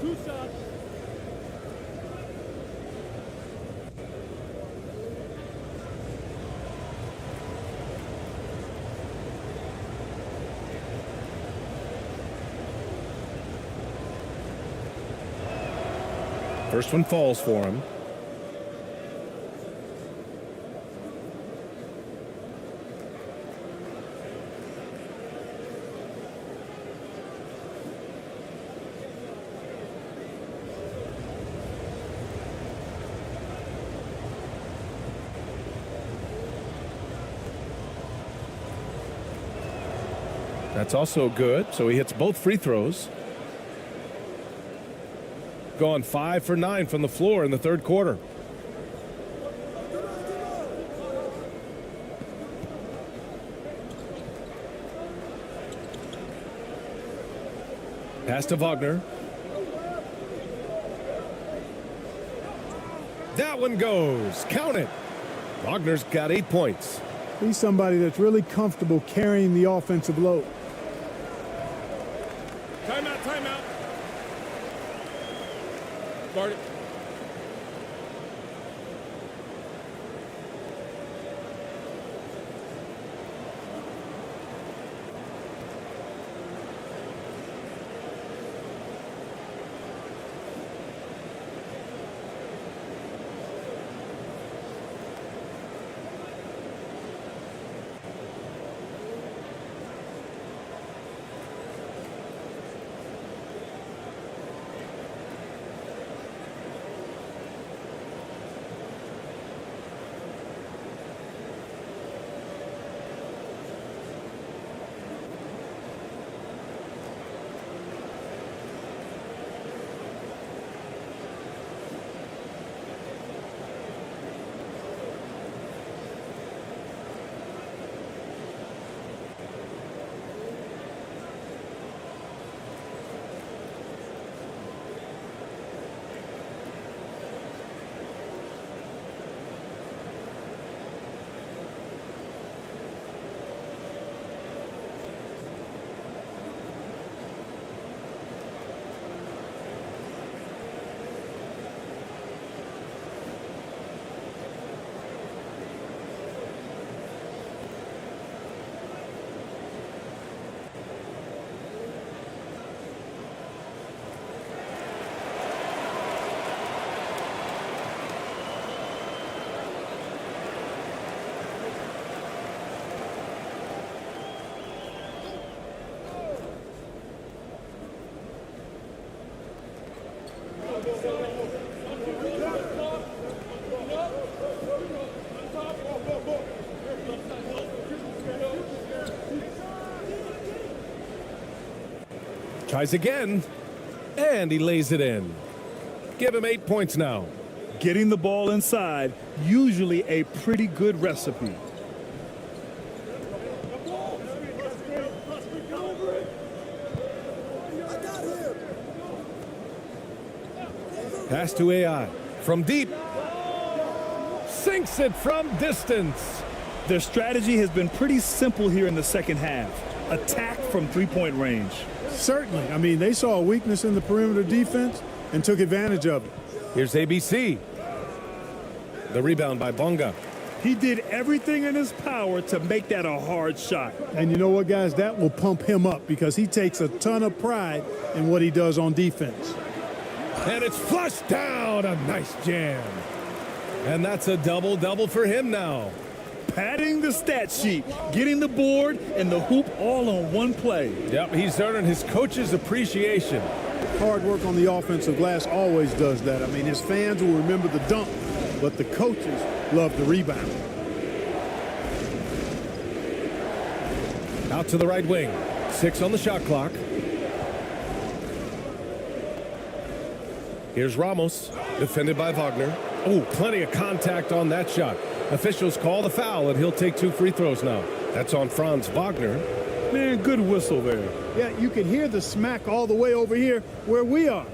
Speaker 4: 2 shots.
Speaker 2: First one falls for him. That's also good. So he hits both free throws. Gone 5 for 9 from the floor in the third quarter. Pass to Wagner. That one goes. Count it. Wagner's got 8 points.
Speaker 14: He's somebody that's really comfortable carrying the offensive load.
Speaker 4: Timeout, timeout. Guard it.
Speaker 2: Tries again, and he lays it in. Give him 8 points now.
Speaker 1: Getting the ball inside, usually a pretty good recipe.
Speaker 2: Pass to AI. From deep. Sinks it from distance.
Speaker 1: Their strategy has been pretty simple here in the second half. Attack from three-point range.
Speaker 14: Certainly. I mean, they saw a weakness in the perimeter defense and took advantage of it.
Speaker 2: Here's ABC. The rebound by Bonga.
Speaker 1: He did everything in his power to make that a hard shot.
Speaker 14: And you know what, guys? That will pump him up because he takes a ton of pride in what he does on defense.
Speaker 2: And it's flushed down. A nice jam. And that's a double-double for him now.
Speaker 1: Padding the stat sheet, getting the board and the hoop all on one play.
Speaker 2: Yep, he's earning his coach's appreciation.
Speaker 14: Hard work on the offensive glass always does that. I mean, his fans will remember the dunk, but the coaches love the rebound.
Speaker 2: Out to the right wing. 6 on the shot clock. Here's Ramos, defended by Wagner. Oh, plenty of contact on that shot. Officials call the foul, and he'll take 2 free throws now. That's on Franz Wagner.
Speaker 1: Man, good whistle there.
Speaker 14: Yeah, you can hear the smack all the way over here where we are.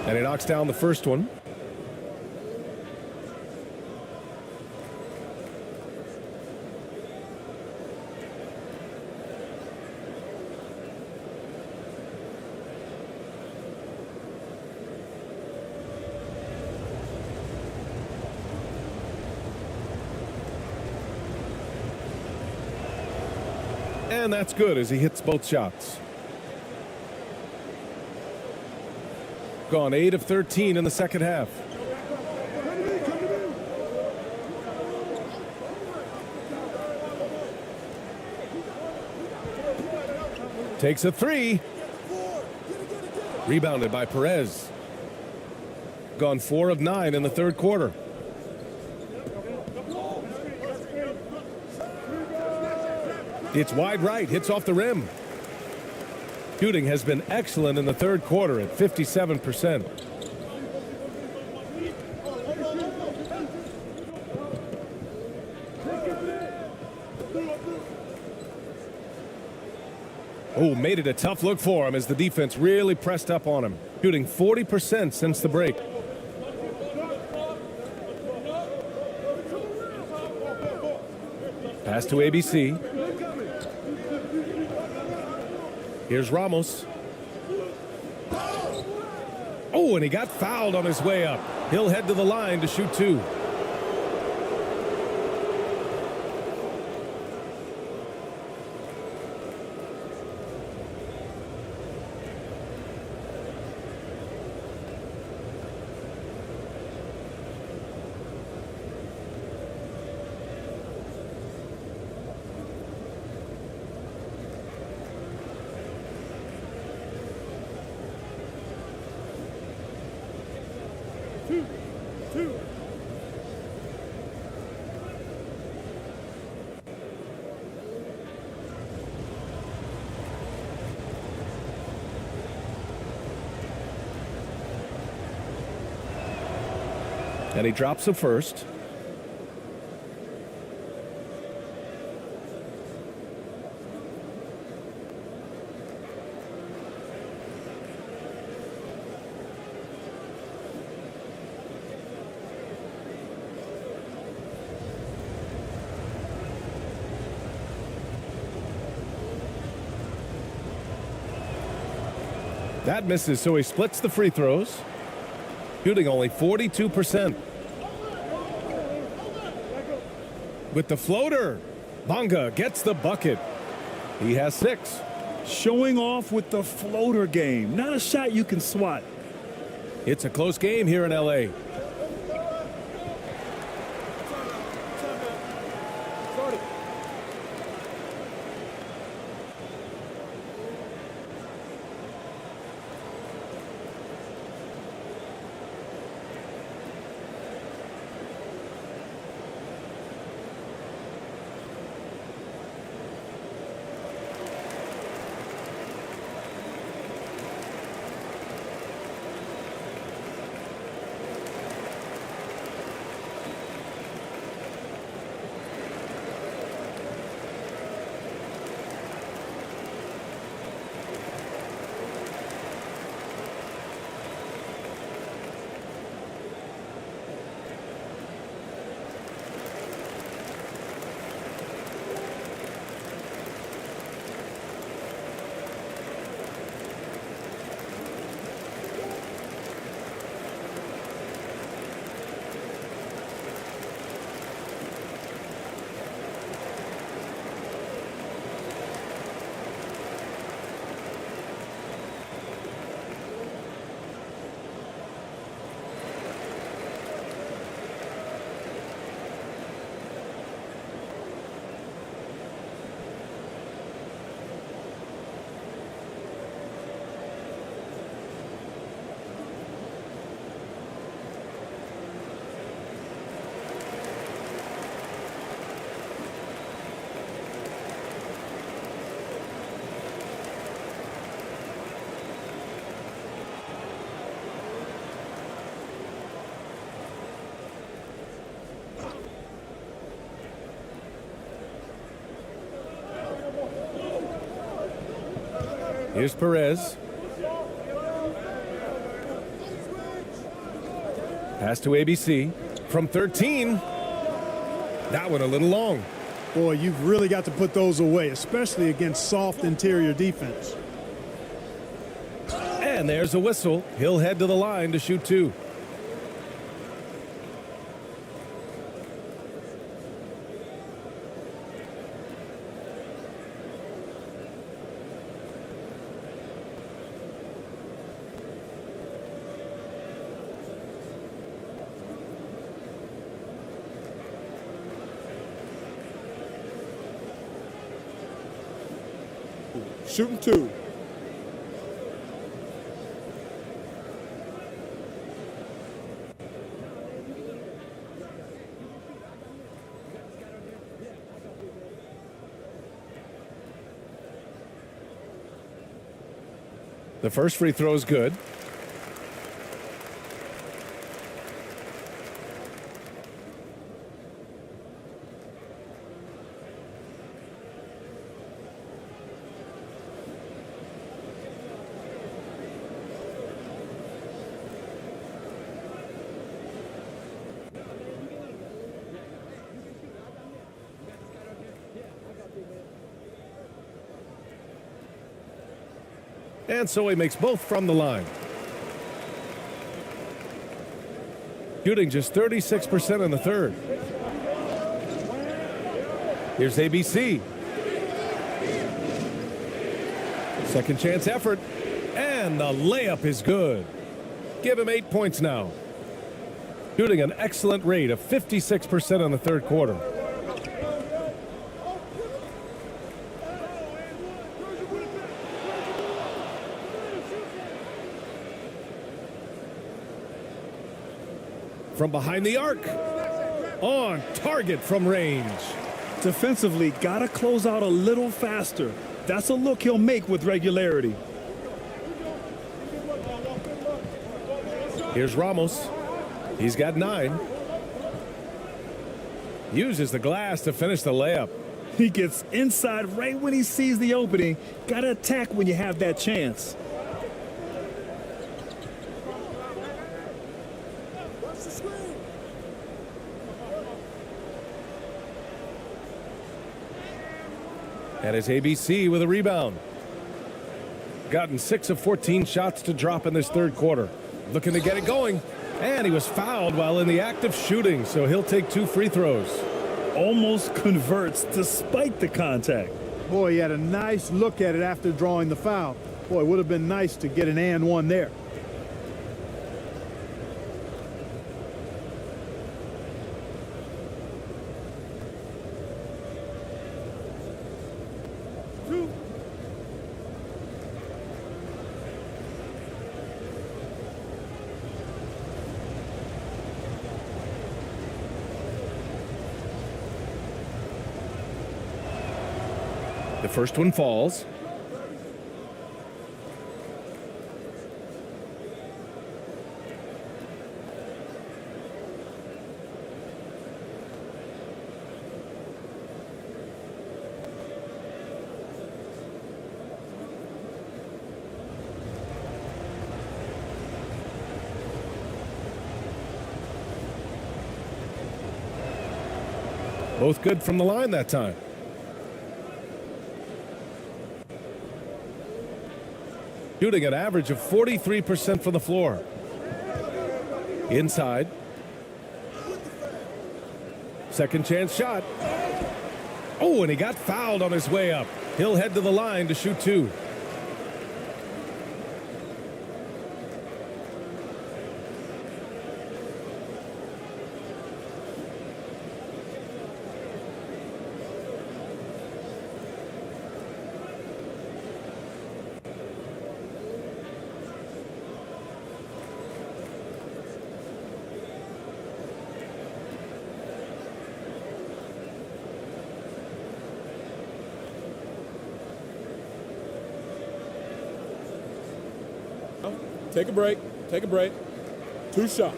Speaker 2: And he knocks down the first one. And that's good as he hits both shots. Gone 8 of 13 in the second half. Takes a three. Rebounded by Perez. Gone 4 of 9 in the third quarter. It's wide right, hits off the rim. Shooting has been excellent in the third quarter at 57%. Oh, made it a tough look for him as the defense really pressed up on him. Shooting 40% since the break. Pass to ABC. Here's Ramos. Oh, and he got fouled on his way up. He'll head to the line to shoot 2. And he drops the first. That misses, so he splits the free throws. Shooting only 42%. With the floater, Bonga gets the bucket. He has 6.
Speaker 1: Showing off with the floater game. Not a shot you can swat.
Speaker 2: It's a close game here in L.A. Here's Perez. Pass to ABC. From 13. That one a little long.
Speaker 14: Boy, you've really got to put those away, especially against soft interior defense.
Speaker 2: And there's a whistle. He'll head to the line to shoot 2.
Speaker 4: Shooting 2.
Speaker 2: The first free throw is good. And so he makes both from the line. Shooting just 36% in the third. Here's ABC. Second chance effort. And the layup is good. Give him 8 points now. Shooting an excellent rate of 56% in the third quarter. From behind the arc. On target from range.
Speaker 1: Defensively, got to close out a little faster. That's a look he'll make with regularity.
Speaker 2: Here's Ramos. He's got 9. Uses the glass to finish the layup.
Speaker 1: He gets inside right when he sees the opening. Got to attack when you have that chance.
Speaker 2: And it's ABC with a rebound. Gotten 6 of 14 shots to drop in this third quarter. Looking to get it going. And he was fouled while in the act of shooting, so he'll take 2 free throws.
Speaker 1: Almost converts despite the contact.
Speaker 14: Boy, he had a nice look at it after drawing the foul. Boy, it would have been nice to get an and one there.
Speaker 2: The first one falls. Both good from the line that time. Shooting an average of 43% from the floor. Inside. Second chance shot. Oh, and he got fouled on his way up. He'll head to the line to shoot 2.
Speaker 4: Take a break. Take a break. 2 shots.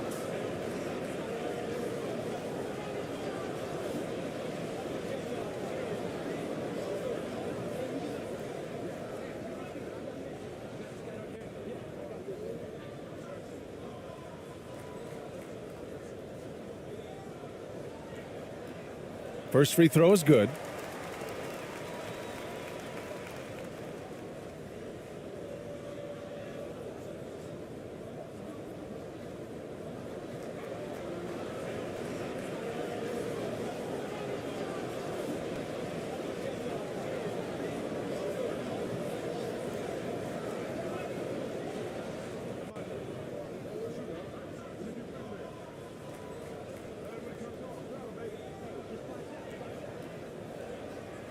Speaker 2: First free throw is good.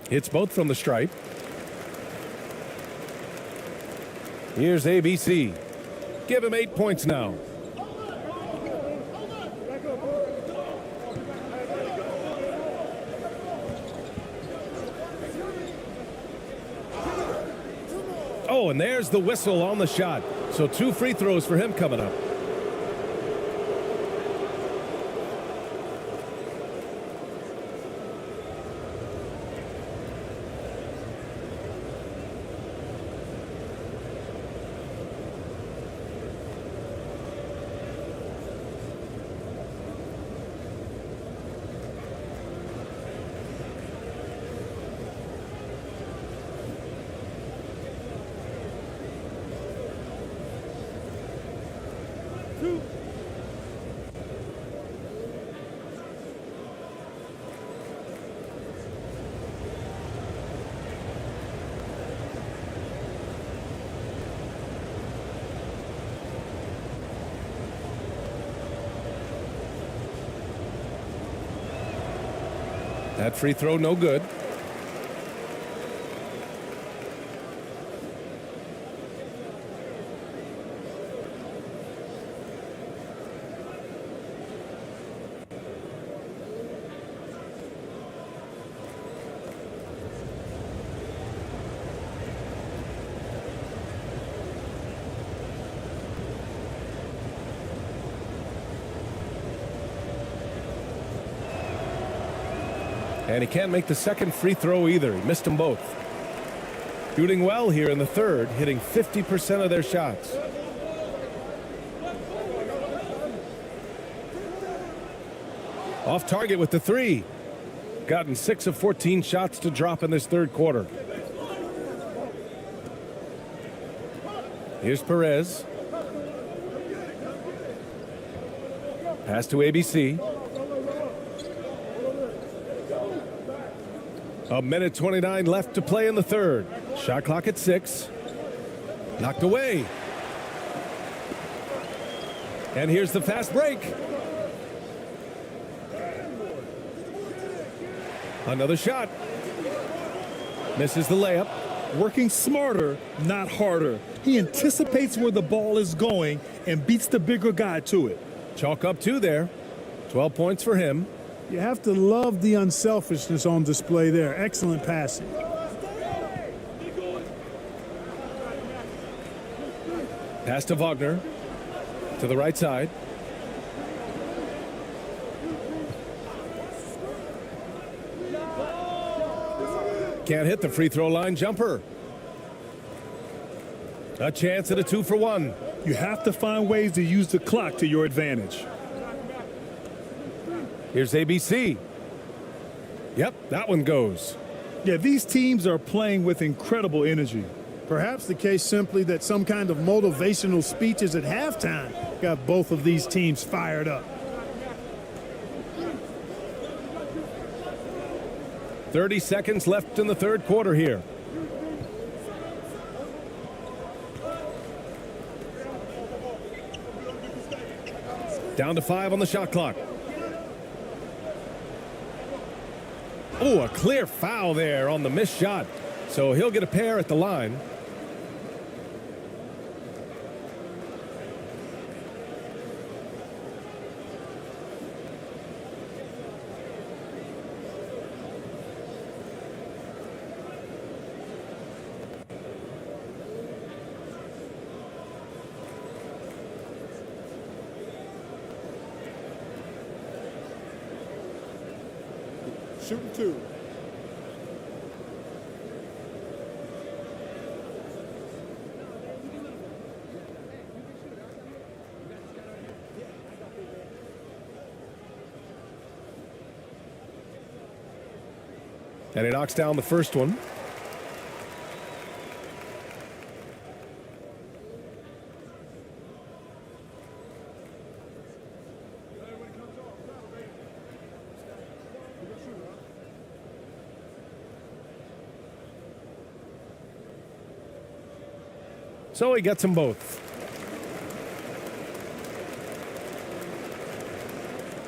Speaker 2: Hits both from the stripe. Here's ABC. Give him 8 points now. Oh, and there's the whistle on the shot. So 2 free throws for him coming up. That free throw no good. And he can't make the second free throw either. He missed them both. Shooting well here in the third, hitting 50% of their shots. Off target with the 3. Gotten 6 of 14 shots to drop in this third quarter. Here's Perez. Pass to ABC. A minute 29 left to play in the third. Shot clock at 6. Knocked away. And here's the fast break. Another shot. Misses the layup.
Speaker 1: Working smarter, not harder. He anticipates where the ball is going and beats the bigger guy to it.
Speaker 2: Chalk up 2 there. 12 points for him.
Speaker 14: You have to love the unselfishness on display there. Excellent passing.
Speaker 2: Pass to Wagner. To the right side. Can't hit the free throw line jumper. A chance at a 2 for 1.
Speaker 1: You have to find ways to use the clock to your advantage.
Speaker 2: Here's ABC. Yep, that one goes.
Speaker 1: Yeah, these teams are playing with incredible energy.
Speaker 14: Perhaps the case simply that some kind of motivational speeches at halftime got both of these teams fired up.
Speaker 2: 30 seconds left in the third quarter here. Down to 5 on the shot clock. Oh, a clear foul there on the missed shot. So he'll get a pair at the line.
Speaker 4: Shooting 2.
Speaker 2: And he knocks down the first one. So he gets them both.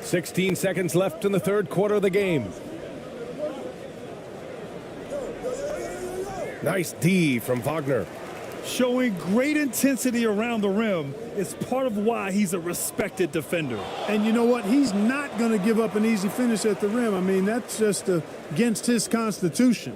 Speaker 2: 16 seconds left in the third quarter of the game. Nice D from Wagner.
Speaker 1: Showing great intensity around the rim is part of why he's a respected defender.
Speaker 14: And you know what? He's not going to give up an easy finish at the rim. I mean, that's just against his constitution.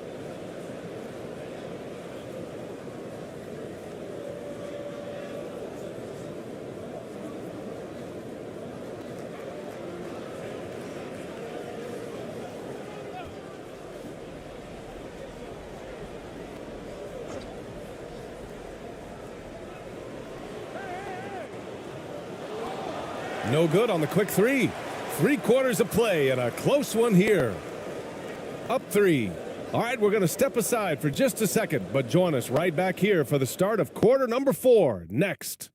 Speaker 2: No good on the quick three. 3 quarters of play and a close one here. Up 3. All right, we're going to step aside for just a second, but join us right back here for the start of quarter number 4 next.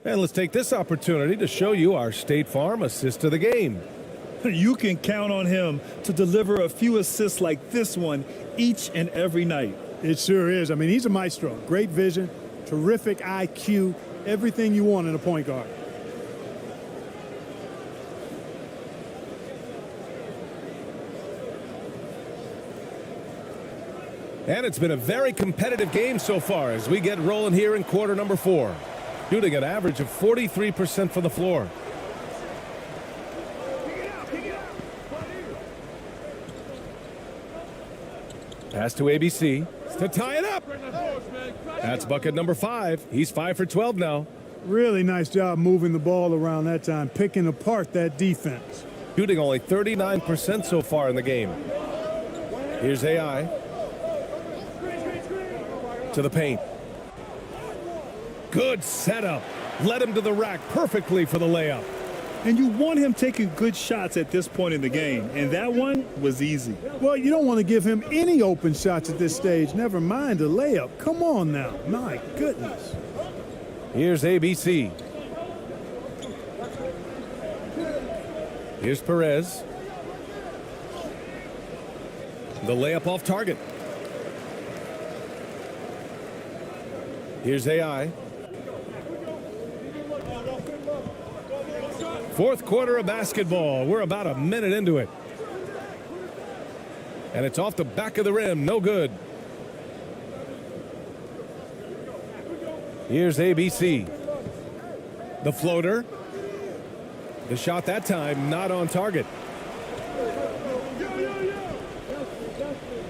Speaker 2: And let's take this opportunity to show you our State Farm assist of the game.
Speaker 1: You can count on him to deliver a few assists like this one each and every night.
Speaker 14: It sure is. I mean, he's a maestro. Great vision, terrific IQ, everything you want in a point guard.
Speaker 2: And it's been a very competitive game so far as we get rolling here in quarter number 4. Shooting an average of 43% from the floor. Pass to ABC to tie it up. That's bucket number 5. He's 5 for 12 now.
Speaker 14: Really nice job moving the ball around that time, picking apart that defense.
Speaker 2: Shooting only 39% so far in the game. Here's AI. To the paint. Good setup. Led him to the rack perfectly for the layup.
Speaker 1: And you want him taking good shots at this point in the game, and that one was easy.
Speaker 14: Well, you don't want to give him any open shots at this stage, never mind a layup. Come on now. My goodness.
Speaker 2: Here's ABC. Here's Perez. The layup off target. Here's AI. Fourth quarter of basketball. We're about a minute into it. And it's off the back of the rim. No good. Here's ABC. The floater. The shot that time not on target.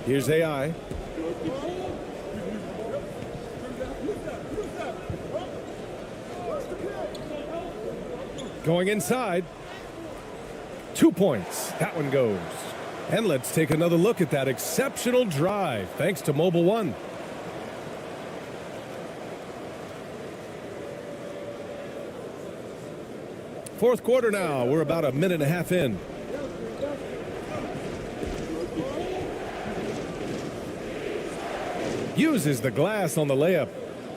Speaker 2: Here's AI. Going inside. 2 points. That one goes. And let's take another look at that exceptional drive, thanks to Mobile One. Fourth quarter now. We're about a minute and a half in. Uses the glass on the layup.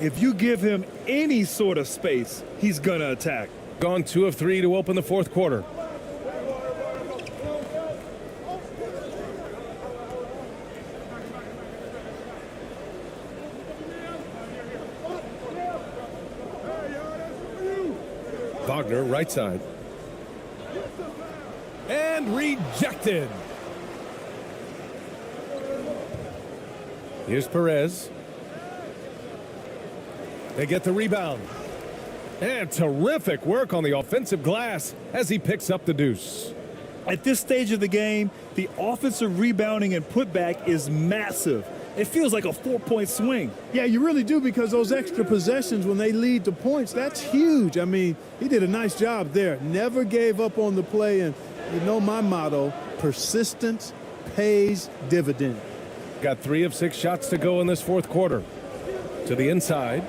Speaker 1: If you give him any sort of space, he's going to attack.
Speaker 2: Gone 2 of 3 to open the fourth quarter. Wagner, right side. And rejected. Here's Perez. They get the rebound. And terrific work on the offensive glass as he picks up the deuce.
Speaker 1: At this stage of the game, the offensive rebounding and putback is massive. It feels like a 4-point swing.
Speaker 14: Yeah, you really do, because those extra possessions, when they lead to points, that's huge. I mean, he did a nice job there. Never gave up on the play, and you know my motto, persistence pays dividend.
Speaker 2: Got 3 of 6 shots to go in this fourth quarter. To the inside.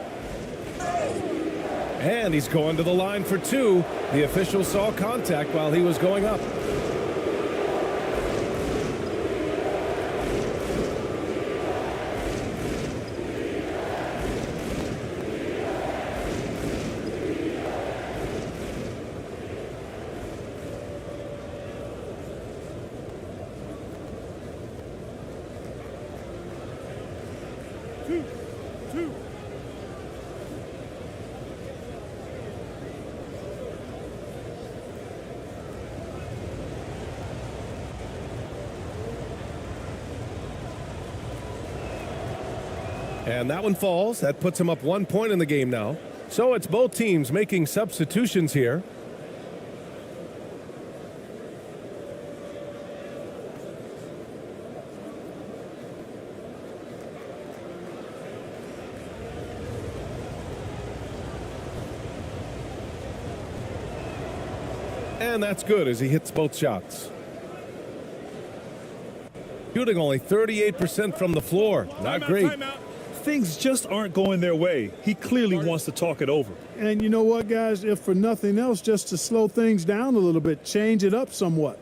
Speaker 2: And he's going to the line for 2. The official saw contact while he was going up. And that one falls. That puts him up 1 point in the game now. So it's both teams making substitutions here. And that's good as he hits both shots. Shooting only 38% from the floor. Not great.
Speaker 1: Things just aren't going their way. He clearly wants to talk it over.
Speaker 14: And you know what, guys? If for nothing else, just to slow things down a little bit, change it up somewhat.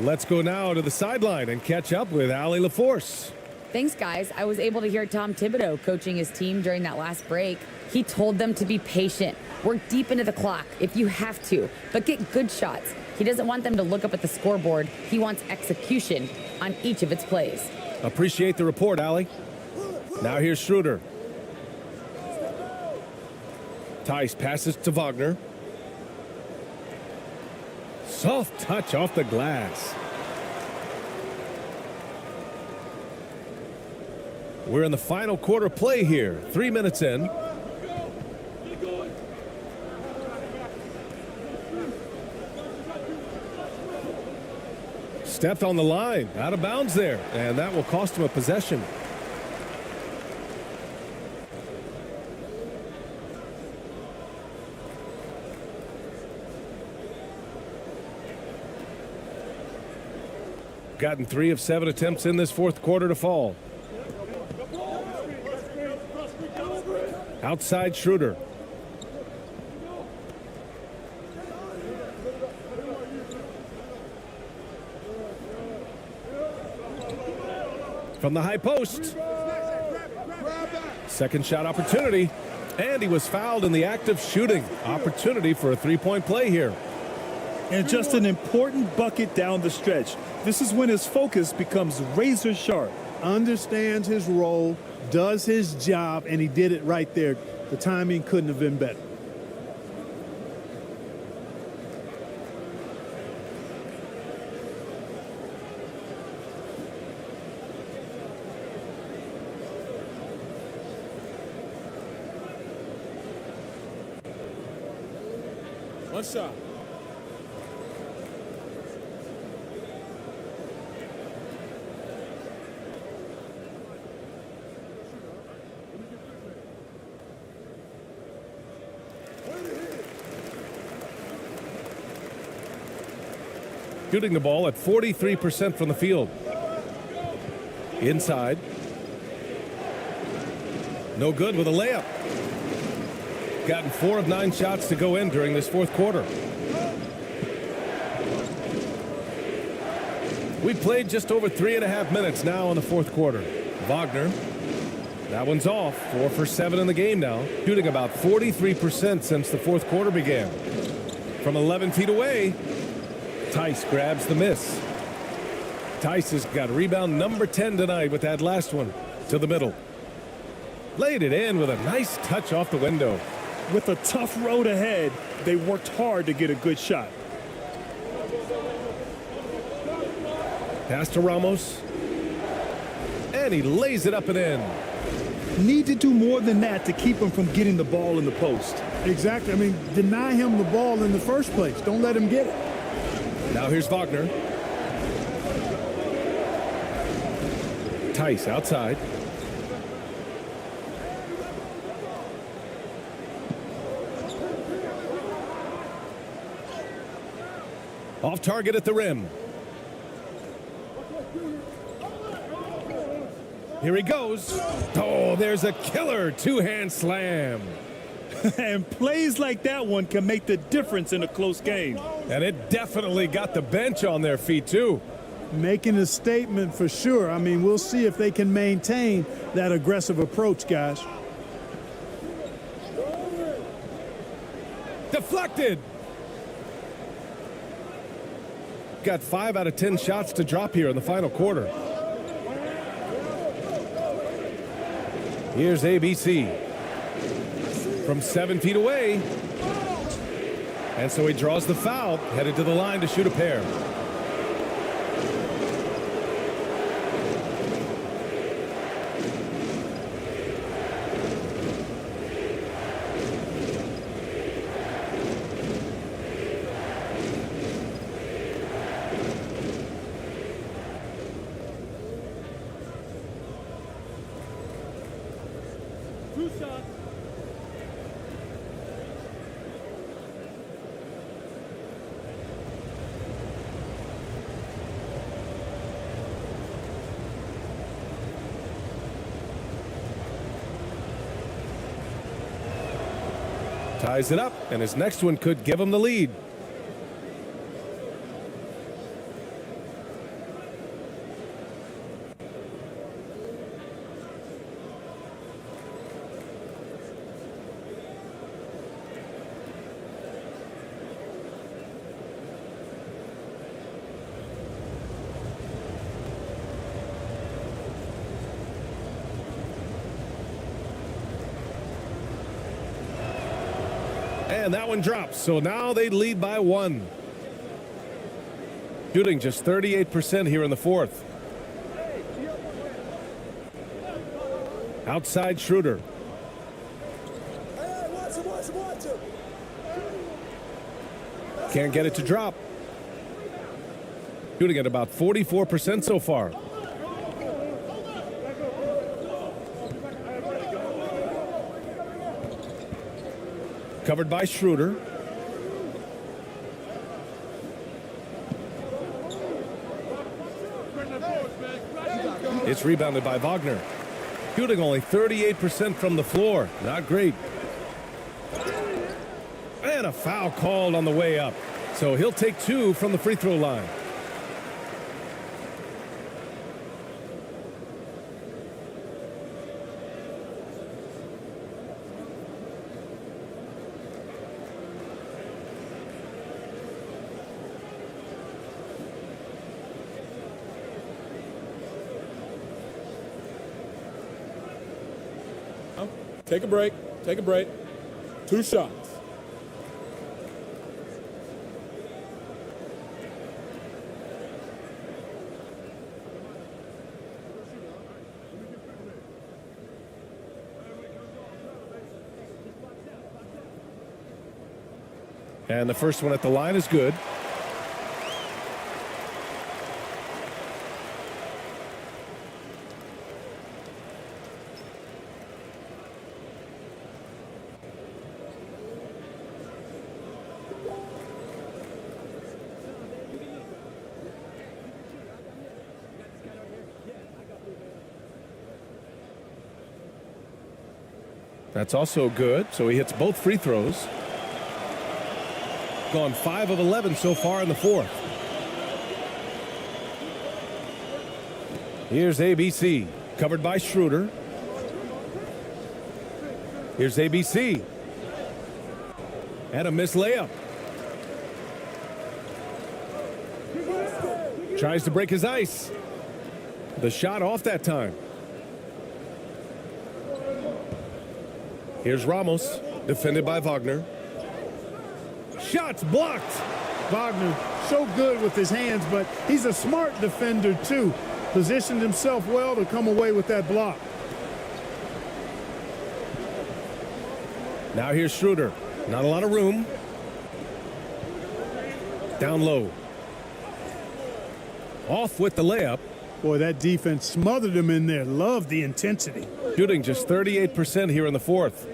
Speaker 2: Let's go now to the sideline and catch up with Allie LaForce.
Speaker 9: Thanks, guys. I was able to hear Tom Thibodeau coaching his team during that last break. He told them to be patient, work deep into the clock if you have to, but get good shots. He doesn't want them to look up at the scoreboard. He wants execution on each of its plays.
Speaker 2: Appreciate the report, Allie. Now here's Schroeder. Tice passes to Wagner. Soft touch off the glass. We're in the final quarter play here. 3 minutes in. Stepped on the line, out of bounds there, and that will cost him a possession. Gotten 3 of 7 attempts in this fourth quarter to fall. Outside Schroeder. From the high post. Second shot opportunity. And he was fouled in the act of shooting. Opportunity for a three-point play here.
Speaker 1: And just an important bucket down the stretch. This is when his focus becomes razor sharp.
Speaker 14: Understands his role, does his job, and he did it right there. The timing couldn't have been better.
Speaker 4: One shot.
Speaker 2: Shooting the ball at 43% from the field. Inside. No good with a layup. Gotten 4 of 9 shots to go in during this fourth quarter. We played just over 3.5 minutes now in the fourth quarter. Wagner. That one's off. 4 for 7 in the game now. Shooting about 43% since the fourth quarter began. From 11 feet away, Tice grabs the miss. Tice has got rebound number 10 tonight with that last one to the middle. Laid it in with a nice touch off the window.
Speaker 1: With a tough road ahead, they worked hard to get a good shot.
Speaker 2: Pass to Ramos. And he lays it up and in.
Speaker 1: Need to do more than that to keep him from getting the ball in the post.
Speaker 14: Exactly. I mean, deny him the ball in the first place. Don't let him get it.
Speaker 2: Now here's Wagner. Tice outside. Off target at the rim. Here he goes. Oh, there's a killer two-hand slam.
Speaker 1: And plays like that one can make the difference in a close game.
Speaker 2: And it definitely got the bench on their feet, too.
Speaker 14: Making a statement for sure. I mean, we'll see if they can maintain that aggressive approach, guys.
Speaker 2: Deflected. Got 5 out of 10 shots to drop here in the final quarter. Here's ABC. From 7 feet away. And so he draws the foul, headed to the line to shoot a pair. Ties it up, and his next one could give him the lead. And that one drops, so now they lead by 1. Shooting just 38% here in the fourth. Outside Schroeder. Can't get it to drop. Shooting at about 44% so far. Covered by Schroeder. It's rebounded by Wagner. Shooting only 38% from the floor. Not great. And a foul called on the way up. So he'll take 2 from the free throw line.
Speaker 4: Take a break. Take a break. 2 shots.
Speaker 2: And the first one at the line is good. That's also good, so he hits both free throws. Gone 5 of 11 so far in the fourth. Here's ABC, covered by Schroeder. Here's ABC. And a missed layup. Tries to break his ice. The shot off that time. Here's Ramos, defended by Wagner. Shots blocked.
Speaker 14: Wagner so good with his hands, but he's a smart defender too. Positioned himself well to come away with that block.
Speaker 2: Now here's Schroeder. Not a lot of room. Down low. Off with the layup.
Speaker 14: Boy, that defense smothered him in there. Love the intensity.
Speaker 2: Shooting just 38% here in the fourth.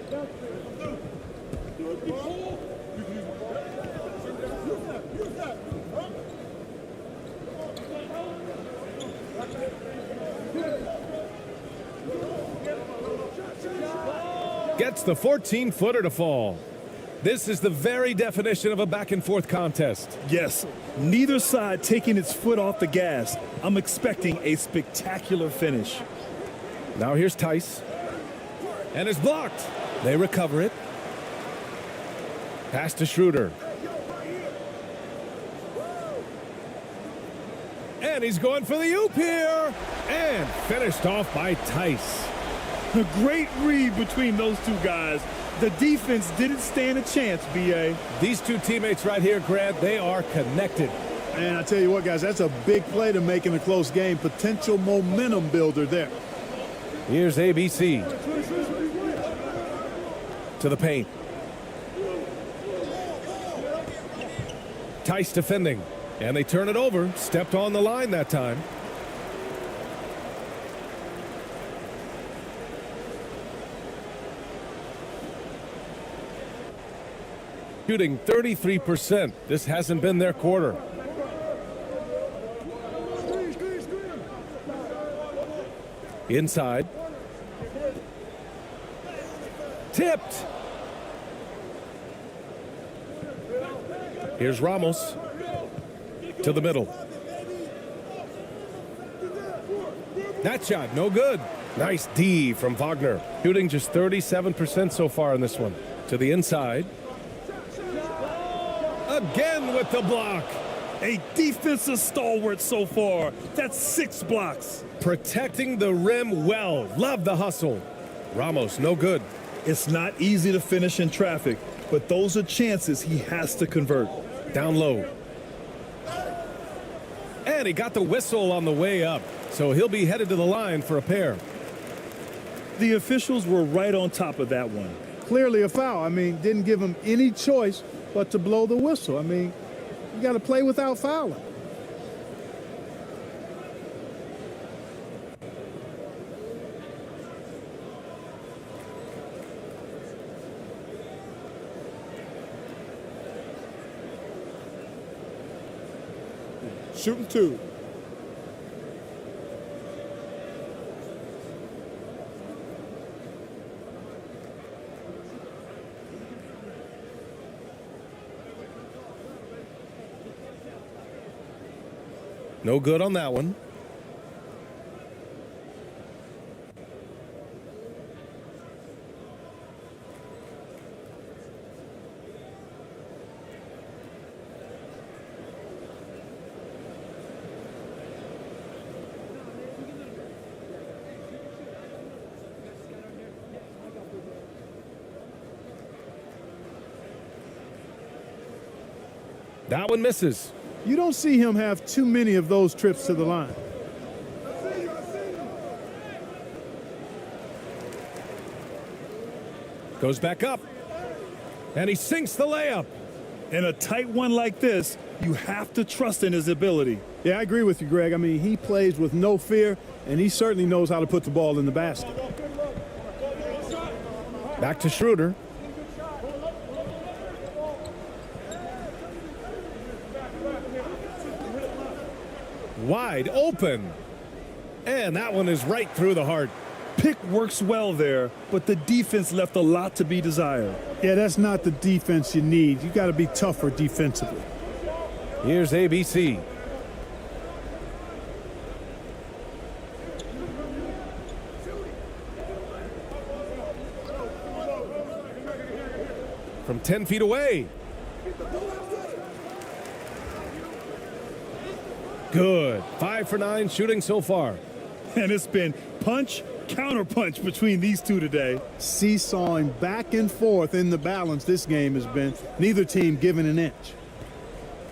Speaker 2: Gets the 14-footer to fall. This is the very definition of a back-and-forth contest.
Speaker 1: Yes, neither side taking its foot off the gas. I'm expecting a spectacular finish.
Speaker 2: Now here's Tice. And it's blocked. They recover it. Pass to Schroeder. And he's going for the oop here. And finished off by Tice.
Speaker 1: A great read between those two guys. The defense didn't stand a chance, B.A.
Speaker 2: These two teammates right here, Grant, they are connected.
Speaker 14: And I tell you what, guys, that's a big play to make in a close game. Potential momentum builder there.
Speaker 2: Here's ABC. To the paint. Tice defending. And they turn it over. Stepped on the line that time. Shooting 33%. This hasn't been their quarter. Inside. Tipped. Here's Ramos. To the middle. That shot, no good. Nice D from Wagner. Shooting just 37% so far in this one. To the inside. Again with the block.
Speaker 1: A defensive stalwart so far. That's 6 blocks.
Speaker 2: Protecting the rim well. Love the hustle. Ramos, no good.
Speaker 1: It's not easy to finish in traffic, but those are chances he has to convert.
Speaker 2: Down low. And he got the whistle on the way up, so he'll be headed to the line for a pair.
Speaker 1: The officials were right on top of that one.
Speaker 14: Clearly a foul. I mean, didn't give him any choice but to blow the whistle. I mean, you got to play without fouling.
Speaker 4: Shooting 2.
Speaker 2: No good on that one. That one misses.
Speaker 14: You don't see him have too many of those trips to the line.
Speaker 2: Goes back up. And he sinks the layup.
Speaker 1: In a tight one like this, you have to trust in his ability.
Speaker 14: Yeah, I agree with you, Greg. I mean, he plays with no fear, and he certainly knows how to put the ball in the basket.
Speaker 2: Back to Schroeder. Wide open. And that one is right through the heart.
Speaker 1: Pick works well there, but the defense left a lot to be desired.
Speaker 14: Yeah, that's not the defense you need. You got to be tougher defensively.
Speaker 2: Here's ABC. From 10 feet away. Good. 5 for 9 shooting so far.
Speaker 1: And it's been punch, counter punch between these two today.
Speaker 14: Seesawing back and forth in the balance this game has been. Neither team giving an inch.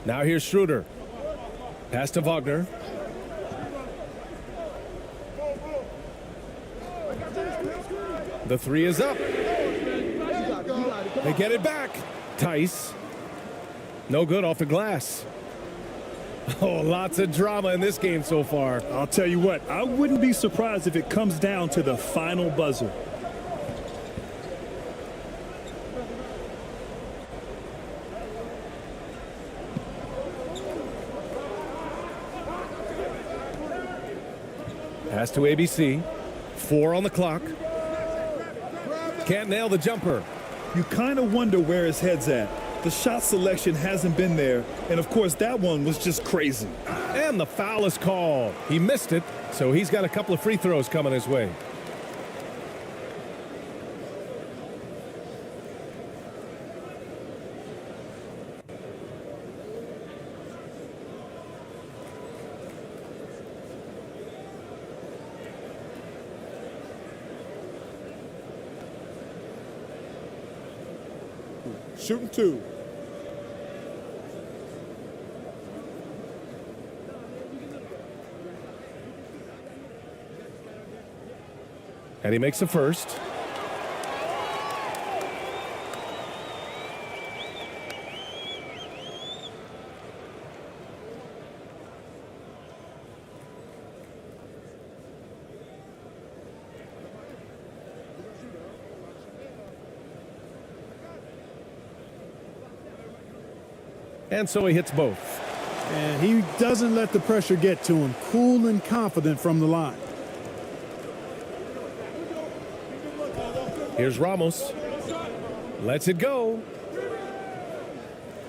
Speaker 2: Now here's Schroeder. Pass to Wagner. The three is up. They get it back. Tice. No good off the glass. Oh, lots of drama in this game so far.
Speaker 1: I'll tell you what, I wouldn't be surprised if it comes down to the final buzzer.
Speaker 2: Pass to ABC. 4 on the clock. Can't nail the jumper.
Speaker 1: You kind of wonder where his head's at. The shot selection hasn't been there, and of course that one was just crazy.
Speaker 2: And the foul is called. He missed it, so he's got a couple of free throws coming his way.
Speaker 4: Shooting 2.
Speaker 2: And he makes the first. And so he hits both.
Speaker 14: And he doesn't let the pressure get to him. Cool and confident from the line.
Speaker 2: Here's Ramos. Lets it go.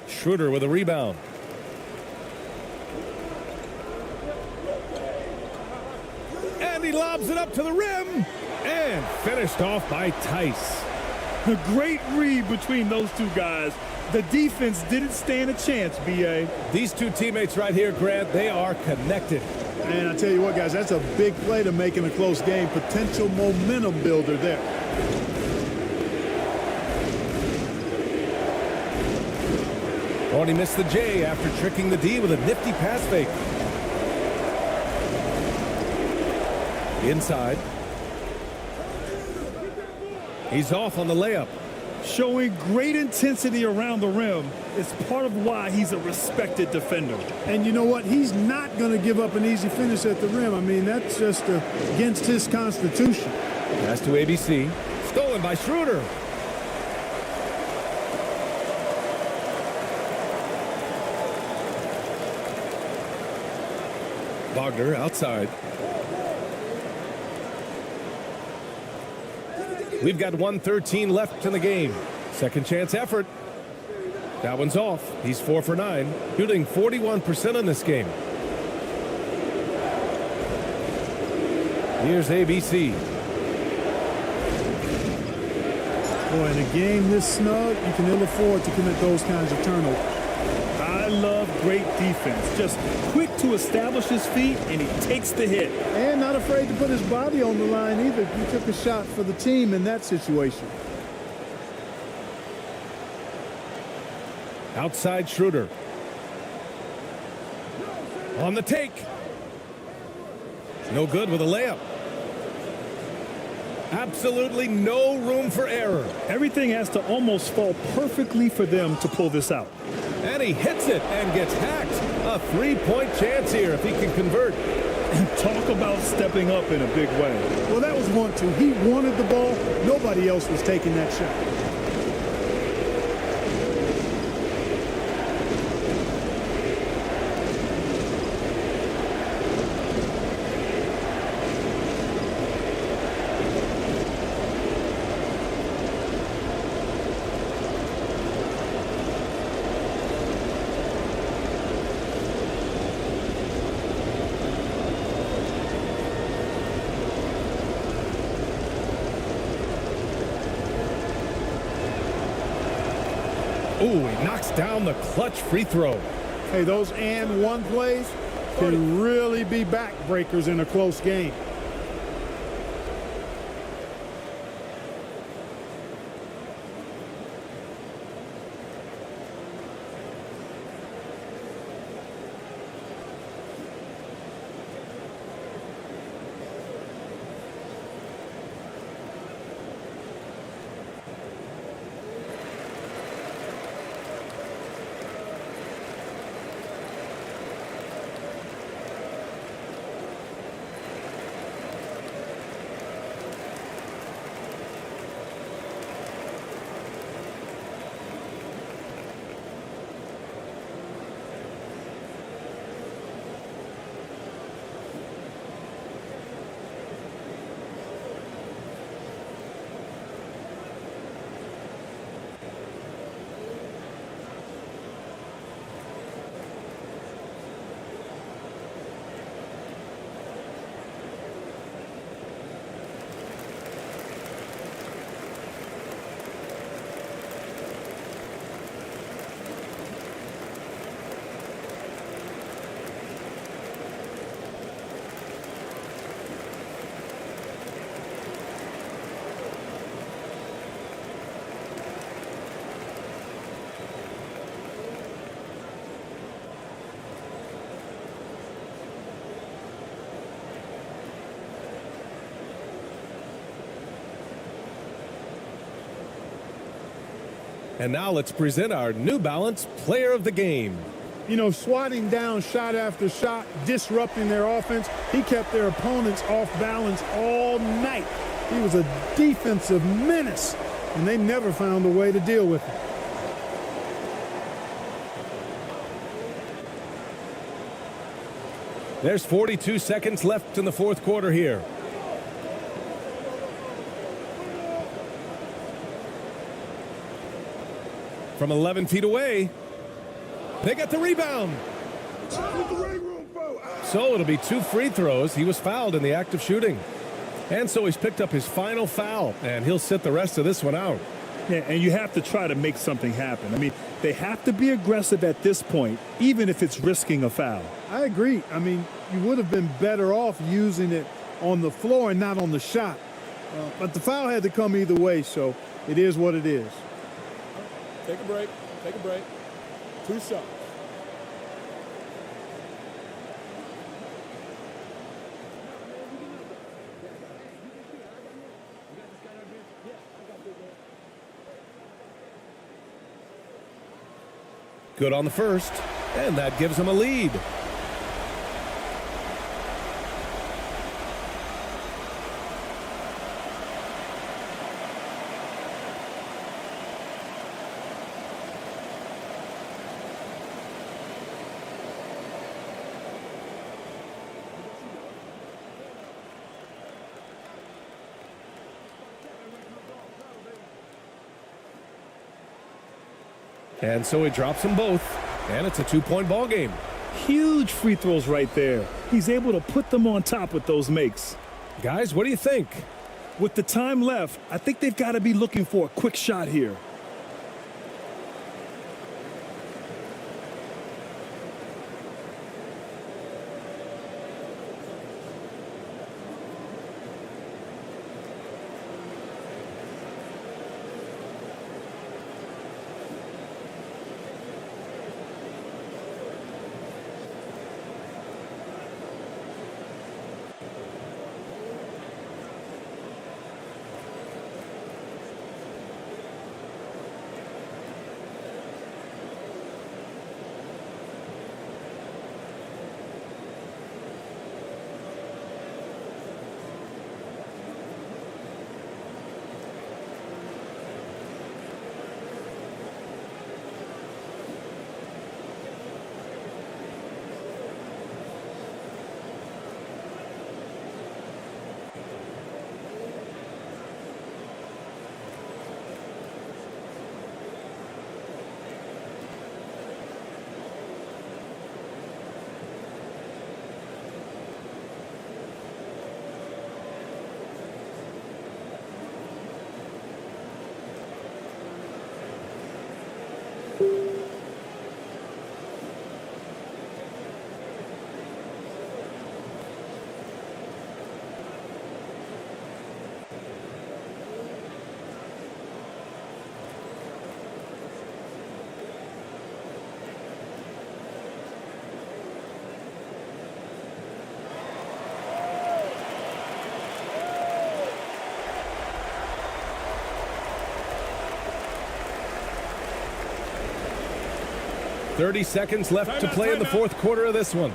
Speaker 2: Schroeder with a rebound. And he lobs it up to the rim. And finished off by Tice.
Speaker 1: A great read between those two guys. The defense didn't stand a chance, B.A.
Speaker 2: These two teammates right here, Grant, they are connected.
Speaker 14: And I tell you what, guys, that's a big play to make in a close game. Potential momentum builder there.
Speaker 2: Oh, and he missed the J after tricking the D with a nifty pass fake. Inside. He's off on the layup.
Speaker 1: Showing great intensity around the rim is part of why he's a respected defender.
Speaker 14: And you know what? He's not going to give up an easy finish at the rim. I mean, that's just against his constitution.
Speaker 2: Pass to ABC. Stolen by Schroeder. Wagner outside. We've got 1:13 left in the game. Second chance effort. That one's off. He's 4 for 9, shooting 41% in this game. Here's ABC.
Speaker 14: Boy, in a game this snug, you can ill afford to commit those kinds of turnovers.
Speaker 1: I love great defense. Just quick to establish his feet, and he takes the hit.
Speaker 14: And not afraid to put his body on the line either. He took a shot for the team in that situation.
Speaker 2: Outside Schroeder. On the take. No good with a layup. Absolutely no room for error.
Speaker 1: Everything has to almost fall perfectly for them to pull this out.
Speaker 2: And he hits it and gets hacked. A three-point chance here if he can convert.
Speaker 1: And talk about stepping up in a big way.
Speaker 14: Well, that was 1-2. He wanted the ball. Nobody else was taking that shot.
Speaker 2: Ooh, he knocks down the clutch free throw.
Speaker 14: Hey, those and one plays can really be backbreakers in a close game.
Speaker 2: And now let's present our New Balance Player of the Game.
Speaker 14: You know, swatting down shot after shot, disrupting their offense. He kept their opponents off balance all night. He was a defensive menace, and they never found a way to deal with him.
Speaker 2: There's 42 seconds left in the fourth quarter here. From 11 feet away, they get the rebound. So it'll be 2 free throws. He was fouled in the act of shooting. And so he's picked up his final foul, and he'll sit the rest of this one out.
Speaker 1: Yeah, and you have to try to make something happen. I mean, they have to be aggressive at this point, even if it's risking a foul.
Speaker 14: I agree. I mean, you would have been better off using it on the floor and not on the shot. But the foul had to come either way, so it is what it is.
Speaker 4: Take a break. Take a break. 2 shots.
Speaker 2: Good on the first, and that gives them a lead. And so he drops them both, and it's a 2-point ball game.
Speaker 1: Huge free throws right there. He's able to put them on top with those makes.
Speaker 2: Guys, what do you think?
Speaker 1: With the time left, I think they've got to be looking for a quick shot here.
Speaker 2: 30 seconds left to play in the fourth quarter of this one.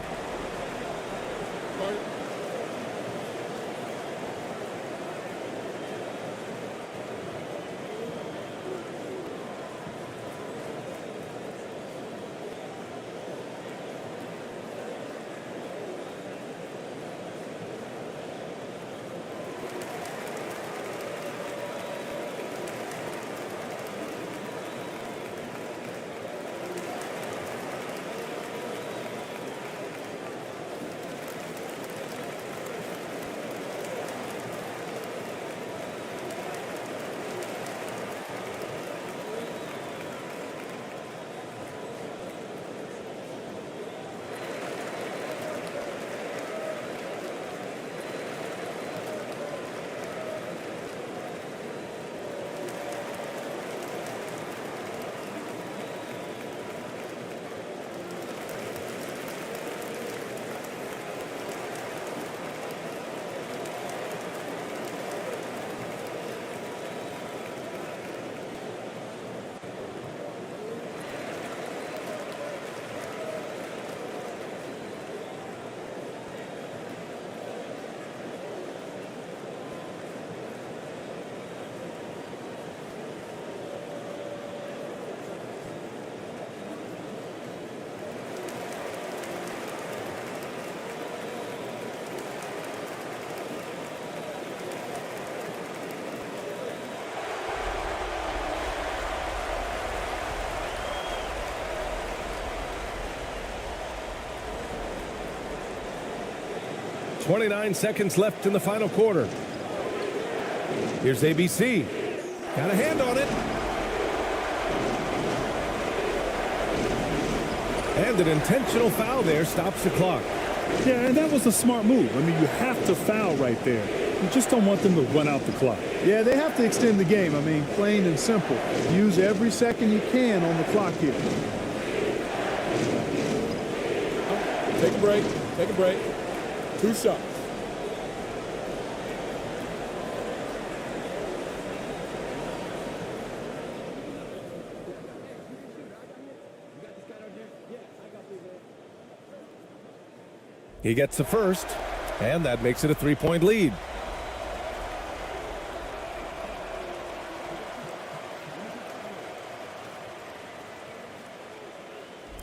Speaker 2: .29 seconds left in the final quarter. Here's ABC. Got a hand on it. And an intentional foul there stops the clock.
Speaker 1: Yeah, and that was a smart move. I mean, you have to foul right there. You just don't want them to run out the clock.
Speaker 14: Yeah, they have to extend the game. I mean, plain and simple. Use every second you can on the clock here.
Speaker 4: Take a break. Take a break. 2 shots.
Speaker 2: He gets the first, and that makes it a 3-point lead.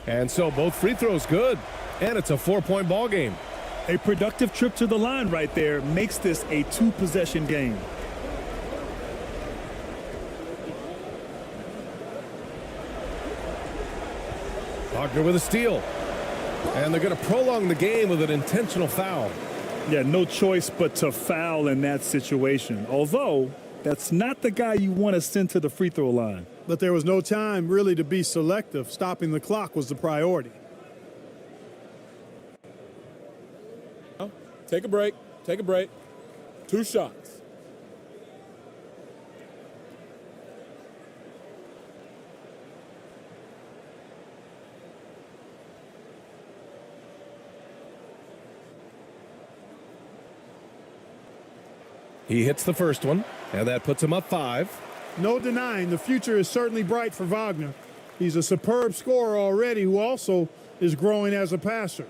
Speaker 2: And so both free throws good, and it's a 4-point ball game.
Speaker 1: A productive trip to the line right there makes this a 2-possession game.
Speaker 2: Wagner with a steal. And they're going to prolong the game with an intentional foul.
Speaker 1: Yeah, no choice but to foul in that situation. Although, that's not the guy you want to send to the free throw line.
Speaker 14: But there was no time really to be selective. Stopping the clock was the priority.
Speaker 4: Take a break. Take a break. 2 shots.
Speaker 2: He hits the first one, and that puts him up 5.
Speaker 14: No denying the future is certainly bright for Wagner. He's a superb scorer already who also is growing as a passer.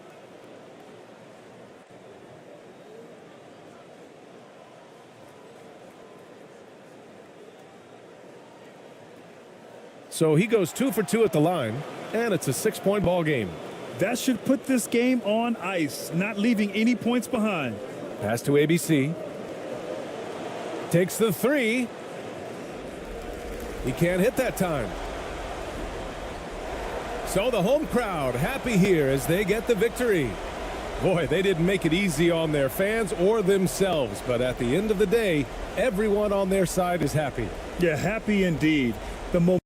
Speaker 2: So he goes 2 for 2 at the line, and it's a 6-point ball game.
Speaker 1: That should put this game on ice, not leaving any points behind.
Speaker 2: Pass to ABC. Takes the 3. He can't hit that time. So the home crowd happy here as they get the victory. Boy, they didn't make it easy on their fans or themselves, but at the end of the day, everyone on their side is happy.
Speaker 1: Yeah, happy indeed. The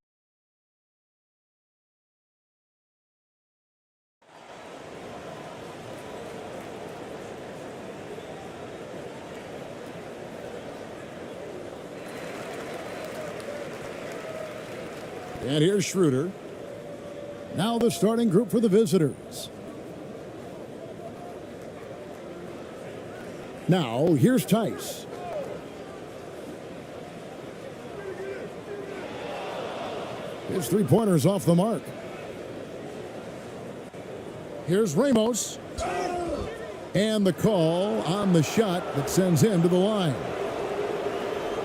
Speaker 5: And here's Schroeder. Now the starting group for the visitors. Now here's Tice. His 3-pointers off the mark. Here's Ramos. And the call on the shot that sends him to the line.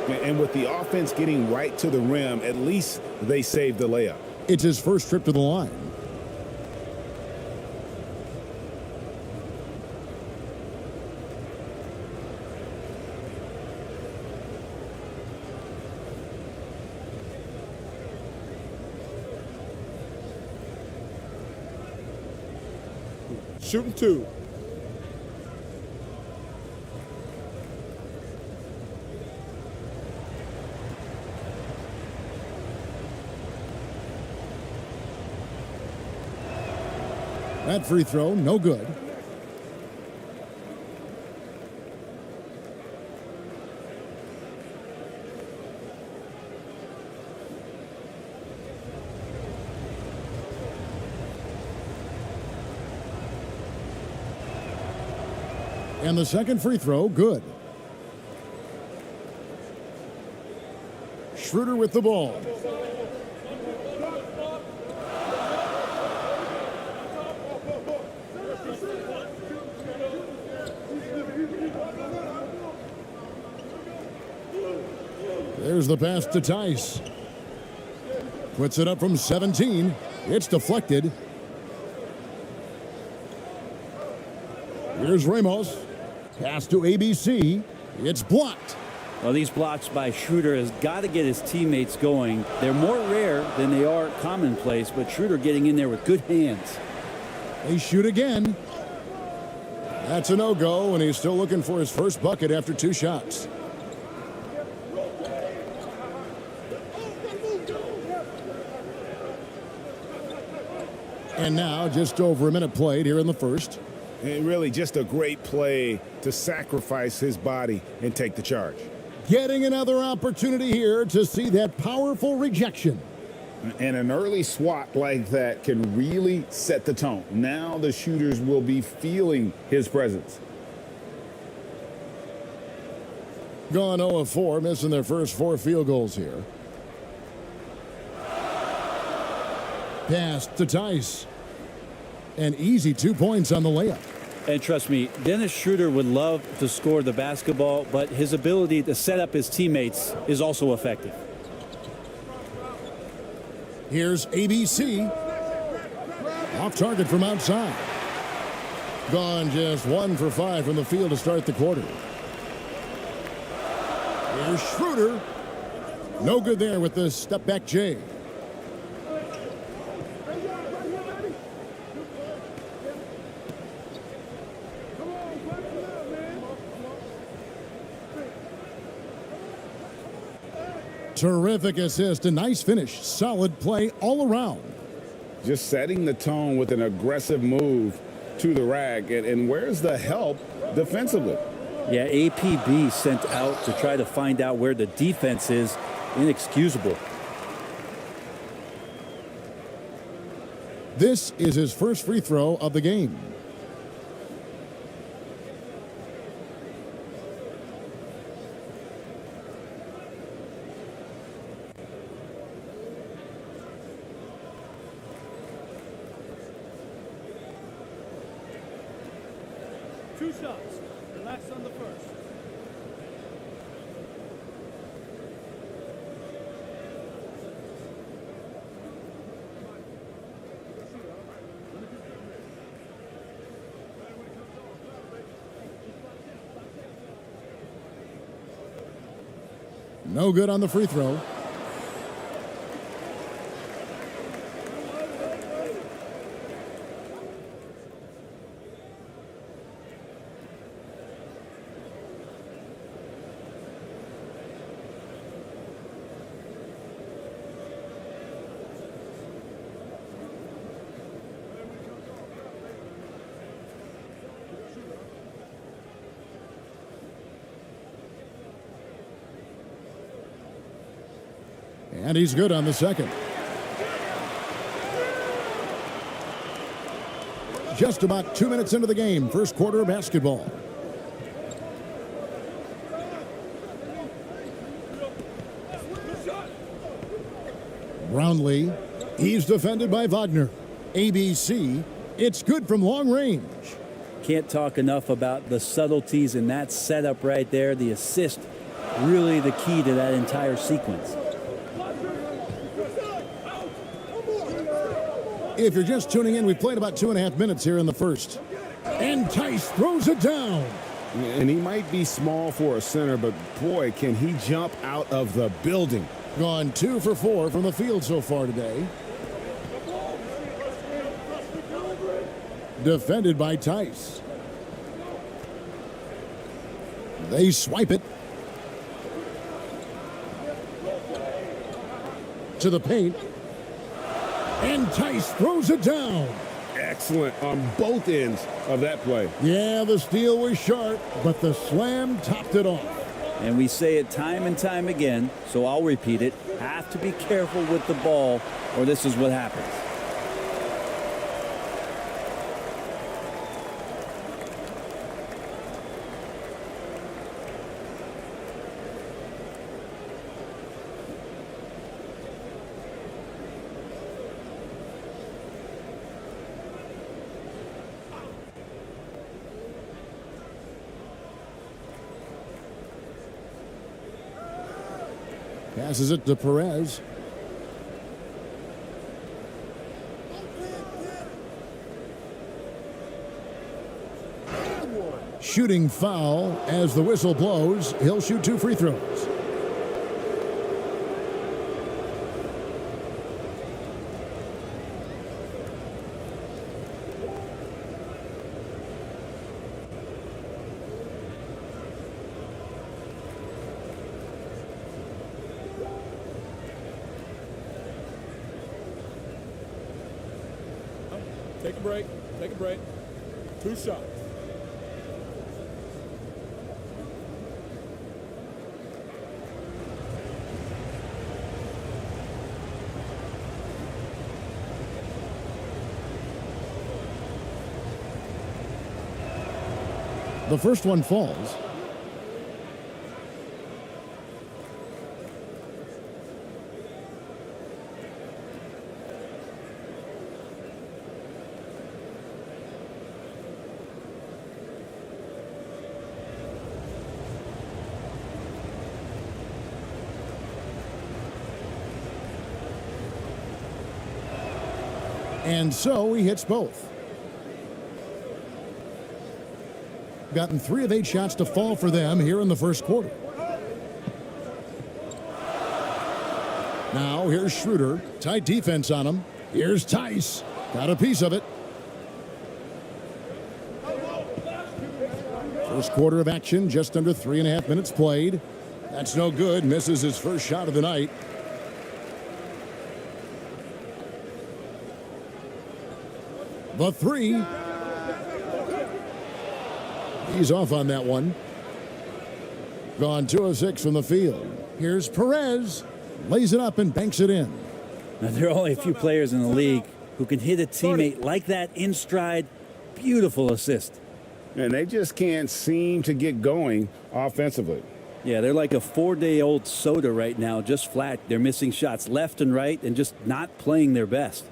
Speaker 10: And with the offense getting right to the rim, at least they saved the layup.
Speaker 5: It's his first trip to the line.
Speaker 4: Shooting 2.
Speaker 5: That free throw, no good. And the second free throw, good. Schroeder with the ball. There's the pass to Tice. Puts it up from 17. It's deflected. Here's Ramos. Pass to ABC. It's blocked.
Speaker 15: Well, these blocks by Schroeder has got to get his teammates going. They're more rare than they are commonplace, but Schroeder getting in there with good hands.
Speaker 5: They shoot again. That's a no-go, and he's still looking for his first bucket after 2 shots. And now just over a minute played here in the first.
Speaker 10: And really just a great play to sacrifice his body and take the charge.
Speaker 5: Getting another opportunity here to see that powerful rejection.
Speaker 10: And an early swat like that can really set the tone. Now the shooters will be feeling his presence.
Speaker 5: Gone 0 of 4, missing their first 4 field goals here. Pass to Tice. An easy 2 points on the layup.
Speaker 15: And trust me, Dennis Schroeder would love to score the basketball, but his ability to set up his teammates is also effective.
Speaker 5: Here's ABC. Off target from outside. Gone just 1 for 5 from the field to start the quarter. Here's Schroeder. No good there with the step back J. Terrific assist, a nice finish, solid play all around.
Speaker 10: Just setting the tone with an aggressive move to the rack. And where's the help defensively?
Speaker 15: Yeah, APB sent out to try to find out where the defense is. Inexcusable.
Speaker 5: This is his first free throw of the game.
Speaker 16: Two shots. Relax on the first.
Speaker 5: No good on the free throw. And he's good on the second. Just about 2 minutes into the game, first quarter of basketball. Brownlee, he's defended by Wagner. ABC It's good from long range.
Speaker 15: Can't talk enough about the subtleties in that setup right there. The assist, really the key to that entire sequence.
Speaker 5: If you're just tuning in, we've played about 2.5 minutes here in the first. And Tice throws it down.
Speaker 10: And he might be small for a center, but boy, can he jump out of the building.
Speaker 5: Gone 2 for 4 from the field so far today. Defended by Tice. They swipe it. To the paint. And Tice throws it down.
Speaker 10: Excellent on both ends of that play.
Speaker 5: Yeah, the steal was sharp, but the slam topped it off.
Speaker 15: And we say it time and time again, so I'll repeat it. Have to be careful with the ball, or this is what happens.
Speaker 5: Passes it to Perez. Shooting foul as the whistle blows. He'll shoot 2 free throws.
Speaker 4: Take a break. Take a break. 2 shots.
Speaker 5: The first one falls. And so he hits both. Gotten 3 of 8 shots to fall for them here in the first quarter. Now here's Schroeder. Tight defense on him. Here's Tice. Got a piece of it. First quarter of action, just under 3.5 minutes played. That's no good. Misses his first shot of the night. The 3. He's off on that one. Gone 2 of 6 from the field. Here's Perez. Lays it up and banks it in.
Speaker 15: Now, there are only a few players in the league who can hit a teammate like that in stride. Beautiful assist.
Speaker 10: And they just can't seem to get going offensively.
Speaker 15: Yeah, they're like a 4-day-old soda right now, just flat. They're missing shots left and right and just not playing their best.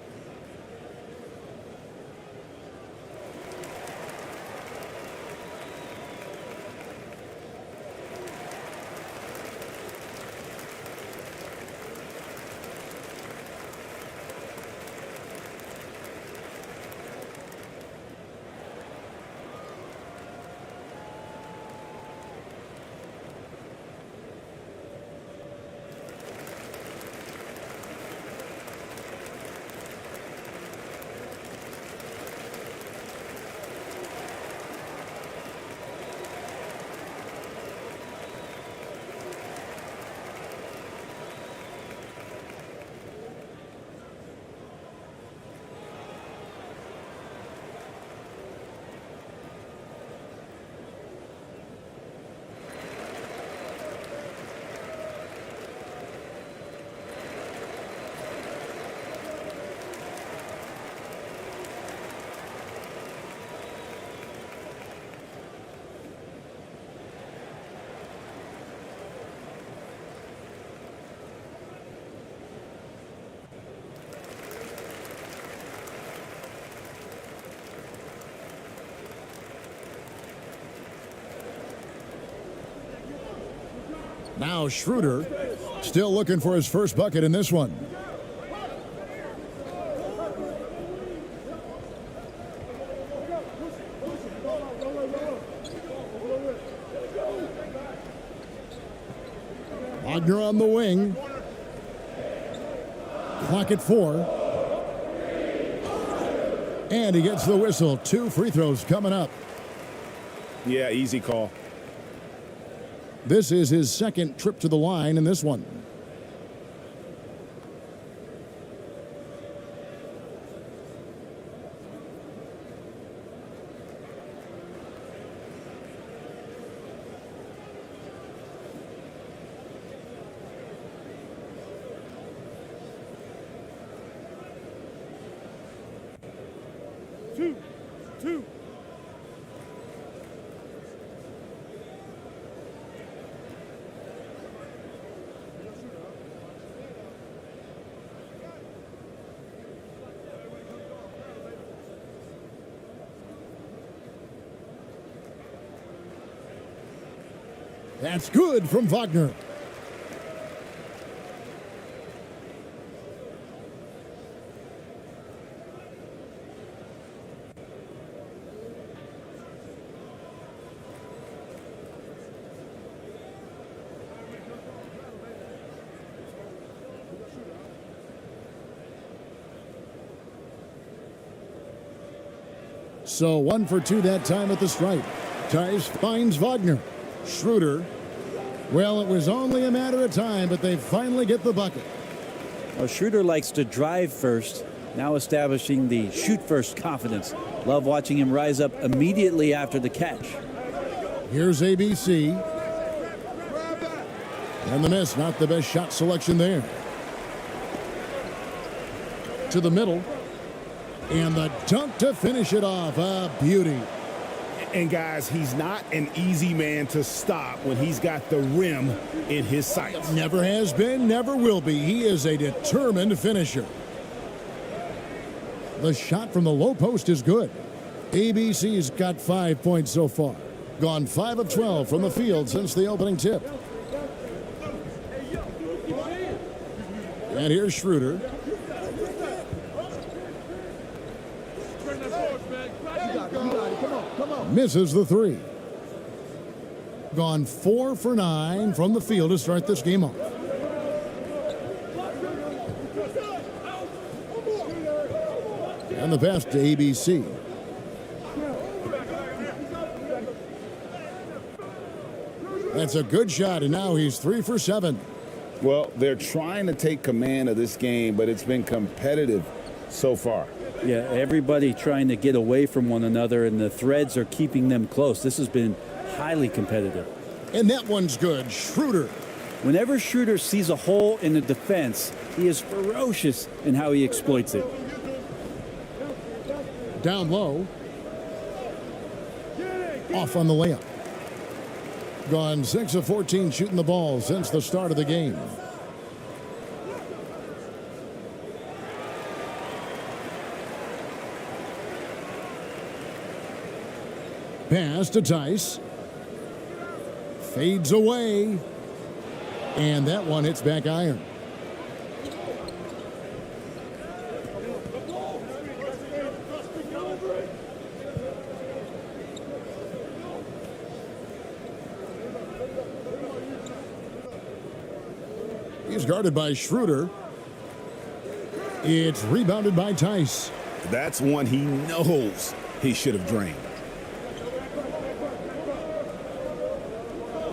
Speaker 5: Now Schroeder still looking for his first bucket in this one. Wagner on the wing. Clock at 4. And he gets the whistle. 2 free throws coming up.
Speaker 10: Yeah, easy call.
Speaker 5: This is his second trip to the line in this one.
Speaker 16: Two.
Speaker 5: That's good from Wagner. So 1 for 2 that time at the stripe. Tice finds Wagner. Schroeder. Well, it was only a matter of time, but they finally get the bucket.
Speaker 15: Well, Schroeder likes to drive first, now establishing the shoot first confidence. Love watching him rise up immediately after the catch.
Speaker 5: Here's ABC. And the miss, not the best shot selection there. To the middle. And the dunk to finish it off. A beauty.
Speaker 10: And guys, he's not an easy man to stop when he's got the rim in his sights.
Speaker 5: Never has been, never will be. He is a determined finisher. The shot from the low post is good. ABC's got 5 points so far. Gone 5 of 12 from the field since the opening tip. And here's Schroeder. Misses the 3. Gone 4 for 9 from the field to start this game off. And the pass to ABC. That's a good shot, and now he's 3 for 7.
Speaker 10: Well, they're trying to take command of this game, but it's been competitive so far.
Speaker 15: Yeah, everybody trying to get away from one another, and the threads are keeping them close. This has been highly competitive.
Speaker 5: And that one's good. Schroeder.
Speaker 15: Whenever Schroeder sees a hole in the defense, he is ferocious in how he exploits it.
Speaker 5: Down low. Off on the layup. Gone 6 of 14 shooting the ball since the start of the game. Pass to Tice. Fades away. And that one hits back iron. He's guarded by Schroeder. It's rebounded by Tice.
Speaker 10: That's one he knows he should have drained.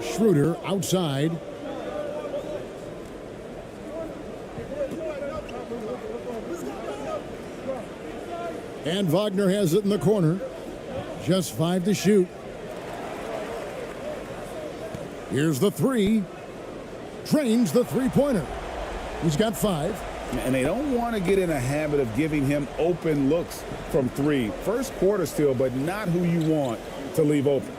Speaker 5: Schroeder outside. And Wagner has it in the corner. Just 5 to shoot. Here's the 3. Trains the three-pointer. He's got 5.
Speaker 10: And they don't want to get in a habit of giving him open looks from 3. First quarter still, but not who you want to leave open.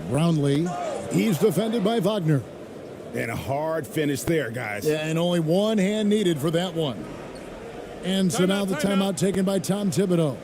Speaker 5: Brownlee, he's defended by Wagner.
Speaker 10: And a hard finish there, guys.
Speaker 5: Yeah, and only one hand needed for that one. And so now the timeout taken by Tom Thibodeau.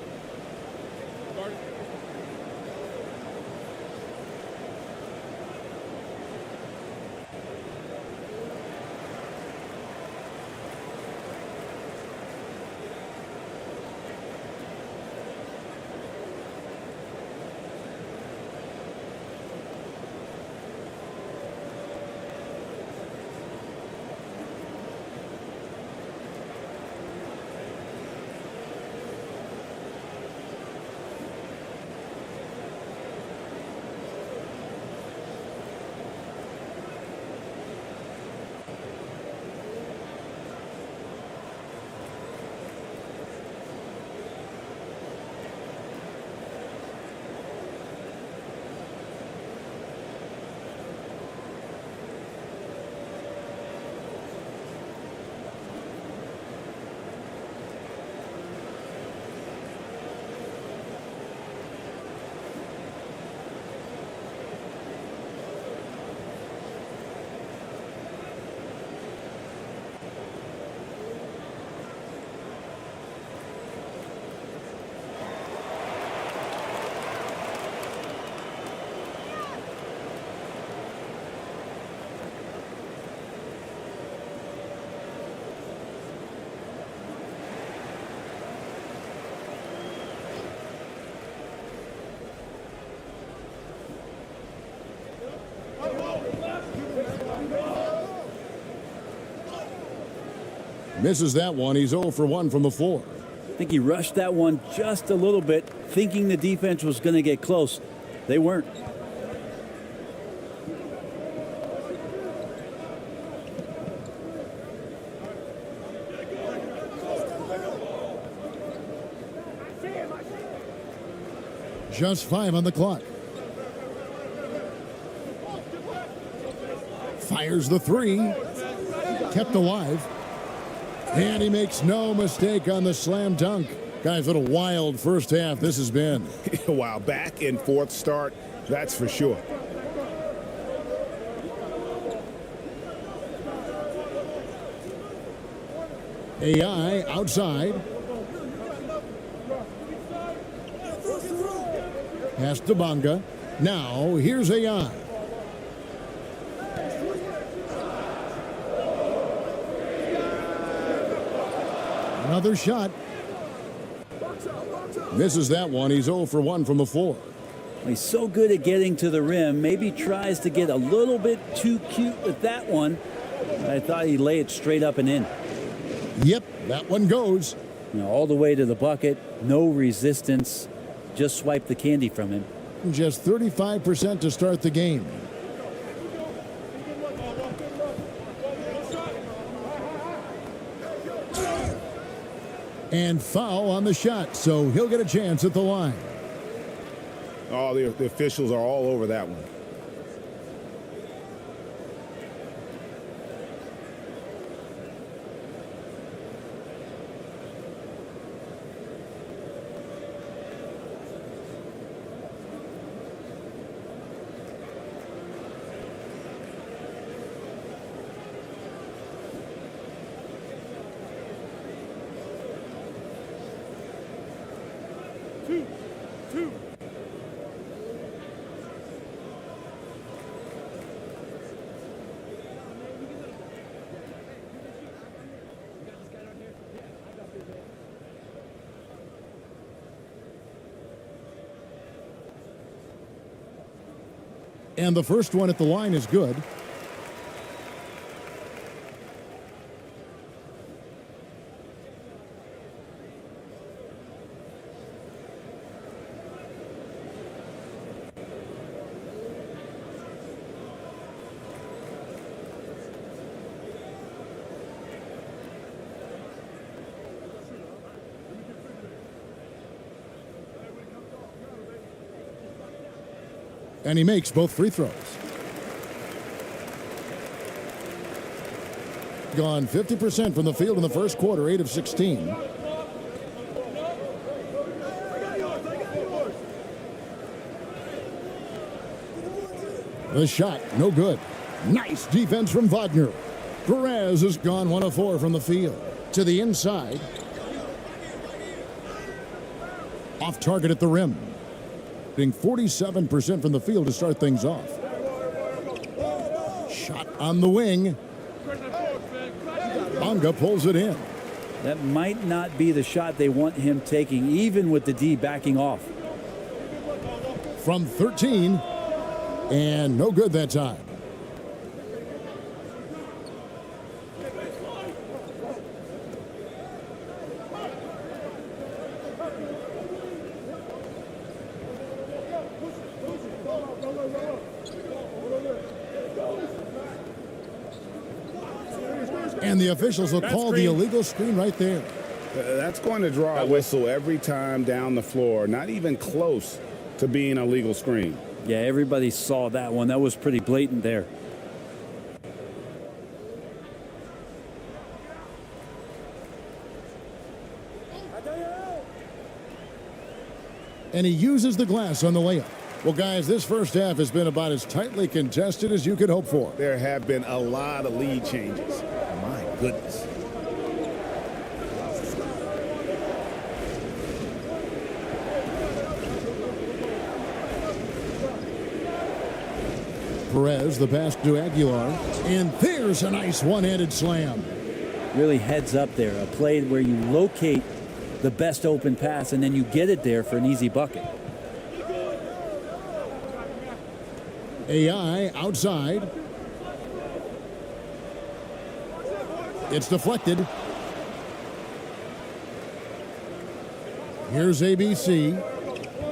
Speaker 5: Misses that one. He's 0 for 1 from the floor.
Speaker 15: I think he rushed that one just a little bit, thinking the defense was going to get close. They weren't.
Speaker 5: Just 5 on the clock. Fires the 3. Kept alive. And he makes no mistake on the slam dunk. Guys, what a wild first half this has been.
Speaker 10: Wow, back and forth start, that's for sure.
Speaker 5: AI outside. Pass to Bonga. Now, here's AI. Another shot. Misses that one. He's 0 for 1 from the floor.
Speaker 15: He's so good at getting to the rim. Maybe tries to get a little bit too cute with that one. I thought he'd lay it straight up and in.
Speaker 5: Yep, that one goes.
Speaker 15: You know, all the way to the bucket. No resistance. Just swipe the candy from him.
Speaker 5: Just 35% to start the game. And foul on the shot, so he'll get a chance at the line.
Speaker 10: Oh, the officials are all over that one.
Speaker 5: And the first one at the line is good. And he makes both free throws. Gone 50% from the field in the first quarter, 8 of 16. The shot, no good. Nice defense from Wagner. Perez has gone 1 of 4 from the field. To the inside. Off target at the rim. Being 47% from the field to start things off. Shot on the wing. Bonga pulls it in.
Speaker 15: That might not be the shot they want him taking, even with the D backing off.
Speaker 5: From 13. And no good that time. And the officials will call the illegal screen right there.
Speaker 10: That's going to draw a whistle every time down the floor. Not even close to being a legal screen.
Speaker 15: Yeah, everybody saw that one. That was pretty blatant there.
Speaker 5: And he uses the glass on the layup. Well, guys, this first half has been about as tightly contested as you could hope for.
Speaker 10: There have been a lot of lead changes. My goodness.
Speaker 5: Perez, the pass to Aguilar. And there's a nice one-handed slam.
Speaker 15: Really heads up there. A play where you locate the best open pass and then you get it there for an easy bucket.
Speaker 5: AI outside. It's deflected. Here's ABC.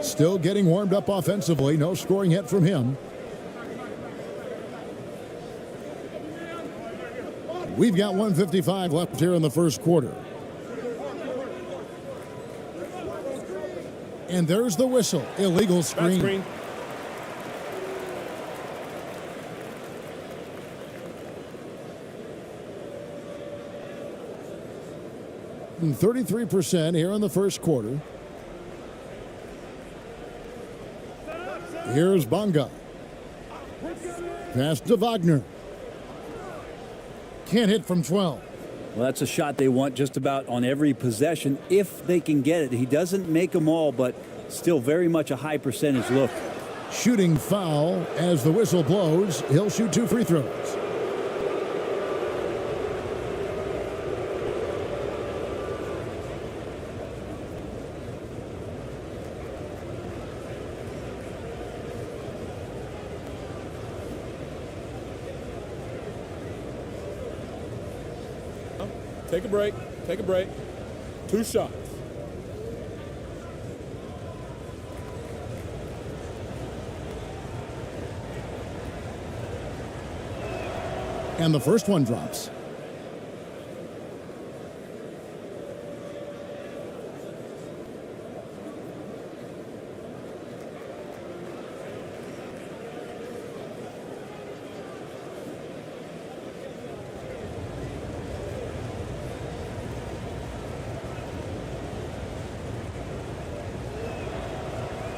Speaker 5: Still getting warmed up offensively. No scoring yet from him. We've got 1:55 left here in the first quarter. And there's the whistle. Illegal screen. 33% here in the first quarter. Here's Bonga. Pass to Wagner. Can't hit from 12.
Speaker 15: Well, that's a shot they want just about on every possession if they can get it. He doesn't make them all, but still very much a high percentage look.
Speaker 5: Shooting foul as the whistle blows. He'll shoot 2 free throws.
Speaker 4: Take a break. Take a break. 2 shots.
Speaker 5: And the first one drops.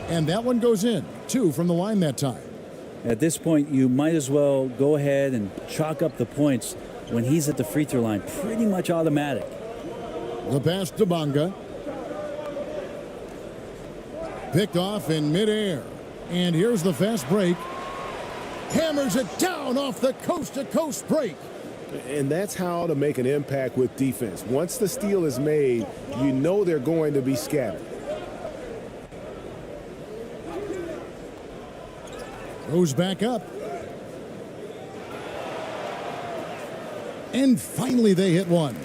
Speaker 5: And that one goes in. 2 from the line that time.
Speaker 15: At this point, you might as well go ahead and chalk up the points when he's at the free throw line. Pretty much automatic.
Speaker 5: The pass to Bonga. Picked off in midair. And here's the fast break. Hammers it down off the coast-to-coast break.
Speaker 2: And that's how to make an impact with defense. Once the steal is made, you know they're going to be scattered.
Speaker 5: Goes back up. And finally they hit one.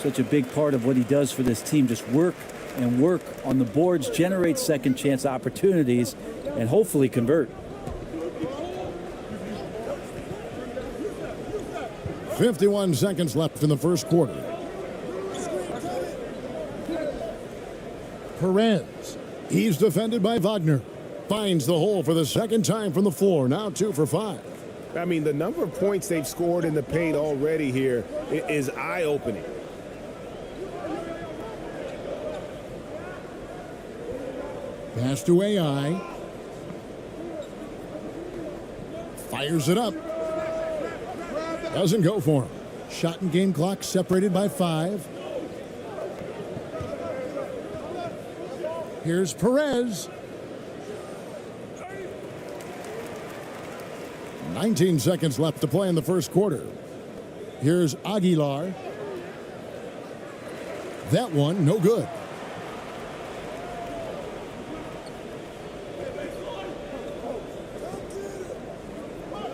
Speaker 15: Such a big part of what he does for this team. Just work and work on the boards, generate second chance opportunities, and hopefully convert.
Speaker 5: 51 seconds left in the first quarter. Perez. He's defended by Wagner. Finds the hole for the second time from the floor. Now 2 for 5.
Speaker 2: I mean, the number of points they've scored in the paint already here is eye-opening.
Speaker 5: Pass to AI. Fires it up. Doesn't go for him. Shot and game clock separated by 5. Here's Perez. 19 seconds left to play in the first quarter. Here's Aguilar. That one, no good.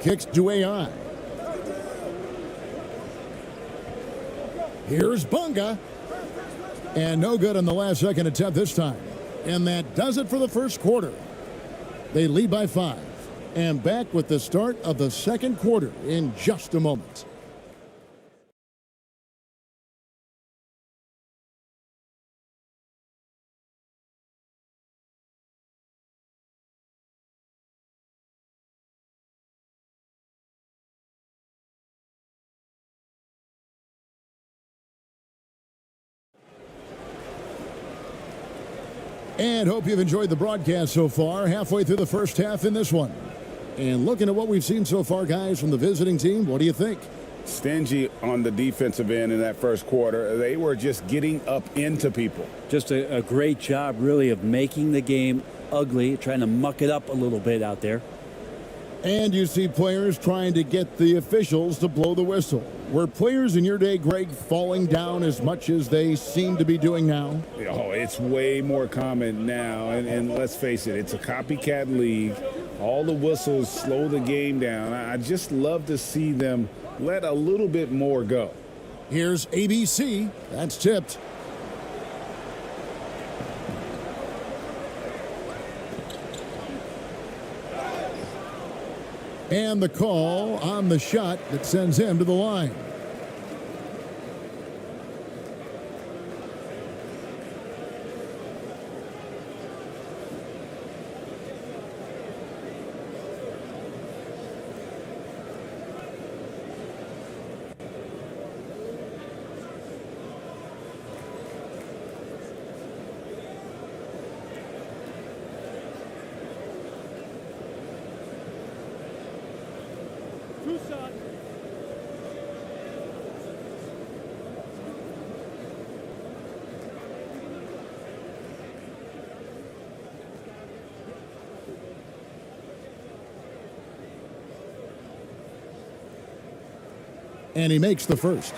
Speaker 5: Kicks to AI. Here's Bonga. And no good on the last second attempt this time. And that does it for the first quarter. They lead by 5. And back with the start of the second quarter in just a moment. And hope you've enjoyed the broadcast so far. Halfway through the first half in this one. And looking at what we've seen so far, guys, from the visiting team, what do you think?
Speaker 10: Stingy on the defensive end in that first quarter. They were just getting up into people.
Speaker 15: Just a great job, really, of making the game ugly, trying to muck it up a little bit out there.
Speaker 5: And you see players trying to get the officials to blow the whistle. Were players in your day, Greg, falling down as much as they seem to be doing now?
Speaker 10: Oh, it's way more common now. And let's face it, it's a copycat league. All the whistles slow the game down. I just love to see them let a little bit more go.
Speaker 5: Here's ABC. That's tipped. And the call on the shot that sends him to the line.
Speaker 16: Two shots.
Speaker 5: And he makes the first.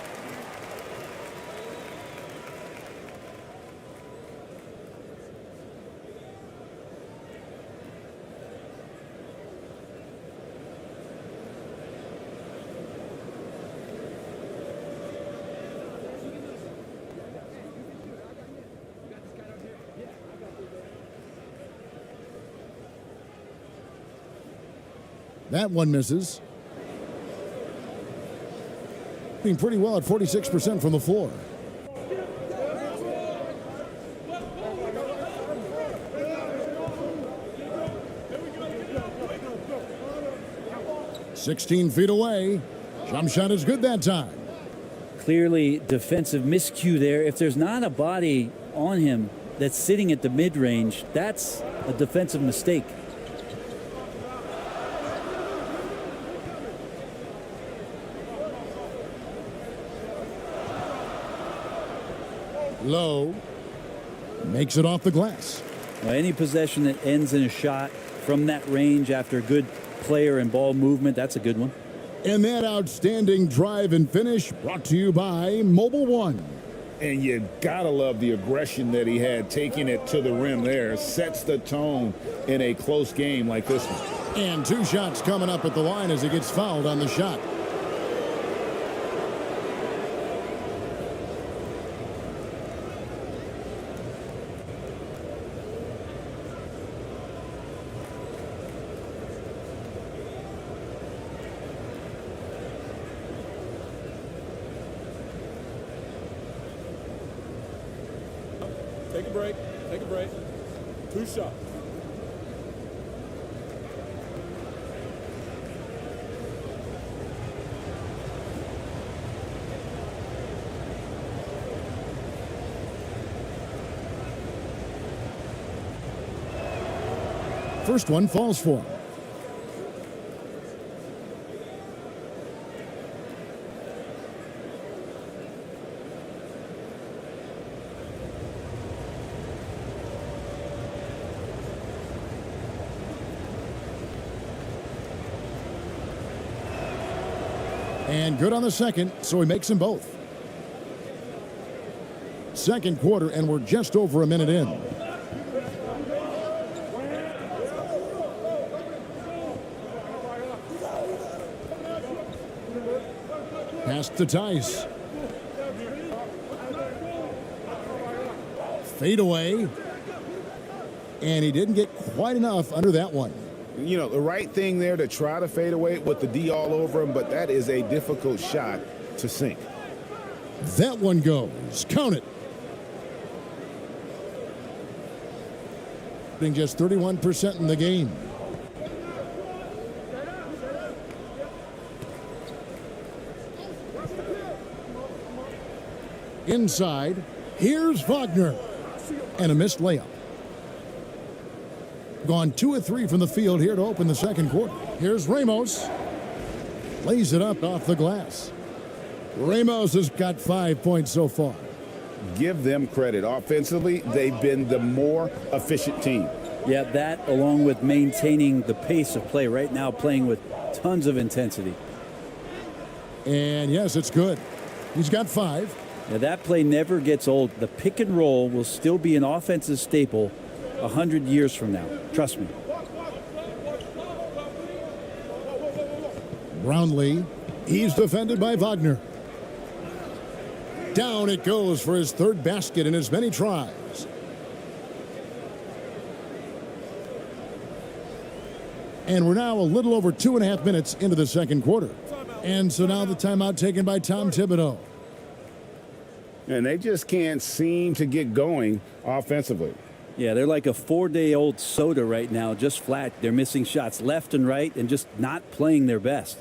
Speaker 5: That one misses. Being pretty well at 46% from the floor. "16 feet away. Jump shot is good that time."
Speaker 15: Clearly defensive miscue there. If there's not a body on him that's sitting at the mid-range, that's a defensive mistake.
Speaker 5: Low makes it off the glass.
Speaker 15: Well, any possession that ends in a shot from that range after good player and ball movement, that's a good one.
Speaker 5: And that outstanding drive and finish brought to you by Mobile One.
Speaker 10: And you gotta love the aggression that he had, taking it to the rim there. Sets the tone in a close game like this one.
Speaker 5: And two shots coming up at the line as he gets fouled on the shot.
Speaker 4: Take a break. Take a break. Two shots.
Speaker 5: First one falls for him. And good on the second, so he makes them both. Second quarter, and we're just over a minute in. Pass to Tice. Fade away. And he didn't get quite enough under that one.
Speaker 10: You know, the right thing there to try to fade away with the D all over him, but that is a difficult shot to sink.
Speaker 5: That one goes. Count it. Being just 31% in the game. Inside, here's Wagner. And a missed layup. Gone 2 of 3 from the field here to open the second quarter. Here's Ramos. Lays it up off the glass. Ramos has got 5 points so far.
Speaker 10: Give them credit. Offensively, they've been the more efficient team.
Speaker 15: Yeah, that along with maintaining the pace of play right now, playing with tons of intensity.
Speaker 5: And yes, it's good. He's got 5.
Speaker 15: Now that play never gets old. The pick and roll will still be an offensive staple 100 years from now. Trust me.
Speaker 5: Brownlee. He's defended by Wagner. Down it goes for his third basket in as many tries. And we're now a little over 2.5 minutes into the second quarter. And so now the timeout taken by Tom Thibodeau.
Speaker 10: And they just can't seem to get going offensively.
Speaker 15: Yeah, they're like a 4-day-old soda right now, just flat. They're missing shots left and right and just not playing their best.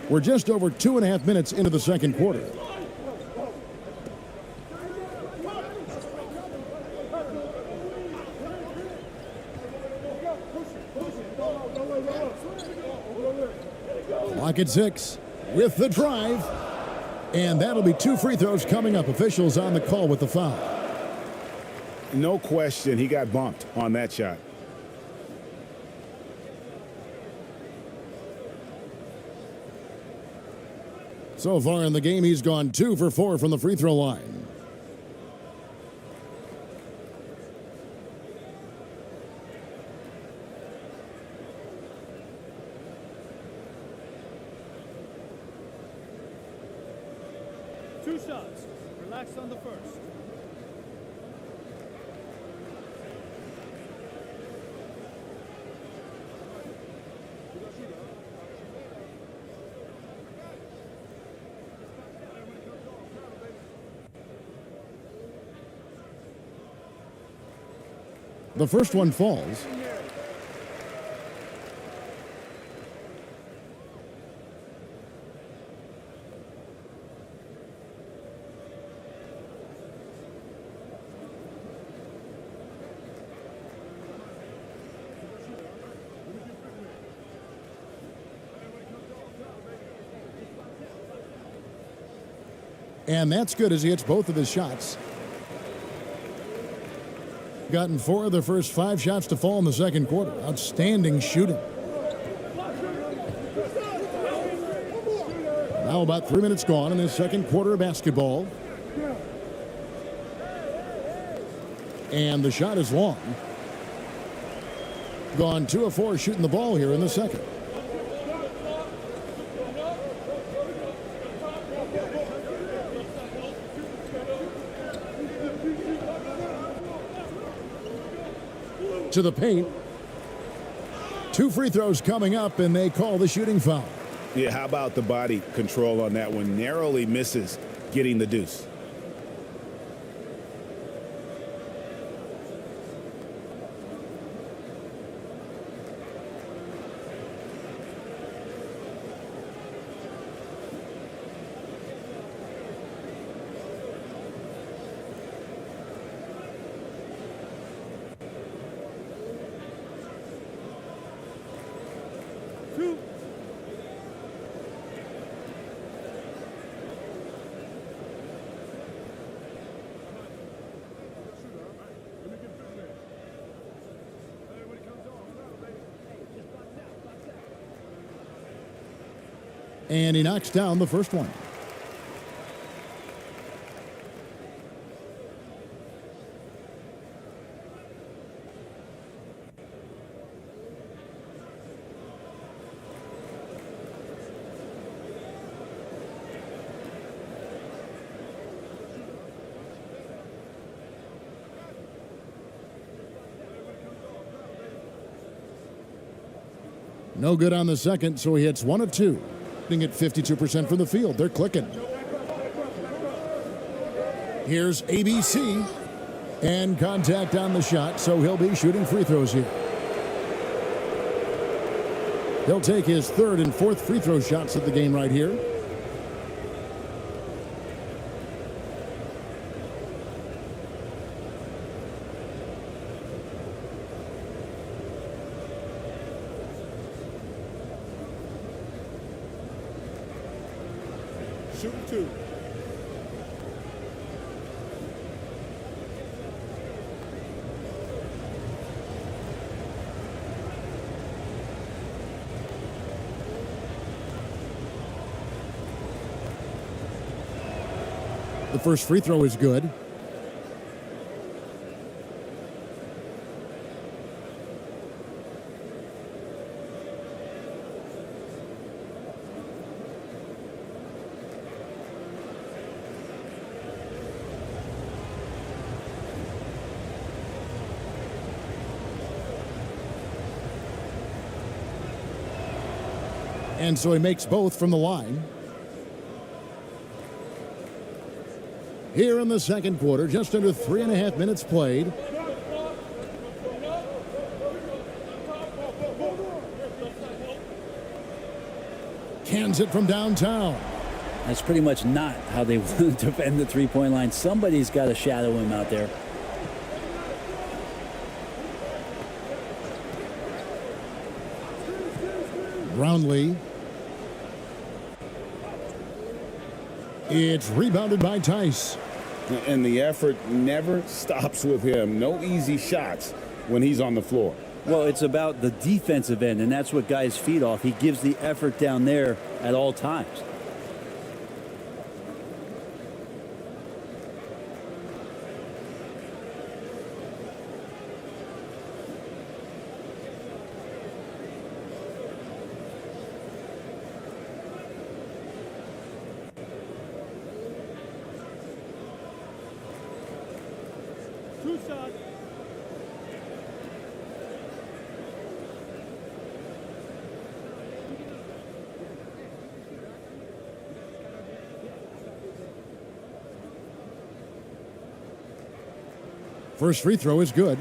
Speaker 5: We're just over 2.5 minutes into the second quarter. Clock at 6 with the drive. And that'll be 2 free throws coming up. Officials on the call with the foul.
Speaker 10: No question, he got bumped on that shot.
Speaker 5: So far in the game, he's gone 2 for 4 from the free throw line.
Speaker 16: Two shots. Relax on the first.
Speaker 5: The first one falls. And that's good as he hits both of his shots. Gotten 4 of the first 5 shots to fall in the second quarter. Outstanding shooting. Now about 3 minutes gone in the second quarter of basketball. And the shot is long. Gone 2 of 4 shooting the ball here in the second. To the paint. 2 free throws coming up, and they call the shooting foul.
Speaker 10: Yeah, how about the body control on that one? Narrowly misses getting the deuce.
Speaker 5: And he knocks down the first one. No good on the second, so he hits 1 of 2. Hitting at 52% from the field. They're clicking. Here's ABC. And contact on the shot, so he'll be shooting free throws here. He'll take his 3rd and 4th free throw shots of the game right here.
Speaker 4: Shooting 2.
Speaker 5: The first free throw is good. And so he makes both from the line. Here in the second quarter, just under 3.5 minutes played. Cans it from downtown.
Speaker 15: That's pretty much not how they want to defend the three-point line. Somebody's got to shadow him out there.
Speaker 5: Brownlee. It's rebounded by Tice.
Speaker 10: And the effort never stops with him. No easy shots when he's on the floor.
Speaker 15: Well, it's about the defensive end, and that's what guys feed off. He gives the effort down there at all times.
Speaker 16: Two shots.
Speaker 5: First free throw is good.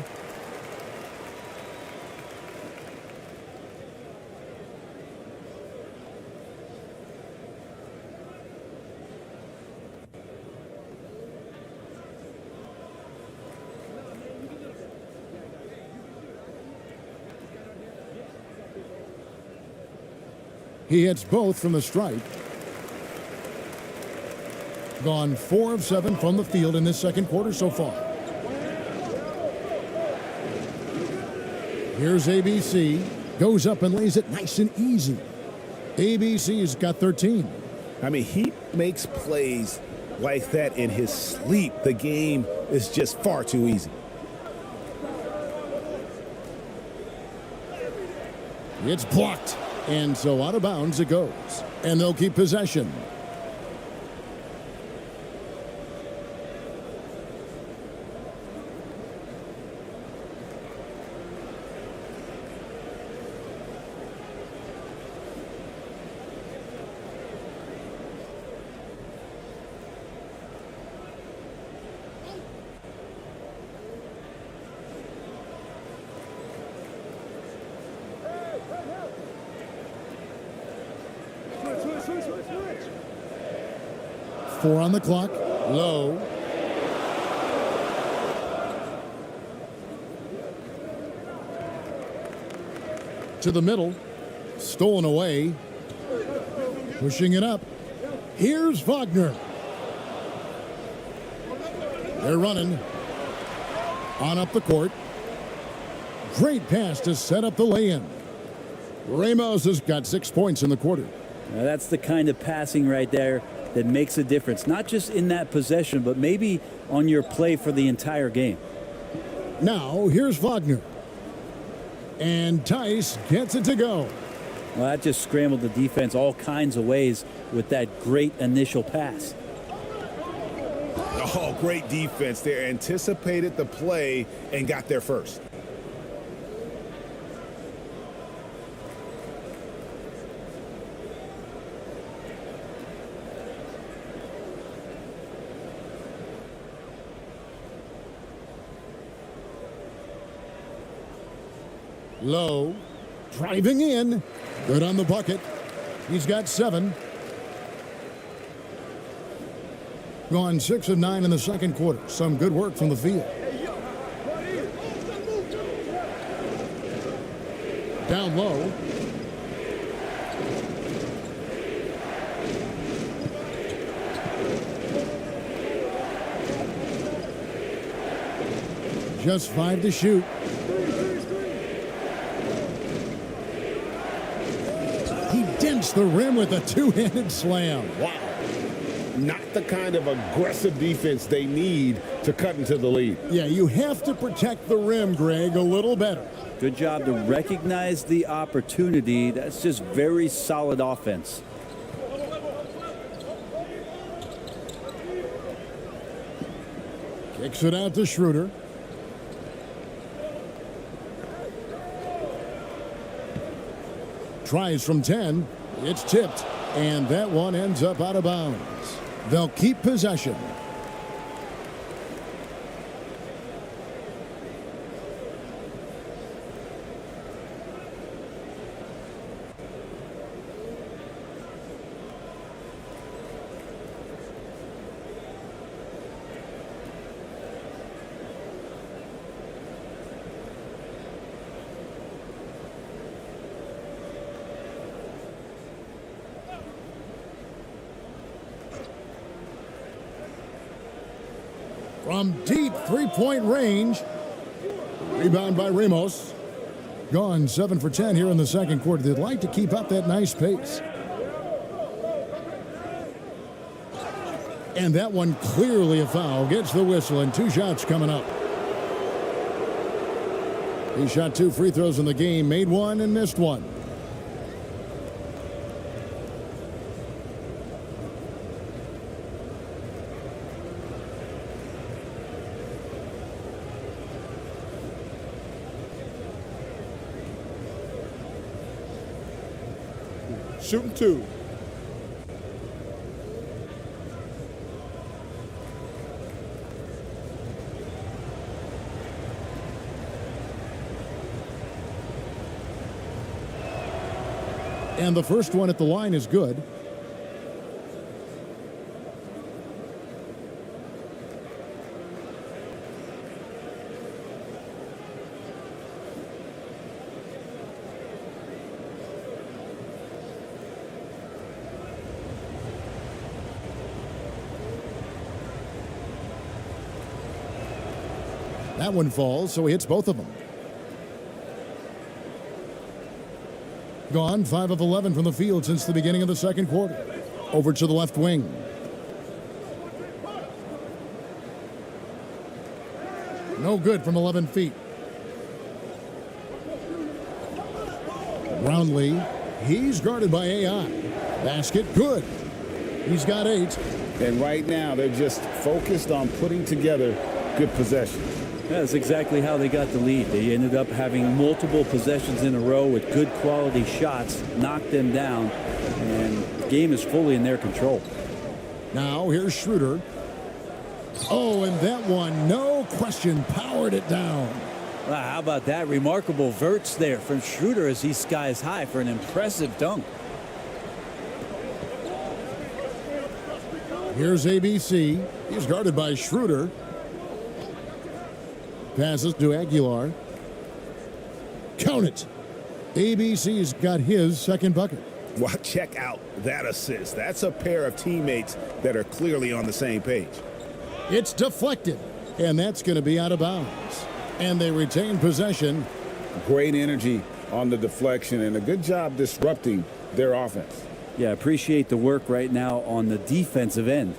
Speaker 5: He hits both from the stripe. Gone 4 of 7 from the field in this second quarter so far. Here's ABC. Goes up and lays it nice and easy. ABC's got 13.
Speaker 10: I mean, he makes plays like that in his sleep. The game is just far too easy.
Speaker 5: It's blocked. And so out of bounds it goes. And they'll keep possession. Four on the clock. Low. To the middle. Stolen away. Pushing it up. Here's Wagner. They're running. On up the court. Great pass to set up the lay-in. Ramos has got 6 points in the quarter.
Speaker 15: Now that's the kind of passing right there that makes a difference, not just in that possession, but maybe on your play for the entire game.
Speaker 5: Now, here's Wagner. And Tice gets it to go.
Speaker 15: Well, that just scrambled the defense all kinds of ways with that great initial pass.
Speaker 10: Oh, great defense there. Anticipated the play and got there first.
Speaker 5: Low, driving in. Good on the bucket. He's got 7. Gone 6 of 9 in the second quarter. Some good work from the field. Down low. Just 5 to shoot. He dents the rim with a two-handed slam.
Speaker 10: Wow. Not the kind of aggressive defense they need to cut into the lead.
Speaker 5: Yeah, you have to protect the rim, Greg, a little better.
Speaker 15: Good job to recognize the opportunity. That's just very solid offense.
Speaker 5: Kicks it out to Schroeder. Tries from 10. It's tipped. And that one ends up out of bounds. They'll keep possession. From deep three-point range. Rebound by Ramos. Gone 7 for 10 here in the second quarter. They'd like to keep up that nice pace. And that one clearly a foul. Gets the whistle and 2 shots coming up. He shot 2 free throws in the game. Made 1 and missed 1.
Speaker 4: Shooting 2.
Speaker 5: And the first one at the line is good. That one falls, so he hits both of them. Gone 5 of 11 from the field since the beginning of the second quarter. Over to the left wing. No good from 11 feet. Brownlee, he's guarded by AI. Basket, good. He's got 8.
Speaker 10: And right now, they're just focused on putting together good possessions.
Speaker 15: That's exactly how they got the lead. They ended up having multiple possessions in a row with good quality shots, knocked them down, and the game is fully in their control.
Speaker 5: Now here's Schroeder. Oh, and that one, no question, powered it down.
Speaker 15: Wow, how about that? Remarkable verts there from Schroeder as he skies high for an impressive dunk.
Speaker 5: Here's ABC. He's guarded by Schroeder. Passes to Aguilar. Count it. ABC's got his second bucket.
Speaker 10: Well, check out that assist. That's a pair of teammates that are clearly on the same page.
Speaker 5: It's deflected, and that's going to be out of bounds. And they retain possession.
Speaker 10: Great energy on the deflection and a good job disrupting their offense.
Speaker 15: Yeah, appreciate the work right now on the defensive end.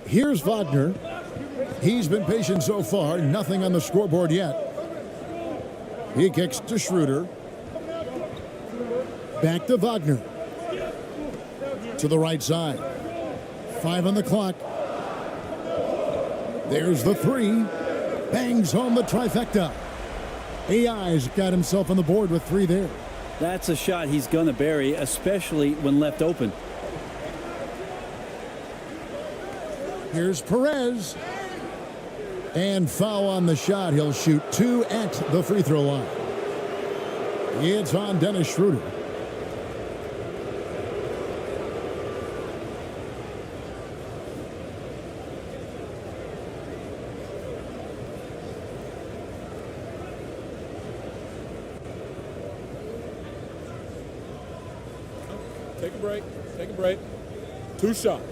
Speaker 5: Here's Wagner. He's been patient so far. Nothing on the scoreboard yet. He kicks to Schroeder. Back to Wagner. To the right side. 5 on the clock. There's the 3. Bangs home the trifecta. AI's got himself on the board with 3 there.
Speaker 15: That's a shot he's going to bury, especially when left open.
Speaker 5: Here's Perez. And foul on the shot. He'll shoot 2 at the free throw line. It's on Dennis Schroeder.
Speaker 4: Take a break. Take a break. 2 shots.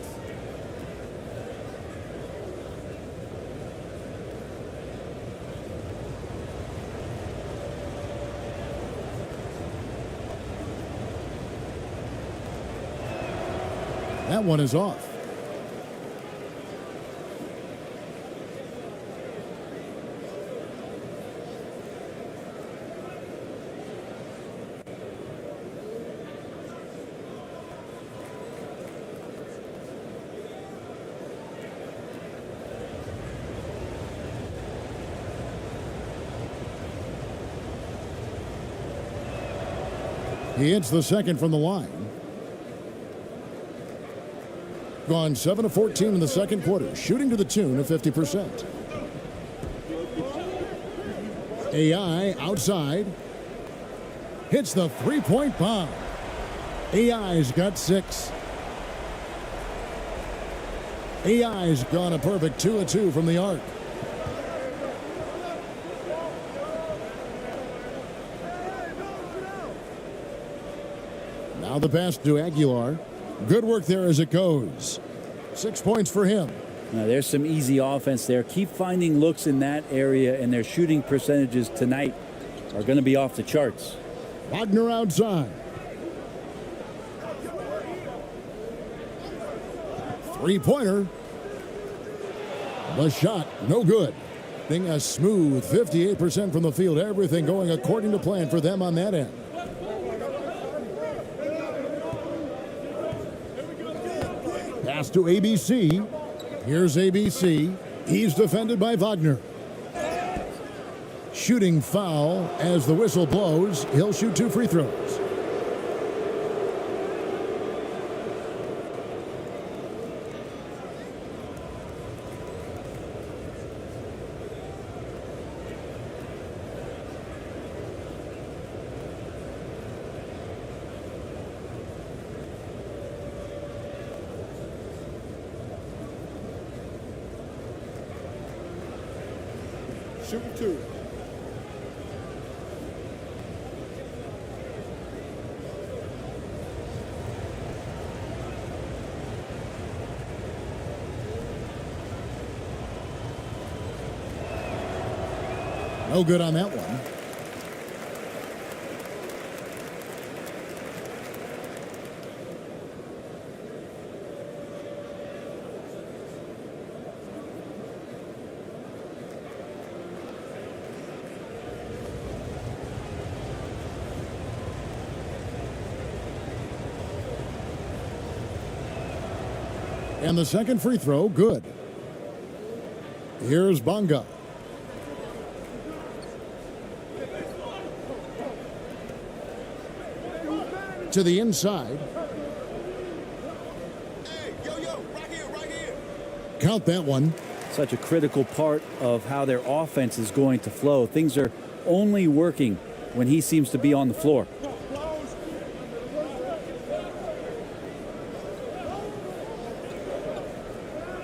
Speaker 5: That one is off. He hits the second from the line. Gone 7 of 14 in the second quarter, shooting to the tune of 50%. AI outside. Hits the three-point bomb. AI's got 6. AI's gone a perfect 2 of 2 from the arc. Now the pass to Aguilar. Good work there as it goes. 6 points for him.
Speaker 15: Now, there's some easy offense there. Keep finding looks in that area, and their shooting percentages tonight are going to be off the charts.
Speaker 5: Wagner outside. Three-pointer. The shot, no good. Being a smooth 58% from the field. Everything going according to plan for them on that end. Pass to ABC. Here's ABC. He's defended by Wagner. Shooting foul as the whistle blows. He'll shoot 2 free throws.
Speaker 4: Shooting 2.
Speaker 5: No good on that one. And the second free throw, good. Here's Bonga. To the inside. Count that one.
Speaker 15: Such a critical part of how their offense is going to flow. Things are only working when he seems to be on the floor.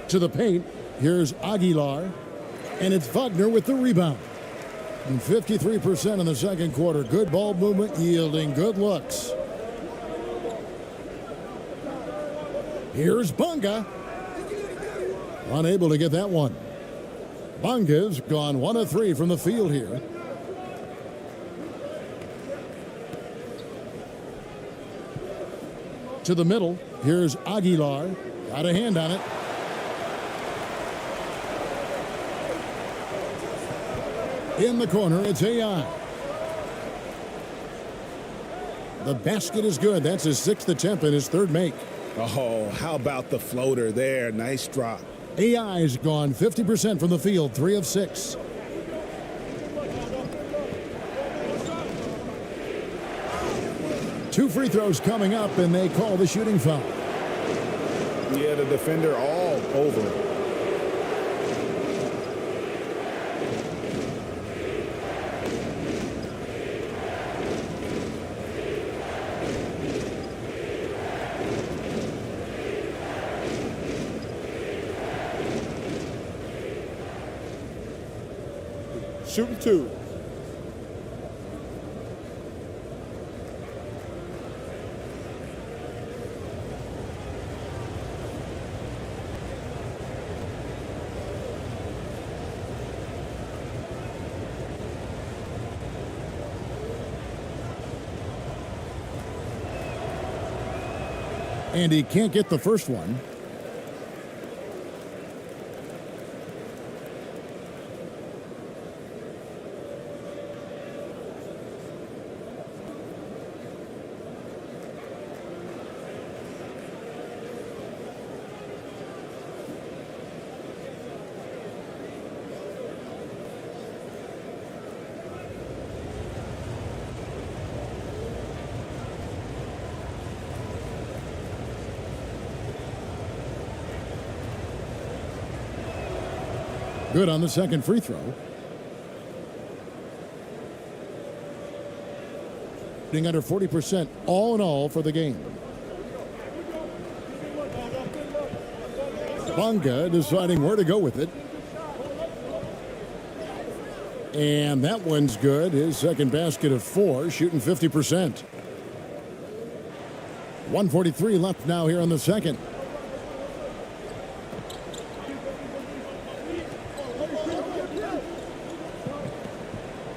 Speaker 5: To the paint. Here's Aguilar. And it's Wagner with the rebound. And 53% in the second quarter. Good ball movement, yielding good looks. Here's Bonga. Unable to get that one. Bonga's gone 1 of 3 from the field here. To the middle. Here's Aguilar. Got a hand on it. In the corner, it's AI. The basket is good. That's his 6th attempt and his 3rd make.
Speaker 10: Oh, how about the floater there? Nice drop.
Speaker 5: AI's gone 50% from the field, 3 of 6. 2 free throws coming up, and they call the shooting foul.
Speaker 10: Yeah, the defender all over.
Speaker 4: Shooting 2.
Speaker 5: And he can't get the first one. Good on the second free throw. Being under 40% all in all for the game. Bonga deciding where to go with it. And that one's good. His second basket of 4, shooting 50%. 1:43 left now here on the second.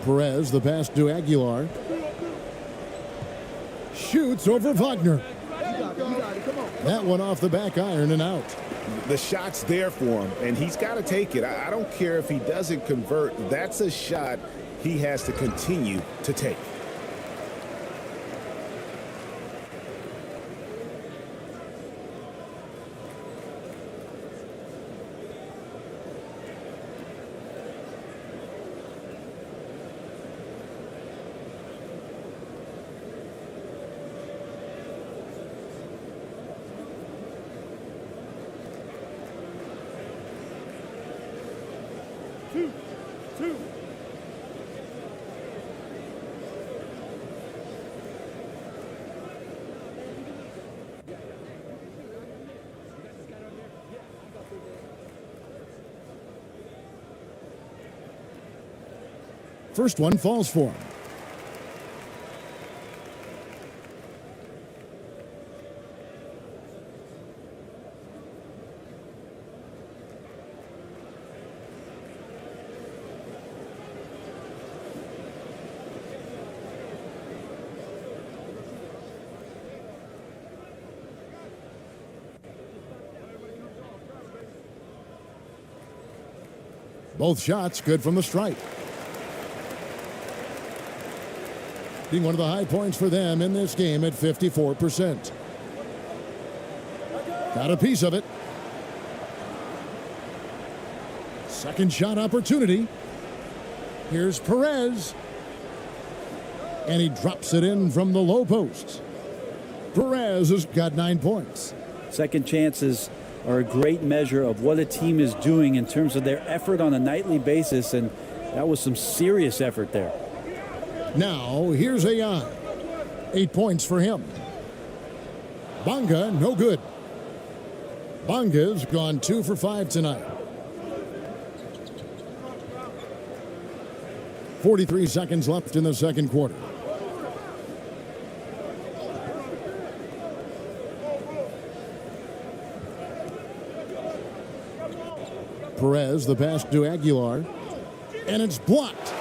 Speaker 5: Perez, the pass to Aguilar. Shoots over Wagner. That one off the back iron and out.
Speaker 10: The shot's there for him, and he's got to take it. I don't care if he doesn't convert. That's a shot he has to continue to take.
Speaker 5: First one falls for him. Both shots good from the stripe. Being one of the high points for them in this game at 54%. Got a piece of it. Second shot opportunity. Here's Perez. And he drops it in from the low post. Perez has got 9 points.
Speaker 15: Second chances are a great measure of what a team is doing in terms of their effort on a nightly basis, and that was some serious effort there.
Speaker 5: Now, here's Ayan. 8 points for him. Bonga, no good. Bonga's gone 2 for 5 tonight. 43 seconds left in the second quarter. Perez, the pass to Aguilar. And it's blocked.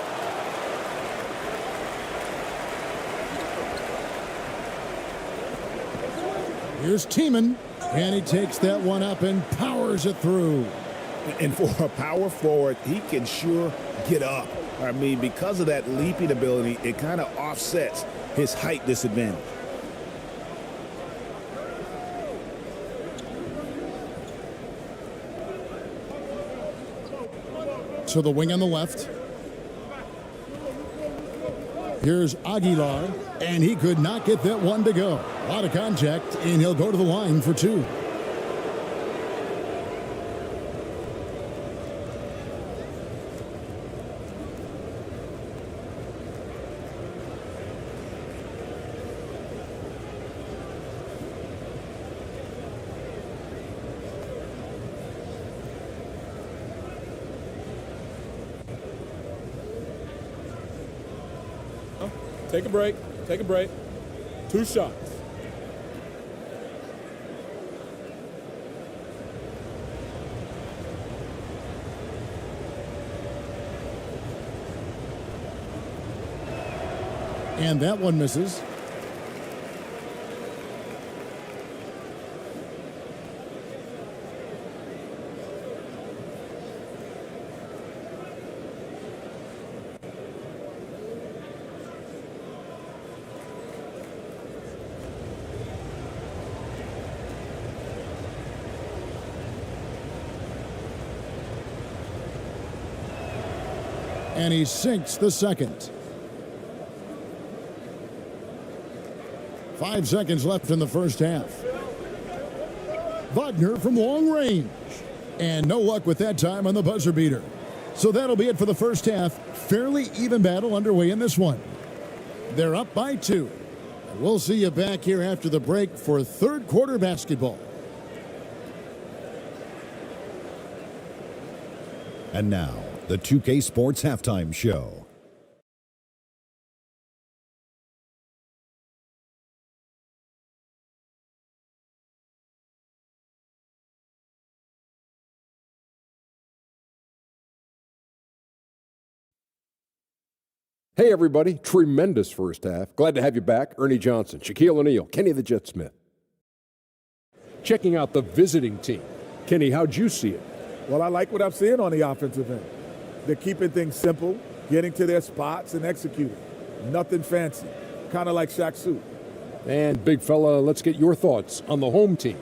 Speaker 5: Here's Tiemann, and he takes that one up and powers it through.
Speaker 10: And for a power forward, he can sure get up. I mean, because of that leaping ability, it kind of offsets his height disadvantage.
Speaker 5: So the wing on the left. Here's Aguilar, and he could not get that one to go. A lot of contact, and he'll go to the line for two.
Speaker 4: Take a break. Take a break. 2 shots.
Speaker 5: And that one misses. And he sinks the second. 5 seconds left in the first half. Wagner from long range. And no luck with that time on the buzzer beater. So that'll be it for the first half. Fairly even battle underway in this one. They're up by 2. We'll see you back here after the break for third quarter basketball.
Speaker 13: And now, the 2K Sports Halftime Show.
Speaker 6: Hey, everybody. Tremendous first half. Glad to have you back. Ernie Johnson, Shaquille O'Neal, Kenny the Jet Smith. Checking out the visiting team. Kenny, how'd you see it?
Speaker 8: Well, I like what I'm seeing on the offensive end. They're keeping things simple, getting to their spots and executing. Nothing fancy, kind of like Shaq's suit.
Speaker 6: And big fella, let's get your thoughts on the home team.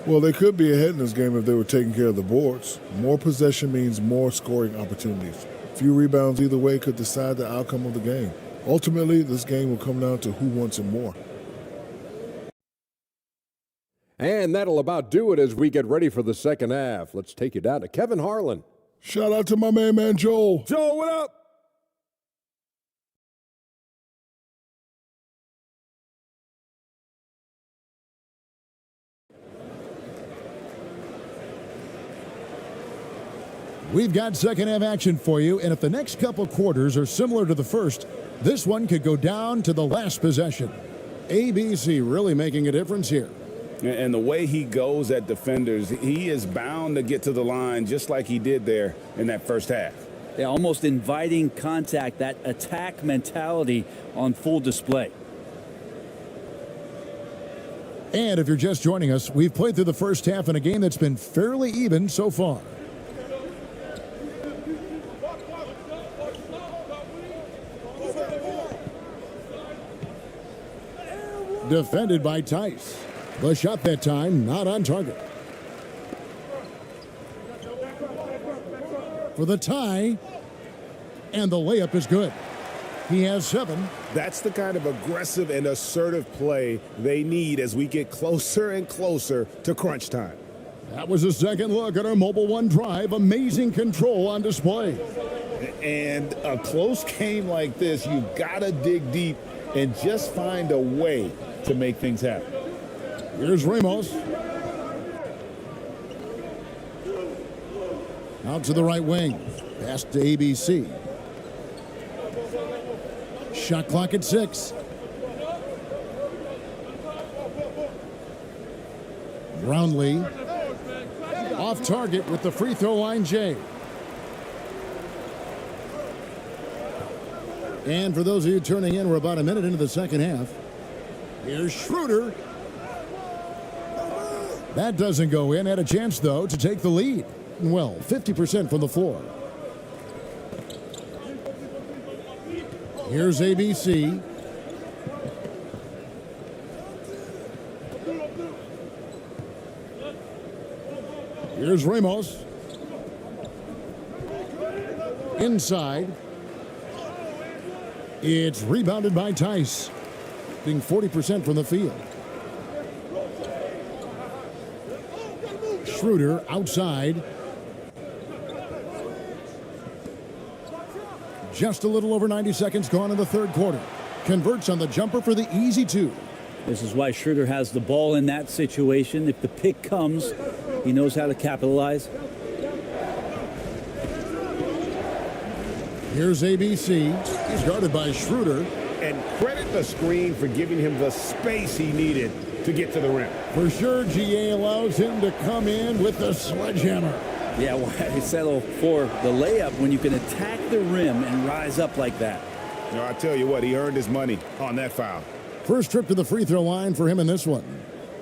Speaker 7: Well, they could be ahead in this game if they were taking care of the boards. More possession means more scoring opportunities. Few rebounds either way could decide the outcome of the game. Ultimately, this game will come down to who wants it more.
Speaker 6: And that'll about do it as we get ready for the second half. Let's take you down to Kevin Harlan.
Speaker 7: Shout out to my man Joel.
Speaker 8: Joel, what up?
Speaker 5: We've got second half action for you, and if the next couple quarters are similar to the first, this one could go down to the last possession. ABC really making a difference here.
Speaker 10: And the way he goes at defenders, he is bound to get to the line just like he did there in that first half.
Speaker 15: Yeah, almost inviting contact, that attack mentality on full display.
Speaker 5: And if you're just joining us, we've played through the first half in a game that's been fairly even so far. Defended by Tice. The shot that time not on target. For the tie, and the layup is good. He has 7.
Speaker 10: That's the kind of aggressive and assertive play they need as we get closer and closer to crunch time.
Speaker 5: That was a second look at our Mobile One drive. Amazing control on display.
Speaker 10: And a close game like this, you've got to dig deep and just find a way to make things happen.
Speaker 5: Here's Ramos. Out to the right wing. Pass to ABC. Shot clock at 6. Brownlee. Off target with the free throw line, Jay. And for those of you turning in, we're about a minute into the second half. Here's Schroeder. That doesn't go in. Had a chance, though, to take the lead. Well, 50% from the floor. Here's ABC. Here's Ramos. It's rebounded by Tice, being 40% from the field. Schroeder outside. Just a little over 90 seconds gone in the third quarter. Converts on the jumper for the easy two.
Speaker 15: This is why Schroeder has the ball in that situation. If the pick comes, he knows how to capitalize.
Speaker 5: Here's ABC. He's guarded by Schroeder.
Speaker 10: And credit the screen for giving him the space he needed to get to the rim.
Speaker 5: For sure, GA allows him to come in with the sledgehammer.
Speaker 15: Yeah, why settle for the layup when you can attack the rim and rise up like that?
Speaker 10: No, I tell you what, he earned his money on that foul.
Speaker 5: First trip to the free throw line for him in this one.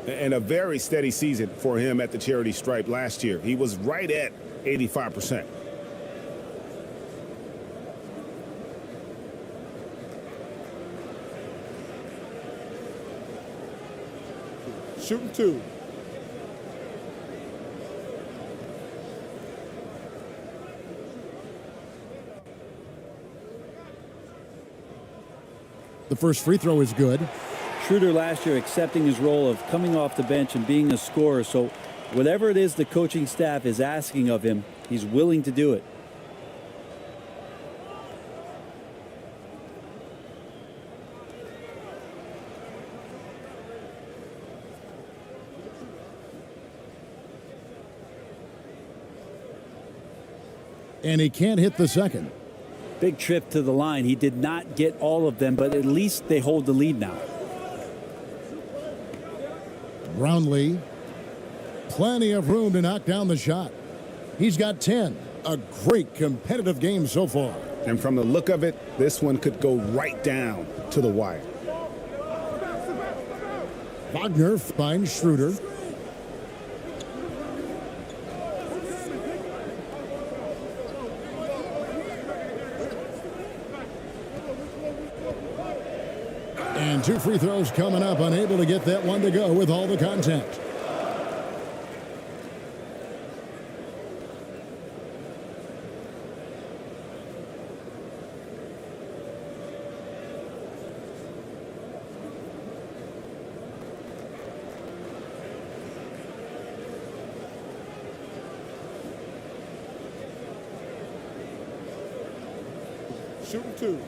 Speaker 10: And a very steady season for him at the charity stripe last year. He was right at 85%.
Speaker 4: Shooting two.
Speaker 5: The first free throw is good.
Speaker 15: Schroeder last year accepting his role of coming off the bench and being a scorer. So whatever it is the coaching staff is asking of him, he's willing to do it.
Speaker 5: And he can't hit the second.
Speaker 15: Big trip to the line. He did not get all of them, but at least they hold the lead now.
Speaker 5: Brownlee. Plenty of room to knock down the shot. He's got 10. A great competitive game so far.
Speaker 10: And from the look of it, this one could go right down to the wire.
Speaker 5: Wagner finds Schroeder. And two free throws coming up, unable to get that one to go with all the contact.
Speaker 4: Shooting two.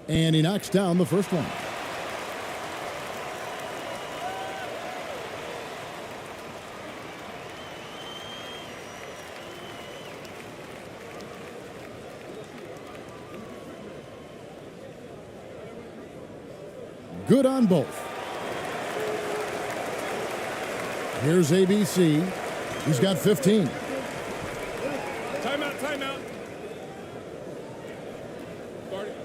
Speaker 5: And he knocks down the first one. Good on both. Here's ABC. He's got 15.
Speaker 4: Timeout, timeout. Guard it.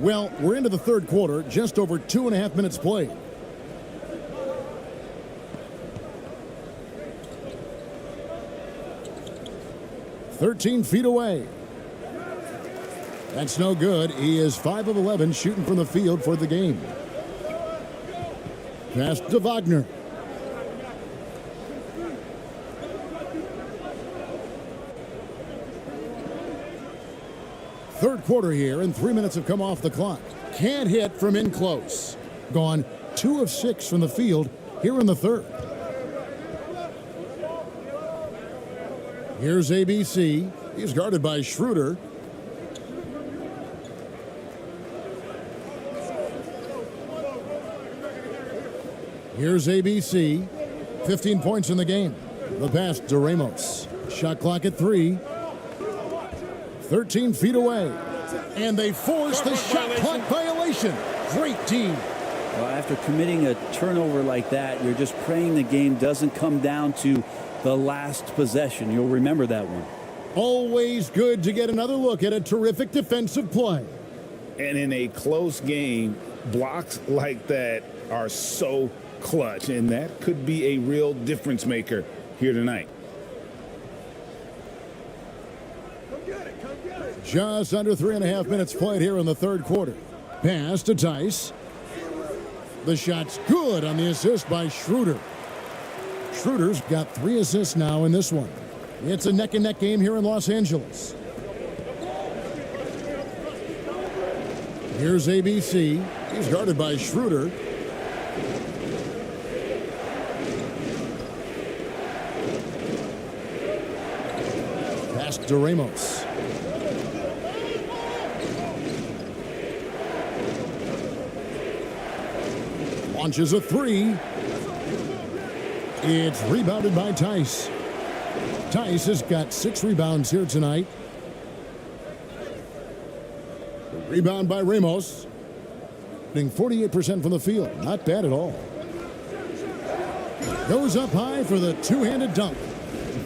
Speaker 5: Well, we're into the third quarter, just over 2.5 minutes played. "13 feet away. That's no good. He is 5 of 11 shooting from the field for the game. Pass to Wagner. Third quarter here, and 3 minutes have come off the clock. Can't hit from in close. Gone 2 of 6 from the field here in the third. Here's ABC. He's guarded by Schroeder. Here's ABC. 15 points in the game. The pass to Ramos. Shot clock at 3. 13 feet away. And they force the shot clock violation. Great team.
Speaker 15: Well, after committing a turnover like that, you're just praying the game doesn't come down to the last possession. You'll remember that one.
Speaker 5: Always good to get another look at a terrific defensive play.
Speaker 10: And in a close game, blocks like that are so clutch, and that could be a real difference maker here tonight.
Speaker 5: Just under 3.5 minutes played here in the third quarter. Pass to Tice. The shot's good on the assist by Schroeder. Schroeder's got 3 assists now in this one. It's a neck-and-neck game here in Los Angeles. Here's ABC. He's guarded by Schroeder. Pass to Ramos. Launches a 3. It's rebounded by Tice. Tice has got 6 rebounds here tonight. Rebound by Ramos. Hitting 48% from the field. Not bad at all. Goes up high for the two-handed dunk.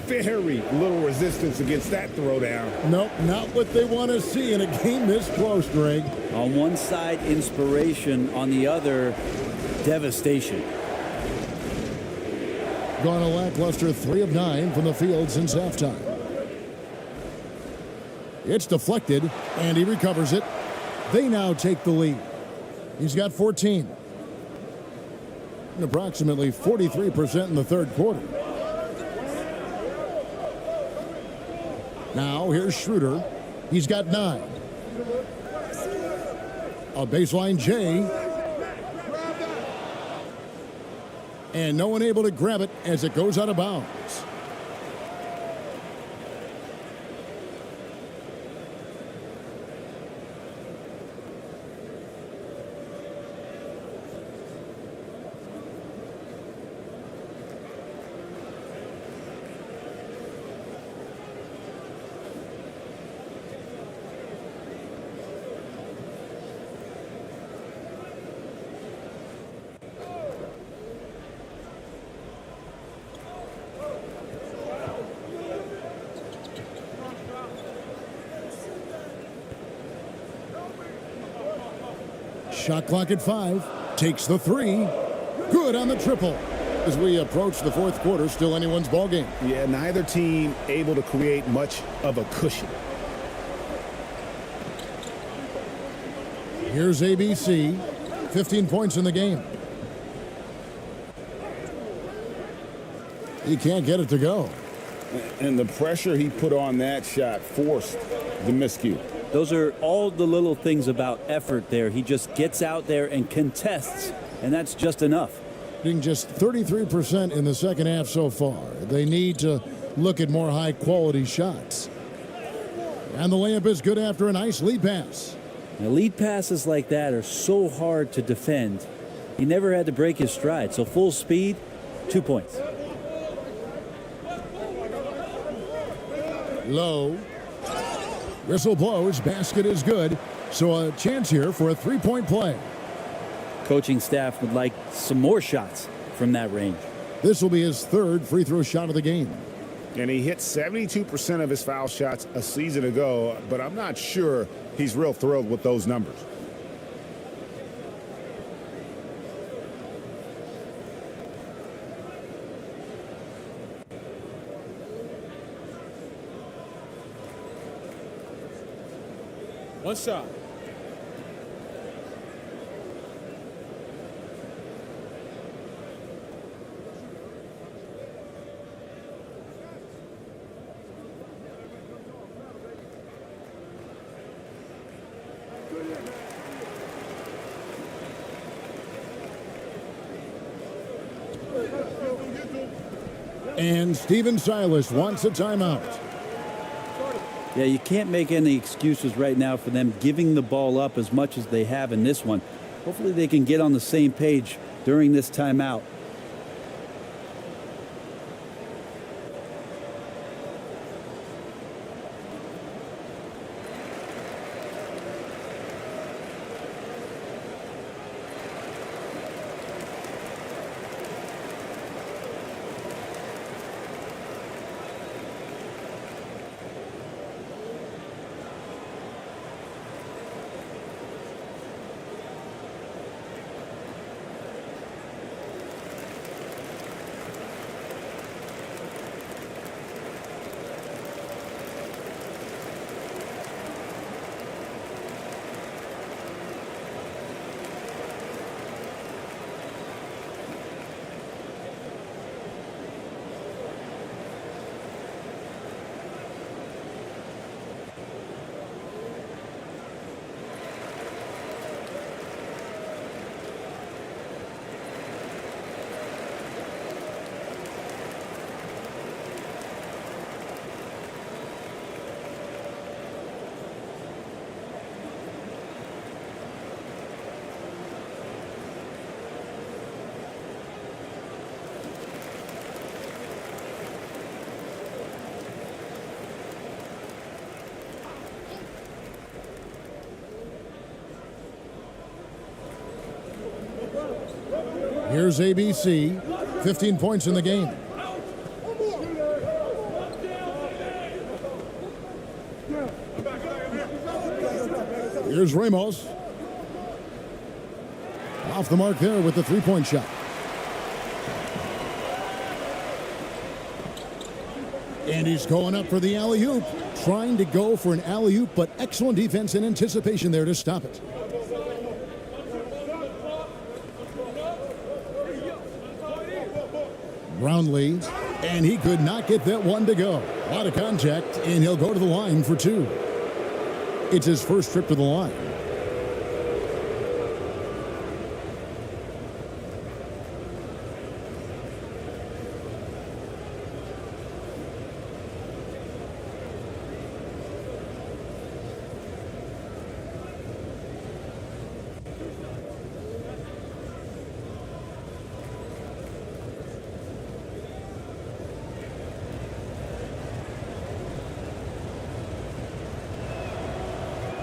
Speaker 10: Very little resistance against that throwdown.
Speaker 5: Nope, not what they want to see in a game this close, Greg.
Speaker 15: On one side, inspiration. On the other, devastation.
Speaker 5: Gone a lackluster 3 of 9 from the field since halftime. It's deflected, and he recovers it. They now take the lead. He's got 14. And approximately 43% in the third quarter. Now here's Schroeder. He's got 9. A baseline J. And no one able to grab it as it goes out of bounds. Shot clock at 5. Takes the 3. Good on the triple. As we approach the fourth quarter, still anyone's ball game.
Speaker 10: Yeah, neither team able to create much of a cushion.
Speaker 5: Here's ABC. 15 points in the game. He can't get it to go.
Speaker 10: And the pressure he put on that shot forced the miscue.
Speaker 15: Those are all the little things about effort there. He just gets out there and contests, and that's just enough.
Speaker 5: Being just 33% in the second half so far. They need to look at more high-quality shots. And the layup is good after a nice lead pass.
Speaker 15: Now, lead passes like that are so hard to defend. He never had to break his stride, so full speed, 2 points.
Speaker 5: Low. Whistle blows. Basket is good. So a chance here for a three-point play.
Speaker 15: Coaching staff would like some more shots from that range.
Speaker 5: This will be his third free throw shot of the game.
Speaker 10: And he hit 72% of his foul shots a season ago, but I'm not sure he's real thrilled with those numbers.
Speaker 4: One shot.
Speaker 5: And Steven Silas wants a timeout.
Speaker 15: Yeah, you can't make any excuses right now for them giving the ball up as much as they have in this one. Hopefully they can get on the same page during this timeout.
Speaker 5: Here's ABC, 15 points in the game. Here's Ramos. Off the mark there with the three-point shot. And he's going up for the alley-oop. Trying to go for an alley-oop, but excellent defense and anticipation there to stop it. Brownlee, and he could not get that one to go. A lot of contact, and he'll go to the line for two. It's his first trip to the line.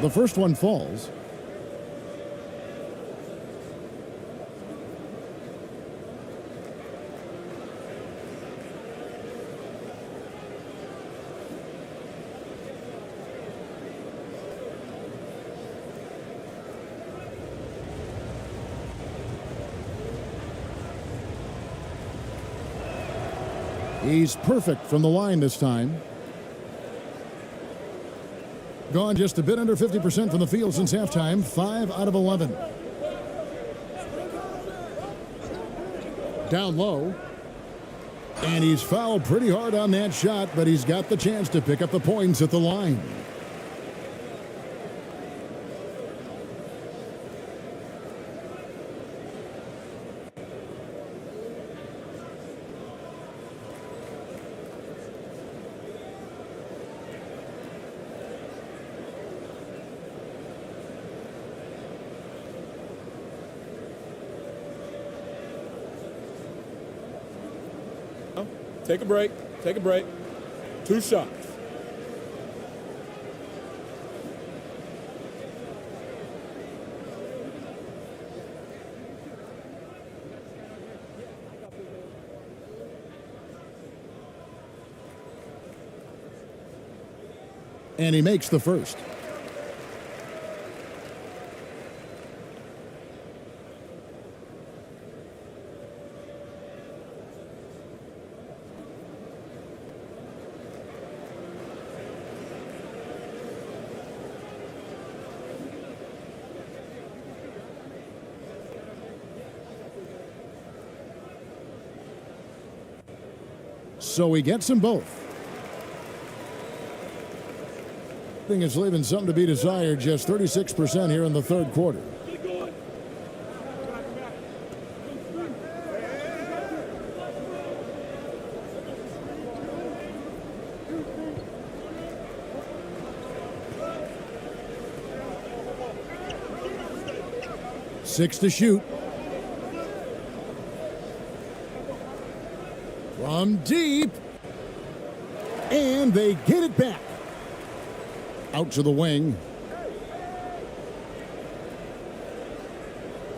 Speaker 5: The first one falls. He's perfect from the line this time. Gone just a bit under 50% from the field since halftime, 5 out of 11. Down low. And he's fouled pretty hard on that shot, but he's got the chance to pick up the points at the line.
Speaker 4: Take a break. Take a break. 2 shots.
Speaker 5: And he makes the first. So he gets them both. Thing is leaving something to be desired, just 36% here in the third quarter. Six to shoot. From deep. And they get it back. Out to the wing.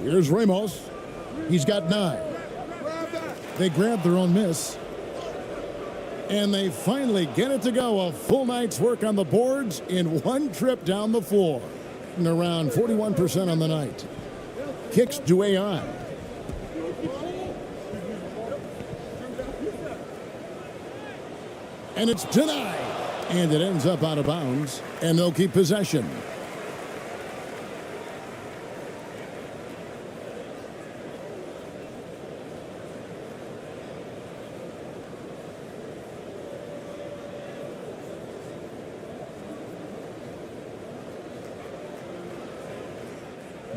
Speaker 5: Here's Ramos. He's got 9. They grab their own miss. And they finally get it to go. A full night's work on the boards in one trip down the floor. And around 41% on the night. Kicks to AI. And it's denied. And it ends up out of bounds. And they'll keep possession.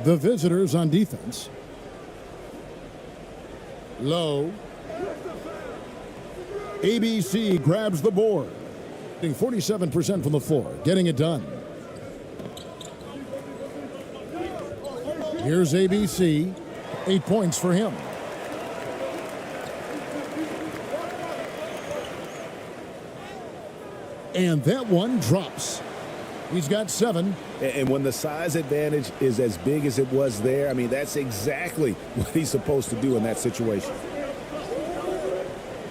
Speaker 5: The visitors on defense. Low. ABC grabs the board. 47% from the floor. Getting it done. Here's ABC. 8 points for him. And that one drops. He's got 7.
Speaker 10: And when the size advantage is as big as it was there, I mean, that's exactly what he's supposed to do in that situation.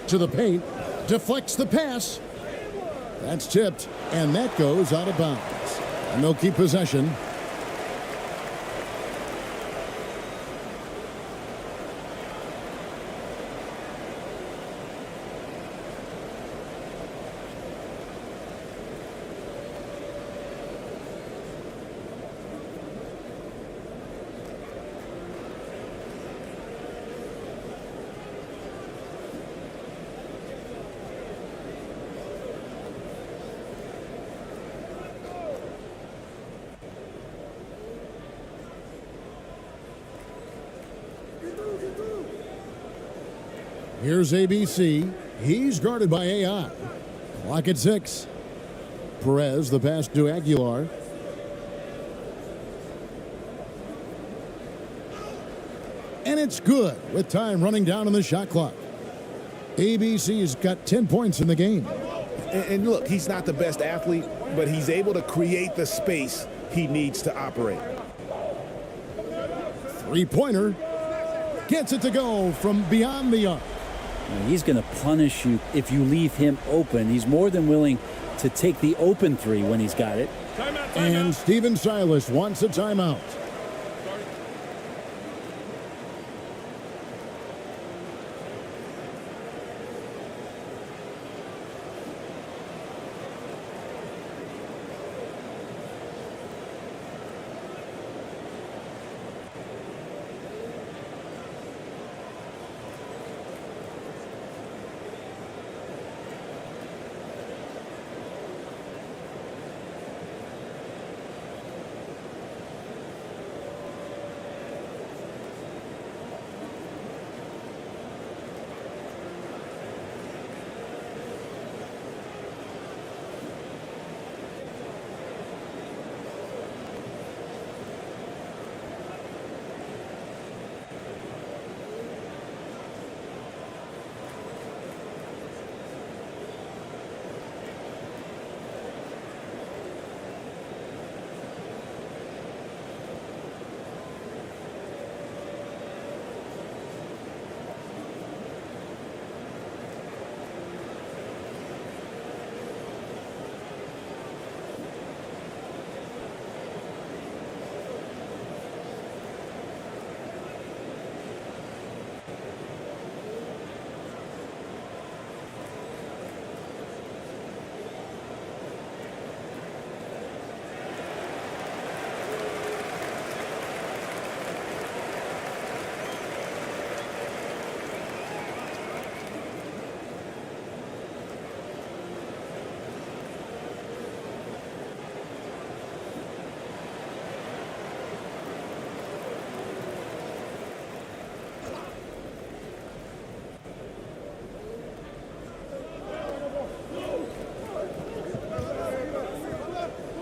Speaker 5: To the paint. Deflects the pass. That's tipped. And that goes out of bounds. And they'll keep possession. Here's ABC. He's guarded by AI. Clock at 6. Perez, the pass to Aguilar. And it's good with time running down on the shot clock. ABC's got 10 points in the game.
Speaker 10: And look, he's not the best athlete, but he's able to create the space he needs to operate.
Speaker 5: Three-pointer. Gets it to go from beyond the arc.
Speaker 15: He's going to punish you if you leave him open. He's more than willing to take the open three when he's got it.
Speaker 5: And Steven Silas wants a timeout.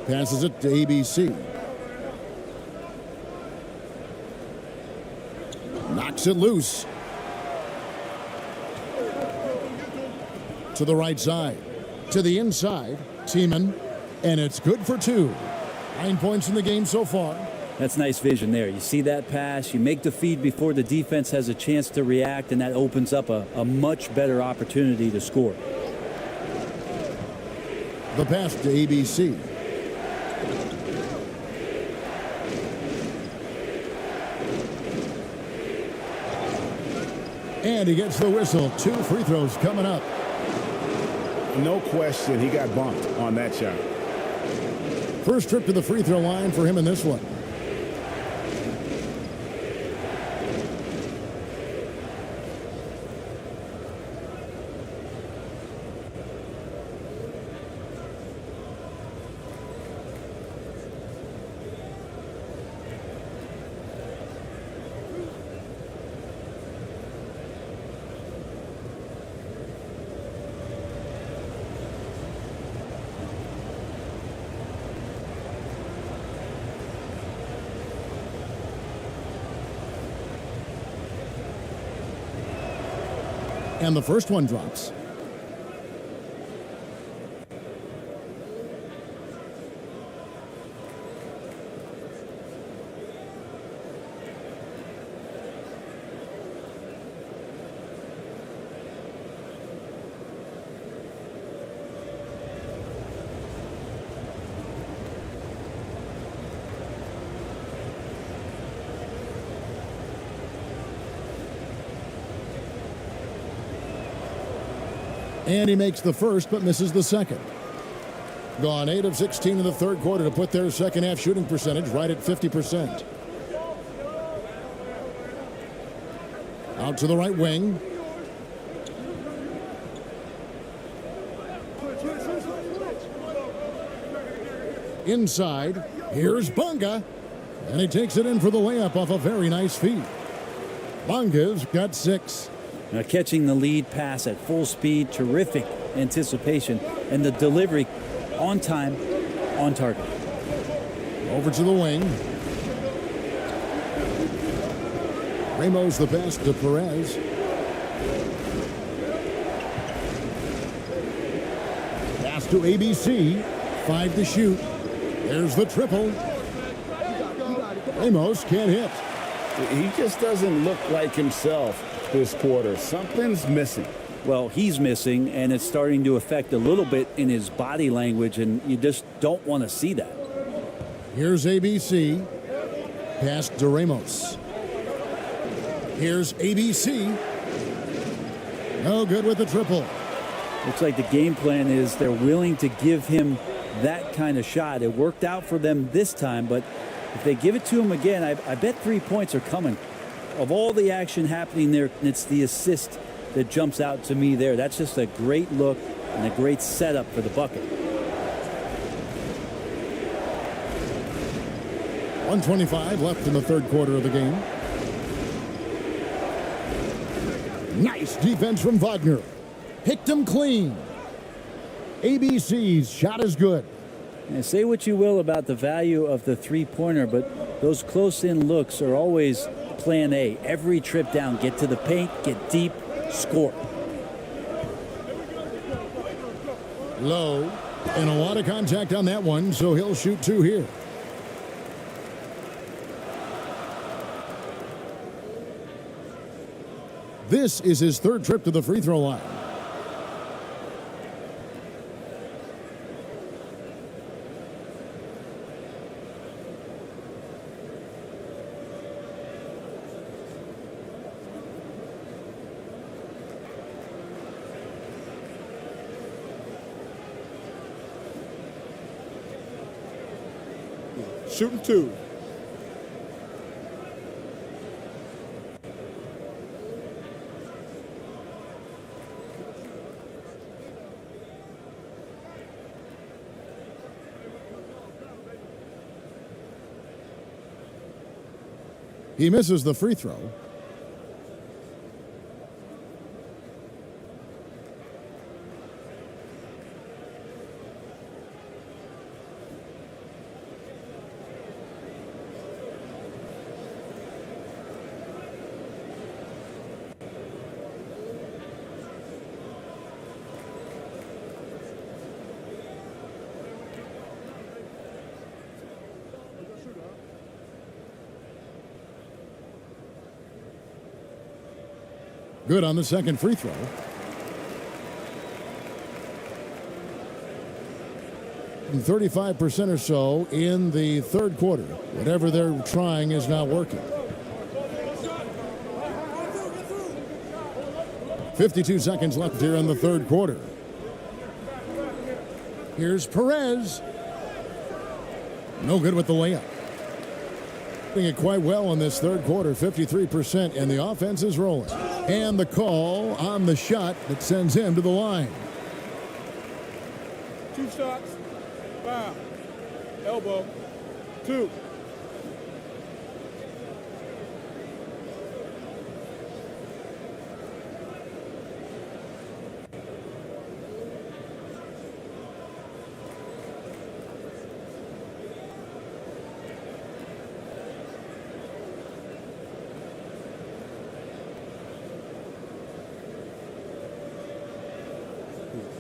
Speaker 5: Passes it to ABC. Knocks it loose. To the right side. To the inside. Tiemann. And it's good for 2. 9 points in the game so far.
Speaker 15: That's nice vision there. You see that pass, you make the feed before the defense has a chance to react, and that opens up a much better opportunity to score.
Speaker 5: The pass to ABC. And he gets the whistle. 2 free throws coming up.
Speaker 10: No question, he got bumped on that shot.
Speaker 5: First trip to the free throw line for him in this one. And the first one drops. And he makes the first, but misses the second. Gone 8 of 16 in the third quarter to put their second half shooting percentage right at 50%. Out to the right wing. Inside, here's Bunga. And he takes it in for the layup off a very nice feed. Bunga's got 6.
Speaker 15: Now catching the lead pass at full speed, terrific anticipation, and the delivery on time, on target.
Speaker 5: Over to the wing. Ramos the pass to Perez. Pass to ABC. 5 to shoot. There's the triple. Ramos can't hit.
Speaker 10: He just doesn't look like himself this quarter. Something's missing.
Speaker 15: Well, he's missing, and it's starting to affect a little bit in his body language, and you just don't want to see that.
Speaker 5: Here's ABC. Pass to Ramos. Here's ABC. No good with the triple.
Speaker 15: Looks like the game plan is they're willing to give him that kind of shot. It worked out for them this time, but if they give it to him again, I bet 3 points are coming. Of all the action happening there, it's the assist that jumps out to me there. That's just a great look and a great setup for the bucket.
Speaker 5: 1:25 left in the third quarter of the game. Nice defense from Wagner. Picked him clean. ABC's shot is good.
Speaker 15: And say what you will about the value of the three-pointer, but those close-in looks are always plan A. Every trip down, get to the paint, get deep, score.
Speaker 5: Low, and a lot of contact on that one, so he'll shoot 2 here. This is his third trip to the free throw line.
Speaker 4: Shooting 2.
Speaker 5: He misses the free throw. Good on the second free throw. And 35% or so in the third quarter. Whatever they're trying is not working. 52 seconds left here in the third quarter. Here's Perez. No good with the layup. Doing it quite well in this third quarter, 53%, and the offense is rolling. And the call on the shot that sends him to the line.
Speaker 4: 2 shots. Foul. Elbow. 2.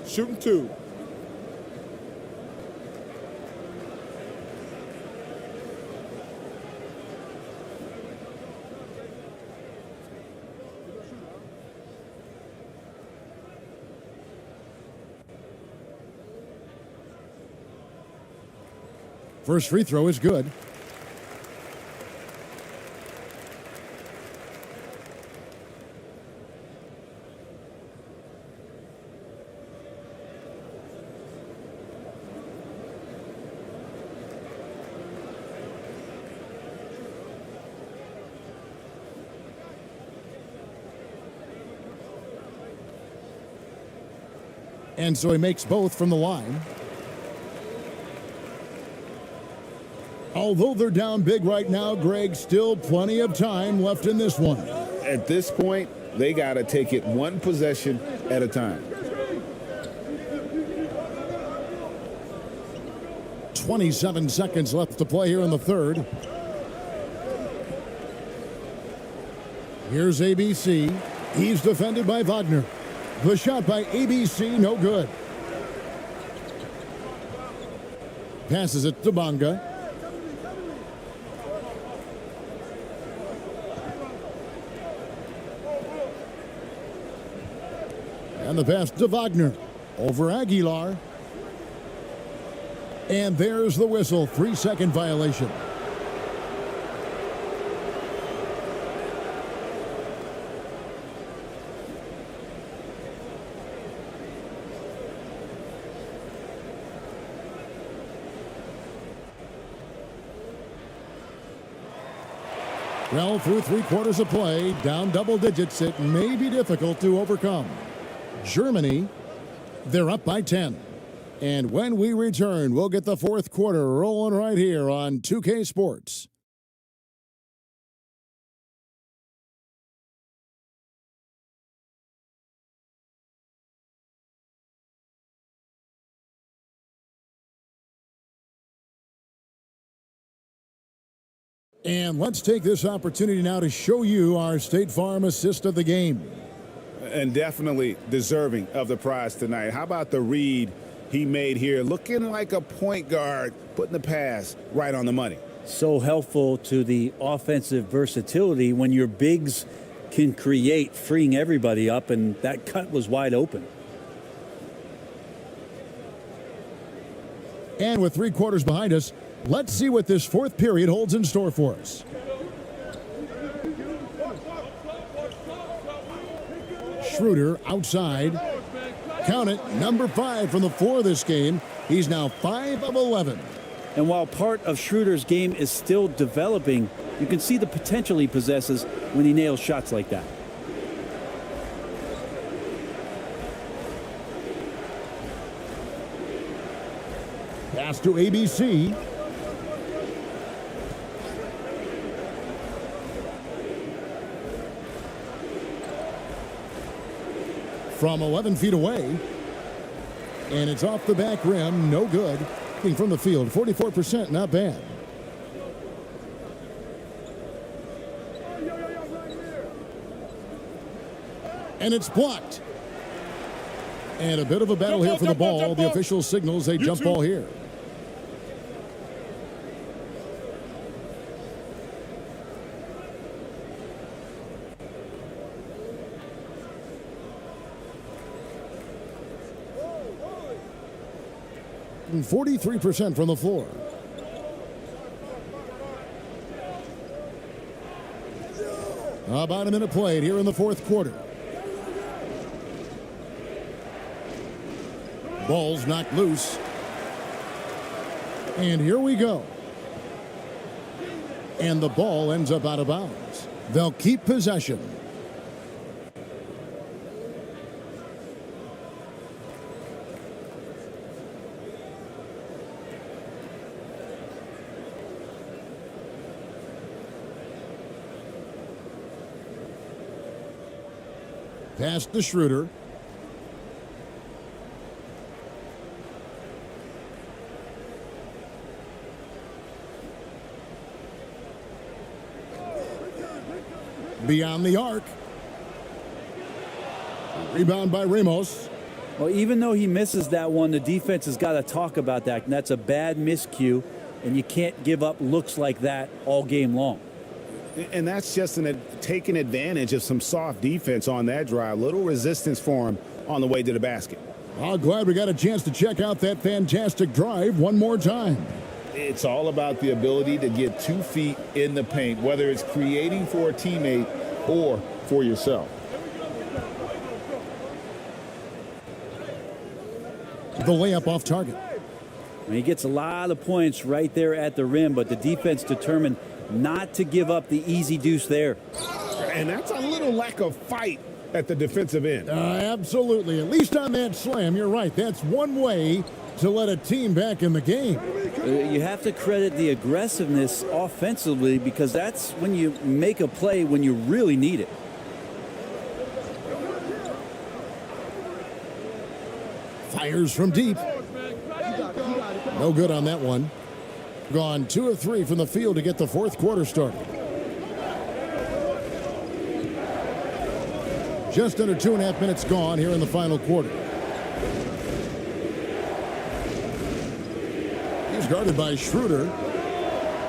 Speaker 4: Shooting 2.
Speaker 5: First free throw is good. And so he makes both from the line. Although they're down big right now, Greg, still plenty of time left in this one.
Speaker 10: At this point, they got to take it one possession at a time.
Speaker 5: 27 seconds left to play here in the third. Here's ABC. He's defended by Wagner. The shot by ABC, no good. Passes it to Bonga. And the pass to Wagner. Over Aguilar. And there's the whistle. 3-second violation. Well, through 3 quarters of play, down double digits, it may be difficult to overcome. Germany, they're up by 10. And when we return, we'll get the fourth quarter rolling right here on 2K Sports. And let's take this opportunity now to show you our State Farm assist of the game.
Speaker 10: And definitely deserving of the prize tonight. How about the read he made here? Looking like a point guard, putting the pass right on the money.
Speaker 15: So helpful to the offensive versatility when your bigs can create, freeing everybody up, and that cut was wide open.
Speaker 5: And with 3 quarters behind us, let's see what this fourth period holds in store for us. Schroeder outside. Count it, number 5 from the floor this game. He's now 5 of 11.
Speaker 15: And while part of Schroeder's game is still developing, you can see the potential he possesses when he nails shots like that.
Speaker 5: Pass to ABC. From 11 feet away. And it's off the back rim. No good. From the field, 44%, not bad. And it's blocked. And a bit of a battle here for the ball. The official signals a jump ball here. shooting 43% from the floor. About a minute played here in the fourth quarter. Ball's knocked loose. And here we go. And the ball ends up out of bounds. They'll keep possession. Pass to Schroeder. Beyond the arc. Rebound by Ramos.
Speaker 15: Well, even though he misses that one, the defense has got to talk about that. And that's a bad miscue, and you can't give up looks like that all game long.
Speaker 10: And that's just taking advantage of some soft defense on that drive. Little resistance for him on the way to the basket.
Speaker 5: I'm glad we got a chance to check out that fantastic drive one more time.
Speaker 10: It's all about the ability to get 2 feet in the paint, whether it's creating for a teammate or for yourself.
Speaker 5: The layup off target.
Speaker 15: He gets a lot of points right there at the rim, but the defense determined not to give up the easy deuce there.
Speaker 10: And that's a little lack of fight at the defensive end.
Speaker 5: Absolutely. At least on that slam, you're right. That's one way to let a team back in the game.
Speaker 15: You have to credit the aggressiveness offensively, because that's when you make a play when you really need it.
Speaker 5: Fires from deep. No good on that one. Gone 2 of 3 from the field to get the fourth quarter started. Just under 2.5 minutes gone here in the final quarter. He's guarded by Schroeder.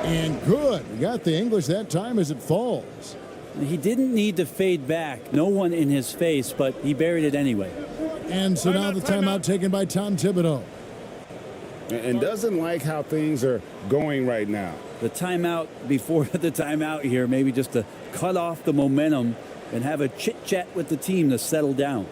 Speaker 5: And good. He got the English that time as it falls.
Speaker 15: He didn't need to fade back. No one in his face, but he buried it anyway.
Speaker 5: And so now the timeout taken by Tom Thibodeau.
Speaker 10: And doesn't like how things are going right now.
Speaker 15: The timeout before the timeout here, maybe just to cut off the momentum and have a chit-chat with the team to settle down.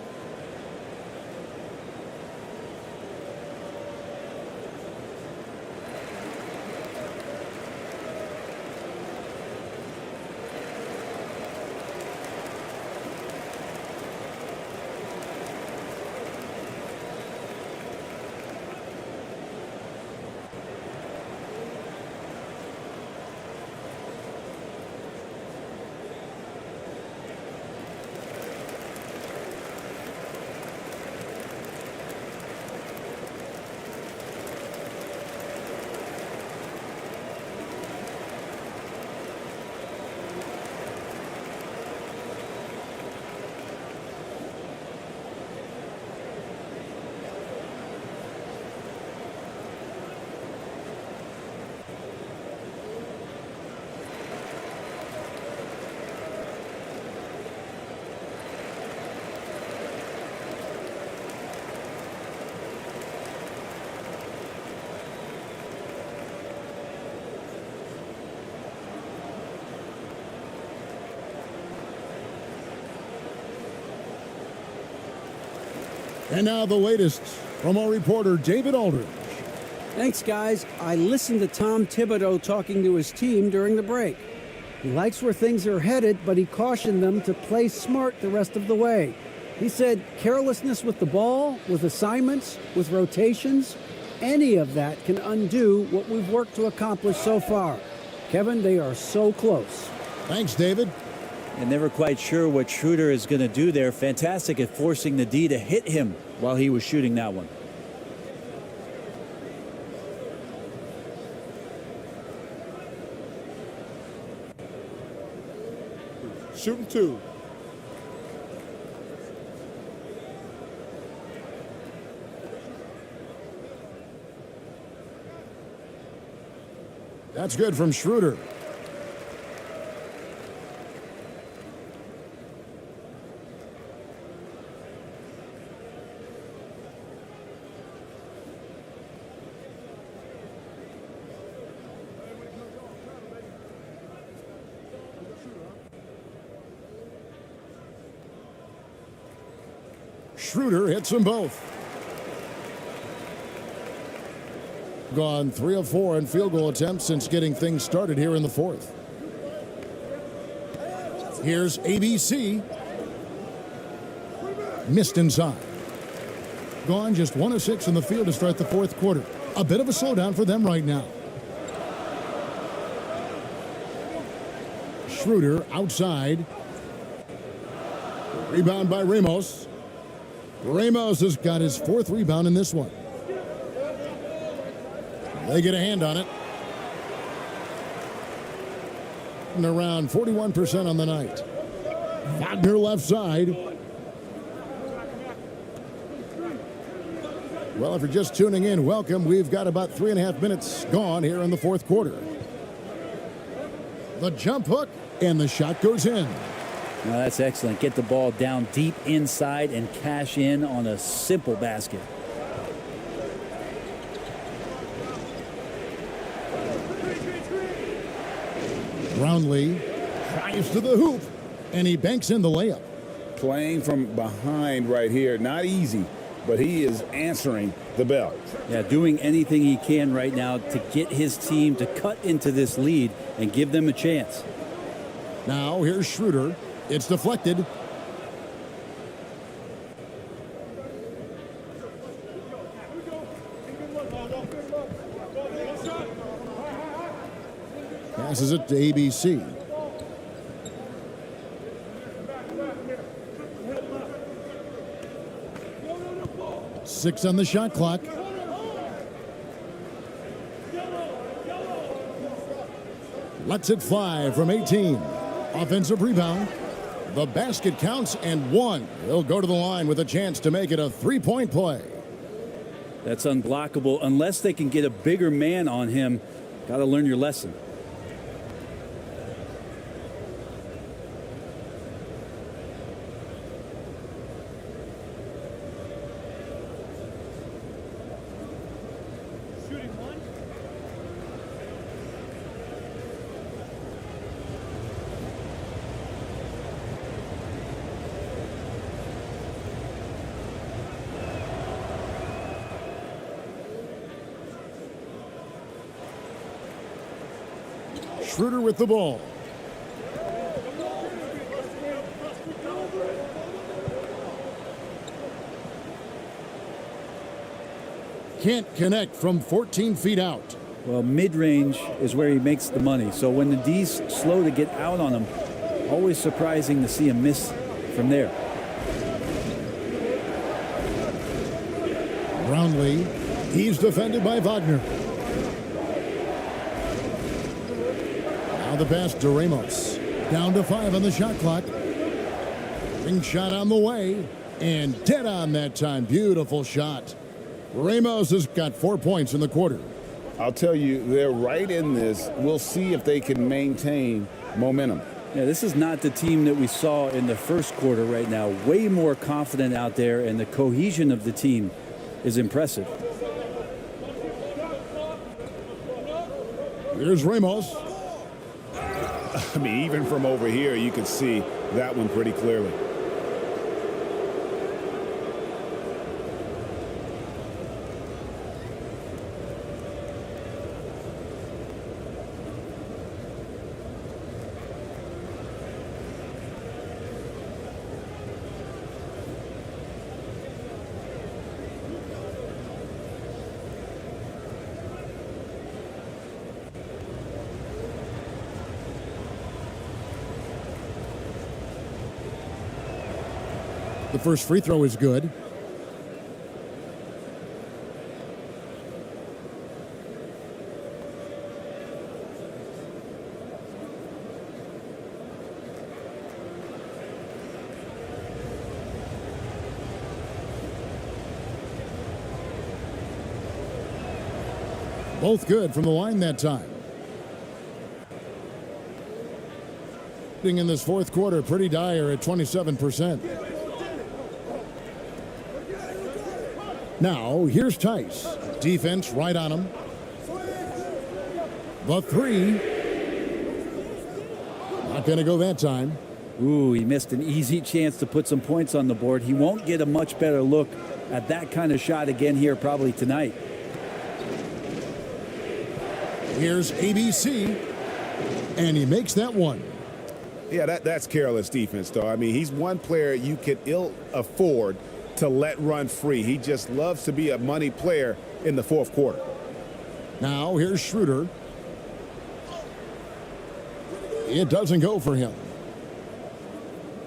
Speaker 5: And now the latest from our reporter, David Aldridge.
Speaker 12: Thanks, guys. I listened to Tom Thibodeau talking to his team during the break. He likes where things are headed, but he cautioned them to play smart the rest of the way. He said carelessness with the ball, with assignments, with rotations, any of that can undo what we've worked to accomplish so far. Kevin, they are so close.
Speaker 5: Thanks, David.
Speaker 15: And never quite sure what Schroeder is going to do there. Fantastic at forcing the D to hit him while he was shooting that one.
Speaker 4: Shooting 2.
Speaker 5: That's good from Schroeder. Schroeder hits them both. Gone 3 of 4 in field goal attempts since getting things started here in the fourth. Here's ABC. Missed inside. Gone just 1 of 6 in the field to start the fourth quarter. A bit of a slowdown for them right now. Schroeder outside. Rebound by Ramos. Ramos has got his 4th rebound in this one. They get a hand on it. And around 41% on the night. Wagner left side. Well, if you're just tuning in, welcome. We've got about 3.5 minutes gone here in the fourth quarter. The jump hook, and the shot goes in.
Speaker 15: Now that's excellent. Get the ball down deep inside and cash in on a simple basket.
Speaker 5: Brownlee drives to the hoop, and he banks in the layup.
Speaker 10: Playing from behind right here, not easy, but he is answering the bell.
Speaker 15: Yeah, doing anything he can right now to get his team to cut into this lead and give them a chance.
Speaker 5: Now here's Schroeder. It's deflected. Passes it to ABC. Six on the shot clock. Lets it fly from 18. Offensive rebound. The basket counts and 1. He'll go to the line with a chance to make it a 3-point play.
Speaker 15: That's unblockable unless they can get a bigger man on him. Got to learn your lesson.
Speaker 5: Schroeder with the ball. Can't connect from 14 feet out.
Speaker 15: Well, mid-range is where he makes the money. So when the D's slow to get out on him, always surprising to see him miss from there.
Speaker 5: Brownlee. He's defended by Wagner. Now the pass to Ramos. Down to 5 on the shot clock. Ring shot on the way. And dead on that time. Beautiful shot. Ramos has got 4 points in the quarter.
Speaker 10: I'll tell you, they're right in this. We'll see if they can maintain momentum.
Speaker 15: Yeah, this is not the team that we saw in the first quarter right now. Way more confident out there, and the cohesion of the team is impressive.
Speaker 5: Here's Ramos.
Speaker 10: I mean, even from over here, you could see that one pretty clearly.
Speaker 5: The first free throw is good. Both good from the line that time. In this fourth quarter, pretty dire at 27%. Now, here's Tice. Defense right on him. The three. Not going to go that time.
Speaker 15: Ooh, he missed an easy chance to put some points on the board. He won't get a much better look at that kind of shot again here probably tonight.
Speaker 5: Here's ABC, and he makes that one.
Speaker 10: Yeah, that's careless defense, though. I mean, he's one player you could ill afford to let run free. He just loves to be a money player in the fourth quarter.
Speaker 5: Now here's Schroeder. It doesn't go for him.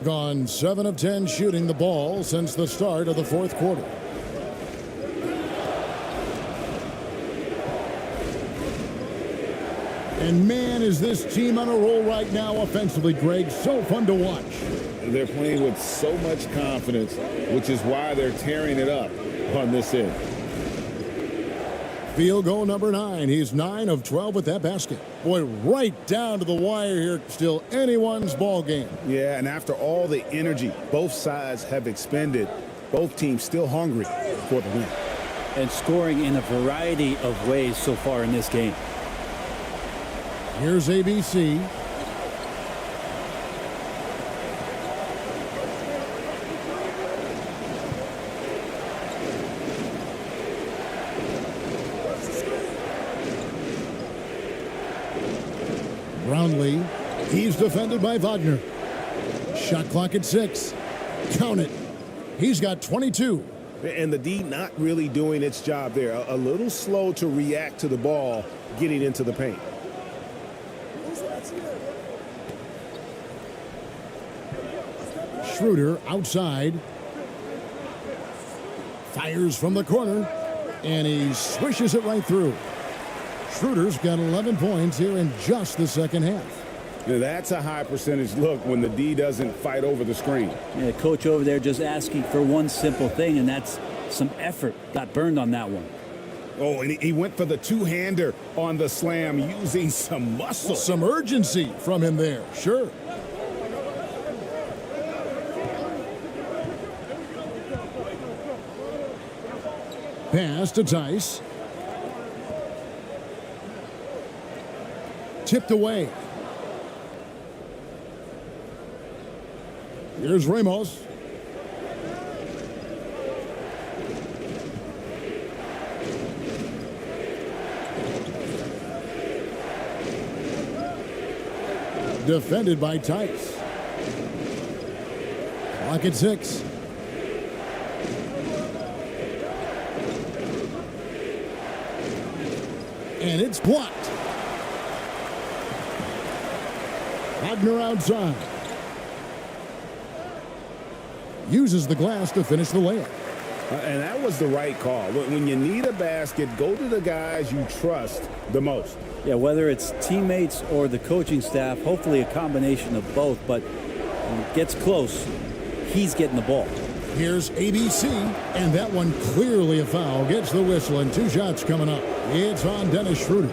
Speaker 5: Gone 7 of 10 shooting the ball since the start of the fourth quarter. And man, is this team on a roll right now offensively, Greg. So fun to watch.
Speaker 10: They're playing with so much confidence, which is why they're tearing it up on this end.
Speaker 5: Field goal number 9. He's 9 of 12 with that basket. Boy, right down to the wire here. Still anyone's ball game.
Speaker 10: Yeah, and after all the energy both sides have expended, both teams still hungry for the win.
Speaker 15: And scoring in a variety of ways so far in this game.
Speaker 5: Here's ABC. Brownlee. He's defended by Wagner. Shot clock at 6. Count it. He's got 22.
Speaker 10: And the D not really doing its job there. A little slow to react to the ball getting into the paint.
Speaker 5: Schroeder outside. Fires from the corner. And he swishes it right through. Schroeder's got 11 points here in just the second half.
Speaker 10: Now that's a high percentage look when the D doesn't fight over the screen.
Speaker 15: Yeah, coach over there just asking for one simple thing, and that's some effort. Got burned on that one.
Speaker 10: Oh, and he went for the two-hander on the slam using some muscle.
Speaker 5: Some urgency from him there, sure. Pass to Tice. Tipped away. Here's Ramos. Defended by Tice. Clock at 6. And it's blocked. Wagner outside. Uses the glass to finish the layup.
Speaker 10: And that was the right call. When you need a basket, go to the guys you trust the most.
Speaker 15: Yeah, whether it's teammates or the coaching staff, hopefully a combination of both, but when it gets close, he's getting the ball.
Speaker 5: Here's ABC, and that one clearly a foul. Gets the whistle, and 2 shots coming up. It's on Dennis Schroeder.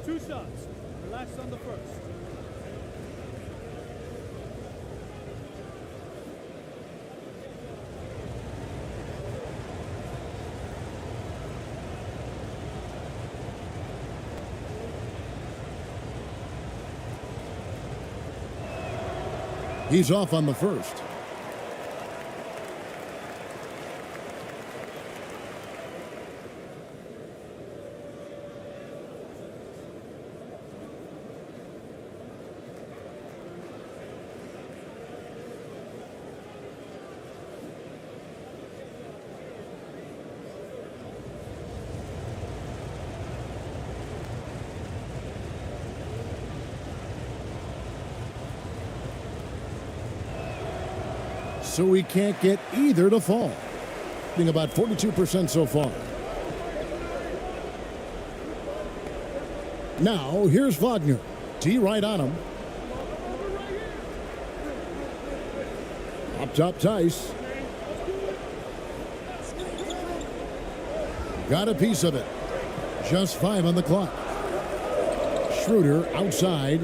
Speaker 16: Two shots. Relax on the first.
Speaker 5: He's off on the first. So we can't get either to fall. Being about 42% so far. Now, here's Wagner. T right on him. Up top, Tice. Got a piece of it. Just 5 on the clock. Schroeder outside.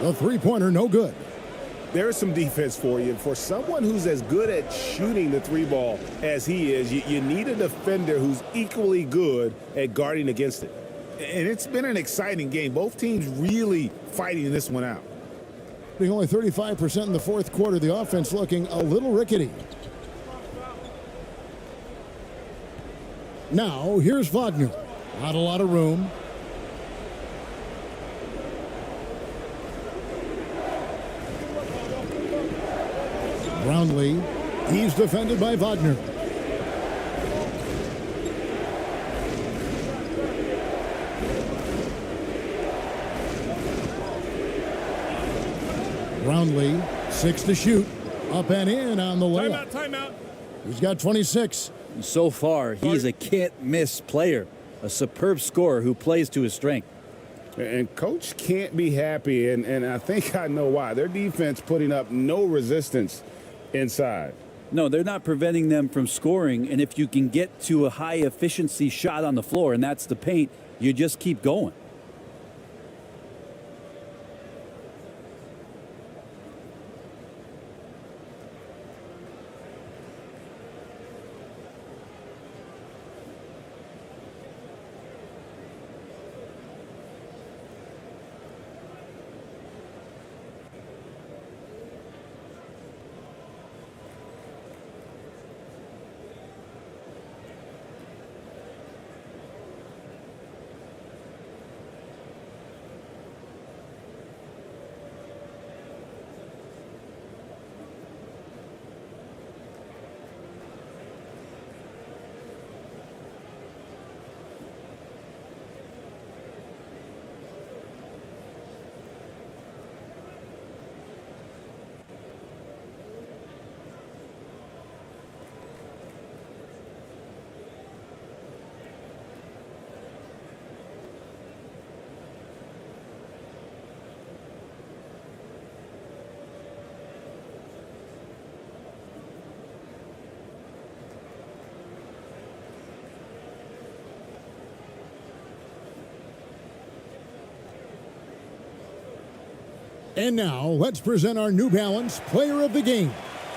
Speaker 5: The three-pointer, no good.
Speaker 10: There's some defense for you. For someone who's as good at shooting the three ball as he is, you need a defender who's equally good at guarding against it. And it's been an exciting game. Both teams really fighting this one out.
Speaker 5: Being only 35% in the fourth quarter, the offense looking a little rickety. Now, here's Wagner. Not a lot of room. Brownlee. He's defended by Wagner. Brownlee, 6 to shoot. Up and in on the layup.
Speaker 4: Timeout.
Speaker 5: He's got 26.
Speaker 15: So far, he's a can't-miss player, a superb scorer who plays to his strength.
Speaker 10: And Coach can't be happy, and I think I know why. Their defense putting up no resistance inside.
Speaker 15: No, they're not preventing them from scoring, and if you can get to a high-efficiency shot on the floor, and that's the paint, you just keep going.
Speaker 5: And now, let's present our New Balance Player of the Game.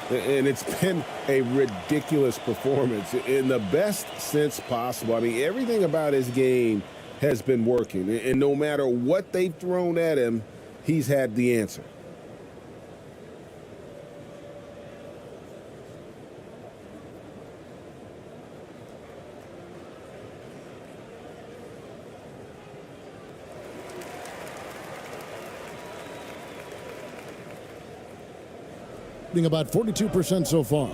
Speaker 10: And it's been a ridiculous performance in the best sense possible. I mean, everything about his game has been working. And no matter what they've thrown at him, he's had the answer.
Speaker 5: About 42% so far.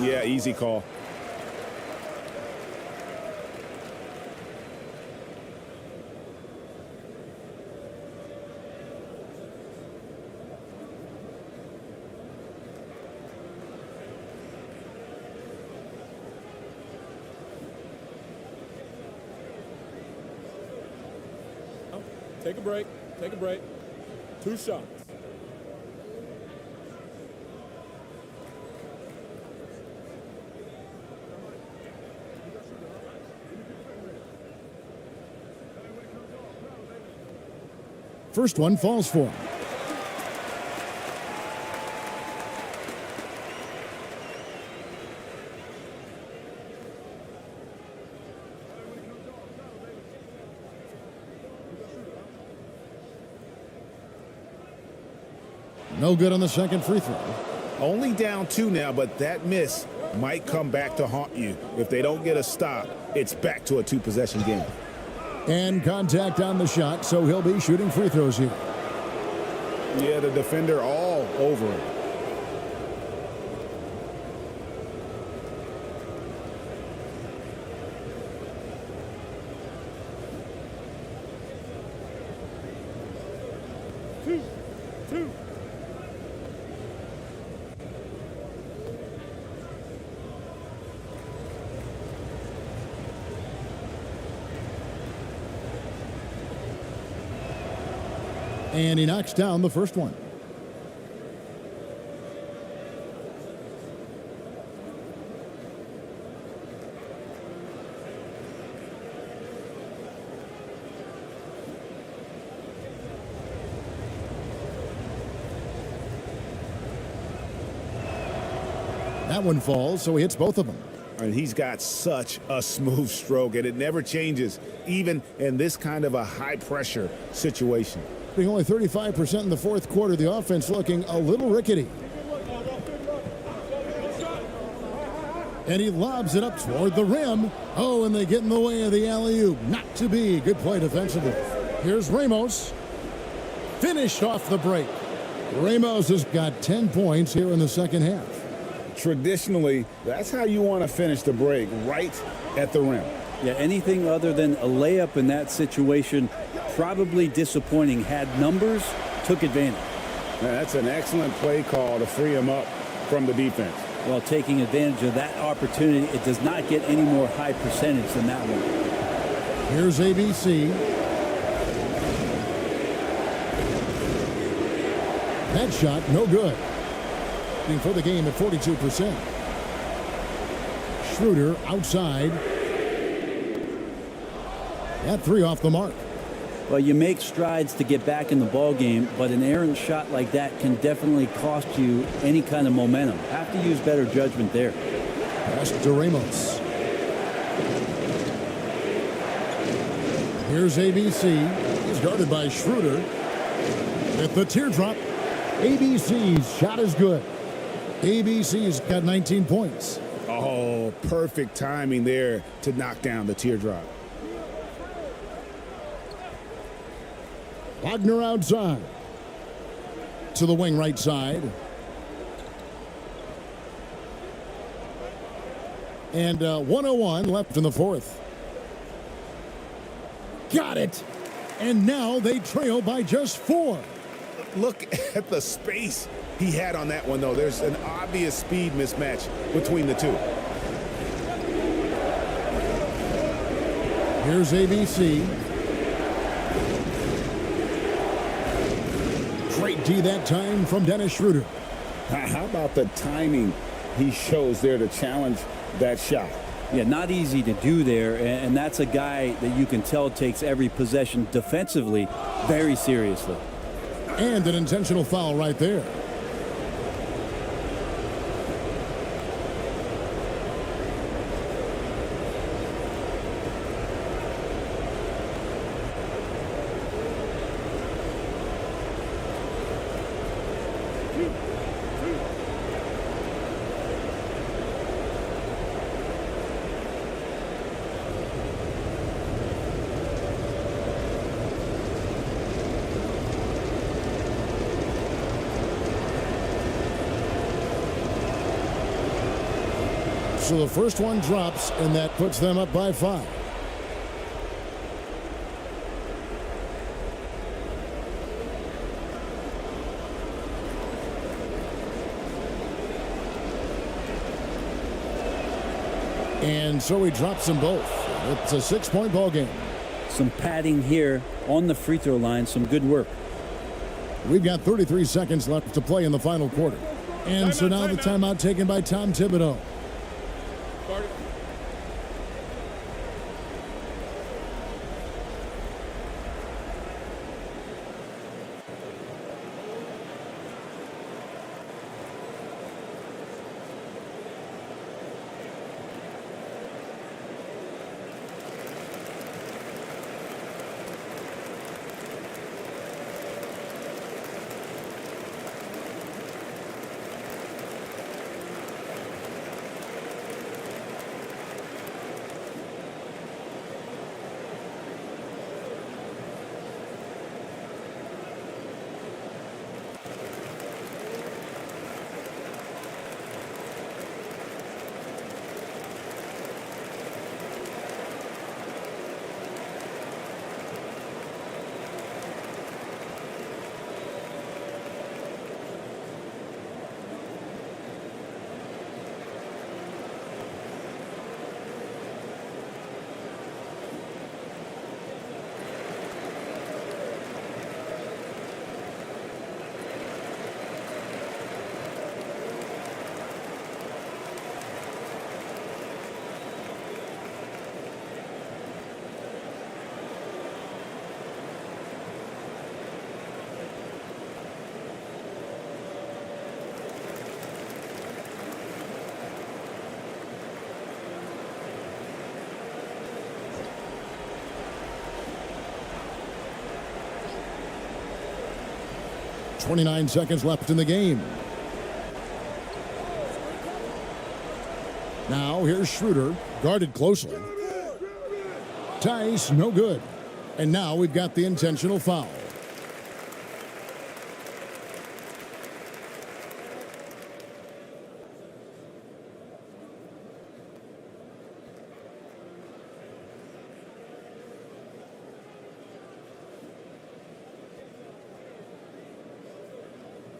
Speaker 10: Yeah, easy call.
Speaker 4: Take a break. 2 shots.
Speaker 5: First one falls for him. No good on the second free throw.
Speaker 10: Only down 2 now, but that miss might come back to haunt you. If they don't get a stop, it's back to a 2-possession game.
Speaker 5: And contact on the shot, so he'll be shooting free throws here.
Speaker 10: Yeah, the defender all over him.
Speaker 4: Two.
Speaker 5: And he knocks down the first one. That one falls, so he hits both of them.
Speaker 10: And he's got such a smooth stroke, and it never changes, even in this kind of a high-pressure situation.
Speaker 5: Being only 35% in the fourth quarter, the offense looking a little rickety. And he lobs it up toward the rim. Oh, and they get in the way of the alley-oop. Not to be. Good play defensively. Here's Ramos. Finished off the break. Ramos has got 10 points here in the second half.
Speaker 10: Traditionally, that's how you want to finish the break, right at the rim.
Speaker 15: Yeah, anything other than a layup in that situation, probably disappointing. Had numbers, took advantage.
Speaker 10: Now, that's an excellent play call to free him up from the defense.
Speaker 15: Well, taking advantage of that opportunity, it does not get any more high percentage than that one.
Speaker 5: Here's ABC. That shot, no good. For the game at 42%. Schroeder outside. That three off the mark.
Speaker 15: Well, you make strides to get back in the ball game, but an errant shot like that can definitely cost you any kind of momentum. Have to use better judgment there.
Speaker 5: Pass to Ramos. Here's ABC. He's guarded by Schroeder. With the teardrop. ABC's shot is good. ABC's got 19 points.
Speaker 10: Oh, perfect timing there to knock down the teardrop.
Speaker 5: Wagner outside. To the wing right side. And 1:01 left in the fourth. Got it. And now they trail by just 4.
Speaker 10: Look at the space he had on that one, though. There's an obvious speed mismatch between the two.
Speaker 5: Here's ABC. Great D that time from Dennis Schroeder.
Speaker 10: How about the timing he shows there to challenge that shot?
Speaker 15: Yeah, not easy to do there, and that's a guy that you can tell takes every possession defensively very seriously.
Speaker 5: And an intentional foul right there. So the first one drops, and that puts them up by 5. And so he drops them both. It's a 6-point ball game.
Speaker 15: Some padding here on the free throw line. Some good work.
Speaker 5: We've got 33 seconds left to play in the final quarter. And so now the timeout taken by Tom Thibodeau. 29 seconds left in the game. Now here's Schroeder, guarded closely. Tice, no good. And now we've got the intentional foul.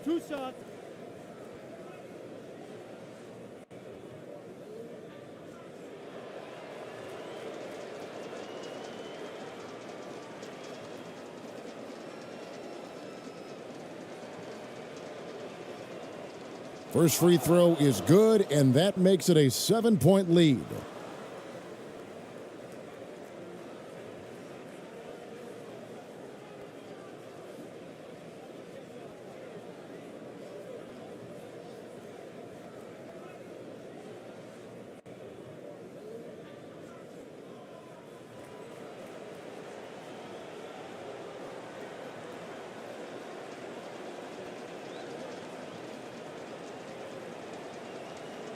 Speaker 16: Two shots.
Speaker 5: First free throw is good, and that makes it a 7-point lead.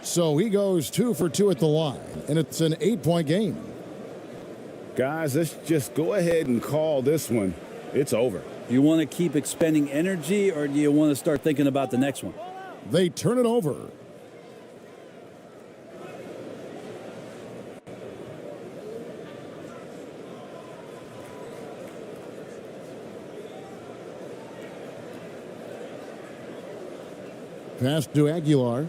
Speaker 5: So he goes 2 for 2 at the line, and it's an 8-point game.
Speaker 10: Guys, let's just go ahead and call this one. It's over.
Speaker 15: You want to keep expending energy, or do you want to start thinking about the next one?
Speaker 5: They turn it over. Pass to Aguilar.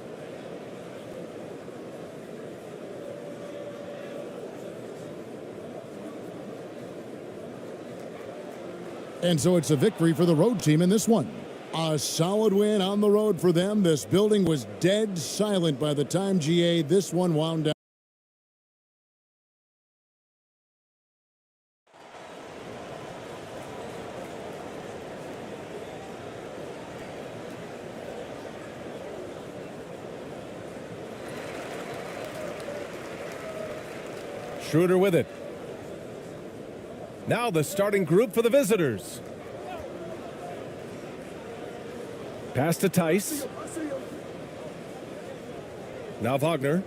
Speaker 5: And so it's a victory for the road team in this one. A solid win on the road for them. This building was dead silent by the time GA this one wound down.
Speaker 2: Schroeder with it. Now the starting group for the visitors. Pass to Tice. Now Wagner.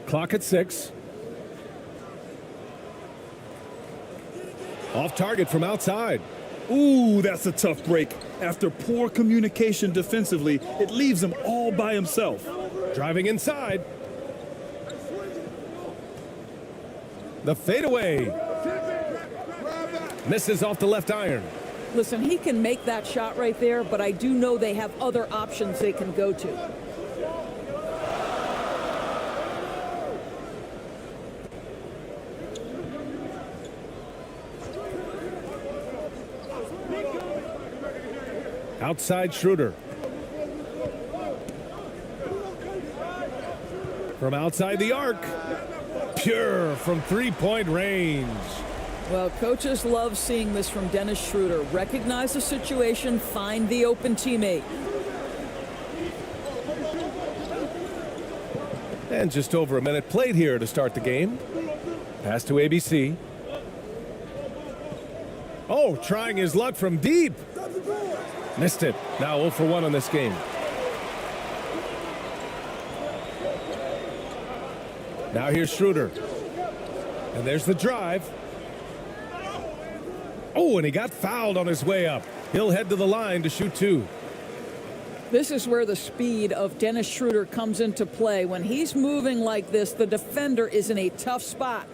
Speaker 2: Clock at 6. Off target from outside.
Speaker 1: Ooh, that's a tough break. After poor communication defensively, it leaves him all by himself.
Speaker 2: Driving inside. The fadeaway. Misses off the left iron.
Speaker 17: Listen, he can make that shot right there, but I do know they have other options they can go to.
Speaker 2: Outside Schroeder. From outside the arc. Pure from three-point range.
Speaker 17: Well, coaches love seeing this from Dennis Schroeder. Recognize the situation, find the open teammate.
Speaker 2: And just over a minute played here to start the game. Pass to ABC. Oh, trying his luck from deep. Missed it. Now 0 for 1 on this game. Now here's Schroeder. And there's the drive. Oh, and he got fouled on his way up. He'll head to the line to shoot 2.
Speaker 17: This is where the speed of Dennis Schroeder comes into play. When he's moving like this, the defender is in a tough spot.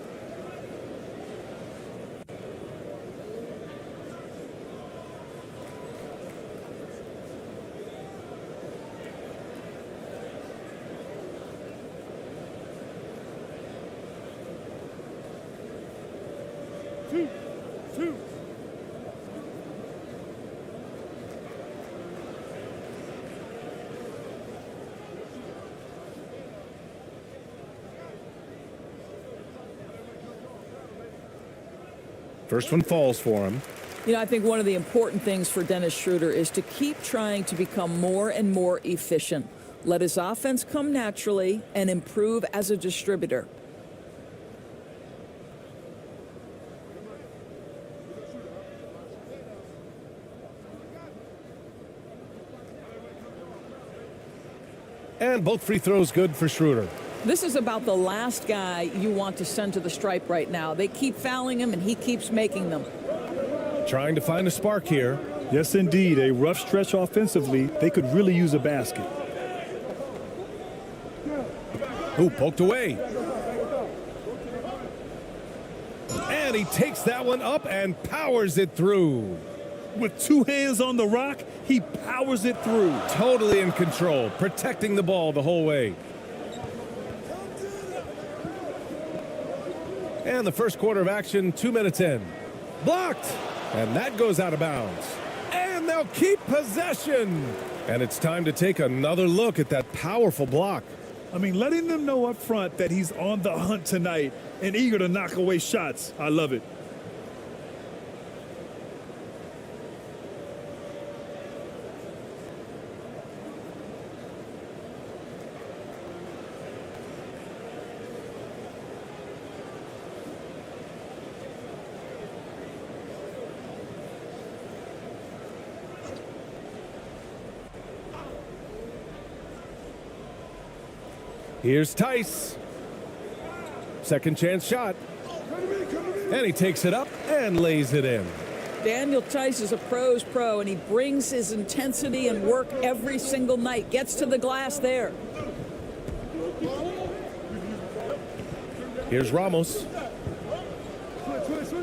Speaker 2: First one falls for him.
Speaker 17: You know, I think one of the important things for Dennis Schroeder is to keep trying to become more and more efficient. Let his offense come naturally and improve as a distributor.
Speaker 2: And both free throws good for Schroeder.
Speaker 17: This is about the last guy you want to send to the stripe right now. They keep fouling him, and he keeps making them.
Speaker 2: Trying to find a spark here.
Speaker 1: Yes, indeed. A rough stretch offensively. They could really use a basket.
Speaker 2: Ooh, poked away. And he takes that one up and powers it through.
Speaker 1: With two hands on the rock, he powers it through.
Speaker 2: Totally in control, protecting the ball the whole way. And the first quarter of action, 2 minutes in. Blocked! And that goes out of bounds. And they'll keep possession. And it's time to take another look at that powerful block.
Speaker 1: I mean, letting them know up front that he's on the hunt tonight and eager to knock away shots. I love it.
Speaker 2: Here's Tice. Second chance shot. And he takes it up and lays it in.
Speaker 17: Daniel Tice is a pro's pro, and he brings his intensity and work every single night. Gets to the glass there.
Speaker 2: Here's Ramos.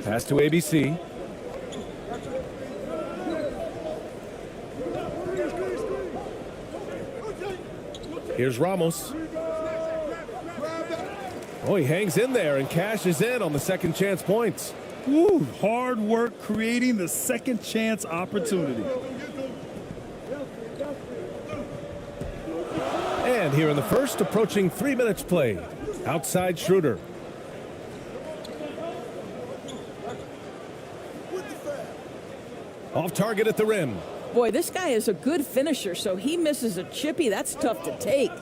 Speaker 2: Pass to ABC. Here's Ramos. Oh, he hangs in there and cashes in on the second chance points.
Speaker 1: Woo, hard work creating the second chance opportunity.
Speaker 2: And here in the first, approaching 3 minutes played. Outside Schroeder. Off target at the rim.
Speaker 17: Boy, this guy is a good finisher, so he misses a chippy. That's tough to take.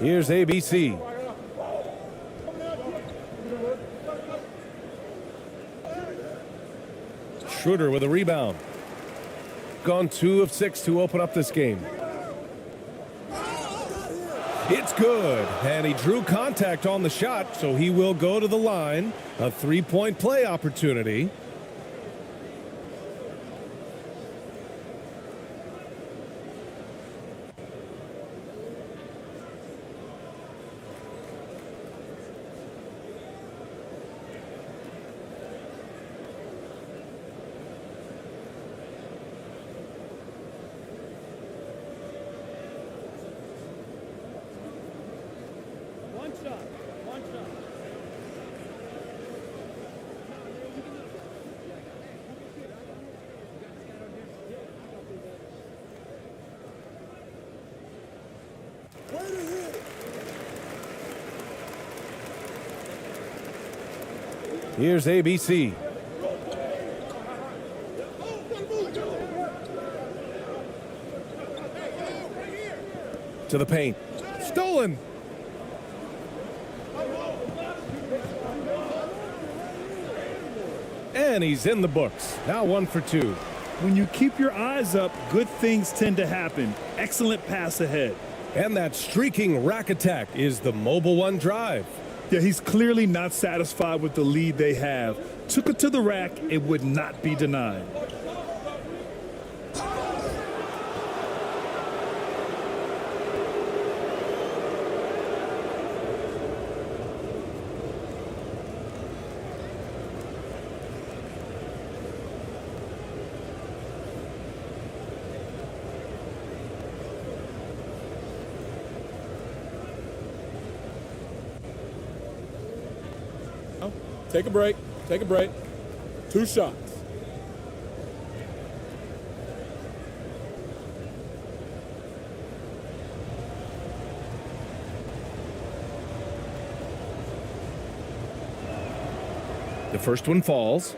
Speaker 2: Here's ABC. Schroeder with a rebound. Gone 2 of 6 to open up this game. It's good. And he drew contact on the shot, so he will go to the line. A 3-point play opportunity.
Speaker 16: One shot.
Speaker 2: Here's ABC. To the paint. Stolen. And he's in the books. Now 1 for 2.
Speaker 1: When you keep your eyes up, good things tend to happen. Excellent pass ahead.
Speaker 2: And that streaking rack attack is the Mobile One drive.
Speaker 1: Yeah, he's clearly not satisfied with the lead they have. Took it to the rack, it would not be denied.
Speaker 4: Take a break. Take a break. 2 shots.
Speaker 2: The first one falls.